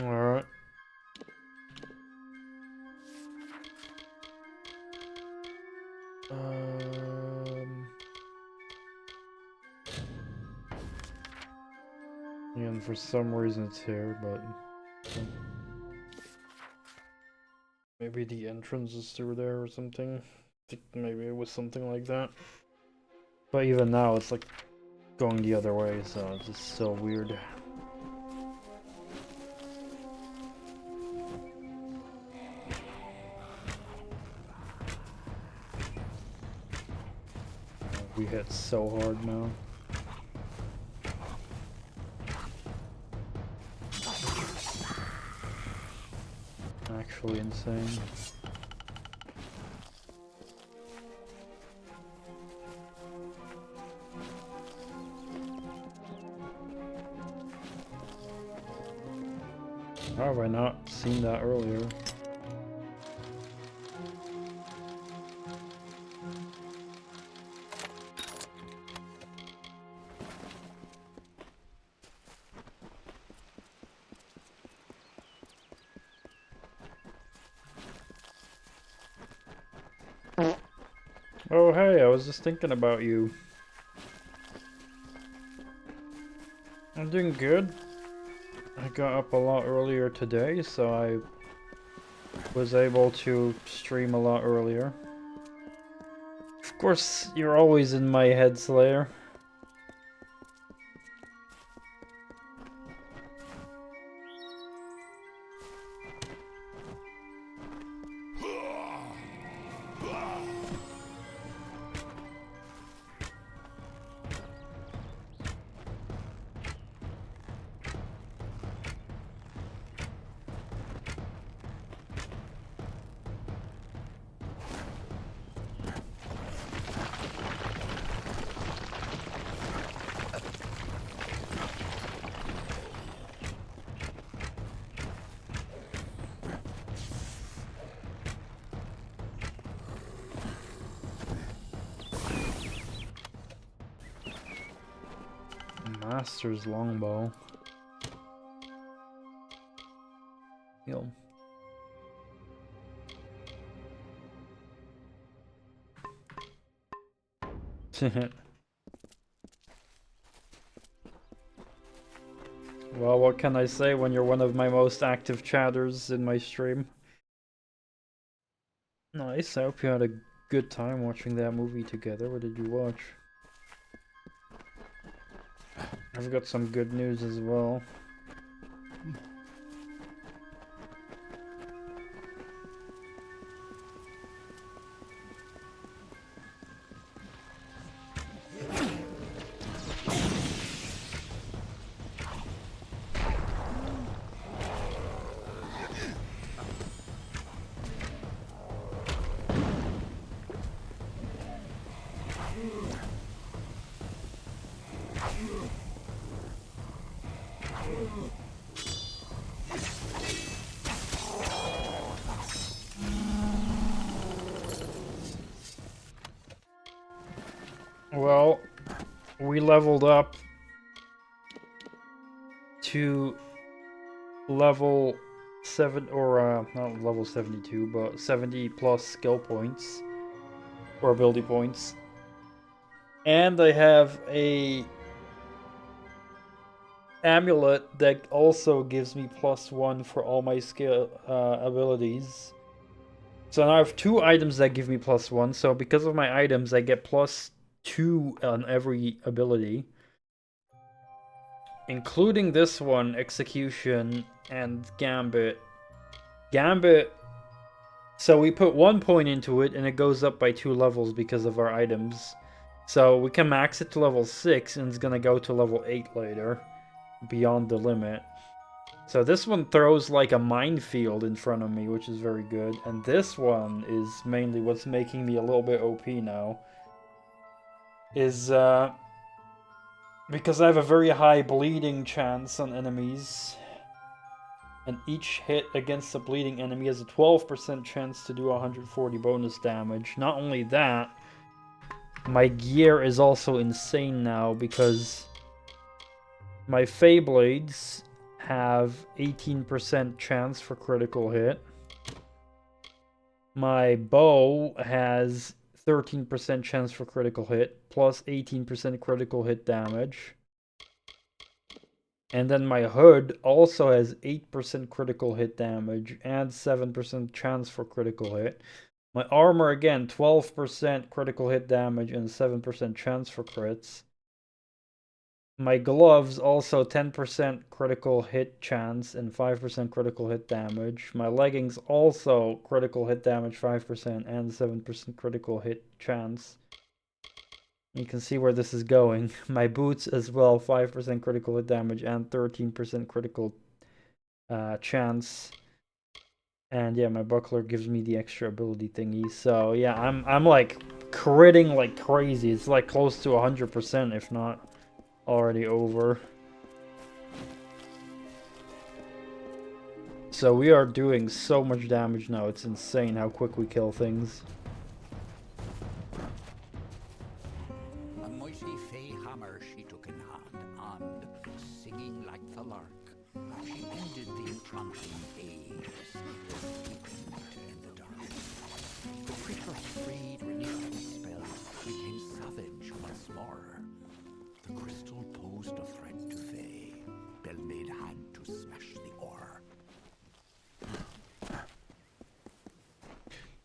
Alright. And for some reason it's here, but maybe the entrance is through there or something. I think maybe it was something like that. But even now it's like going the other way, so it's just still weird. We hit so hard now. Actually insane. How have I not seen that earlier? Oh hey, I was just thinking about you. I'm doing good. I got up a lot earlier today, so I was able to stream a lot earlier. Of course, you're always in my head, Slayer. Master's longbow. Yo. Well, what can I say when you're one of my most active chatters in my stream? Nice, I hope you had a good time watching that movie together. What did you watch? I've got some good news as well. Well, we leveled up to level 7, or not level 72, but 70 plus skill points, or ability points. And I have a amulet that also gives me +1 for all my skill abilities. So now I have 2 items that give me +1, so because of my items I get +2 on every ability. Including this one, Execution and Gambit. Gambit, so we put 1 point into it and it goes up by 2 levels because of our items. So we can max it to level 6 and it's gonna go to level 8 later, beyond the limit. So this one throws like a minefield in front of me, which is very good. And this one is mainly what's making me a little bit OP now. Is because I have a very high bleeding chance on enemies. And each hit against a bleeding enemy has a 12% chance to do 140 bonus damage. Not only that, my gear is also insane now because my Fey Blades have 18% chance for critical hit. My bow has 13% chance for critical hit, plus 18% critical hit damage. And then my hood also has 8% critical hit damage and 7% chance for critical hit. My armor, again, 12% critical hit damage and 7% chance for crits. My gloves, also 10% critical hit chance and 5% critical hit damage. My leggings, also critical hit damage 5% and 7% critical hit chance. You can see where this is going. My boots as well, 5% critical hit damage and 13% critical chance. And yeah, my buckler gives me the extra ability thingy. So yeah, I'm like critting like crazy. It's like close to 100%, if not already over. So we are doing so much damage now. It's insane how quick we kill things. A mighty fey hammer she took in hand, and singing like the lark, she ended the entrancing days, deepened in the dark. The creature freed, released the spell, became savage once more. The crystal posed a threat to Fey. Bell made hand to smash the ore.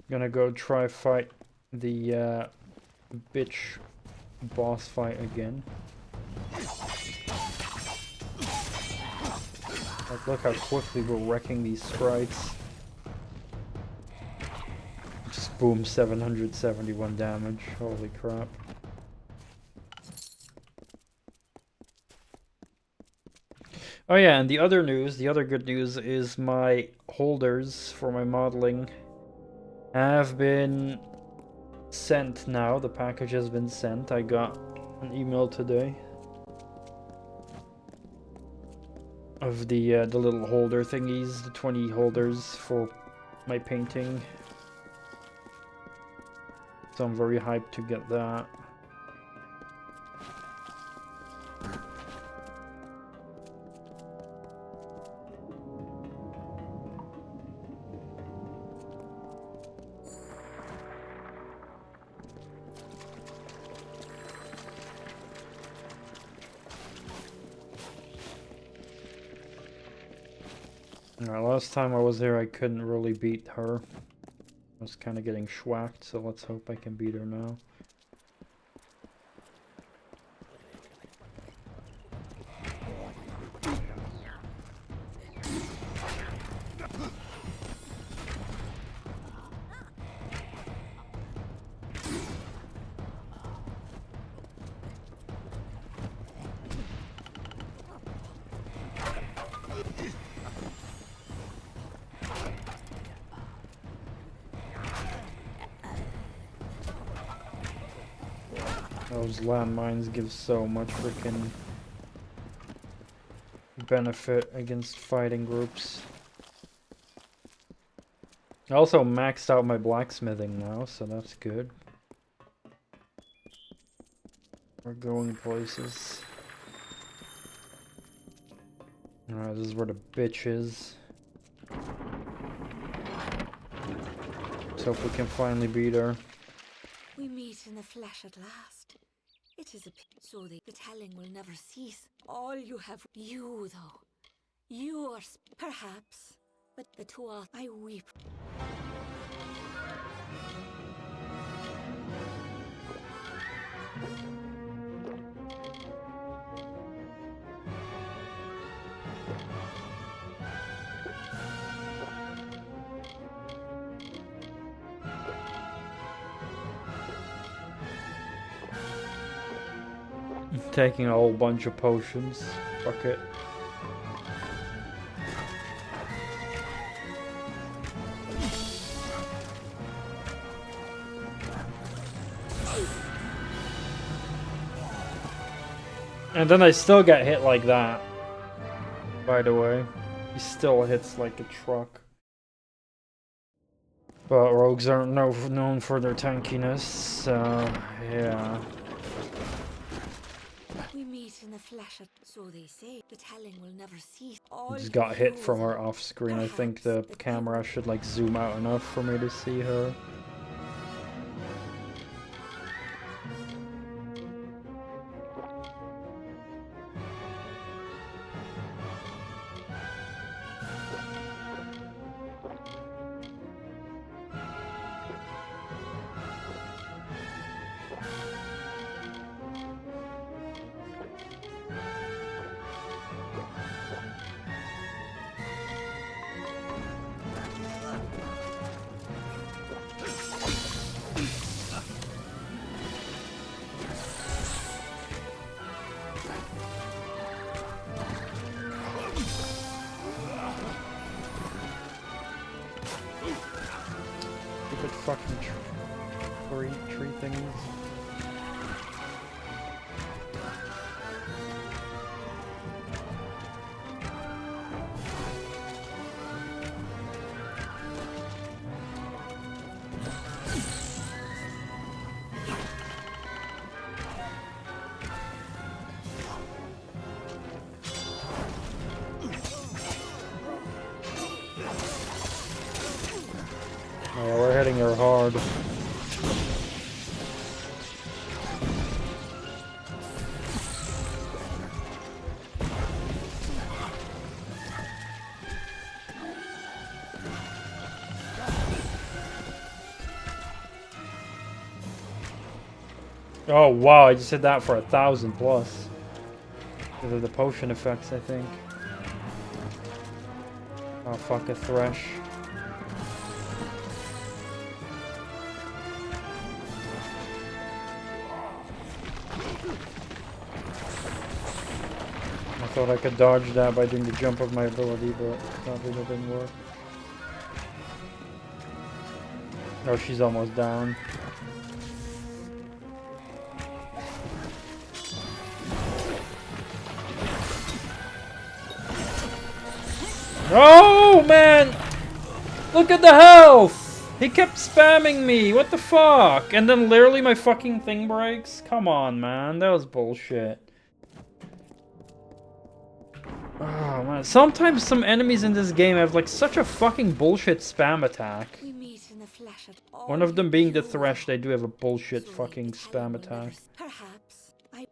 Gonna go try fight the bitch boss fight again. Like, look how quickly we're wrecking these sprites. Just boom, 771 damage. Holy crap. Oh yeah, and the other news, the other good news is my holders for my modeling have been sent now. The package has been sent. I got an email today of the little holder thingies, the 20 holders for my painting. So I'm very hyped to get that. Alright, last time I was here I couldn't really beat her. I was kind of getting schwacked, so let's hope I can beat her now. Those landmines give so much freaking benefit against fighting groups. I also maxed out my blacksmithing now, so that's good. We're going places. Alright, this is where the bitch is. Let's hope we can finally beat her. We meet in the flesh at last. It is a so the telling will never cease. All you have, you though, yours perhaps, but the two are. I weep. Taking a whole bunch of potions. Fuck it. And then I still get hit like that. By the way. He still hits like a truck. But rogues aren't known for their tankiness, so yeah. We meet in the flesh, so they say. The telling will never cease. All Just got hit from her off screen. I think the camera should like zoom out enough for me to see her. Fucking tree thingies. Oh, we're hitting her hard. Oh wow, I just hit that for 1,000 plus. Because of the potion effects, I think. Oh fuck, a thresh. I thought I could dodge that by doing the jump of my ability, but sadly that didn't work. Oh, she's almost down. Oh man! Look at the health! He kept spamming me, what the fuck? And then literally my fucking thing breaks? Come on, man, that was bullshit. Oh man, sometimes some enemies in this game have like such a fucking bullshit spam attack. One of them being the Thresh, they do have a bullshit fucking spam attack. Perhaps I.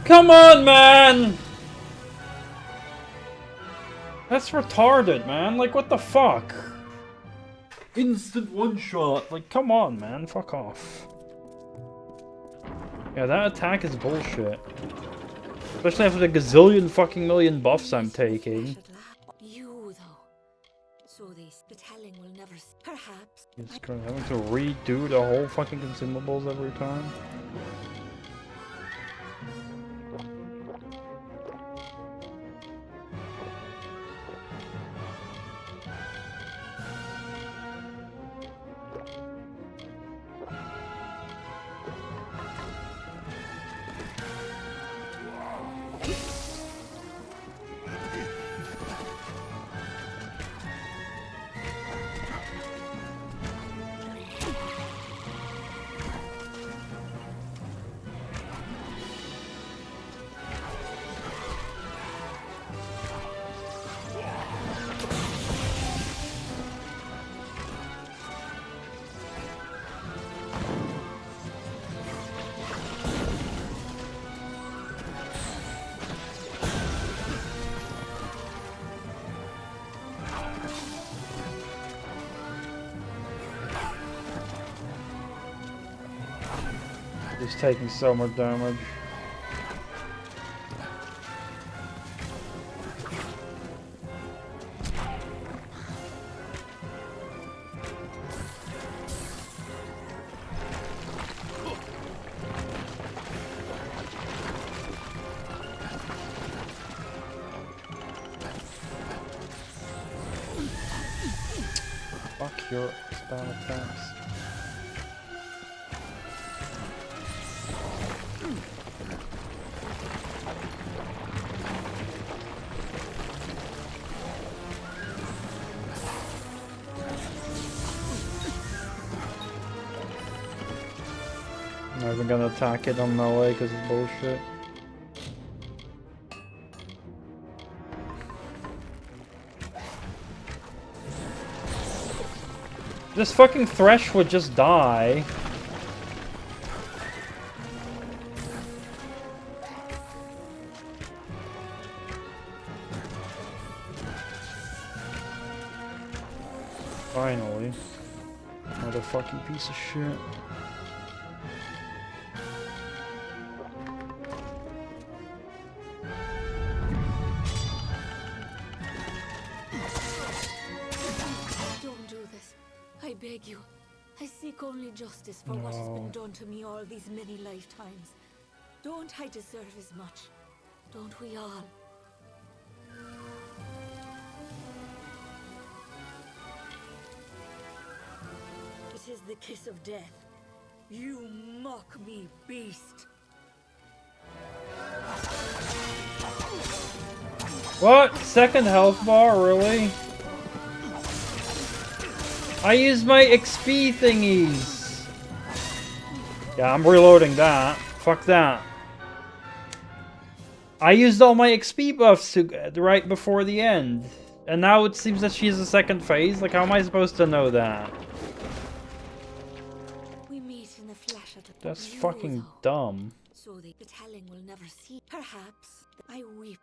Come on, man! That's retarded, man. Like, what the fuck? Instant one shot. Like, come on, man. Fuck off. Yeah, that attack is bullshit. Especially after the gazillion fucking million buffs I'm taking. You, though. So the telling will never... Perhaps... It's kind of having to redo the whole fucking consumables every time. He's taking so much damage. Fuck your spam attacks. I'm not even gonna attack it on melee because it's bullshit. This fucking Thresh would just die. Finally. Motherfucking piece of shit. Don't do this. I beg you. I seek only justice for what has been done to me all these many lifetimes. Don't I deserve as much? Don't we all? It is the kiss of death. You mock me, beast. What? Second health bar? Really? I used my XP thingies. Yeah, I'm reloading that. Fuck that. I used all my XP buffs right before the end. And now it seems that she's a second phase? Like, how am I supposed to know that? We meet in the flesh at a That's fucking dumb. So the telling will never see. Perhaps I weep.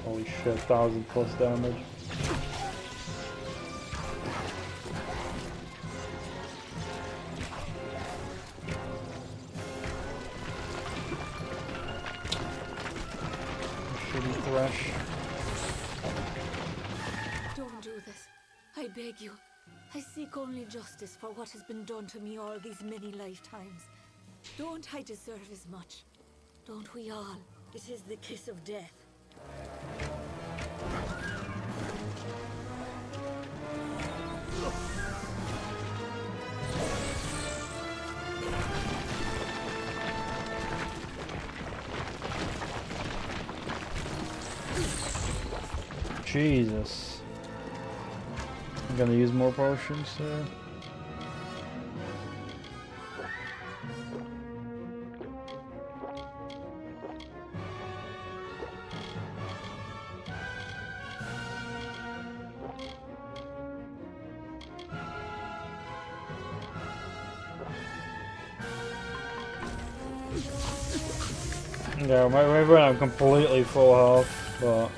Holy shit, 1000+ damage. shitty thresh. Don't do this. I beg you. I seek only justice for what has been done to me all these many lifetimes. Don't I deserve as much? Don't we all? It is the kiss of death. Jesus. I'm gonna use more potions there. Yeah, maybe when I'm completely full health, but...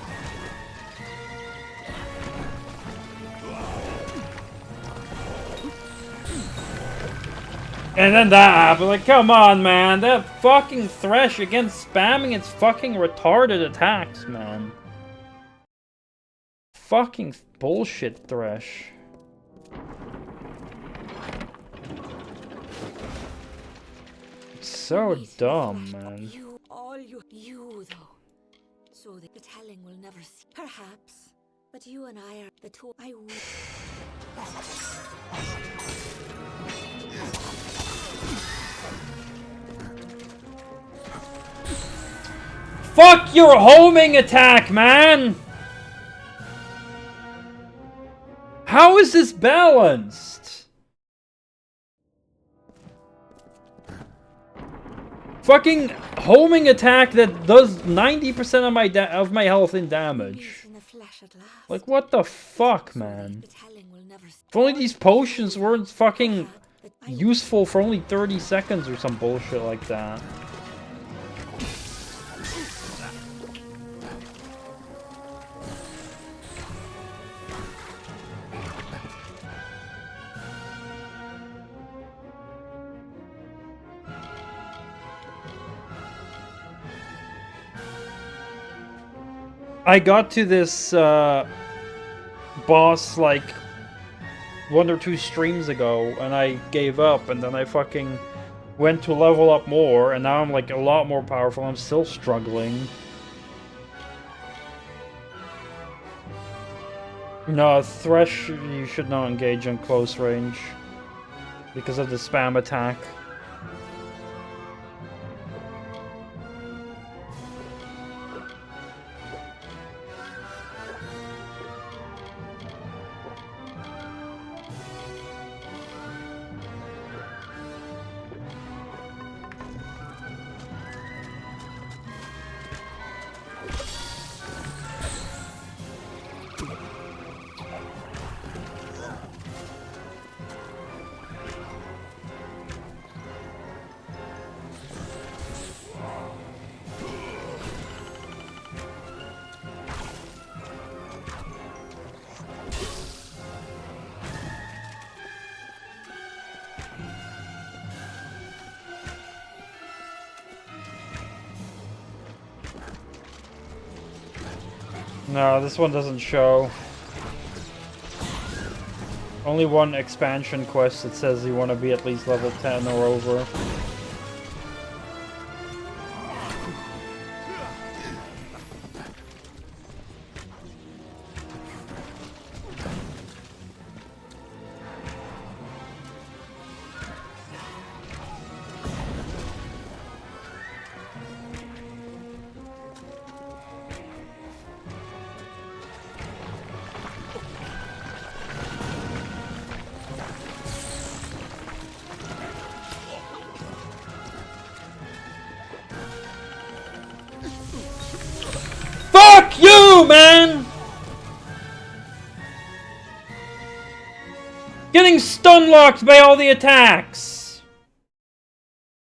And then that happened, like, come on, man, that fucking Thresh against spamming its fucking retarded attacks, man. Fucking bullshit Thresh. It's so dumb, man. You though. So the telling will never see. Perhaps. But you and I are the two I would. Fuck your homing attack, man! How is this balanced? Fucking homing attack that does 90% of my health in damage. Like, what the fuck, man? If only these potions weren't fucking useful for only 30 seconds or some bullshit like that. I got to this boss like 1 or 2 streams ago and I gave up, and then I fucking went to level up more and now I'm like a lot more powerful. I'm still struggling. No, Thresh you should not engage in close range because of the spam attack. No, this one doesn't show. Only one expansion quest that says you want to be at least level 10 or over. Fuck you, man! Getting stun locked by all the attacks.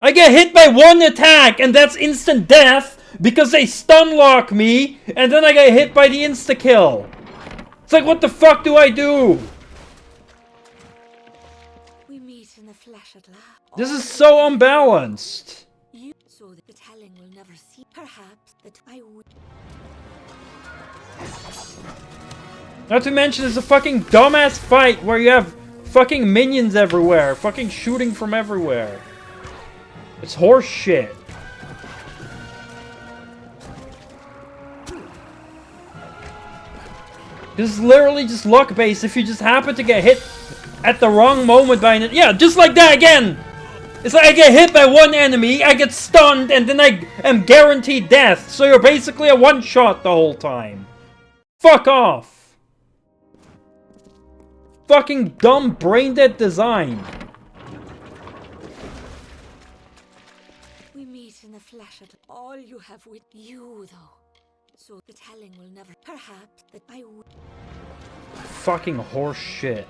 I get hit by one attack and that's instant death because they stun lock me, and then I get hit by the insta kill. It's like, what the fuck do I do? We meet in the flesh at last. This is so unbalanced. So the telling will never see. Perhaps that I would. Not to mention it's a fucking dumbass fight where you have fucking minions everywhere, fucking shooting from everywhere. It's horse shit. This is literally just luck based. If you just happen to get hit at the wrong moment by an... Yeah, just like that again! It's like I get hit by one enemy, I get stunned, and then I am guaranteed death. So you're basically a one-shot the whole time. Fuck off! Fucking dumb brain-dead design. We meet in the flesh at all you have with you, though. So the telling will never... Perhaps that I would... Fucking horse shit.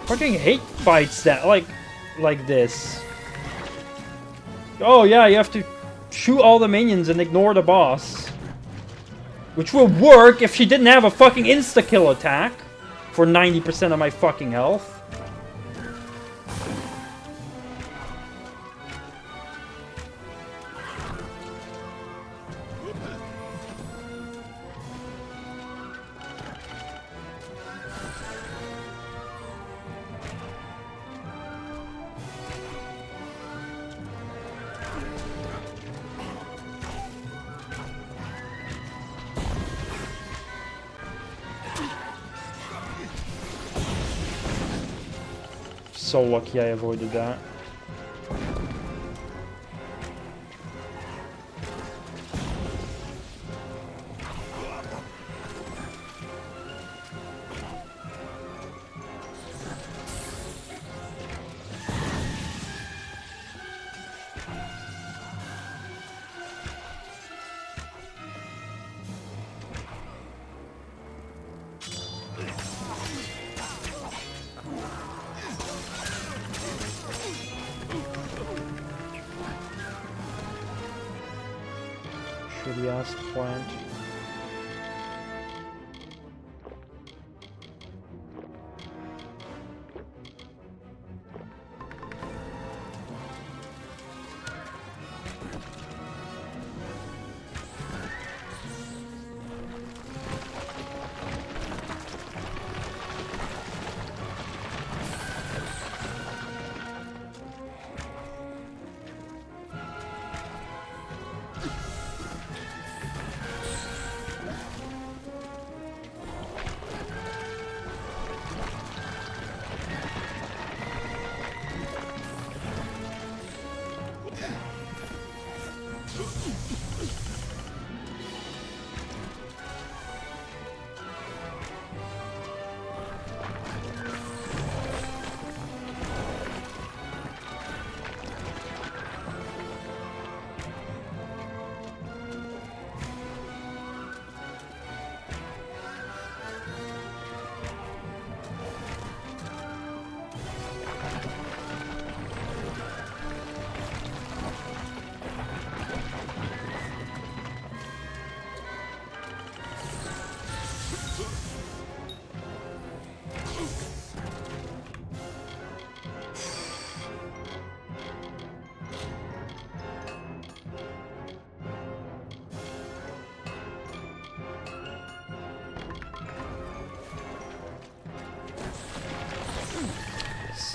Fucking hate fights that like this. Oh yeah, you have to shoot all the minions and ignore the boss. Which would work if she didn't have a fucking insta-kill attack for 90% of my fucking health. So lucky I avoided that. Shitty ass plant.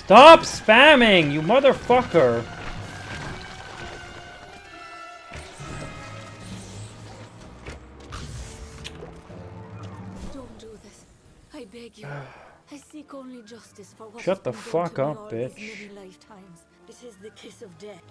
Stop spamming, you motherfucker! Don't do this. I beg you. I seek only justice for what Shut the has been done fuck to me up, all these bitch. many lifetimes. It is the kiss of death.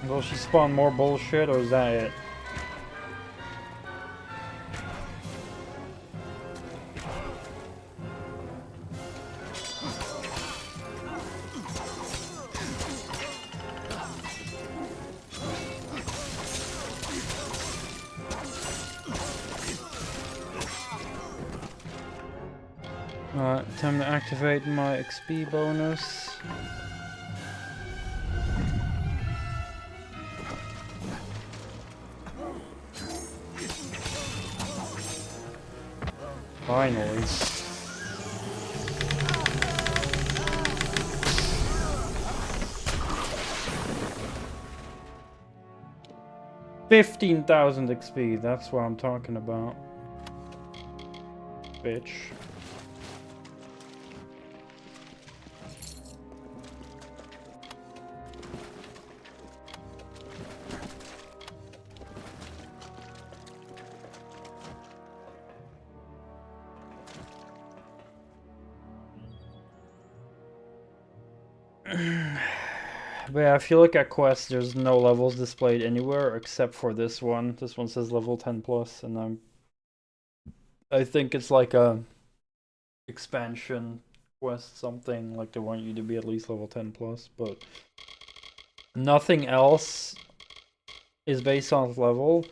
Will she spawn more bullshit, or is that it? Time to activate my XP bonus. Finally. $15,000 XP, that's what I'm talking about. Bitch. But yeah, if you look at quests, there's no levels displayed anywhere except for this one. This one says level 10 plus, and I think it's like a expansion quest, something like they want you to be at least level 10 plus, but nothing else is based on level.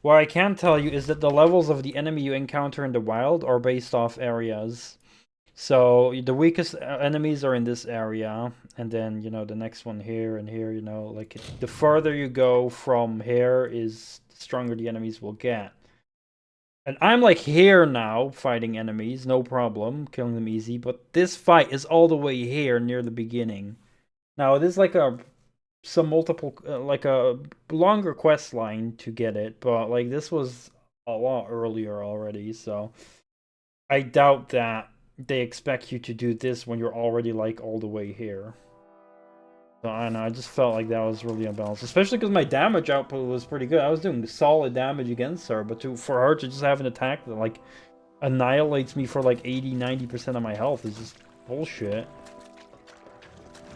What I can tell you is that the levels of the enemy you encounter in the wild are based off areas. So the weakest enemies are in this area, and then, you know, the next one here and here, you know, like the further you go from here is the stronger the enemies will get. And I'm like here now fighting enemies, no problem, killing them easy, but this fight is all the way here near the beginning. Now it is like some multiple, like a longer quest line to get it, but like this was a lot earlier already, so I doubt that they expect you to do this when you're already like all the way here. So I don't know, I just felt like that was really unbalanced, especially because my damage output was pretty good. I was doing solid damage against her, but for her to just have an attack that like annihilates me for like 80-90% of my health is just bullshit.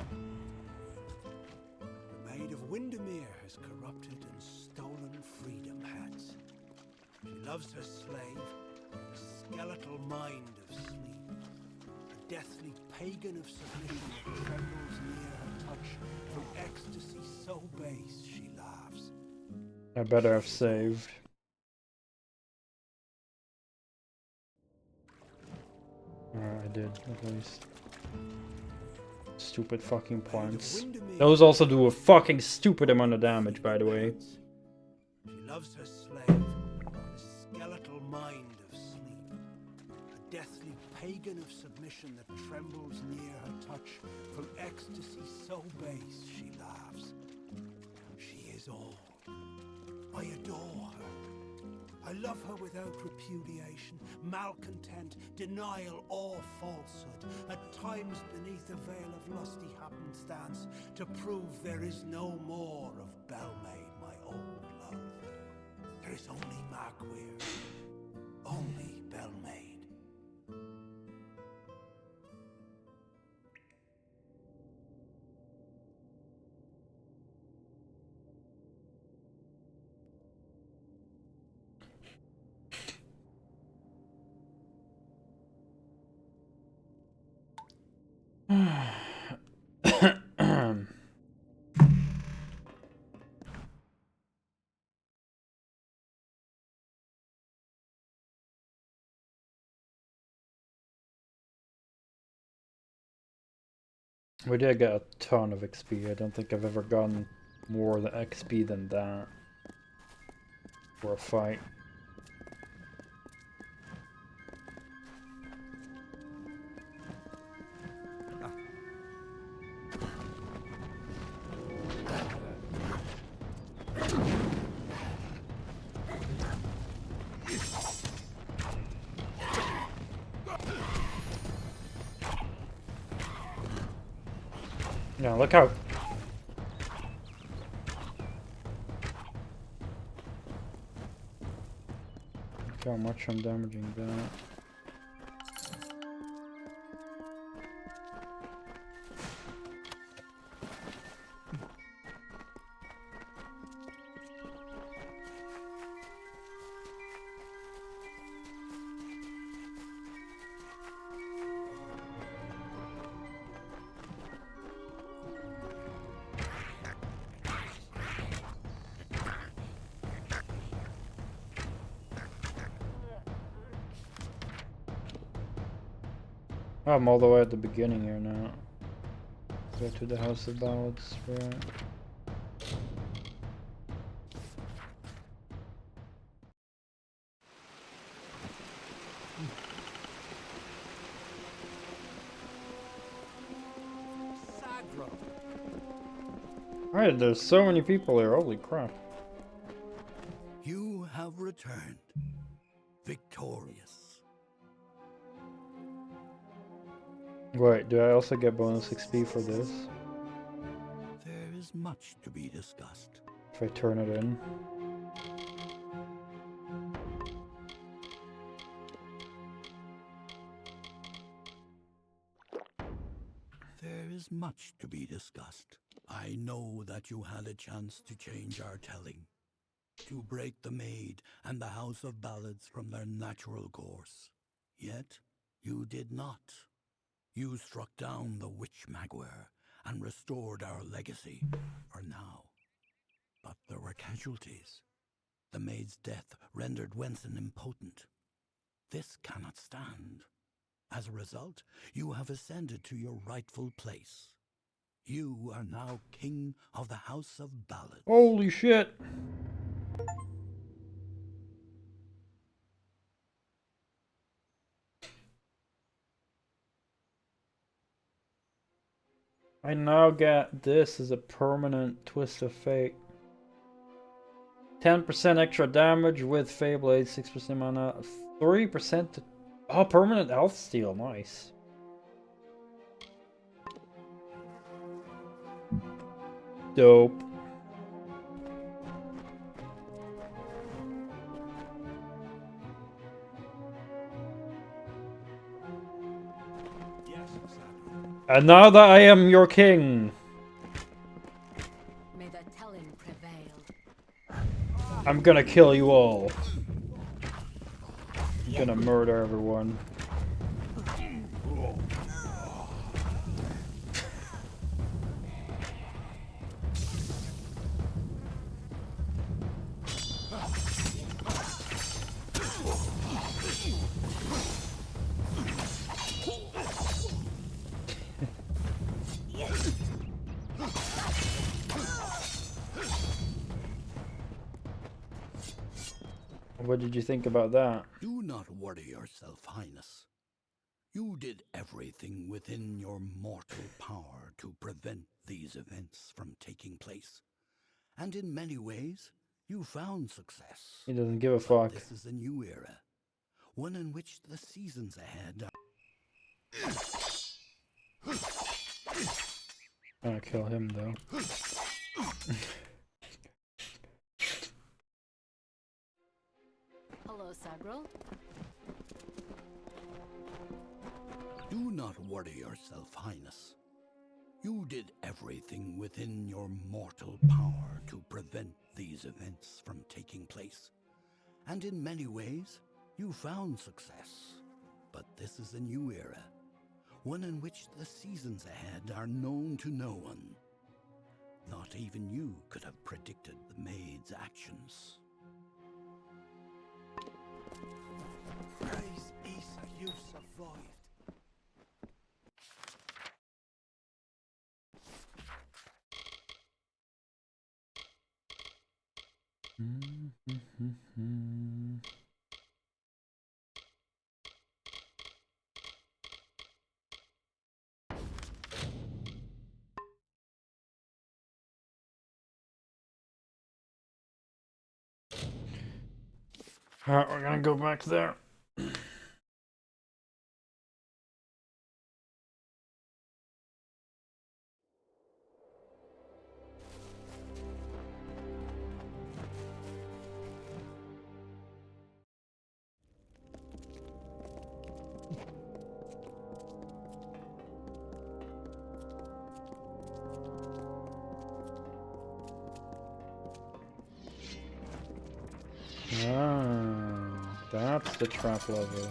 The Maid of Windermere has corrupted and stolen freedom hats. She loves her slave, a skeletal mind of sleep, a deathly pagan of submission that trembles near her touch. From ecstasy so base she laughs. I better have saved. I did, at least. Stupid fucking plants. Those also do a fucking stupid amount of damage, by the way. She loves her slave, a skeletal mind of sleep, a deathly pagan of submission that trembles near her touch. From ecstasy so base she laughs. She is all. I adore her. I love her without repudiation, malcontent, denial, or falsehood. At times beneath a veil of lusty happenstance, to prove there is no more of Belmaid, my old love. There is only Markweir, only Belmaid. We did get a ton of XP. I don't think I've ever gotten more XP than that for a fight. Yeah, look how... Look how much I'm damaging that. I'm all the way at the beginning here now. Go to the House of Ballads, right? Alright, there's so many people here, holy crap. You have returned, victorious. Wait, do I also get bonus XP for this? There is much to be discussed. If I turn it in? There is much to be discussed. I know that you had a chance to change our telling, to break the Maid and the House of Ballads from their natural course. Yet, you did not. You struck down the Witch Magware and restored our legacy for now. But there were casualties. The Maid's death rendered Wenson impotent. This cannot stand. As a result, you have ascended to your rightful place. You are now King of the House of Ballads. Holy shit! I now get this as a permanent twist of fate. 10% extra damage with Feyblade, 6% mana, 3% to... Oh, permanent health steal, nice. Dope. And now that I am your king, May the telling prevail. I'm gonna kill you all. I'm gonna murder everyone. What did you think about that? Do not worry yourself, Highness. You did everything within your mortal power to prevent these events from taking place. And in many ways, you found success. He doesn't give a fuck. This is a new era, one in which the seasons ahead are... I'm gonna kill him though. Hello, Sagril. Do not worry yourself, Highness. You did everything within your mortal power to prevent these events from taking place. And in many ways, you found success. But this is a new era, one in which the seasons ahead are known to no one. Not even you could have predicted the Maid's actions. Praise Isa, you survived. Alright, we're gonna go back there. Ah, that's the trap level.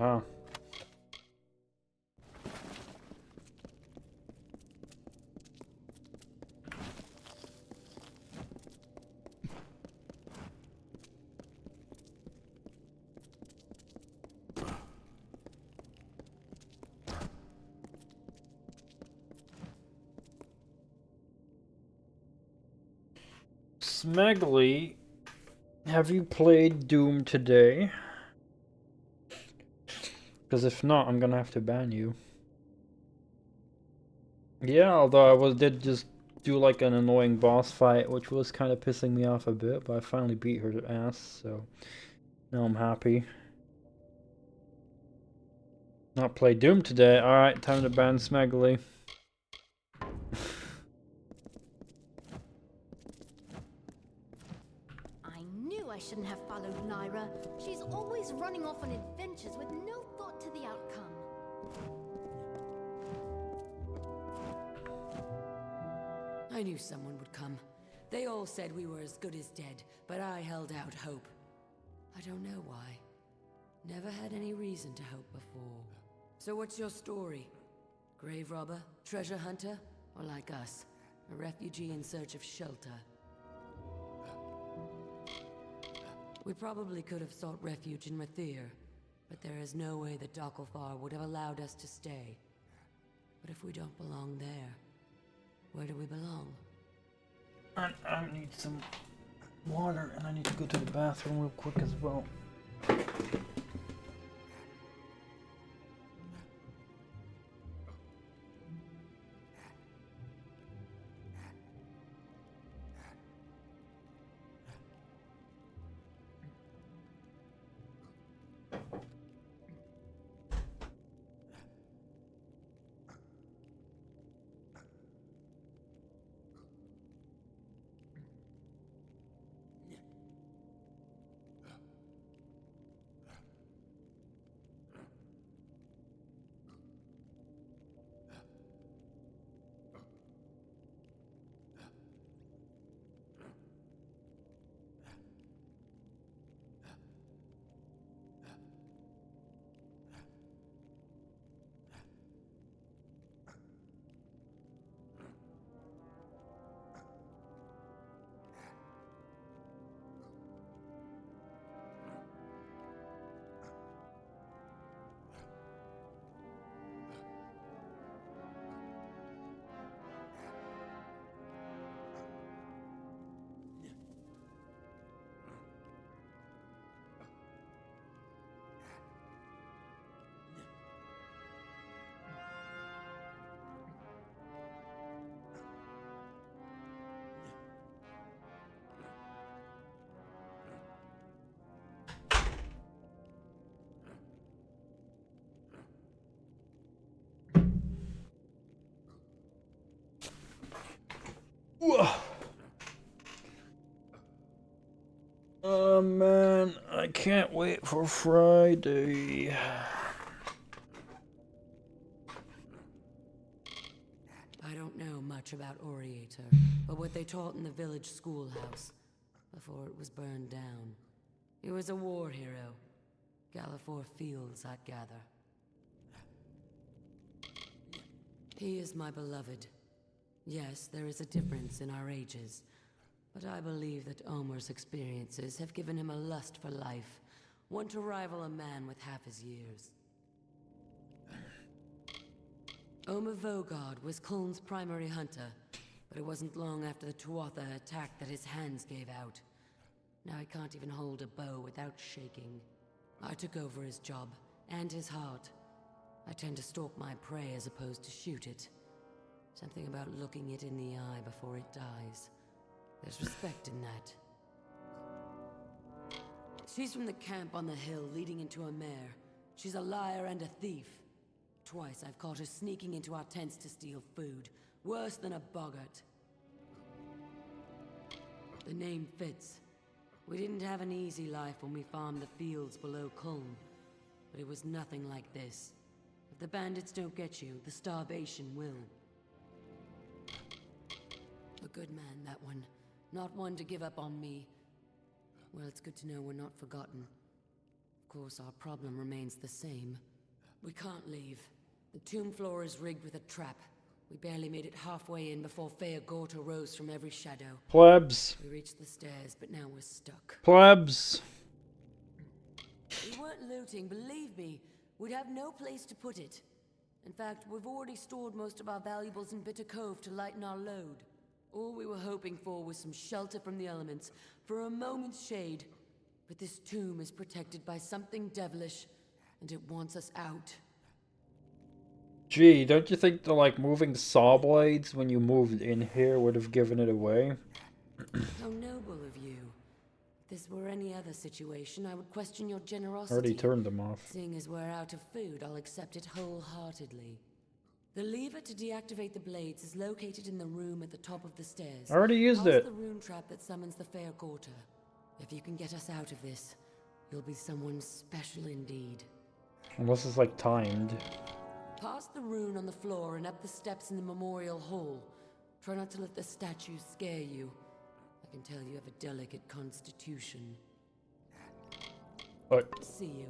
Aha. Smeggly, have you played Doom today? Because if not, I'm gonna have to ban you. Yeah, although I did just do like an annoying boss fight, which was kind of pissing me off a bit, but I finally beat her ass, so now I'm happy. Not play Doom today. Alright, time to ban Smeggly. I knew I shouldn't have followed Lyra. She's always running off on adventures with no thought to the outcome. I knew someone would come. They all said we were as good as dead, but I held out hope. I don't know why. Never had any reason to hope before. So what's your story? Grave robber? Treasure hunter? Or like us, a refugee in search of shelter? We probably could have sought refuge in Rathir, but there is no way that Dokkalfar would have allowed us to stay. But if we don't belong there, where do we belong? I need some water, and I need to go to the bathroom real quick as well. Oh man, I can't wait for Friday. I don't know much about Oriator, but what they taught in the village schoolhouse before it was burned down. He was a war hero. Gallifore Fields, I'd gather. He is my beloved. Yes, there is a difference in our ages, but I believe that Omer's experiences have given him a lust for life, one to rival a man with half his years. Omer Vogard was Kuln's primary hunter, but it wasn't long after the Tuatha attacked that his hands gave out. Now he can't even hold a bow without shaking. I took over his job, and his heart. I tend to stalk my prey as opposed to shoot it. Something about looking it in the eye before it dies. There's respect in that. She's from the camp on the hill leading into a mare. She's a liar and a thief. Twice I've caught her sneaking into our tents to steal food. Worse than a boggart. The name fits. We didn't have an easy life when we farmed the fields below Kulm. But it was nothing like this. If the bandits don't get you, the starvation will. A good man, that one. Not one to give up on me. Well, it's good to know we're not forgotten. Of course, our problem remains the same. We can't leave. The tomb floor is rigged with a trap. We barely made it halfway in before Feogorta rose from every shadow. Plebs. We reached the stairs, but now we're stuck. Plebs. We weren't looting, believe me. We'd have no place to put it. In fact, we've already stored most of our valuables in Bitter Cove to lighten our load. All we were hoping for was some shelter from the elements, for a moment's shade. But this tomb is protected by something devilish, and it wants us out. Gee, don't you think the moving saw blades when you moved in here would have given it away? How noble of you. If this were any other situation, I would question your generosity. Already turned them off. Seeing as we're out of food, I'll accept it wholeheartedly. The lever to deactivate the blades is located in the room at the top of the stairs. I already used it. The rune trap that summons the Feogorta. If you can get us out of this, you'll be someone special indeed. Unless it's timed. Past the rune on the floor and up the steps in the memorial hall. Try not to let the statues scare you. I can tell you have a delicate constitution. What? See you.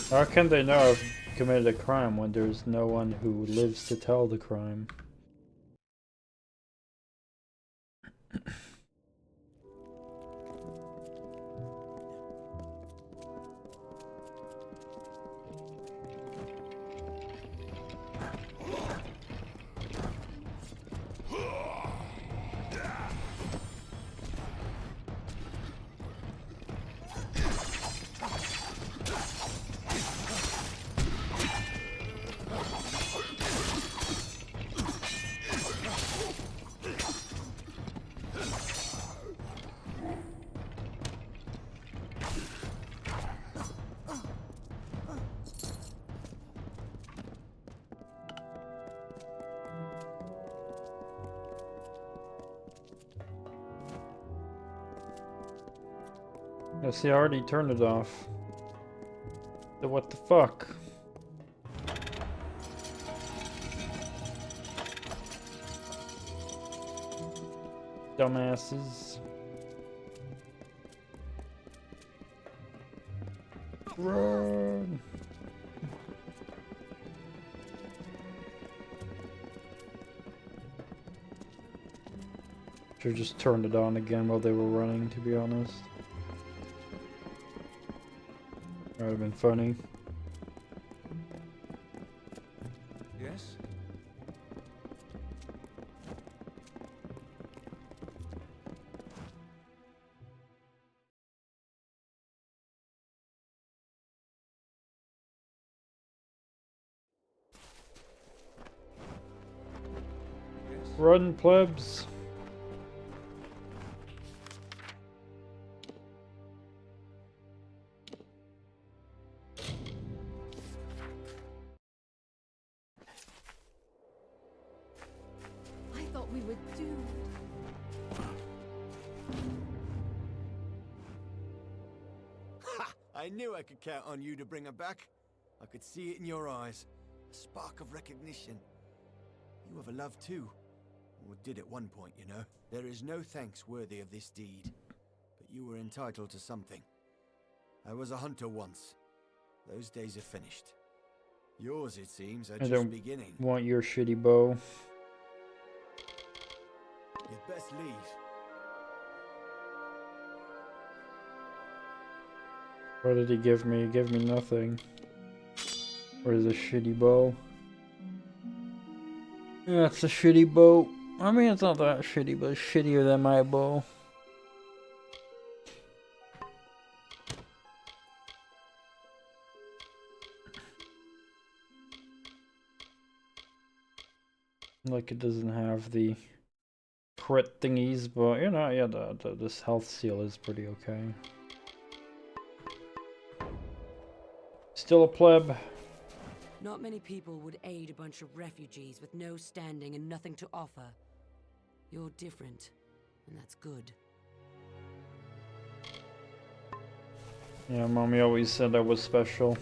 How can they know I've committed a crime when there's no one who lives to tell the crime? See, I already turned it off. So what the fuck? Dumbasses. Run! Should've just turned it on again while they were running, to be honest. That would have been funny. Yes? Run, plebs! We were doomed. Ha! I knew I could count on you to bring her back. I could see it in your eyes. A spark of recognition. You have a love too. Or did at one point, you know. There is no thanks worthy of this deed. But you were entitled to something. I was a hunter once. Those days are finished. Yours, it seems, are just beginning. I don't want your shitty bow. You'd best leave. What did he give me? He gave me nothing. Where's the shitty bow? Yeah, it's a shitty bow. I mean, it's not that shitty, but it's shittier than my bow. Like it doesn't have the crit thingies, but you know, yeah, this health seal is pretty okay. Still a pleb. Not many people would aid a bunch of refugees with no standing and nothing to offer. You're different, and that's good. Yeah, Mommy always said I was special.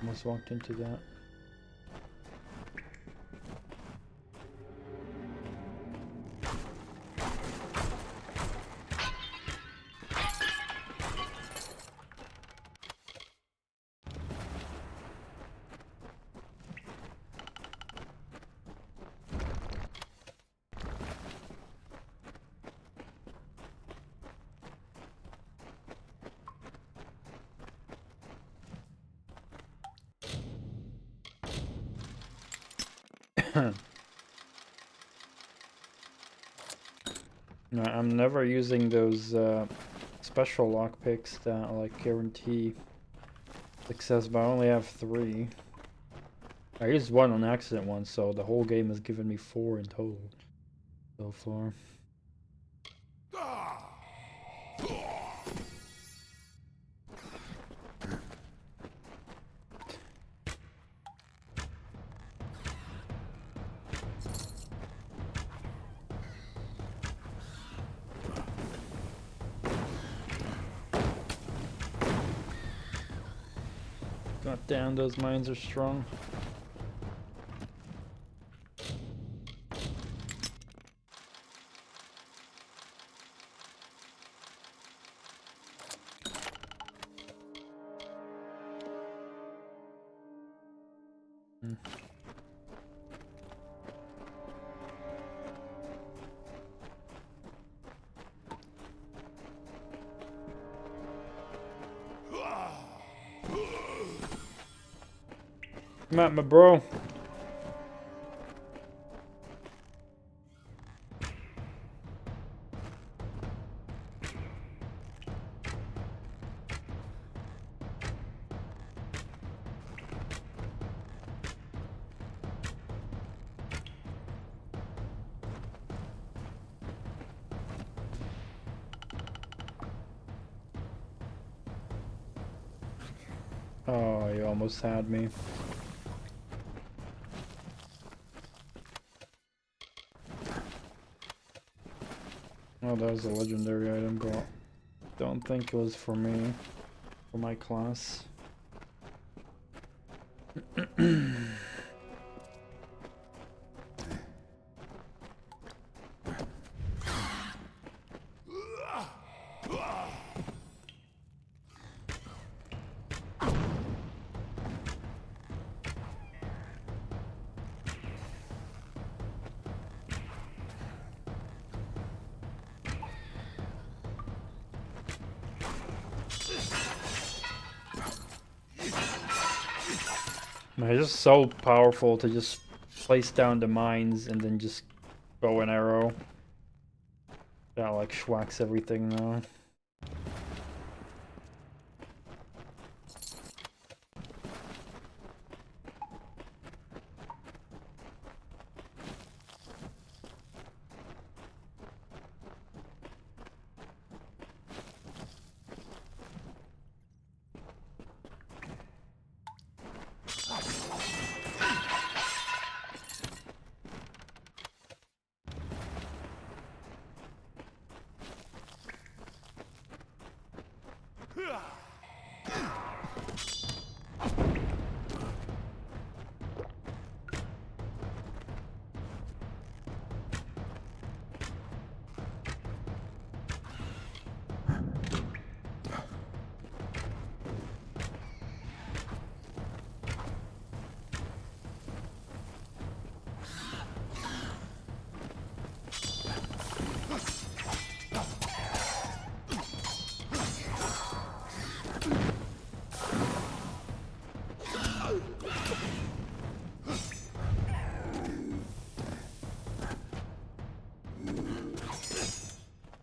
Almost walked into that. No, I'm never using those special lockpicks that like guarantee success, but I only have 3. I used 1 on accident once, so the whole game has given me 4 in total so far. God damn, those mines are strong. Come at me, bro. Oh, you almost had me. Oh, that was a legendary item, but don't think it was for me, for my class. Man, it's just so powerful to just place down the mines and then just bow and arrow. That like schwacks everything now.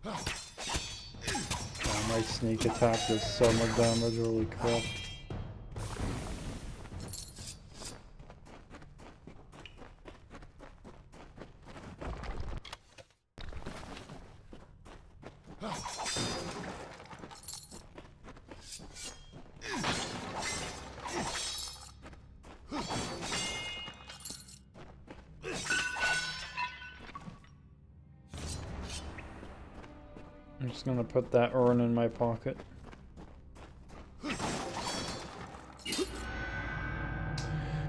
Oh, my sneak attack does so much damage, holy crap. I'm just gonna put that urn in my pocket.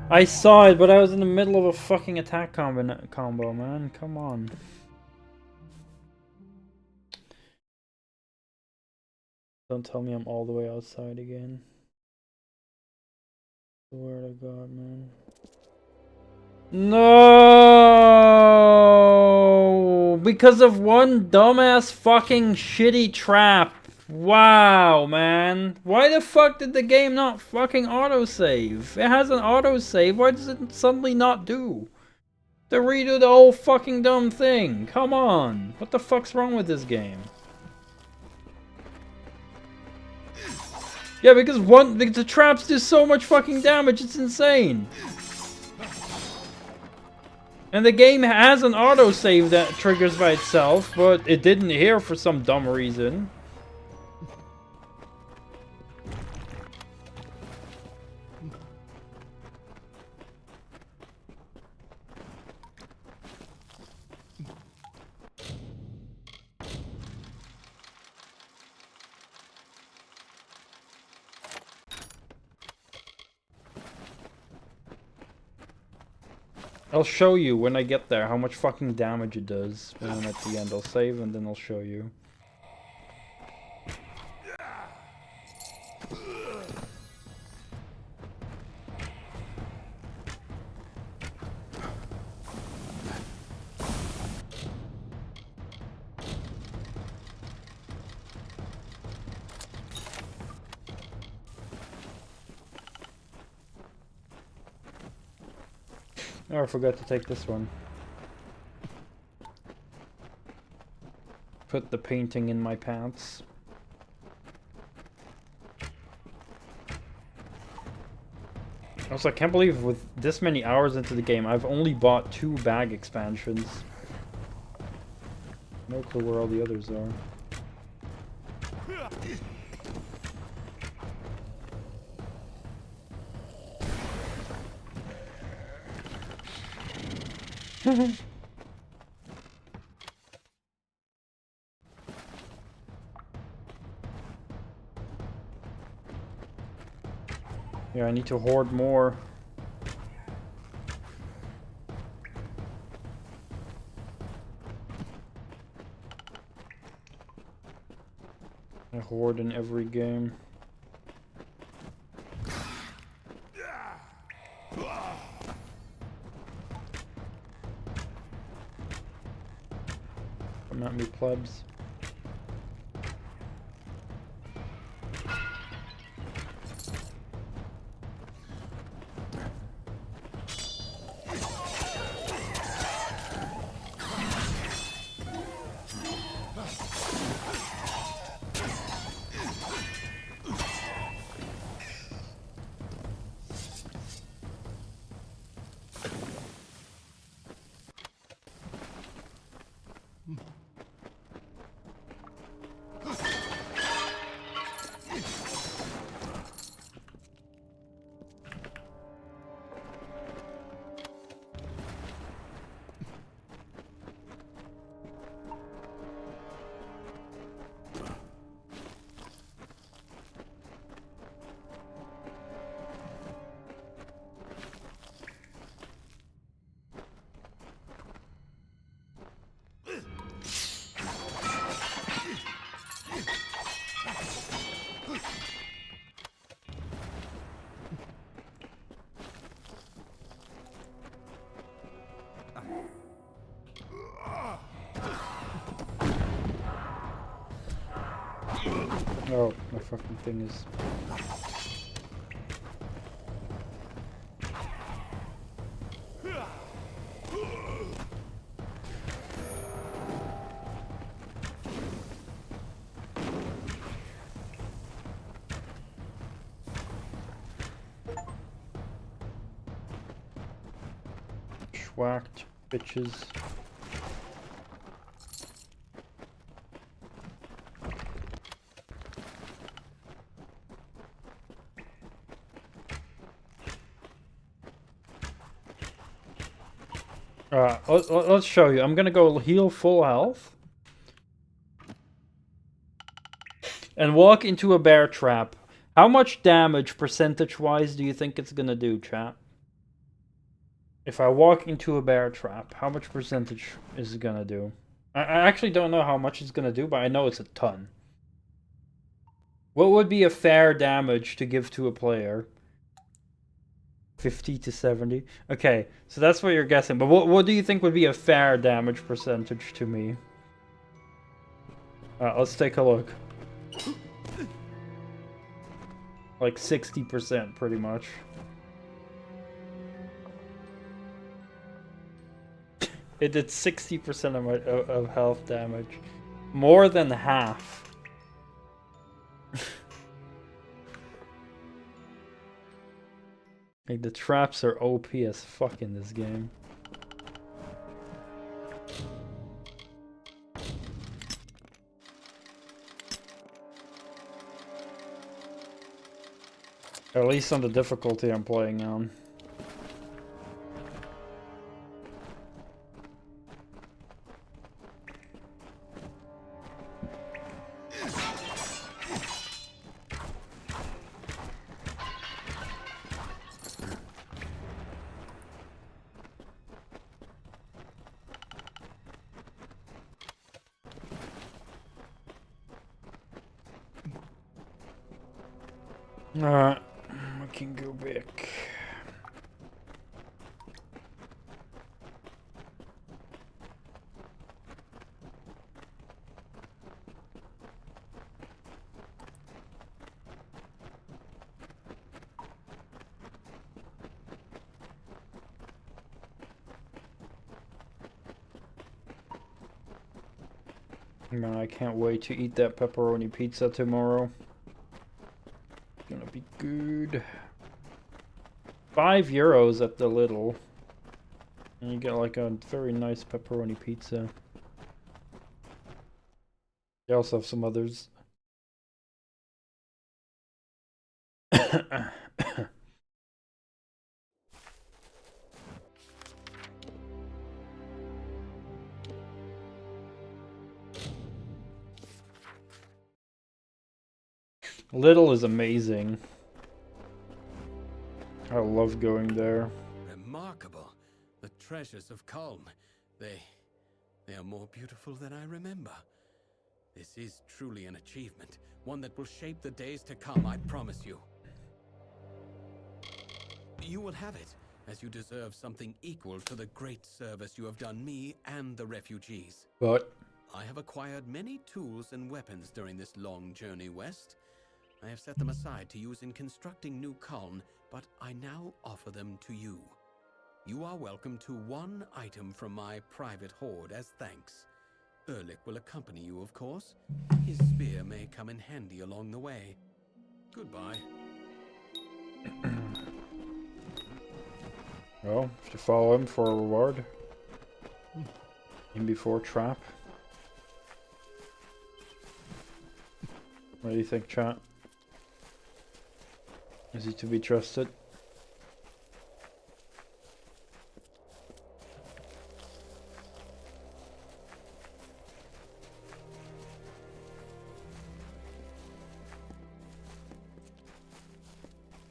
I saw it, but I was in the middle of a fucking attack combo, man. Come on. Don't tell me I'm all the way outside again. Swear to God, man. No! Because of one dumbass fucking shitty trap. Wow, man. Why the fuck did the game not fucking autosave? It has an autosave. Why does it suddenly not do? To redo the whole fucking dumb thing. Come on. What the fuck's wrong with this game? Yeah, because the traps do so much fucking damage. It's insane. And the game has an autosave that triggers by itself, but it didn't here for some dumb reason. I'll show you when I get there how much fucking damage it does. And then at the end I'll save and then I'll show you. Oh, I forgot to take this one. Put the painting in my pants. Also, I can't believe with this many hours into the game, I've only bought 2 bag expansions. No clue where all the others are. Yeah, I need to hoard more. I hoard in every game. Come at me, plebs. Oh, my fucking thing is... whacked, bitches. Let's show you. I'm gonna go heal full health. And walk into a bear trap. How much damage, percentage-wise, do you think it's gonna do, chat? If I walk into a bear trap, how much percentage is it gonna do? I actually don't know how much it's gonna do, but I know it's a ton. What would be a fair damage to give to a player? 50 to 70? Okay, so that's what you're guessing. But what do you think would be a fair damage percentage to me? Let's take a look. Like 60%, pretty much. It did 60% of health damage. More than half. Like, the traps are OP as fuck in this game. At least on the difficulty I'm playing on. Alright, we can go back. Man, I can't wait to eat that pepperoni pizza tomorrow. Gonna be good. €5 at the Lidl. And you get like a very nice pepperoni pizza. They also have some others. Lidl is amazing. I love going there. Remarkable. The treasures of Culm. They are more beautiful than I remember. This is truly an achievement. One that will shape the days to come, I promise you. You will have it, as you deserve something equal to the great service you have done me and the refugees. What? I have acquired many tools and weapons during this long journey west. I have set them aside to use in constructing New Culm, but I now offer them to you. You are welcome to one item from my private hoard as thanks. Erlich will accompany you, of course. His spear may come in handy along the way. Goodbye. Well, to follow him for a reward. In before trap. What do you think, chat? Is he to be trusted?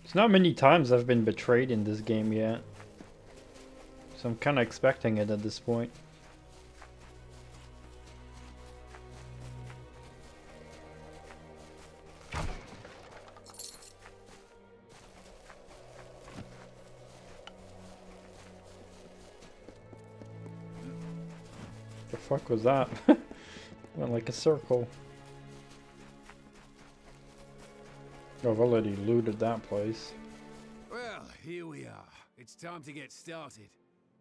It's not many times I've been betrayed in this game yet. So I'm kind of expecting it at this point. The fuck was that? Went like a circle. Oh, I've already looted that place. Well, here we are. It's time to get started.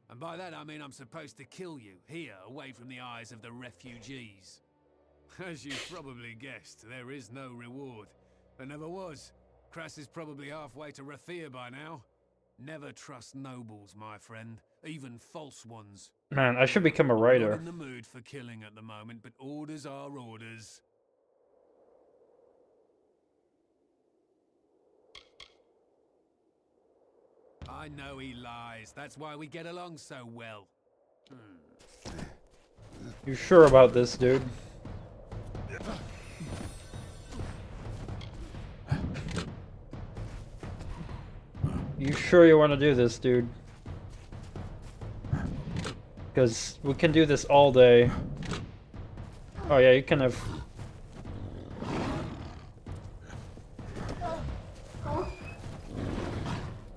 And by that I mean I'm supposed to kill you, here, away from the eyes of the refugees. As you probably guessed, there is no reward. There never was. Krass is probably halfway to Rathir by now. Never trust nobles, my friend. even false ones. Man, I should become a I'm writer. not in the mood for killing at the moment, but orders are orders. I know he lies. That's why we get along so well. You sure about this, dude? You sure you want to do this, dude? Because we can do this all day. Oh yeah, you can have...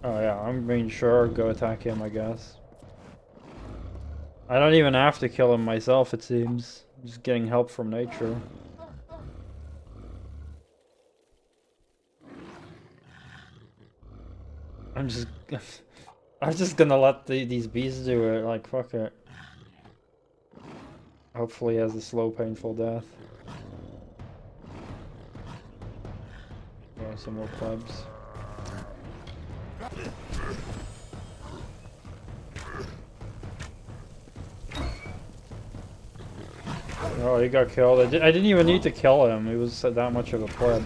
Oh yeah, I'm being sure. Go attack him, I guess. I don't even have to kill him myself, it seems. I'm just getting help from nature. I'm just gonna let these bees do it, like, fuck it. Hopefully he has a slow, painful death. Yeah, some more plebs. Oh, he got killed. I didn't even need to kill him. He was that much of a pleb.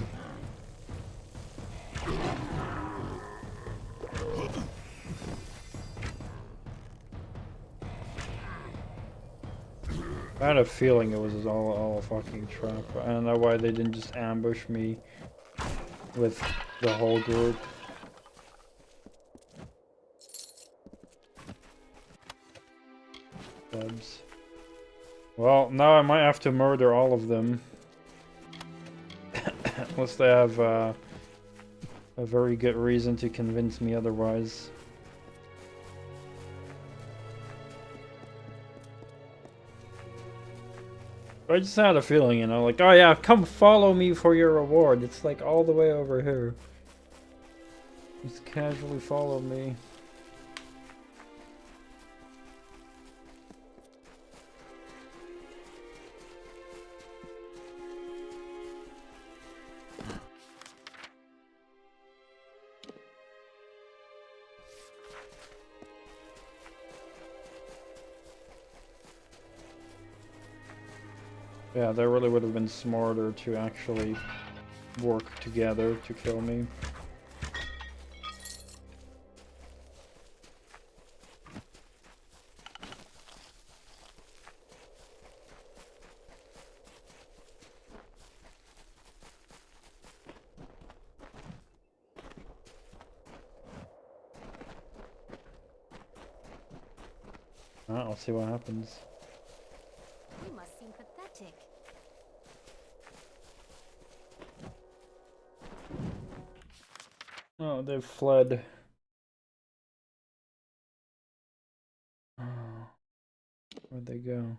I had a feeling it was all a fucking trap. I don't know why they didn't just ambush me with the whole group. Plebs. Well, now I might have to murder all of them. Unless they have a very good reason to convince me otherwise. I just had a feeling, you know, like, oh yeah, come follow me for your reward. It's like all the way over here. Just casually follow me. Yeah, they really would have been smarter to actually work together to kill me. I'll see what happens. You must seem pathetic. Oh, they've fled. Where'd they go?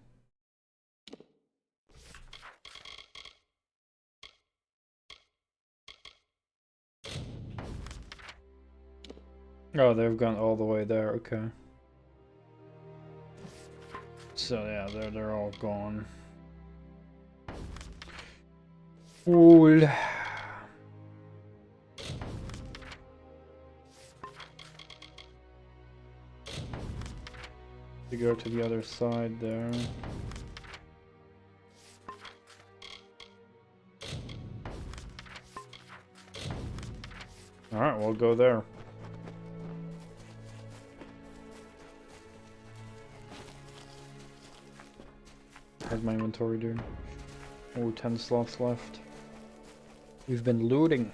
Oh, they've gone all the way there, okay. So yeah, they're all gone. Fool. To go to the other side there. Alright, we'll go there. How's my inventory doing? Oh, 10 slots left. We've been looting.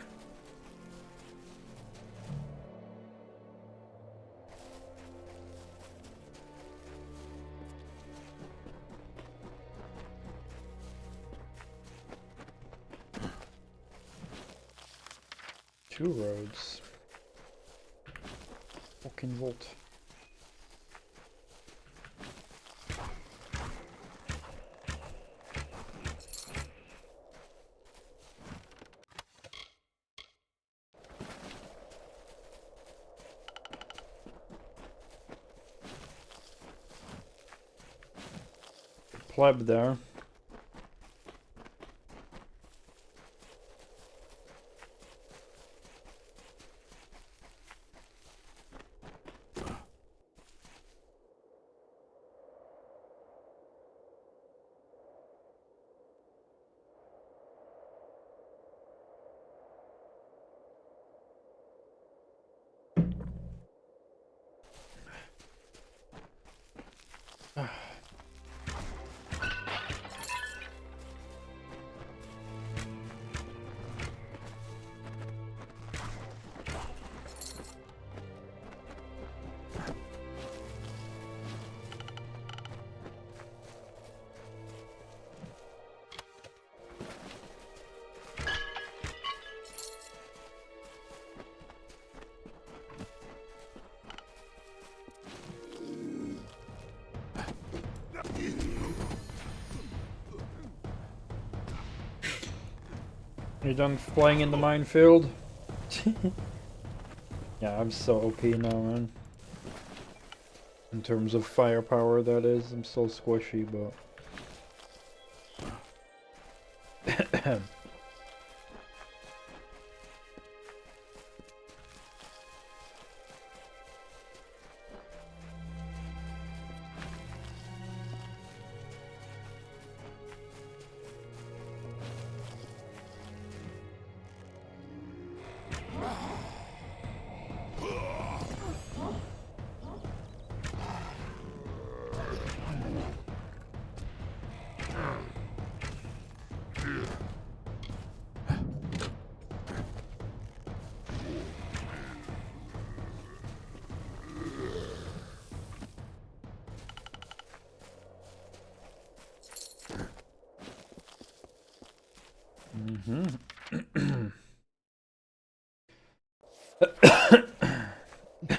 Two roads. Fucking volt. Pleb there. You done flying in the minefield? Yeah, I'm so OP now, man. In terms of firepower, that is. I'm so squishy, but...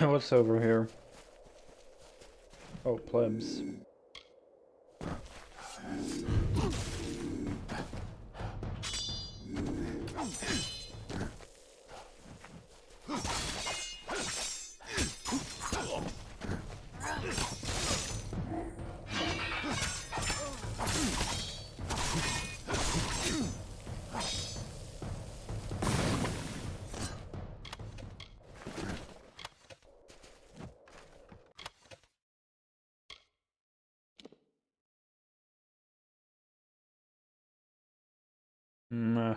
What's over here? Oh, plebs. Nah.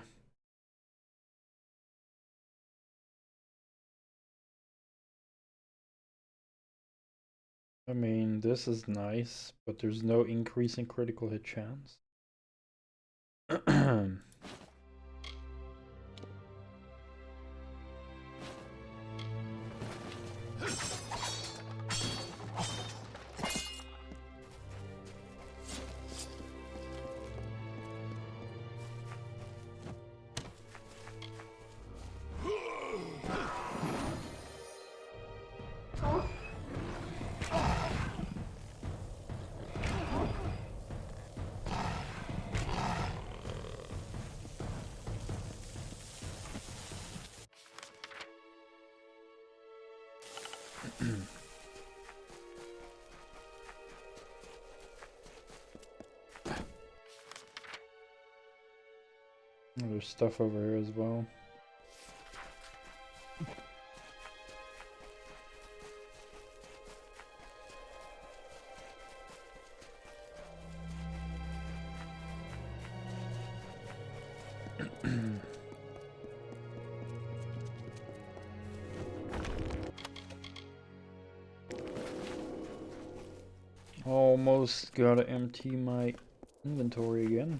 I mean, this is nice, but there's no increase in critical hit chance. There's stuff over here as well. Almost gotta empty my inventory again.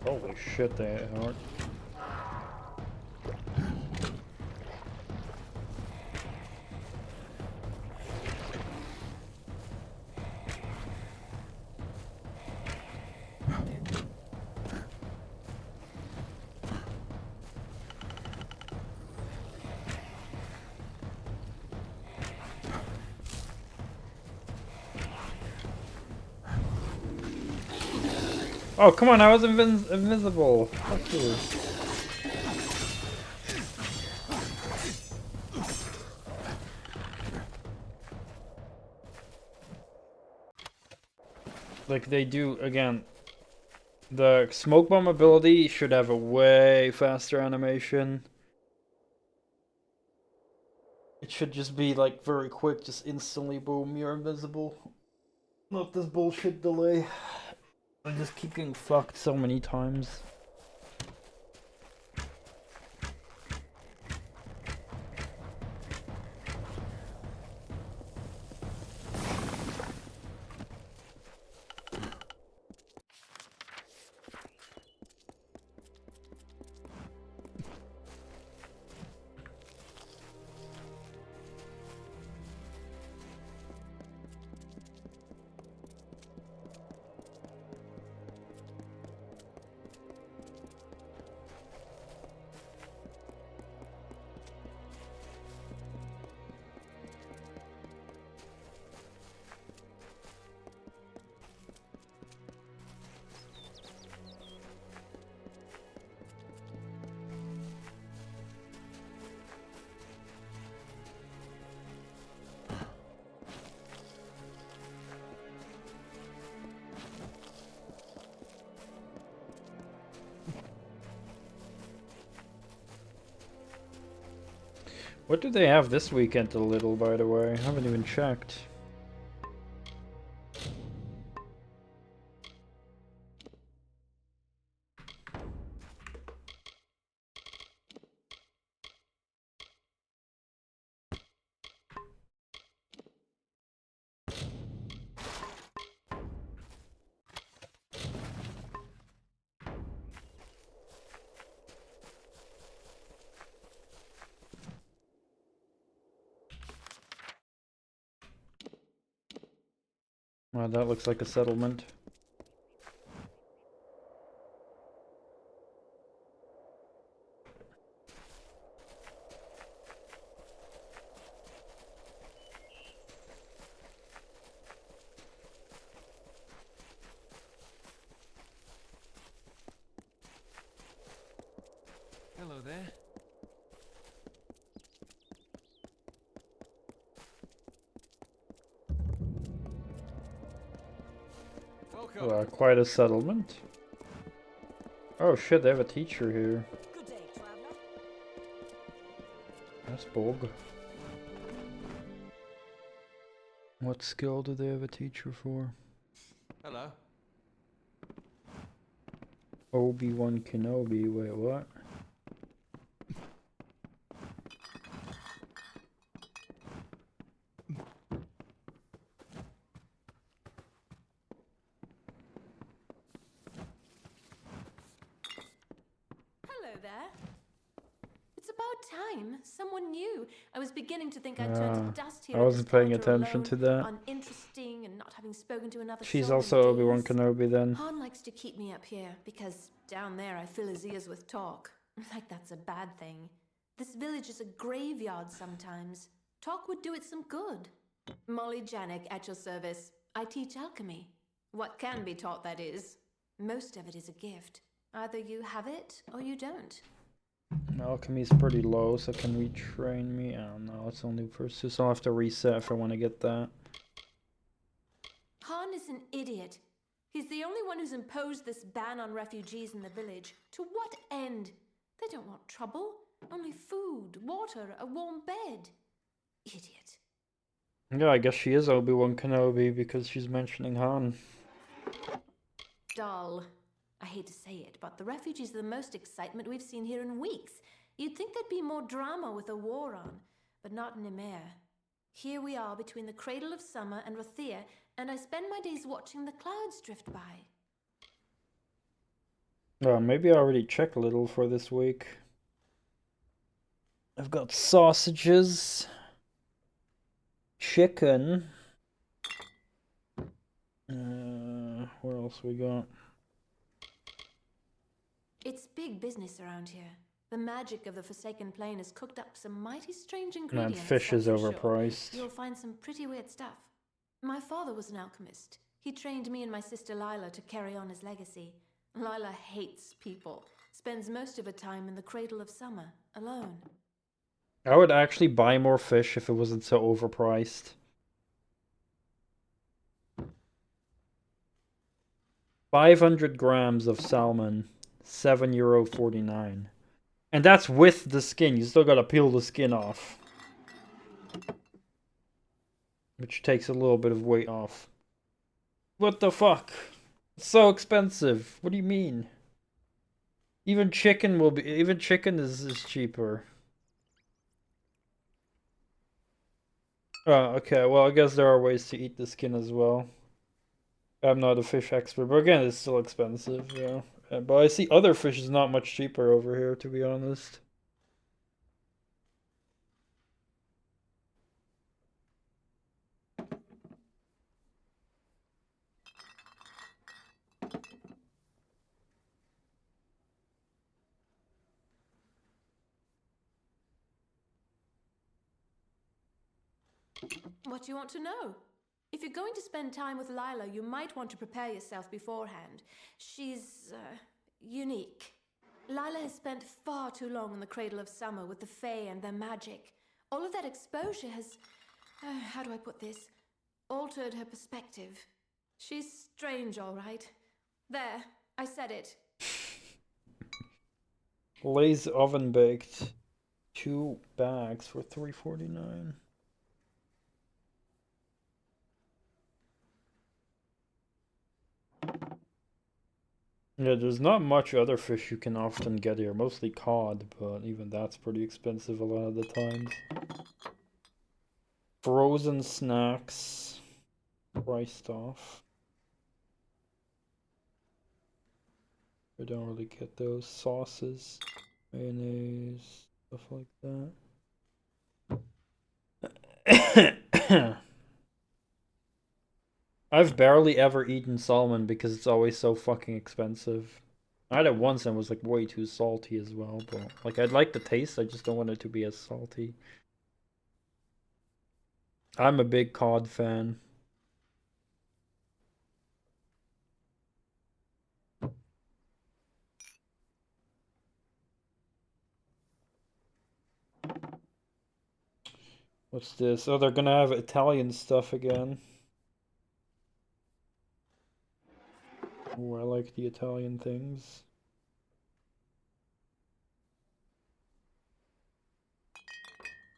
Holy shit, they hit hard. Oh, come on, I was invisible. Fuck you. Like they do, again, the smoke bomb ability should have a way faster animation. It should just be like very quick, just instantly boom, you're invisible. Not this bullshit delay. I just keep getting fucked so many times. What do they have this weekend, a little, by the way? I haven't even checked. Well, that looks like a settlement. Hello there. Welcome. Quite a settlement. Oh shit, they have a teacher here. Good day, traveler. That's bog. What skill do they have a teacher for? Hello. Obi-Wan Kenobi, wait, what? Hello there. It's about time. Someone new. I was beginning to think I'd turned to dust here. I wasn't paying attention to that. Uninteresting and not having spoken to another She's soul in also Obi-Wan days. Kenobi then. Han likes to keep me up here because down there I fill his ears with talk. Like that's a bad thing. This village is a graveyard sometimes. Talk would do it some good. Molly Janik at your service. I teach alchemy. What can be taught, that is. Most of it is a gift. Either you have it or you don't. Alchemy's pretty low, so can retrain me? I don't know, it's only first, so I'll have to reset if I want to get that. Han is an idiot. He's the only one who's imposed this ban on refugees in the village. To what end? They don't want trouble. Only food, water, a warm bed. Idiot. Yeah, I guess she is Obi-Wan Kenobi because she's mentioning Han. Dull. I hate to say it, but the refugees are the most excitement we've seen here in weeks. You'd think there'd be more drama with a war on, but not in Ymir. Here we are between the cradle of summer and Rathir, and I spend my days watching the clouds drift by. Well, maybe I already checked a little for this week. I've got sausages, chicken. What else we got? It's big business around here. The magic of the Forsaken Plain has cooked up some mighty strange ingredients. Man, fish is that's for overpriced. Sure. You'll find some pretty weird stuff. My father was an alchemist. He trained me and my sister Lila to carry on his legacy. Lila hates people. Spends most of her time in the cradle of summer, alone. I would actually buy more fish if it wasn't so overpriced. $500 grams of salmon, €7.49. And that's with the skin. You still gotta peel the skin off. Which takes a little bit of weight off. What the fuck? It's so expensive. What do you mean? Even chicken is cheaper. Oh, okay. Well, I guess there are ways to eat the skin as well. I'm not a fish expert, but again, it's still expensive, yeah. But I see other fish is not much cheaper over here, to be honest. What do you want to know? If you're going to spend time with Lila, you might want to prepare yourself beforehand. She's, unique. Lila has spent far too long in the cradle of summer with the Fae and their magic. All of that exposure has, how do I put this, altered her perspective. She's strange, all right. There, I said it. Lay's oven baked. 2 bags for $3.49. Yeah, there's not much other fish you can often get here. Mostly cod, but even that's pretty expensive a lot of the times. Frozen snacks, priced off. I don't really get those. Sauces, mayonnaise, stuff like that. I've barely ever eaten salmon because it's always so fucking expensive. I had it once and it was like way too salty as well, but like I'd like the taste, I just don't want it to be as salty. I'm a big cod fan. What's this? Oh, they're gonna have Italian stuff again. Oh, I like the Italian things.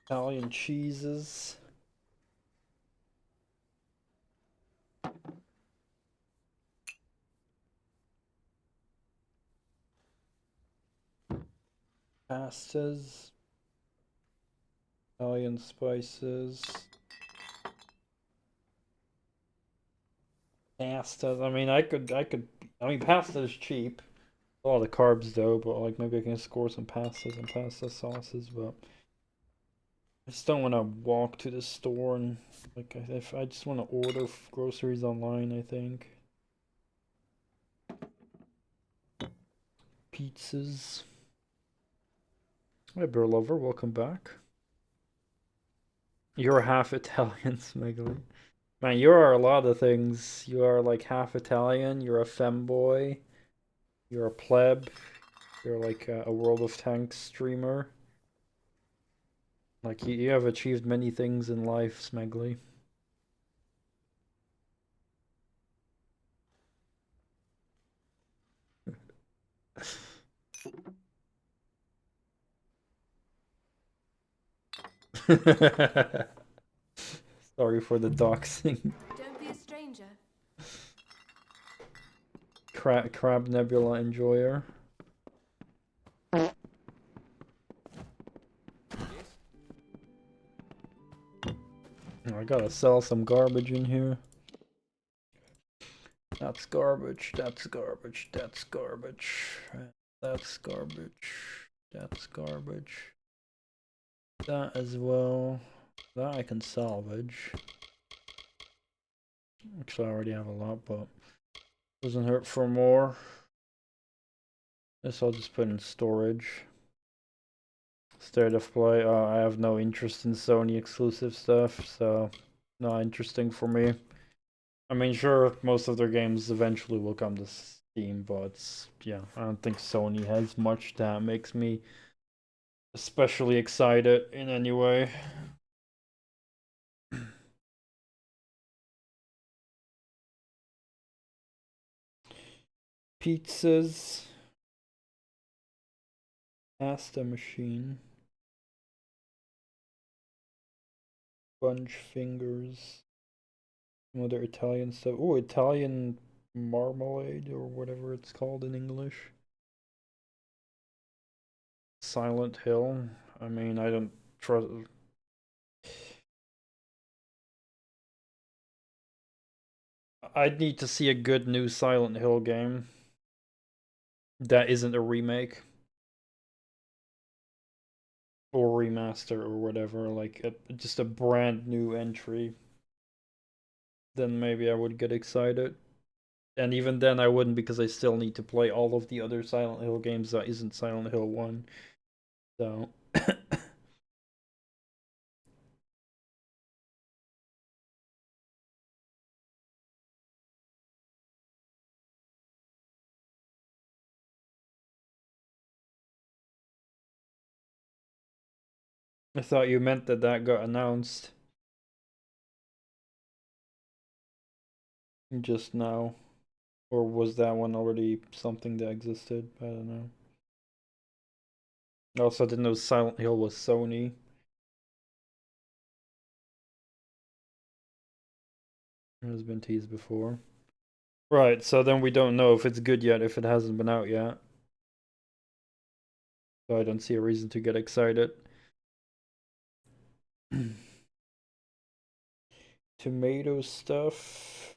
Italian cheeses. Pastas. Italian spices. Pastas. I mean, I mean, pasta is cheap. A lot of carbs though, but like maybe I can score some pastas and pasta sauces, but I just don't want to walk to the store and like if I just want to order groceries online, I think. Pizzas. Hi, Bear Lover, welcome back. You're half Italian, Smeggly. Man, you are a lot of things. You are like half Italian, you're a femboy, you're a pleb, you're like a World of Tanks streamer. Like, you have achieved many things in life, Smeggly. Sorry for the doxing. Don't be a stranger. Crab Nebula enjoyer. I gotta sell some garbage in here. That's garbage, that's garbage, that's garbage. That's garbage, that's garbage. That as well. That I can salvage. Actually, I already have a lot, but doesn't hurt for more. This I'll just put in storage. State of play. I have no interest in Sony exclusive stuff, so not interesting for me. I mean, sure, most of their games eventually will come to Steam, but yeah, I don't think Sony has much that makes me especially excited in any way. Pizzas. Pasta machine. Sponge fingers. Some other Italian stuff. Oh, Italian marmalade or whatever it's called in English. Silent Hill. I mean, I don't trust. I'd need to see a good new Silent Hill game that isn't a remake or remaster or whatever, like just a brand new entry. Then maybe I would get excited. And even then I wouldn't, because I still need to play all of the other Silent Hill games that isn't Silent Hill 1. So I thought you meant that that got announced just now. Or was that one already something that existed? I don't know. Also didn't know Silent Hill was Sony. It has been teased before. Right, so then we don't know if it's good yet if it hasn't been out yet. So I don't see a reason to get excited. Tomato stuff.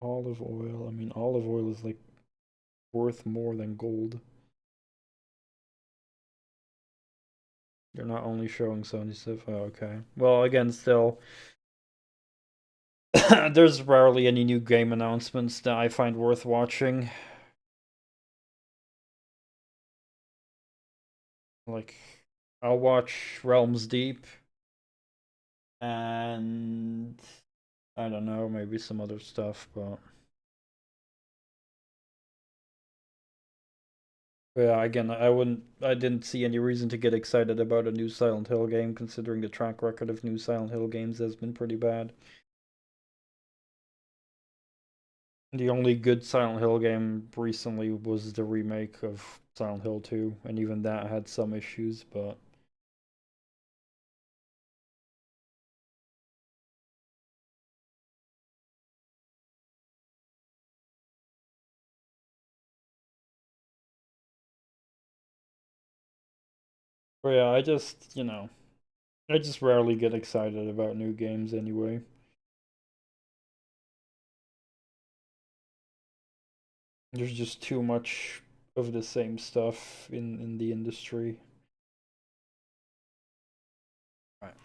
Olive oil. I mean, olive oil is like worth more than gold. They're not only showing Sony stuff. Oh, okay. Well, again, still, there's rarely any new game announcements that I find worth watching. Like, I'll watch Realms Deep, and I don't know, maybe some other stuff, but yeah, again, I didn't see any reason to get excited about a new Silent Hill game, considering the track record of new Silent Hill games has been pretty bad. The only good Silent Hill game recently was the remake of Silent Hill 2, and even that had some issues, but yeah, I just, I just rarely get excited about new games anyway. There's just too much of the same stuff in the industry. Right.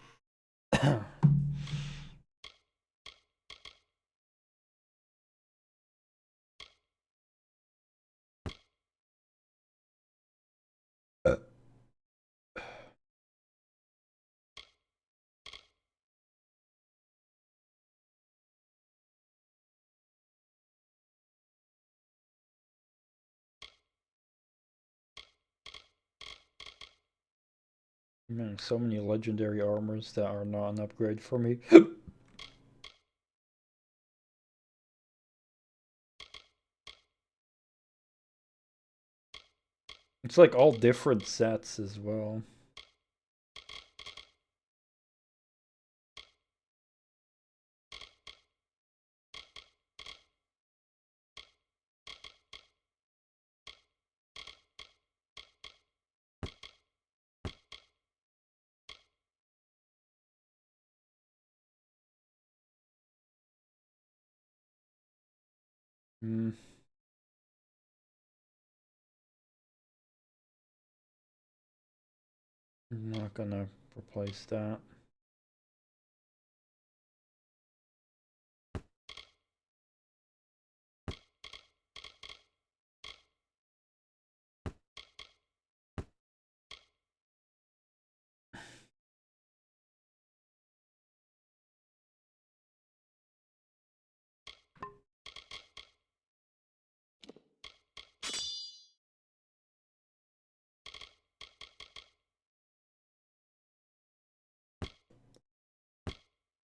Man, so many legendary armors that are not an upgrade for me. It's like all different sets as well. Hmm. I'm not gonna replace that.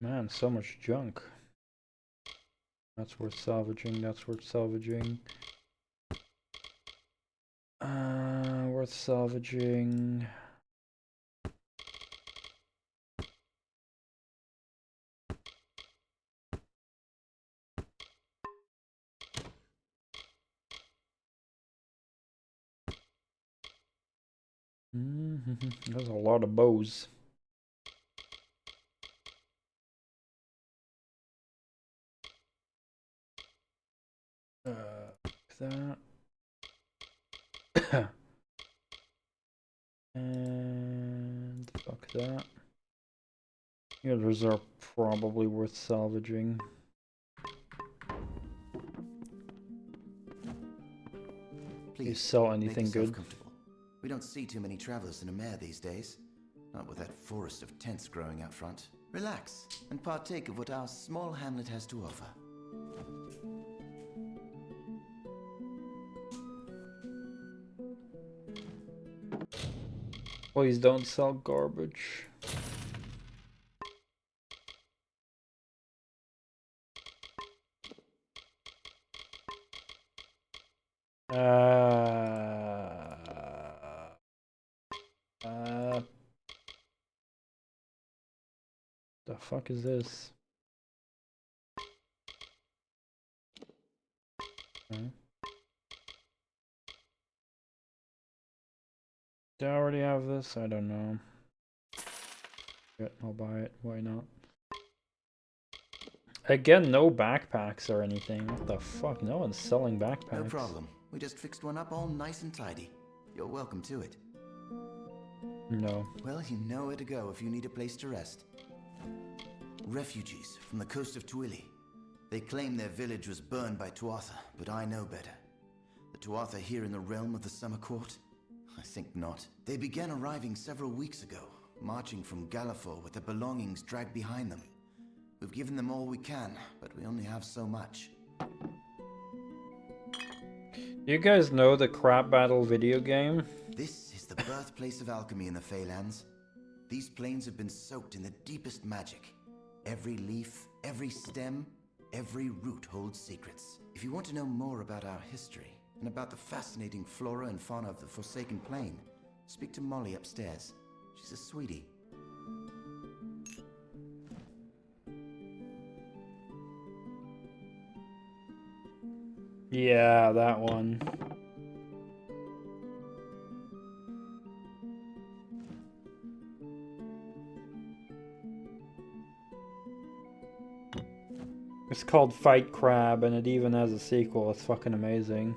Man, so much junk. That's worth salvaging, that's worth salvaging. Worth salvaging. There's a lot of bows. That. And fuck that. Yeah, those are probably worth salvaging. Please, you sell make anything yourself good? comfortable. We don't see too many travelers in a mare these days. Not with that forest of tents growing out front. Relax and partake of what our small hamlet has to offer. Please don't sell garbage. The fuck is this? Okay. Do I already have this? I don't know. Yeah, I'll buy it. Why not? Again, no backpacks or anything. What the fuck? No one's selling backpacks. No problem. We just fixed one up all nice and tidy. You're welcome to it. No. Well, you know where to go if you need a place to rest. Refugees from the coast of Twili. They claim their village was burned by Tuatha, but I know better. The Tuatha here in the realm of the Summer Court? I think not. They began arriving several weeks ago, marching from Gallifore with their belongings dragged behind them. We've given them all we can, but we only have so much. You guys know the Crap Battle video game? This is the birthplace of alchemy in the Feylands. These plains have been soaked in the deepest magic. Every leaf, every stem, every root holds secrets. If you want to know more about our history, and about the fascinating flora and fauna of the Forsaken Plain, speak to Molly upstairs. She's a sweetie. Yeah, that one. It's called Fight Crab, and it even has a sequel. It's fucking amazing.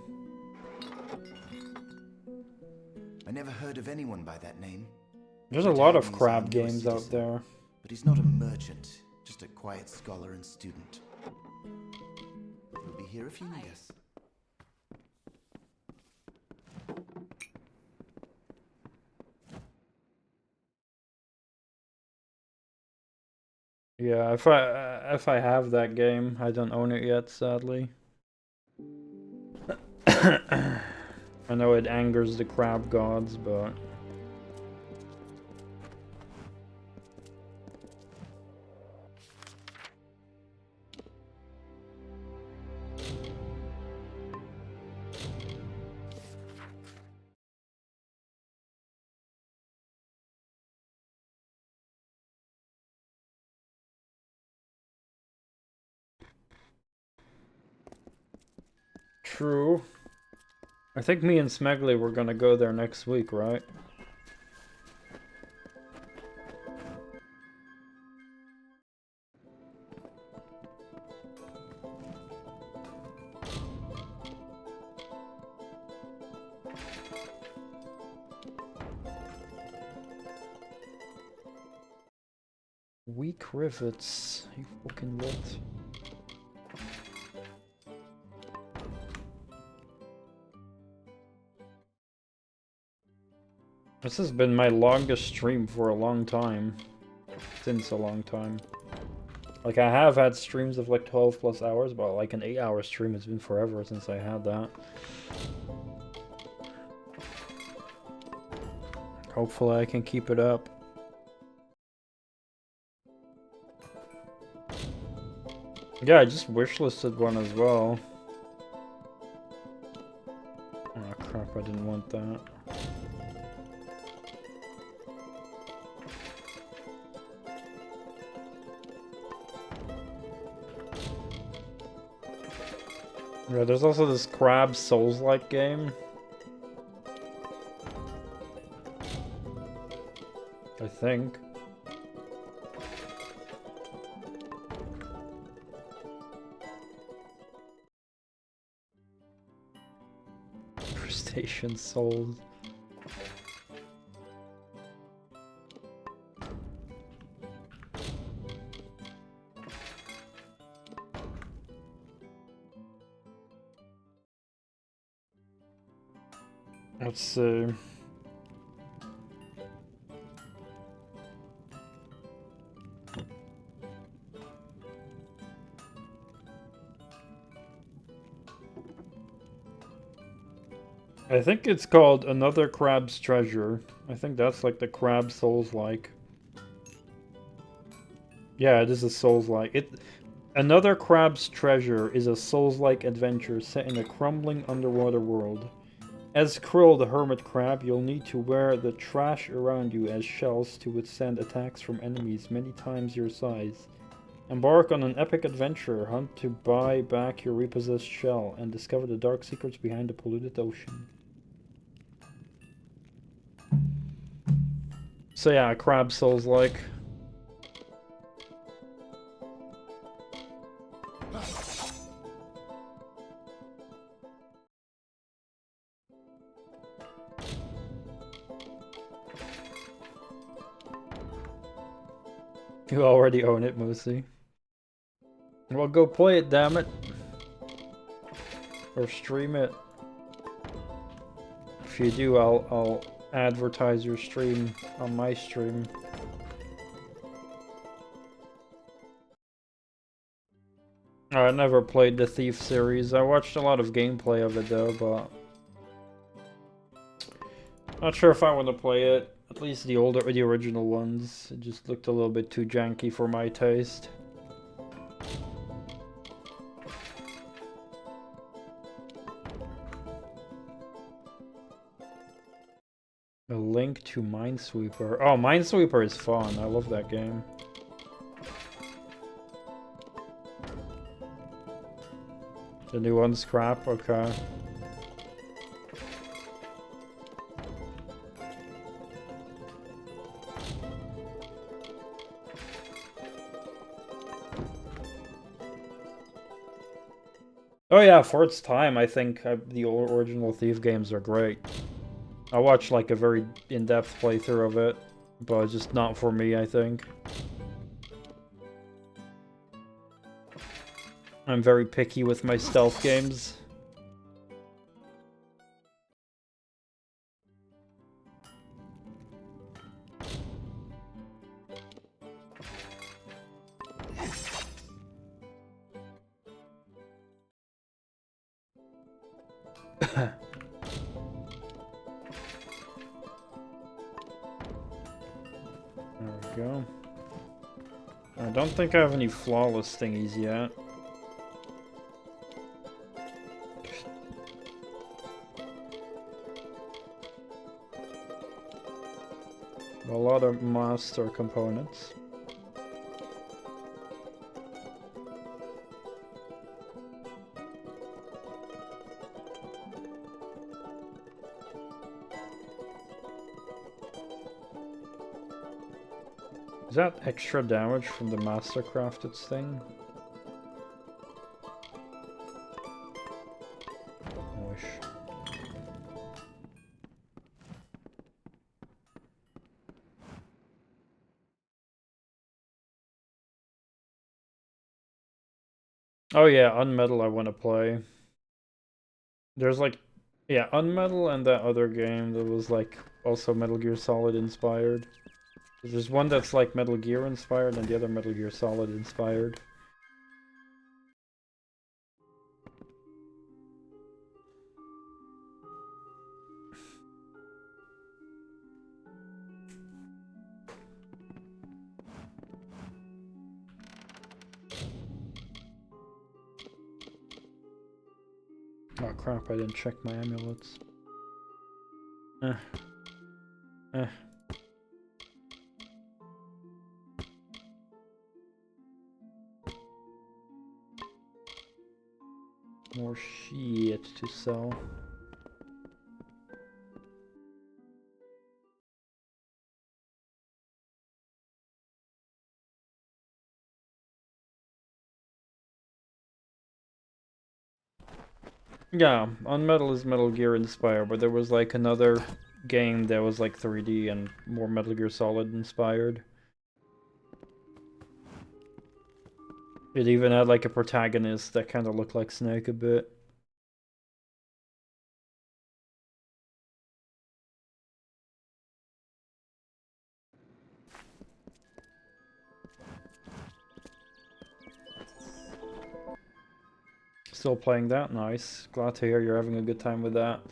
I never heard of anyone by that name. There's a lot of crab games out there. But he's not a merchant, just a quiet scholar and student. We'll be here if you need us. Yeah, if I have that game, I don't own it yet, sadly. I know it angers the crab gods, but true. I think me and Smegley were gonna go there next week, right? Weak rivets. You fucking what? This has been my longest stream for a long time. Since a long time. Like, I have had streams of like 12 plus hours, but like an 8-hour stream has been forever since I had that. Hopefully I can keep it up. Yeah, I just wishlisted one as well. Oh crap, I didn't want that. Yeah, there's also this Crab Souls-like game. I think. Crustacean Souls. Let's see. I think it's called Another Crab's Treasure. I think that's like the Crab Souls-like. Yeah, it is a Souls-like. Another Crab's Treasure is a Souls-like adventure set in a crumbling underwater world. As Krill the hermit crab, you'll need to wear the trash around you as shells to withstand attacks from enemies many times your size. Embark on an epic adventure, hunt to buy back your repossessed shell, and discover the dark secrets behind the polluted ocean. So yeah, crab souls-like. You already own it, Moosey. Well, go play it, damn it. Or stream it. If you do, I'll advertise your stream on my stream. I never played the Thief series. I watched a lot of gameplay of it though, but not sure if I want to play it. At least the original ones. It just looked a little bit too janky for my taste. A link to Minesweeper. Oh, Minesweeper is fun. I love that game. The new one's crap? Okay. Oh yeah, for its time, I think the original Thief games are great. I watched like a very in-depth playthrough of it, but it's just not for me, I think. I'm very picky with my stealth games. There we go. I don't think I have any flawless thingies yet. A lot of master components. Is that extra damage from the Master Crafted thing? I wish. Oh yeah, Unmetal I want to play. There's like, yeah, Unmetal and that other game that was like also Metal Gear Solid inspired. There's one that's like Metal Gear inspired and the other Metal Gear Solid inspired. Oh crap, I didn't check my amulets. More shit to sell. Yeah, Unmetal is Metal Gear inspired, but there was like another game that was like 3D and more Metal Gear Solid inspired. It even had like a protagonist that kind of looked like Snake a bit. Still playing that? Nice. Glad to hear you're having a good time with that.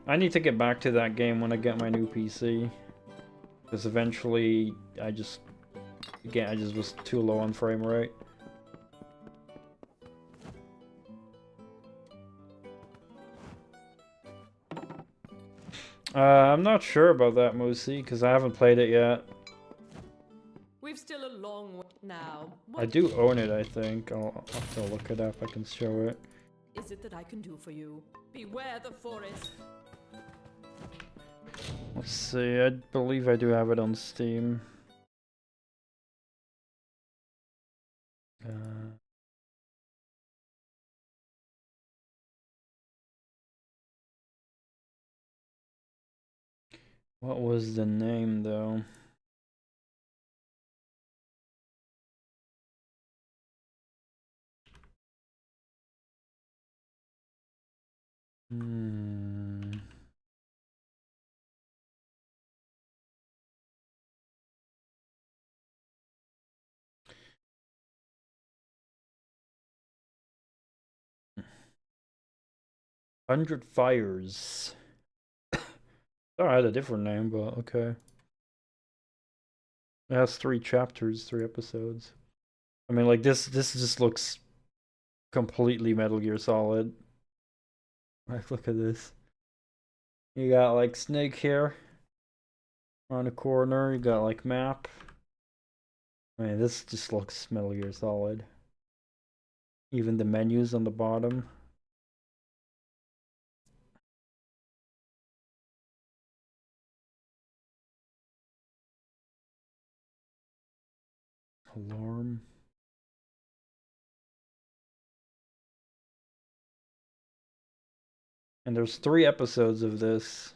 I need to get back to that game when I get my new PC. Because eventually I just was too low on frame rate. I'm not sure about that, Moosey, because I haven't played it yet. We've still a long way now. I do own it, I think. I'll have to look it up. I can show it. Is it that I can do for you? Beware the forest. Let's see. I believe I do have it on Steam. What was the name, though? Hmm. Hundred Fires. Oh, I had a different name, but okay. It has 3 chapters, 3 episodes. I mean, like, this just looks completely Metal Gear Solid. Like, look at this. You got, like, Snake here. On the corner, you got, like, map. I mean, this just looks Metal Gear Solid. Even the menus on the bottom. Alarm. And there's 3 episodes of this.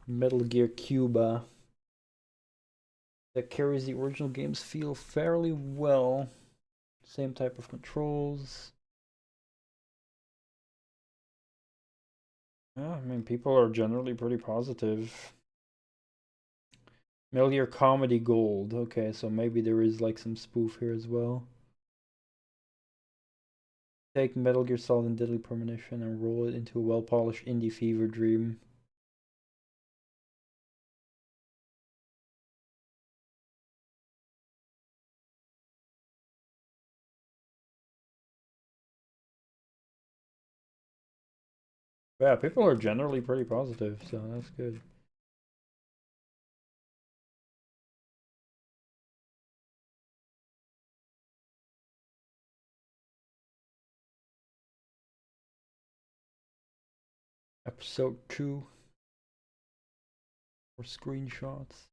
Metal Gear Cuba. That carries the original game's feel fairly well. Same type of controls. Yeah, I mean, people are generally pretty positive. Metal Gear Comedy Gold. Okay, so maybe there is like some spoof here as well. Take Metal Gear Solid and Deadly Premonition and roll it into a well-polished indie fever dream. Yeah, people are generally pretty positive, so that's good. Episode 2. Or screenshots.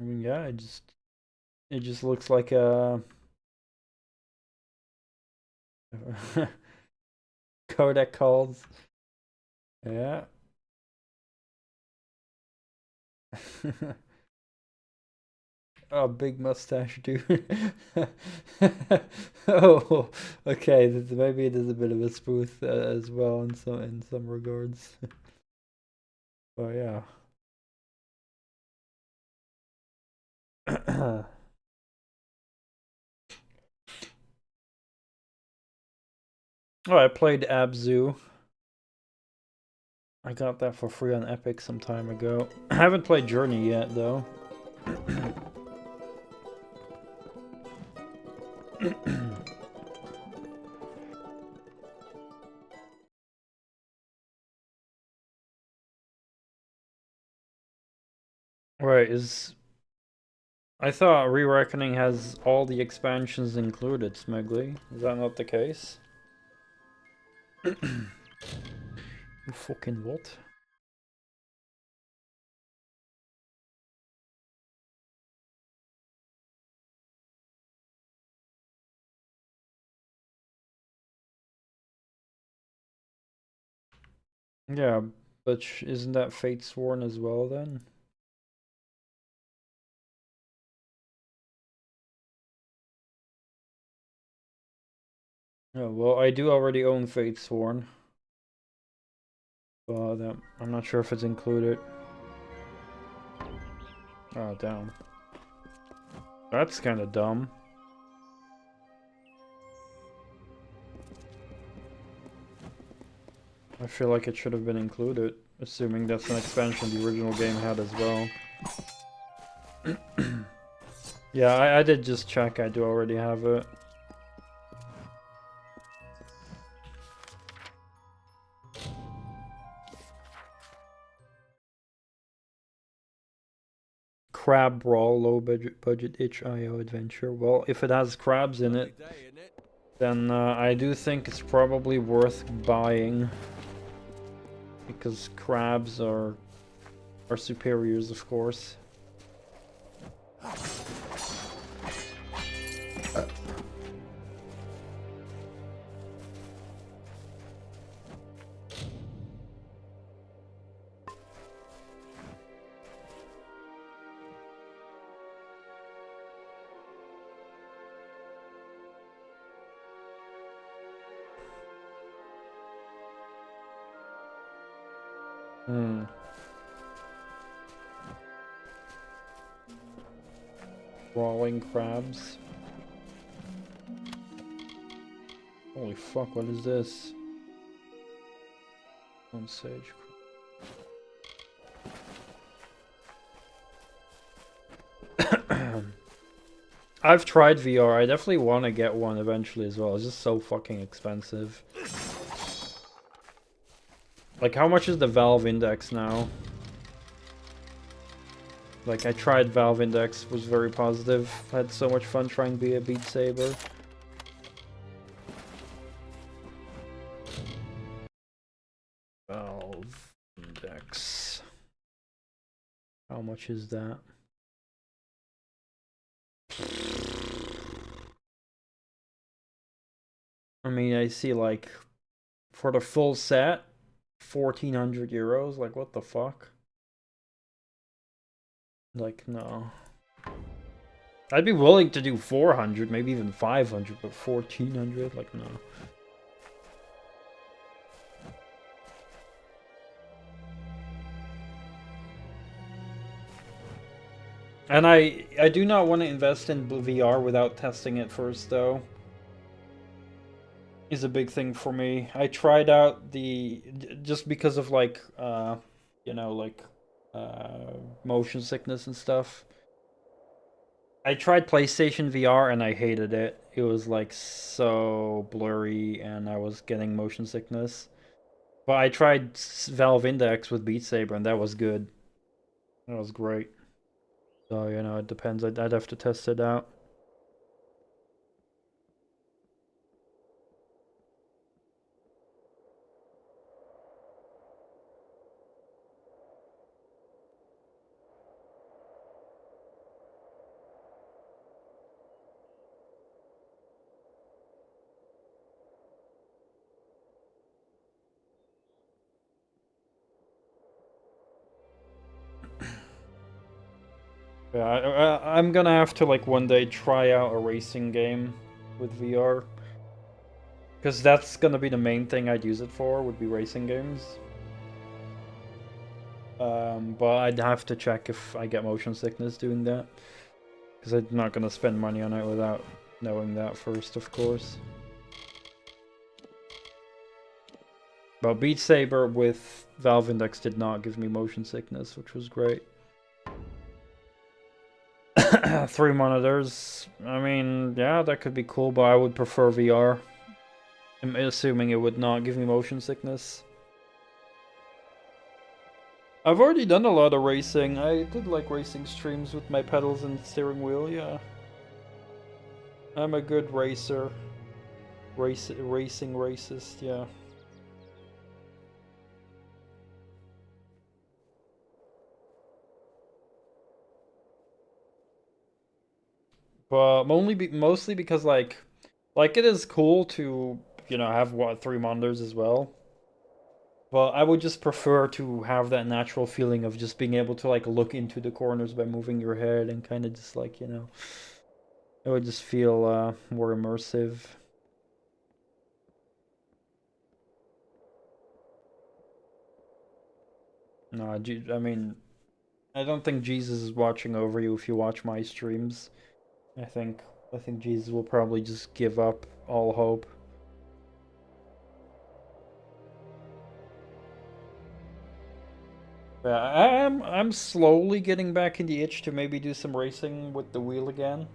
I mean, yeah, it just looks like a codec calls. Yeah. Oh, big mustache dude. Oh, okay. Maybe there's a bit of a spoof as well in some regards. But yeah. Oh, I played Abzu. I got that for free on Epic some time ago. I haven't played Journey yet, though. Right, I thought Re-Reckoning has all the expansions included, Smegly. Is that not the case? You fucking what? Yeah, but isn't that Fate Sworn as well then? Oh, well, I do already own Fate Sworn. But I'm not sure if it's included. Oh, damn. That's kind of dumb. I feel like it should have been included, assuming that's an expansion the original game had as well. Yeah, I did just check. I do already have it. Crab Brawl, low budget itch.io adventure. Well, if it has crabs in it, then I do think it's probably worth buying, because crabs are superiors, of course. Crawling crabs. Holy fuck, what is this? On sage. I've tried VR. I definitely want to get one eventually as well. It's just so fucking expensive. Like, how much is the Valve Index now? Like, I tried Valve Index, was very positive. Had so much fun trying to be a Beat Saber. Valve Index. How much is that? I mean, I see, like, for the full set, 1,400 euros. Like, what the fuck? Like, no. I'd be willing to do 400, maybe even 500, but 1,400? Like, no. And I do not want to invest in VR without testing it first, though. Is a big thing for me. I tried out the... just because of, like, you know, like, motion sickness and stuff. I tried PlayStation VR and I hated it. It was, like, so blurry and I was getting motion sickness. But I tried Valve Index with Beat Saber and that was good. That was great. So, you know, it depends. I'd have to test it out. Yeah, I'm gonna have to, like, one day try out a racing game with VR. Because that's gonna be the main thing I'd use it for, would be racing games. But I'd have to check if I get motion sickness doing that. Because I'm not gonna spend money on it without knowing that first, of course. But Beat Saber with Valve Index did not give me motion sickness, which was great. 3 monitors. I mean, yeah, that could be cool, but I would prefer VR. I'm assuming it would not give me motion sickness. I've already done a lot of racing. I did, like, racing streams with my pedals and steering wheel, yeah. I'm a good racer. Racing racist, yeah. But mostly because, like it is cool to, you know, have, what, 3 monitors as well. But I would just prefer to have that natural feeling of just being able to, like, look into the corners by moving your head and kind of just, like, you know, it would just feel more immersive. No, I mean, I don't think Jesus is watching over you if you watch my streams. I think Jesus will probably just give up all hope. Yeah, I'm slowly getting back in the itch to maybe do some racing with the wheel again.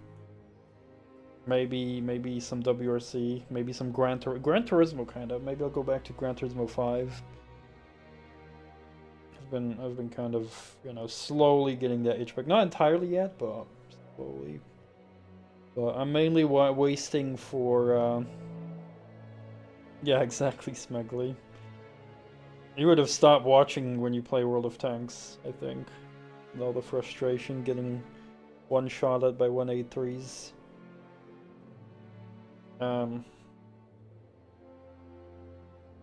Maybe some WRC, maybe some Gran Turismo kind of. Maybe I'll go back to Gran Turismo 5. I've been kind of, you know, slowly getting that itch back. Not entirely yet, but slowly. But I'm mainly wasting for yeah, exactly, Smegly. You would have stopped watching when you play World of Tanks, I think. With all the frustration getting one-shotted by 183s. But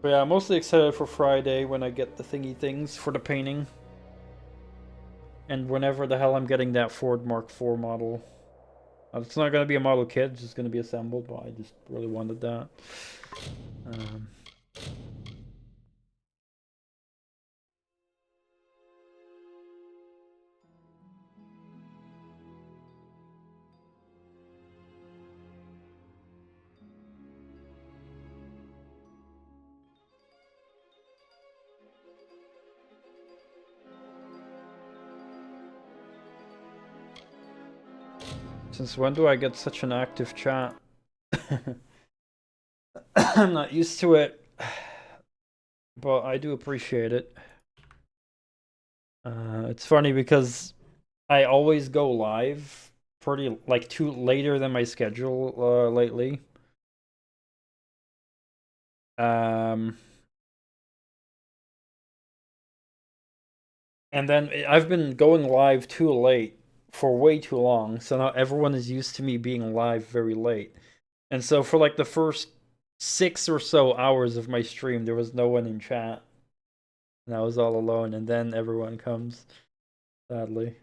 yeah, I'm mostly excited for Friday when I get the thingy things for the painting. And whenever the hell I'm getting that Ford Mark IV model. It's not going to be a model kit, it's just going to be assembled, but I just really wanted that. Since when do I get such an active chat? I'm not used to it, but I do appreciate it. It's funny because I always go live pretty too later than my schedule lately. And then I've been going live too late for way too long, so now everyone is used to me being live very late. And so for like the first 6 or so hours of my stream, there was no one in chat. And I was all alone, and then everyone comes, sadly.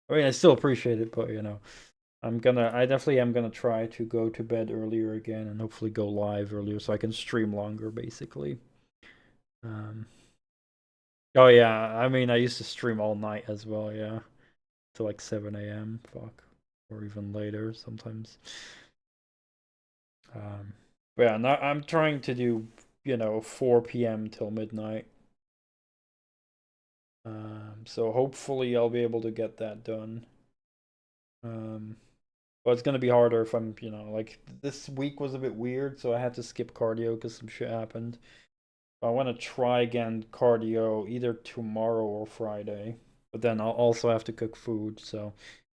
I mean, I still appreciate it, but you know, I definitely am gonna try to go to bed earlier again and hopefully go live earlier so I can stream longer, basically. Oh yeah, I mean, I used to stream all night as well, yeah. To like 7 a.m, fuck. Or even later sometimes. But yeah, now I'm trying to do, you know, 4 p.m. till midnight. So hopefully I'll be able to get that done. But it's gonna be harder if I'm, you know, like this week was a bit weird, so I had to skip cardio because some shit happened. I want to try again cardio either tomorrow or Friday, but then I'll also have to cook food. So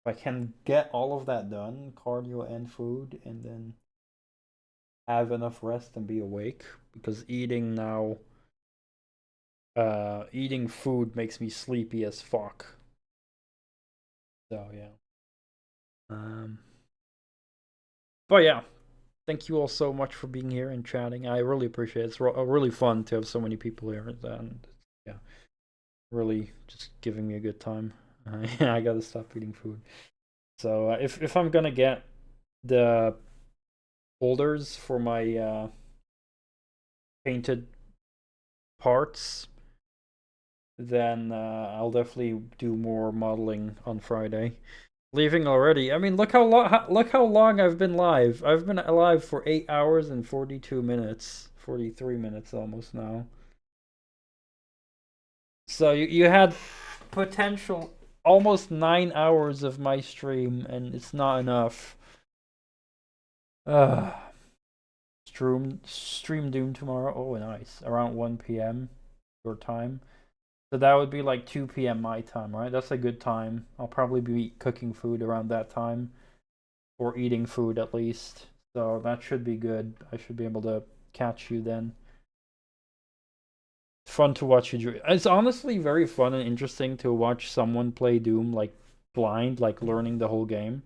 if I can get all of that done, cardio and food, and then have enough rest and be awake, because eating now, eating food makes me sleepy as fuck. So yeah. But yeah, thank you all so much for being here and chatting. I really appreciate it. It's really fun to have so many people here, and yeah, really just giving me a good time. Yeah, I gotta stop eating food. So if I'm gonna get the holders for my painted parts, then I'll definitely do more modeling on Friday. Leaving already. I mean, look how long I've been live. I've been alive for 8 hours and 42 minutes, 43 minutes almost now. So you had potential almost 9 hours of my stream, and it's not enough. Stream Doom tomorrow. Oh, nice. Around 1 p.m. your time. So that would be like 2 p.m. my time, right? That's a good time. I'll probably be cooking food around that time. Or eating food at least. So that should be good. I should be able to catch you then. It's fun to watch you. It's honestly very fun and interesting to watch someone play Doom like blind, like learning the whole game.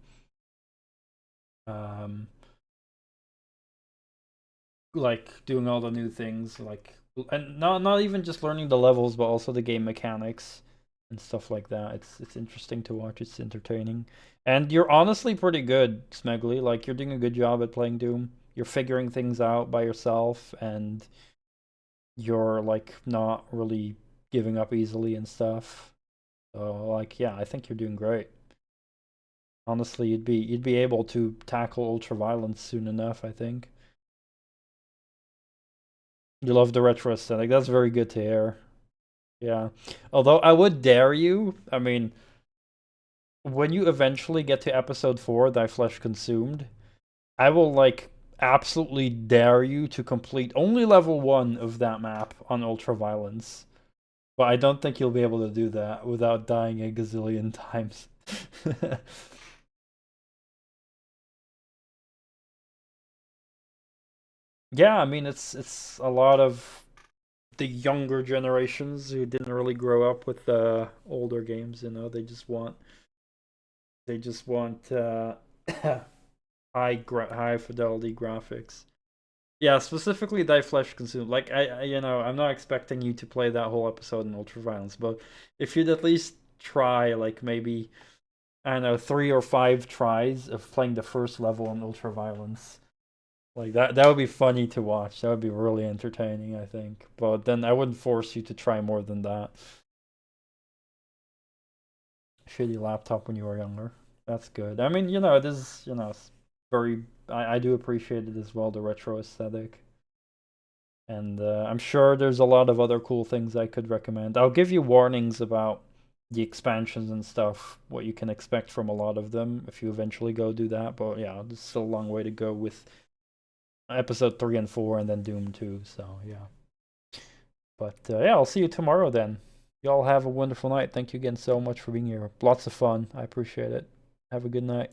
Like doing all the new things, like, and not even just learning the levels, but also the game mechanics and stuff like that. It's interesting to watch. It's entertaining, and you're honestly pretty good, Smegly. Like, you're doing a good job at playing Doom. You're figuring things out by yourself, and you're like not really giving up easily and stuff. So like, yeah, I think you're doing great. Honestly, you'd be able to tackle ultraviolence soon enough, I think. You love the retro aesthetic. That's very good to hear. Yeah. Although I would dare you, I mean, when you eventually get to episode 4, Thy Flesh Consumed, I will, like, absolutely dare you to complete only level 1 of that map on Ultraviolence. But I don't think you'll be able to do that without dying a gazillion times. Yeah, I mean, it's a lot of the younger generations who didn't really grow up with the older games, you know, they just want high fidelity graphics. Yeah, specifically Die Flesh Consumed. Like you know, I'm not expecting you to play that whole episode in Ultraviolence, but if you'd at least try, like, maybe, I don't know, 3 or 5 tries of playing the first level in Ultraviolence. Like, that would be funny to watch. That would be really entertaining, I think. But then I wouldn't force you to try more than that. Shitty laptop when you were younger. That's good. I mean, you know, it is, you know, very. I do appreciate it as well, the retro aesthetic. And I'm sure there's a lot of other cool things I could recommend. I'll give you warnings about the expansions and stuff, what you can expect from a lot of them if you eventually go do that. But yeah, there's still a long way to go with episode 3 and 4 and then Doom 2. So yeah. But yeah, I'll see you tomorrow then. Y'all have a wonderful night. Thank you again so much for being here. Lots of fun. I appreciate it. Have a good night.